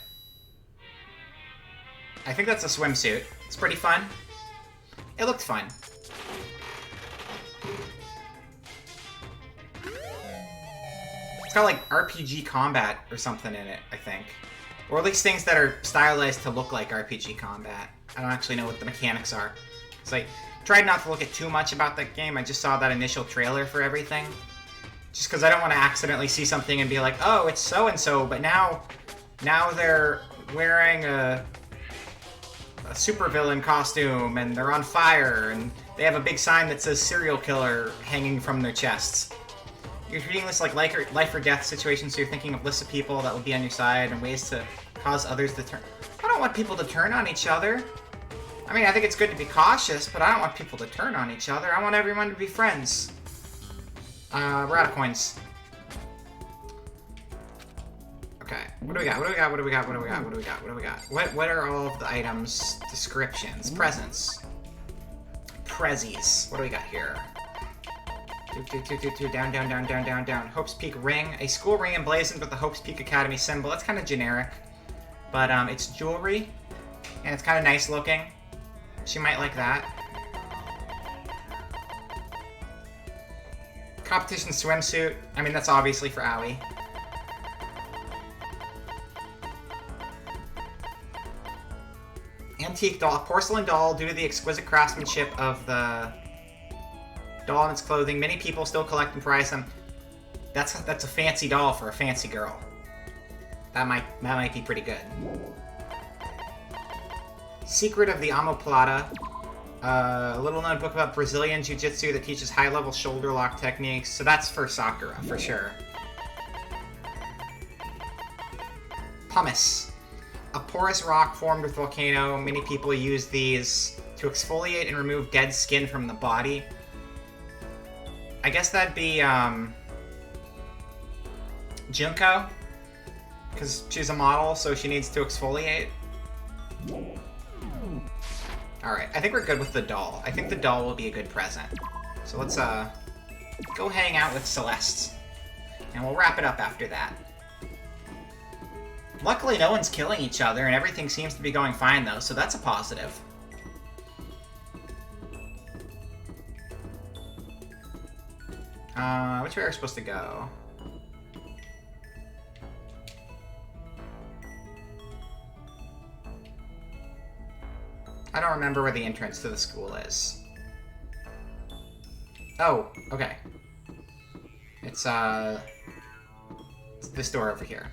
I think that's a swimsuit. It's pretty fun. It looked fun. It's got like RPG combat or something in it, I think. Or at least things that are stylized to look like RPG combat. I don't actually know what the mechanics are. It's like, tried not to look at too much about that game. I just saw that initial trailer for everything. Just because I don't want to accidentally see something and be like, oh, it's so-and-so, but now they're wearing a supervillain costume and they're on fire and they have a big sign that says serial killer hanging from their chests. You're treating this like life or death situation, so you're thinking of lists of people that would be on your side and ways to cause others to turn. I don't want people to turn on each other. I mean, I think it's good to be cautious, but I don't want people to turn on each other. I want everyone to be friends. We're out of coins. Okay, what do we got? What do we got? What do we got? What do we got? What do we got? What do we got? What are all of the items' descriptions? Presents. Prezzies. What do we got here? Down, down, down, down, down, down. Hope's Peak ring. A school ring emblazoned with the Hope's Peak Academy symbol. That's kind of generic. But it's jewelry. And it's kind of nice looking. She might like that. Competition swimsuit. I mean, that's obviously for Aoi. Antique doll. Porcelain doll. Due to the exquisite craftsmanship of the doll and its clothing, many people still collect and prize them. That's a fancy doll for a fancy girl. That might be pretty good. Secret of the Omoplata. A little known book about Brazilian Jiu-Jitsu that teaches high-level shoulder lock techniques. So that's for Sakura, for sure. Pumice. A porous rock formed with volcano. Many people use these to exfoliate and remove dead skin from the body. I guess that'd be, Junko. Because she's a model, so she needs to exfoliate. Alright, I think we're good with the doll. I think the doll will be a good present. So let's, go hang out with Celeste. And we'll wrap it up after that. Luckily, no one's killing each other, and everything seems to be going fine, though, so that's a positive. Which way are we supposed to go? I don't remember where the entrance to the school is. Oh, okay. It's this door over here.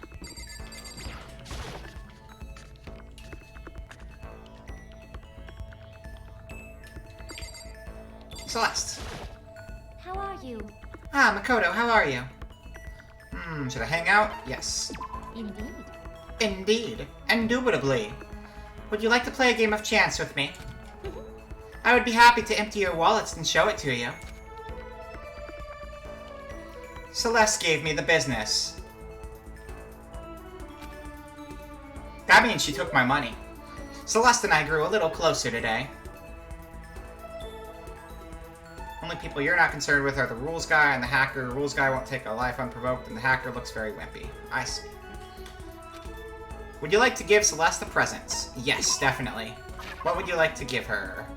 Celeste.
How are you?
Ah, Makoto, how are you? Should I hang out? Yes.
Indeed.
Indeed. Indubitably. Would you like to play a game of chance with me? I would be happy to empty your wallets and show it to you. Celeste gave me the business. That means she took my money. Celeste and I grew a little closer today. Only people you're not concerned with are the rules guy and the hacker. The rules guy won't take a life unprovoked, and the hacker looks very wimpy. I see. Would you like to give Celeste a present? Yes, definitely. What would you like to give her?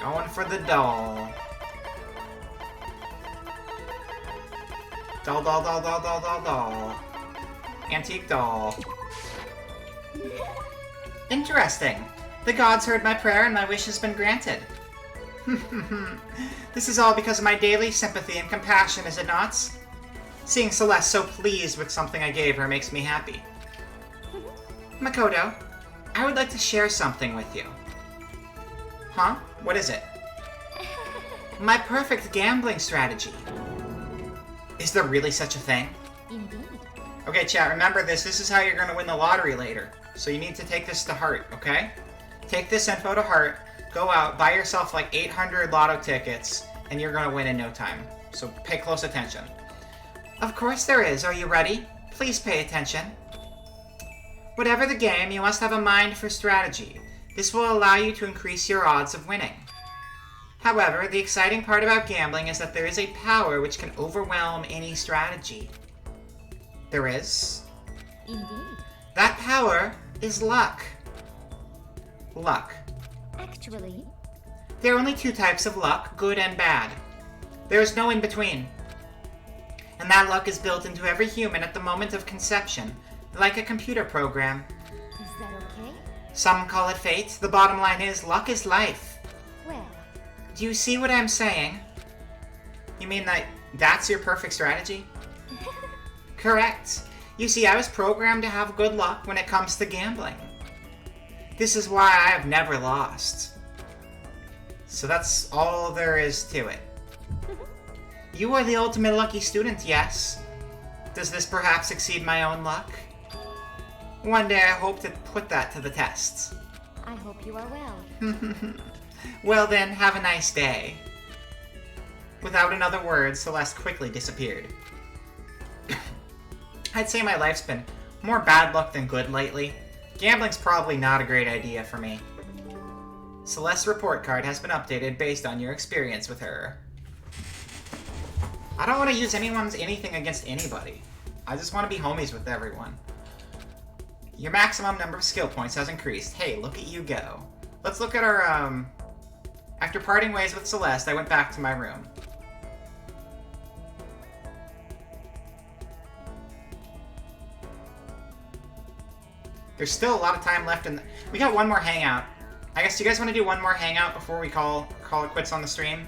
Going for the doll. Doll, doll, doll, doll, doll, doll, doll. Antique doll. Interesting. The gods heard my prayer and my wish has been granted. This is all because of my daily sympathy and compassion, is it not? Seeing Celeste so pleased with something I gave her makes me happy. Makoto, I would like to share something with you. Huh? What is it? My perfect gambling strategy. Is there really such a thing?
Indeed.
Okay, chat, remember this. This is how you're going to win the lottery later. So you need to take this to heart, okay? Take this info to heart, go out, buy yourself like 800 lotto tickets, and you're going to win in no time. So pay close attention. Of course there is. Are you ready? Please pay attention. Whatever the game, you must have a mind for strategy. This will allow you to increase your odds of winning. However, the exciting part about gambling is that there is a power which can overwhelm any strategy. There is?
Indeed.
That power is luck. Luck.
Actually,
There are only two types of luck, good and bad. There is no in between. And that luck is built into every human at the moment of conception, like a computer program.
is that okay?
Some call it fate. The bottom line is, luck is life.
Well,
Do you see what I'm saying? You mean that that's your perfect strategy? Correct. You see, I was programmed to have good luck when it comes to gambling. This is why I have never lost. So that's all there is to it. You are the ultimate lucky student, yes. Does this perhaps exceed my own luck? One day I hope to put that to the test.
I hope you are well.
Well then, have a nice day. Without another word, Celeste quickly disappeared. I'd say my life's been more bad luck than good lately. Gambling's probably not a great idea for me. Celeste's report card has been updated based on your experience with her. I don't want to use anything against anybody. I just want to be homies with everyone. Your maximum number of skill points has increased. Hey, look at you go. Let's look at our, After parting ways with Celeste, I went back to my room. There's still a lot of time left in we got one more hangout. I guess, do you guys want to do one more hangout before we call it quits on the stream?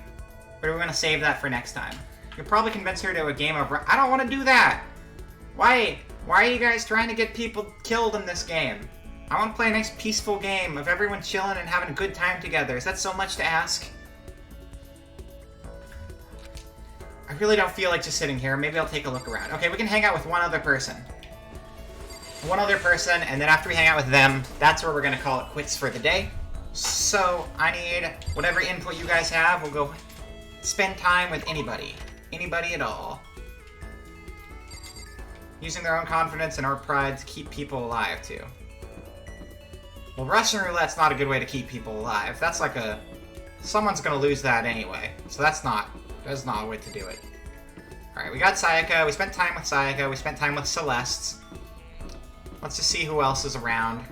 Or are we going to save that for next time? You'll probably convince her to a game of... I don't want to do that! Why are you guys trying to get people killed in this game? I want to play a nice peaceful game of everyone chilling and having a good time together. Is that so much to ask? I really don't feel like just sitting here. Maybe I'll take a look around. Okay, we can hang out with one other person. One other person, and then after we hang out with them, that's where we're going to call it quits for the day. So, I need whatever input you guys have. We'll go spend time with anybody. Anybody at all. Using their own confidence and our pride to keep people alive, too. Well, Russian roulette's not a good way to keep people alive. That's like a... Someone's gonna lose that anyway. So that's not a way to do it. Alright, we got Sayaka. We spent time with Sayaka. We spent time with Celeste. Let's just see who else is around.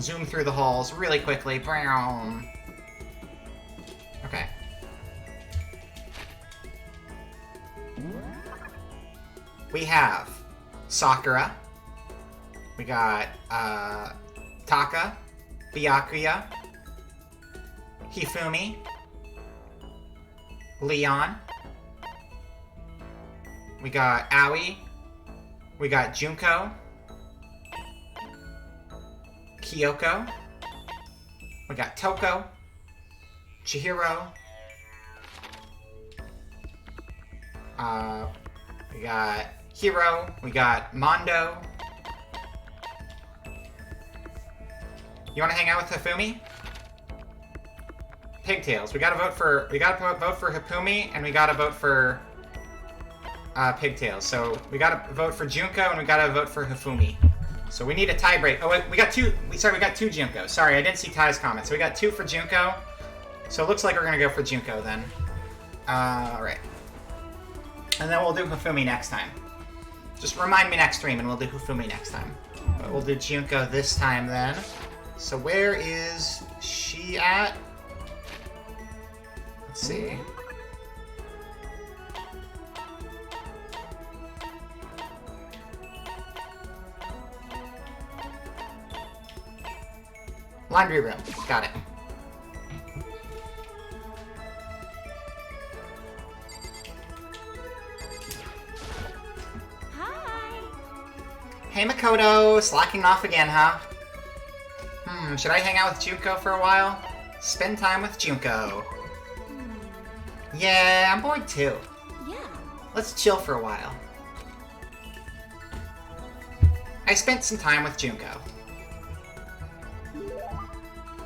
Zoom through the halls really quickly. Okay. We have Sakura. We got Taka, Byakuya, Hifumi, Leon. We got Aoi. We got Junko, Kyoko. We got Toko, Chihiro. We got Hiro. We got Mondo. You want to hang out with Hifumi? Pigtails. We gotta vote for Hifumi, and we gotta vote for Pigtails. So we gotta vote for Junko, and we gotta vote for Hifumi. So we need a tie break. Oh wait, we got two. Sorry, we got two Junko. Sorry, I didn't see Ty's comment. So we got two for Junko. So it looks like we're gonna go for Junko then. Alright. And then we'll do Hifumi next time. Just remind me next stream and we'll do Hifumi next time. But we'll do Junko this time then. So where is she at? Let's see. Laundry room. Got it.
Hi.
Hey Makoto, slacking off again, huh? Should I hang out with Junko for a while? Spend time with Junko. Yeah, I'm bored too.
Yeah.
Let's chill for a while. I spent some time with Junko.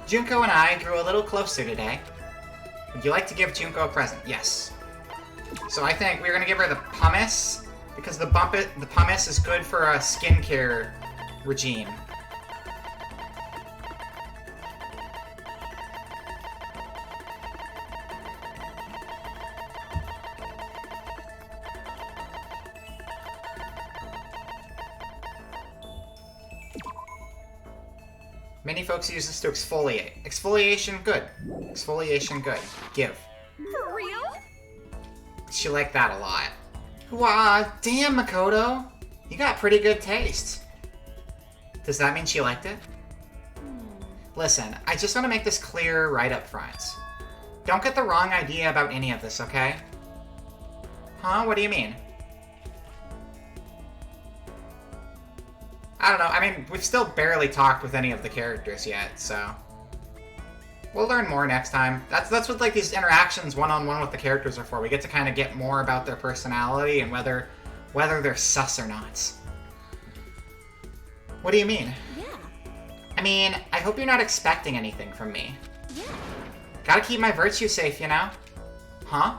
Junko and I grew a little closer today. Would you like to give Junko a present? Yes. So I think we're gonna give her the pumice, because the pumice is good for a skincare regime. Many folks use this to exfoliate. Exfoliation, good. Exfoliation, good. Give.
For real?
She liked that a lot. Wow, damn, Makoto. You got pretty good taste. Does that mean she liked it? Listen, I just want to make this clear right up front. Don't get the wrong idea about any of this, okay? Huh? What do you mean? I don't know, I mean, we've still barely talked with any of the characters yet, so... We'll learn more next time. That's what, like, these interactions one-on-one with the characters are for. We get to kind of get more about their personality and whether they're sus or not. What do you mean?
Yeah.
I mean, I hope you're not expecting anything from me.
Yeah.
Gotta keep my virtue safe, you know? Huh?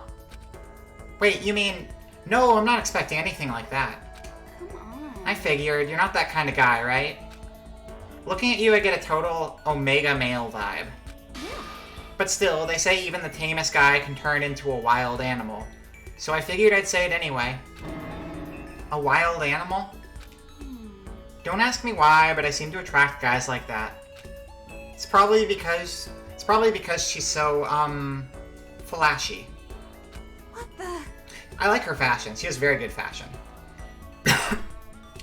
Wait, you mean... No, I'm not expecting anything like that. I figured, you're not that kind of guy, right? Looking at you, I get a total Omega male vibe. But still, they say even the tamest guy can turn into a wild animal. So I figured I'd say it anyway. A wild animal? Don't ask me why, but I seem to attract guys like that. It's probably because she's so, flashy.
What the?
I like her fashion. She has very good fashion.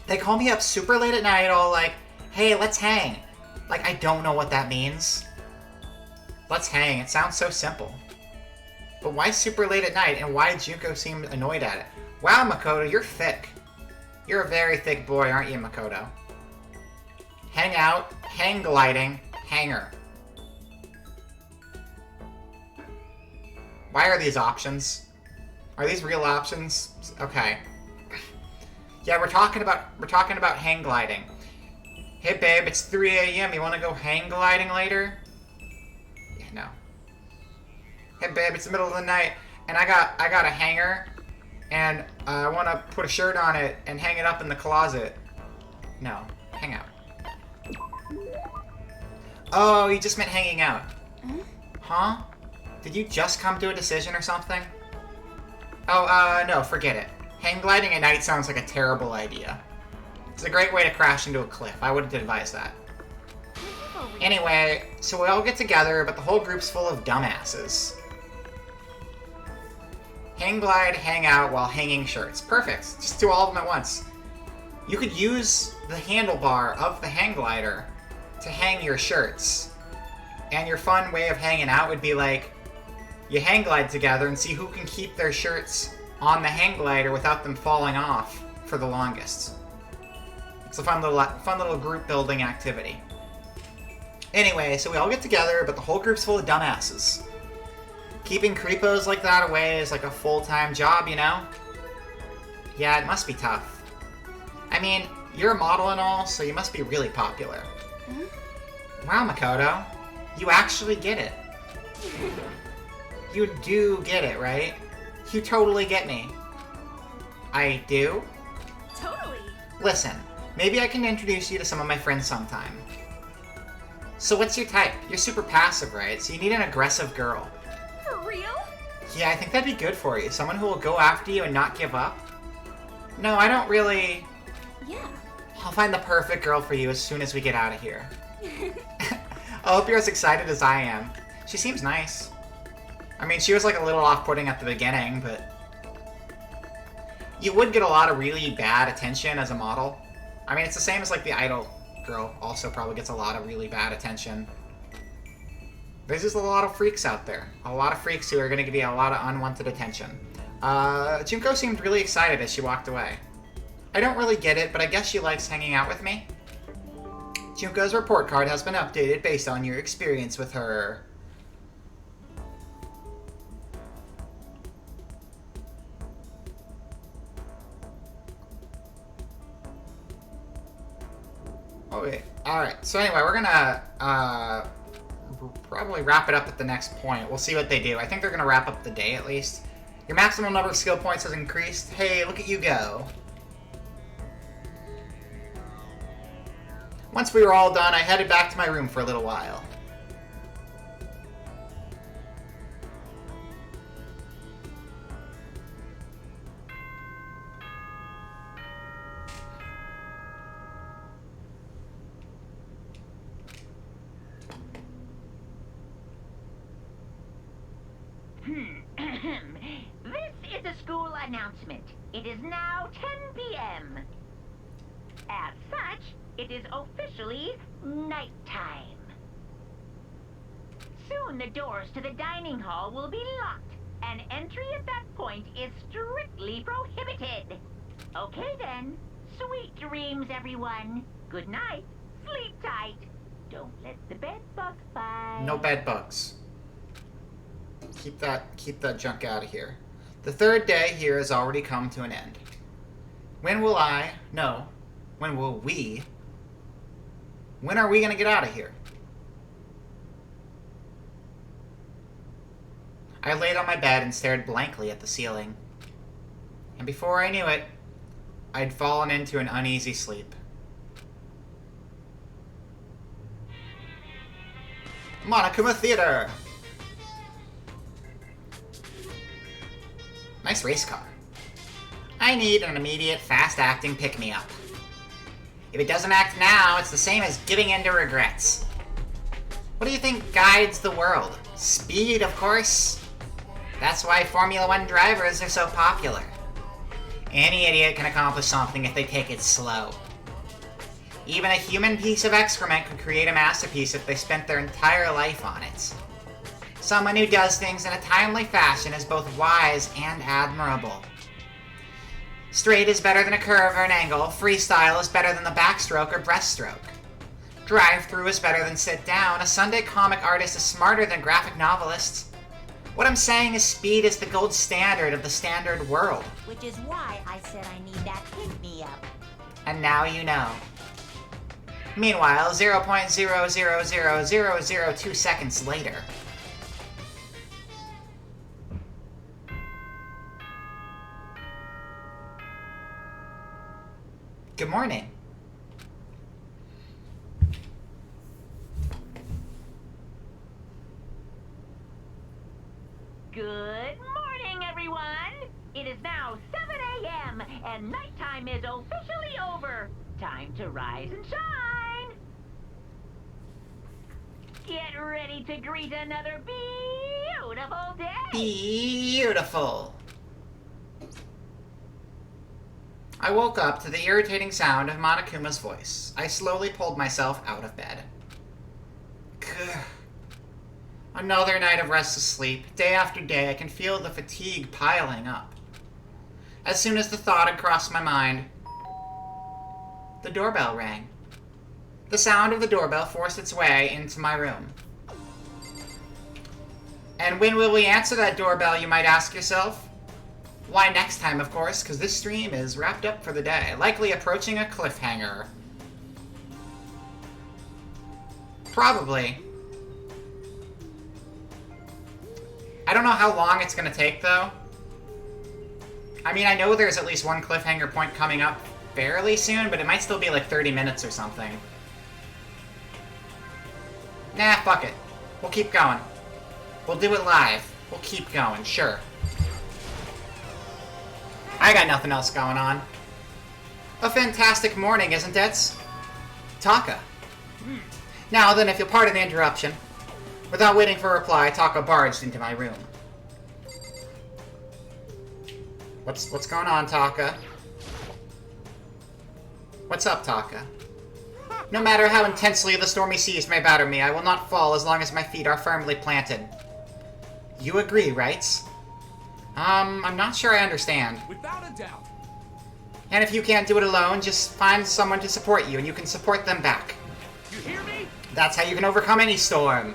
They call me up super late at night all like, hey, let's hang. Like, I don't know what that means. Let's hang. It sounds so simple. But why super late at night, and why did Junko seem annoyed at it? Wow, Makoto, you're thick. You're a very thick boy, aren't you, Makoto? Hang out, hang gliding, hanger. Why are these options? Are these real options? Okay. Yeah, we're talking about hang gliding. Hey babe, it's 3 a.m. You want to go hang gliding later? Yeah, no. Hey babe, it's the middle of the night, and I got a hanger, and I want to put a shirt on it and hang it up in the closet. No, hang out. Oh, you just meant hanging out. Huh? Did you just come to a decision or something? Oh, no, forget it. Hang gliding at night sounds like a terrible idea. It's a great way to crash into a cliff. I wouldn't advise that. Anyway, so we all get together, but the whole group's full of dumbasses. Hang glide, hang out while hanging shirts. Perfect. Just do all of them at once. You could use the handlebar of the hang glider to hang your shirts. And your fun way of hanging out would be like, you hang glide together and see who can keep their shirts on the hang glider without them falling off for the longest. It's a fun little group building activity. Anyway, so we all get together, but the whole group's full of dumbasses. Keeping creepos like that away is like a full-time job, you know? Yeah, it must be tough. I mean, you're a model and all, so you must be really popular. Wow, Makoto. You actually get it. You do get it, right? You totally get me. I do?
Totally.
Listen, maybe I can introduce you to some of my friends sometime. So what's your type? You're super passive, right? So you need an aggressive girl.
For real?
Yeah, I think that'd be good for you. Someone who will go after you and not give up. No, I don't really...
Yeah.
I'll find the perfect girl for you as soon as we get out of here. I hope you're as excited as I am. She seems nice. I mean, she was like a little off-putting at the beginning, but... You would get a lot of really bad attention as a model. I mean, it's the same as like the idol girl also probably gets a lot of really bad attention There's just a lot of freaks out there. A lot of freaks who are going to give you a lot of unwanted attention. Junko seemed really excited as she walked away. I don't really get it, but I guess she likes hanging out with me. Junko's report card has been updated based on your experience with her. Okay, alright. So anyway, we're gonna probably wrap it up at the next point. We'll see what they do. I think they're gonna wrap up the day at least. Your maximum number of skill points has increased. Hey, look at you go. Once we were all done, I headed back to my room for a little while.
This is a school announcement. It is now 10 p.m. As such, it is officially nighttime. Soon the doors to the dining hall will be locked, and entry at that point is strictly prohibited. Okay then. Sweet dreams, everyone. Good night. Sleep tight. Don't let the bed bug bite.
No bed bugs. Keep that junk out of here. The third day here has already come to an end. When will I? No. When will we? When are we gonna get out of here? I laid on my bed and stared blankly at the ceiling. And before I knew it, I'd fallen into an uneasy sleep. Monokuma Theater! Nice race car. I need an immediate, fast-acting pick-me-up. If it doesn't act now, it's the same as giving in to regrets. What do you think guides the world? Speed, of course. That's why Formula 1 drivers are so popular. Any idiot can accomplish something if they take it slow. Even a human piece of excrement could create a masterpiece if they spent their entire life on it. Someone who does things in a timely fashion is both wise and admirable. Straight is better than a curve or an angle. Freestyle is better than the backstroke or breaststroke. Drive-through is better than sit down. A Sunday comic artist is smarter than graphic novelists. What I'm saying is speed is the gold standard of the standard world.
Which is why I said I need that pick-me-up.
And now you know. Meanwhile, 0.000002 seconds later. Good morning.
Good morning, everyone. It is now 7 a.m. and nighttime is officially over. Time to rise and shine. Get ready to greet another beautiful day.
Beautiful. I woke up to the irritating sound of Monokuma's voice. I slowly pulled myself out of bed. Gah. Another night of restless sleep. Day after day, I can feel the fatigue piling up. As soon as the thought had crossed my mind, the doorbell rang. The sound of the doorbell forced its way into my room. And when will we answer that doorbell, you might ask yourself? Why, next time, of course, because this stream is wrapped up for the day, likely approaching a cliffhanger. Probably. I don't know how long it's going to take, though. I mean, I know there's at least one cliffhanger point coming up fairly soon, but it might still be like 30 minutes or something. Nah, fuck it. We'll keep going. We'll do it live. We'll keep going, sure. I got nothing else going on. A fantastic morning, isn't it? Taka. Now then, if you'll pardon the interruption. Without waiting for a reply, Taka barged into my room. What's going on, Taka? What's up, Taka? No matter how intensely the stormy seas may batter me, I will not fall as long as my feet are firmly planted. You agree, right? I'm not sure I understand.
Without a doubt.
And if you can't do it alone, just find someone to support you, and you can support them back.
You hear me?
That's how you can overcome any storm.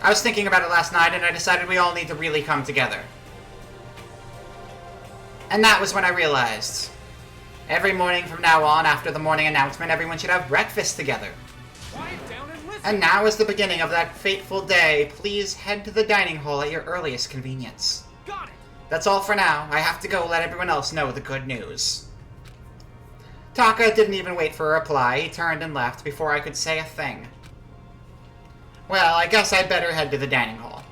I was thinking about it last night, and I decided we all need to really come together. And that was when I realized. Every morning from now on, after the morning announcement, everyone should have breakfast together.
Quiet down and listen.
And now is the beginning of that fateful day. Please head to the dining hall at your earliest convenience.
Got it.
That's all for now. I have to go let everyone else know the good news. Taka didn't even wait for a reply. He turned and left before I could say a thing. Well, I guess I'd better head to the dining hall.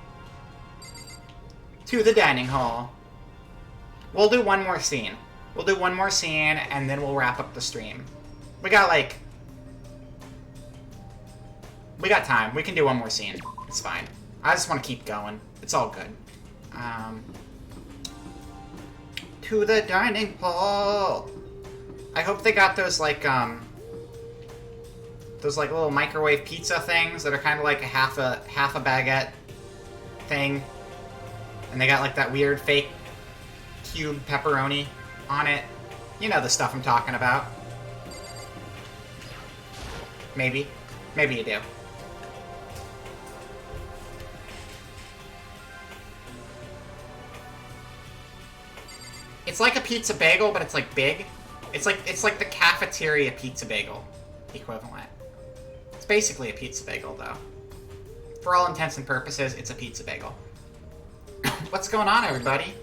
To the dining hall. We'll do one more scene. We'll do one more scene, and then we'll wrap up the stream. We got, like... We got time. We can do one more scene. It's fine. I just want to keep going. It's all good. To the dining hall! I hope they got those, like, those, like, little microwave pizza things that are kind of like a half a baguette thing. And they got, like, that weird fake cube pepperoni on it. You know the stuff I'm talking about. Maybe. Maybe you do. It's like a pizza bagel, but it's like big. It's like the cafeteria pizza bagel equivalent. It's basically a pizza bagel, though. For all intents and purposes, it's a pizza bagel. What's going on, everybody?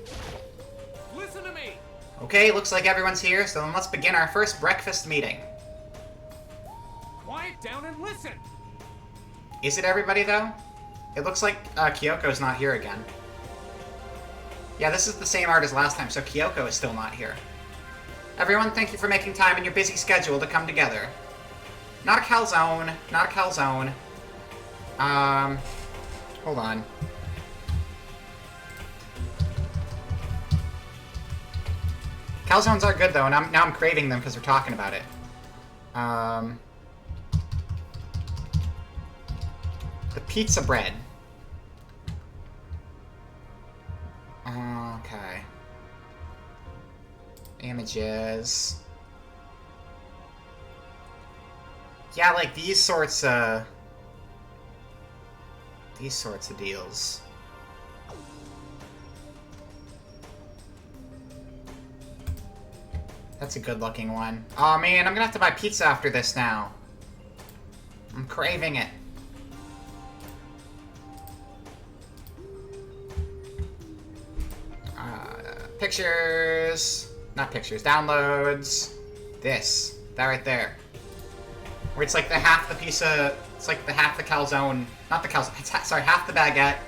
Listen to me.
Okay, looks like everyone's here, so then let's begin our first breakfast meeting.
Quiet down and listen.
Is it everybody, though? It looks like Kyoko's not here again. Yeah, this is the same art as last time, so Kyoko is still not here. Everyone, thank you for making time in your busy schedule to come together. Not a calzone. Not a calzone. Hold on. Calzones are good, though, and now I'm craving them because we're talking about it. The pizza bread. Okay. Images. Yeah, like these sorts of deals. That's a good looking one. Oh man, I'm gonna have to buy pizza after this now. I'm craving it. Pictures. Not pictures, downloads. This. That right there. Where it's like the half the pizza, it's like the half the calzone, not the calzone, sorry, half the baguette.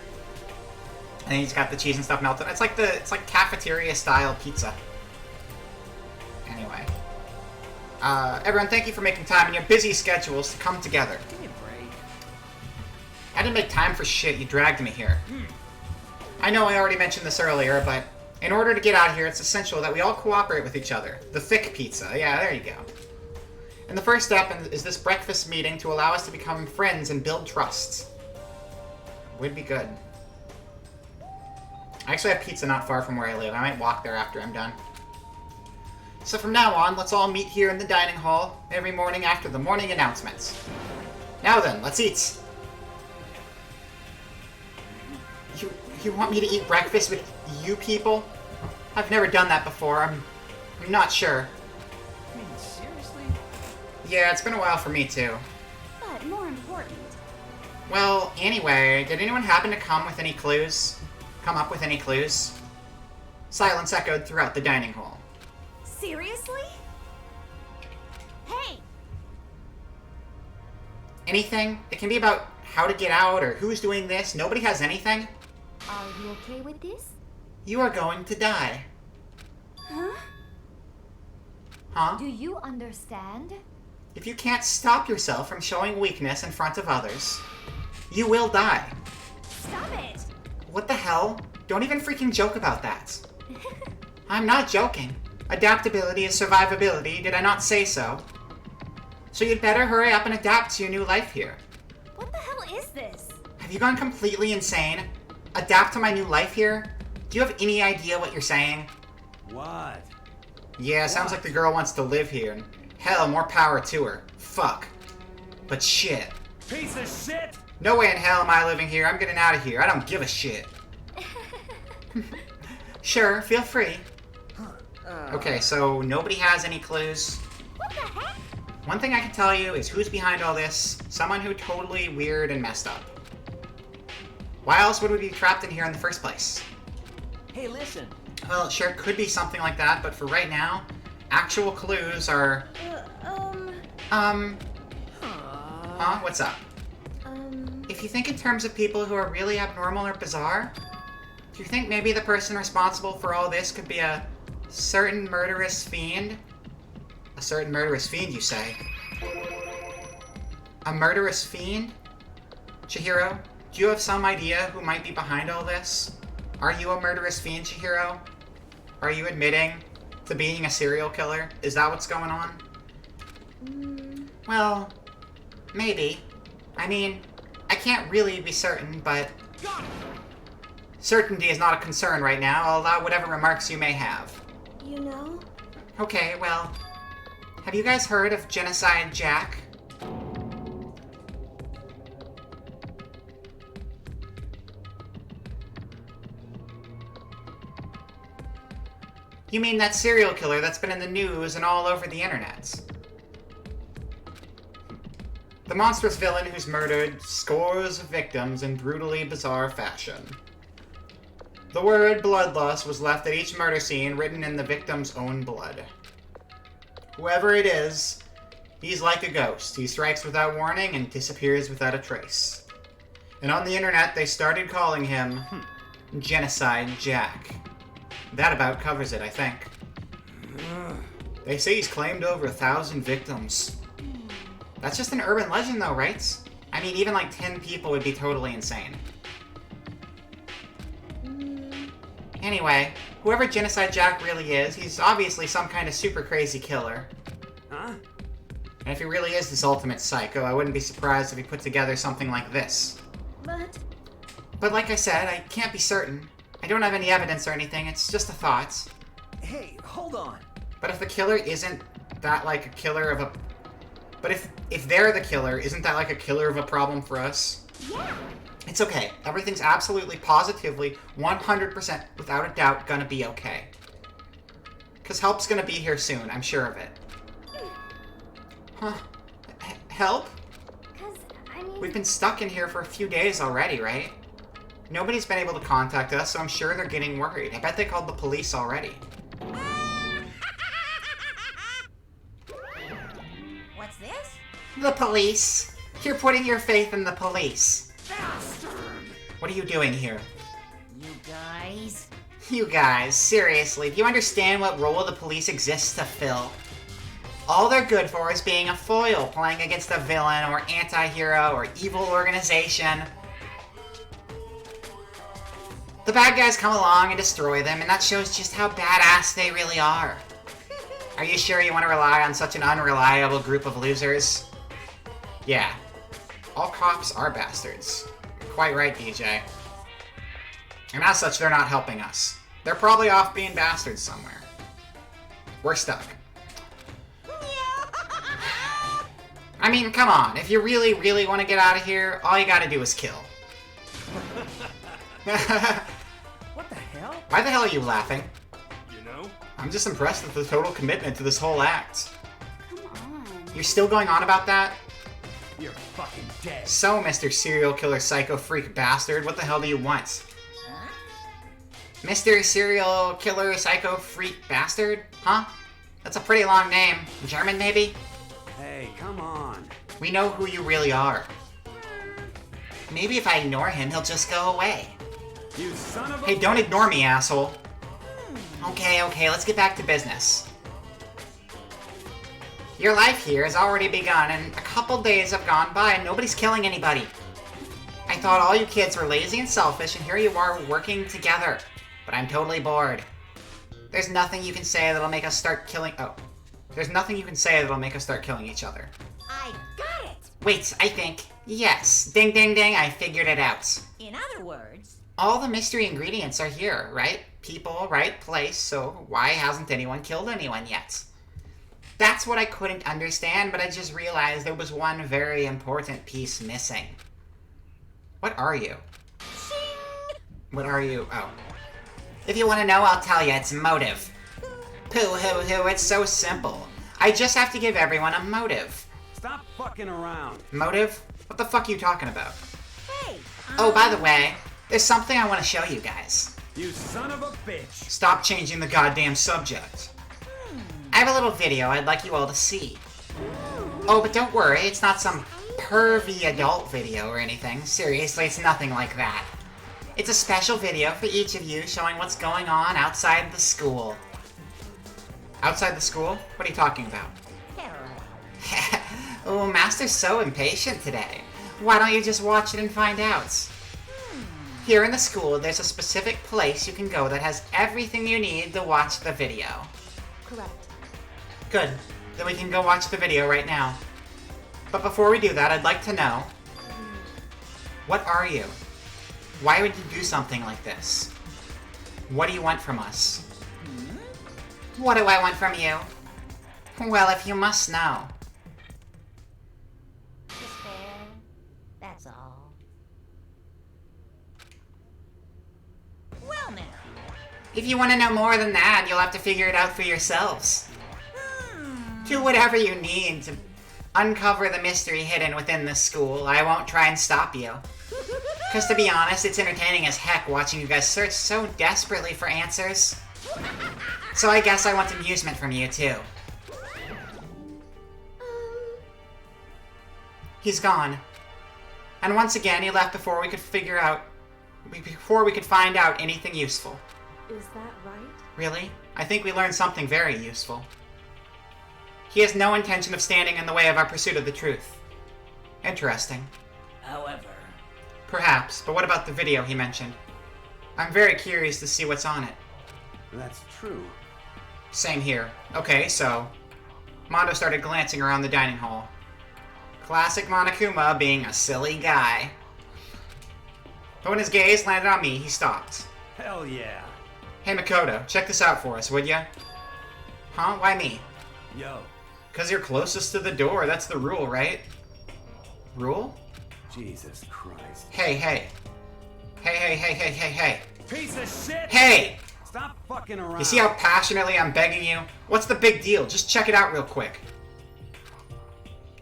And then he's got the cheese and stuff melted. It's like cafeteria style pizza. Anyway. Everyone, thank you for making time in your busy schedules to come together.
Give me a break.
I didn't make time for shit, you dragged me here. I know I already mentioned this earlier, but in order to get out of here, it's essential that we all cooperate with each other. The thick pizza. Yeah, there you go. And the first step is this breakfast meeting to allow us to become friends and build trusts. Would be good. I actually have pizza not far from where I live. I might walk there after I'm done. So from now on, let's all meet here in the dining hall every morning after the morning announcements. Now then, let's eat. You want me to eat breakfast with you people? I've never done that before. I'm not sure.
I mean, seriously?
Yeah, it's been a while for me too.
But more important.
Well, anyway, did anyone happen to come with any clues? Come up with any clues? Silence echoed throughout the dining hall.
Seriously? Hey!
Anything? It can be about how to get out or who's doing this. Nobody has anything?
Are you okay with this?
You are going to die.
Huh?
Huh?
Do you understand?
If you can't stop yourself from showing weakness in front of others, you will die.
Stop it!
What the hell? Don't even freaking joke about that. I'm not joking. Adaptability is survivability, did I not say so? So you'd better hurry up and adapt to your new life here.
What the hell is this?
Have you gone completely insane? Adapt to my new life here? Do you have any idea what you're saying?
What?
Yeah, sounds like the girl wants to live here. And hell, more power to her. Fuck. But shit.
Piece of shit!
No way in hell am I living here. I'm getting out of here. I don't give a shit. Sure, feel free. Okay, so nobody has any clues.
What the heck?
One thing I can tell you is who's behind all this. Someone who totally weird and messed up. Why else would we be trapped in here in the first place?
Hey, listen.
Well, sure, it could be something like that, but for right now, actual clues are... Huh? What's up? If you think in terms of people who are really abnormal or bizarre, do you think maybe the person responsible for all this could be a certain murderous fiend? A certain murderous fiend, you say? A murderous fiend? Chihiro, do you have some idea who might be behind all this? Are you a murderous fiend, Chihiro? Are you admitting to being a serial killer? Is that what's going on? Well, maybe. I mean, I can't really be certain, but... Certainty is not a concern right now. I'll allow whatever remarks you may have.
You know?
Okay, well... Have you guys heard of Genocide Jack? You mean that serial killer that's been in the news and all over the internet? The monstrous villain who's murdered scores of victims in brutally bizarre fashion. The word bloodlust was left at each murder scene written in the victim's own blood. Whoever it is, he's like a ghost. He strikes without warning and disappears without a trace. And on the internet, they started calling him Genocide Jack. That about covers it, I think. They say he's claimed over 1,000 victims. That's just an urban legend though, right? I mean, even like 10 people would be totally insane. Anyway, whoever Genocide Jack really is, he's obviously some kind of super crazy killer.
Huh?
And if he really is this ultimate psycho, I wouldn't be surprised if he put together something like this. But like I said, I can't be certain. I don't have any evidence or anything, it's just a thought.
Hey, hold on.
But if the killer isn't that like a killer of a... But if they're the killer, isn't that like a killer of a problem for us?
Yeah.
It's okay. Everything's absolutely, positively, 100%, without a doubt, gonna be okay. Because help's gonna be here soon, I'm sure of it. Huh? Help? We've been stuck in here for a few days already, right? Nobody's been able to contact us, so I'm sure they're getting worried. I bet they called the police already.
What's this?
The police. You're putting your faith in the police. What are you doing here?
You guys?
You guys, seriously, do you understand what role the police exists to fill? All they're good for is being a foil, playing against a villain or anti-hero or evil organization. The bad guys come along and destroy them, and that shows just how badass they really are. Are you sure you want to rely on such an unreliable group of losers? Yeah. All cops are bastards. You're quite right, DJ. And as such, they're not helping us. They're probably off being bastards somewhere. We're stuck. I mean, come on. If you really, really want to get out of here, all you gotta do is kill.
What the hell?
Why the hell are you laughing?
You know?
I'm just impressed with the total commitment to this whole act.
Come on.
You're still going on about that?
You're fucking dead.
So, Mr. Serial Killer Psycho Freak Bastard, what the hell do you want?
Huh?
Mr. Serial Killer Psycho Freak Bastard? Huh? That's a pretty long name. German, maybe?
Hey, come on.
We know who you really are. Maybe if I ignore him, he'll just go away.
You son of a...
Hey, don't ignore me, asshole. Okay, let's get back to business. Your life here has already begun, and a couple days have gone by, and nobody's killing anybody. I thought all you kids were lazy and selfish, and here you are working together. But I'm totally bored. There's nothing you can say that'll make us start killing... Oh. There's nothing you can say that'll make us start killing each other.
I got it!
Wait, I think. Yes. Ding, ding, ding, I figured it out.
In other words...
All the mystery ingredients are here, right? People, right place, so why hasn't anyone killed anyone yet? That's what I couldn't understand, but I just realized there was one very important piece missing. What are you? What are you? Oh. If you want to know, I'll tell you, it's motive. Pooh-hoo-hoo, it's so simple. I just have to give everyone a motive.
Stop fucking around.
Motive? What the fuck are you talking about?
Hey!
Oh, by the way, there's something I want to show you guys.
You son of a bitch!
Stop changing the goddamn subject. I have a little video I'd like you all to see. Oh, but don't worry, it's not some pervy adult video or anything. Seriously, it's nothing like that. It's a special video for each of you showing what's going on outside the school. Outside the school? What are you talking about? Oh, Master's so impatient today. Why don't you just watch it and find out? Here in the school, there's a specific place you can go that has everything you need to watch the video.
Correct.
Good. Then we can go watch the video right now. But before we do that, I'd like to know... What are you? Why would you do something like this? What do you want from us? What do I want from you? Well, if you must know.
Despair. That's all. Well now.
If you want to know more than that, you'll have to figure it out for yourselves. Do whatever you need to uncover the mystery hidden within this school. I won't try and stop you. Because to be honest, it's entertaining as heck watching you guys search so desperately for answers. So I guess I want amusement from you too. He's gone. And once again, he left before we could find out anything useful.
Is that right?
Really? I think we learned something very useful. He has no intention of standing in the way of our pursuit of the truth. Interesting.
However...
Perhaps, but what about the video he mentioned? I'm very curious to see what's on it.
That's true.
Same here. Okay, so... Mondo started glancing around the dining hall. Classic Monokuma being a silly guy. But when his gaze landed on me, he stopped.
Hell yeah.
Hey Makoto, check this out for us, would ya? Huh? Why me?
Yo.
'Cause you're closest to the door, that's the rule, right? Rule?
Jesus Christ.
Hey, hey. Hey, hey, hey, hey, hey, hey.
Piece of shit!
Hey!
Stop fucking around.
You see how passionately I'm begging you? What's the big deal? Just check it out real quick.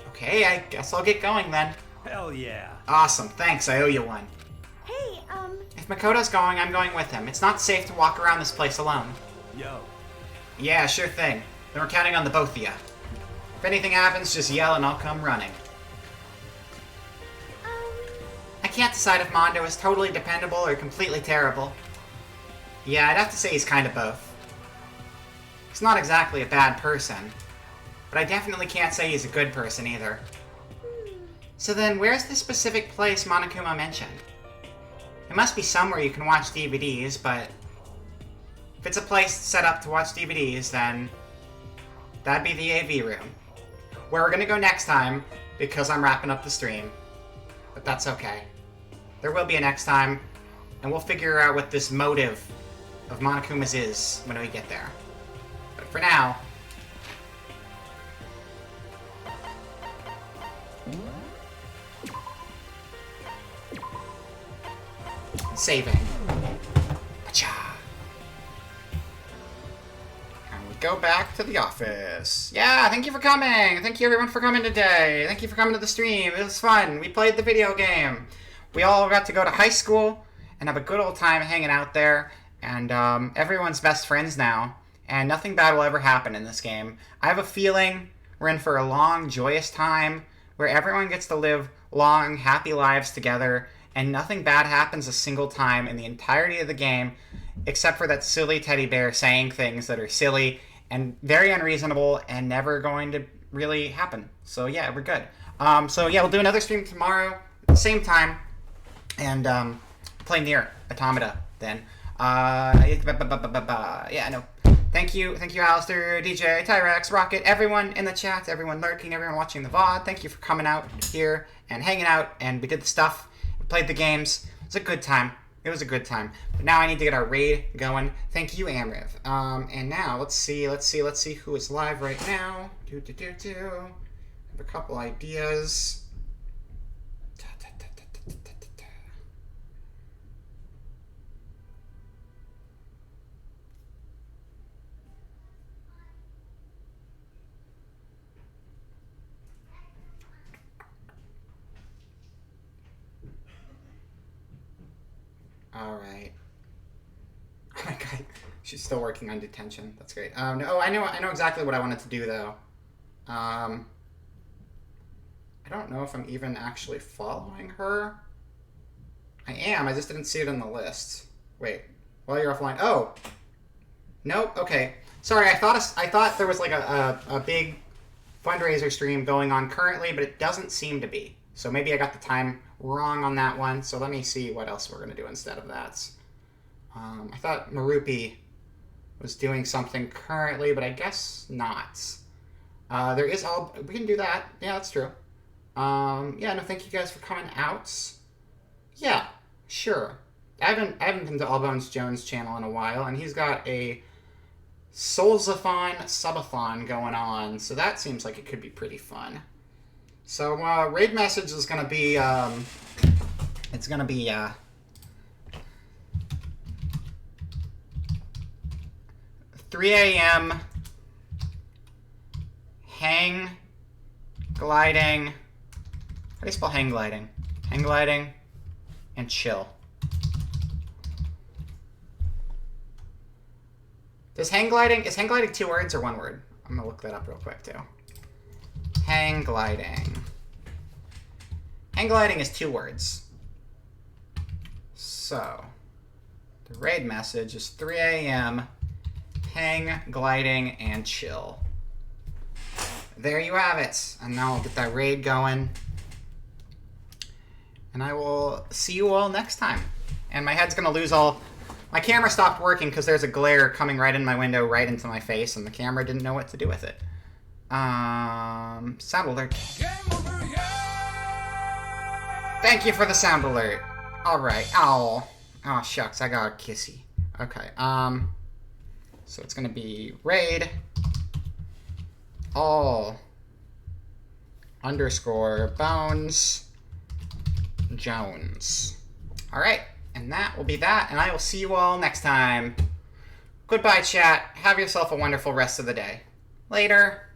Okay, I guess I'll get going then.
Hell yeah.
Awesome, thanks, I owe you one.
Hey,
If Makoto's going, I'm going with him. It's not safe to walk around this place alone.
Yo.
Yeah, sure thing. Then we're counting on the both of ya. If anything happens, just yell and I'll come running. I can't decide if Mondo is totally dependable or completely terrible. Yeah, I'd have to say he's kind of both. He's not exactly a bad person, but I definitely can't say he's a good person either. So then, where's the specific place Monokuma mentioned? It must be somewhere you can watch DVDs, but... if it's a place set up to watch DVDs, then... that'd be the AV room. Where we're gonna go next time, because I'm wrapping up the stream. But that's okay. There will be a next time, and we'll figure out what this motive of Monokuma's is when we get there. But for now... saving. Pacha. And we go back to the office. Yeah, thank you for coming. Thank you everyone for coming today. Thank you for coming to the stream. It was fun. We played the video game. We all got to go to high school and have a good old time hanging out there. And everyone's best friends now. And nothing bad will ever happen in this game. I have a feeling we're in for a long, joyous time where everyone gets to live long, happy lives together. And nothing bad happens a single time in the entirety of the game, except for that silly teddy bear saying things that are silly and very unreasonable and never going to really happen. So yeah, we're good. So yeah, we'll do another stream tomorrow, same time, and play Nier Automata then. Yeah, no. Thank you, Alistair, DJ, Tyrex, Rocket, everyone in the chat, everyone lurking, everyone watching the VOD. Thank you for coming out here and hanging out, and we did the stuff, we played the games. It was a good time. It was a good time. But now I need to get our raid going. Thank you, Amriv. And now, let's see who is live right now. I have a couple ideas. Alright. Oh my god. She's still working on detention. That's great. No, I know exactly what I wanted to do, though. I don't know if I'm even actually following her. I am. I just didn't see it on the list. Wait. While you're offline. Oh! Nope. Okay. Sorry, I thought there was like a big fundraiser stream going on currently, but it doesn't seem to be. So maybe I got the time wrong on that one. So let me see what else we're going to do instead of that. I thought Marupi was doing something currently, but I guess not. There is all... We can do that. Yeah, that's true. Yeah, no, thank you guys for coming out. Yeah, sure. I haven't been to Allbones Jones' channel in a while, and he's got a Soulsathon subathon going on, so that seems like it could be pretty fun. So, raid message is going to be, it's going to be, 3 a.m. hang gliding. How do you spell hang gliding? Hang gliding and chill. Is hang gliding 2 words or 1 word? I'm going to look that up real quick, too. Hang gliding. Hang gliding is 2 words. So, the raid message is 3 a.m. hang gliding and chill. There you have it. And now I'll get that raid going. And I will see you all next time. And my head's gonna lose all... My camera stopped working because there's a glare coming right in my window, right into my face, and the camera didn't know what to do with it. Sound alert. Thank you for the sound alert. Alright. Oh, shucks. I got a kissy. Okay. So it's gonna be raid all _ Bones Jones. Alright. And that will be that, and I will see you all next time. Goodbye, chat. Have yourself a wonderful rest of the day. Later.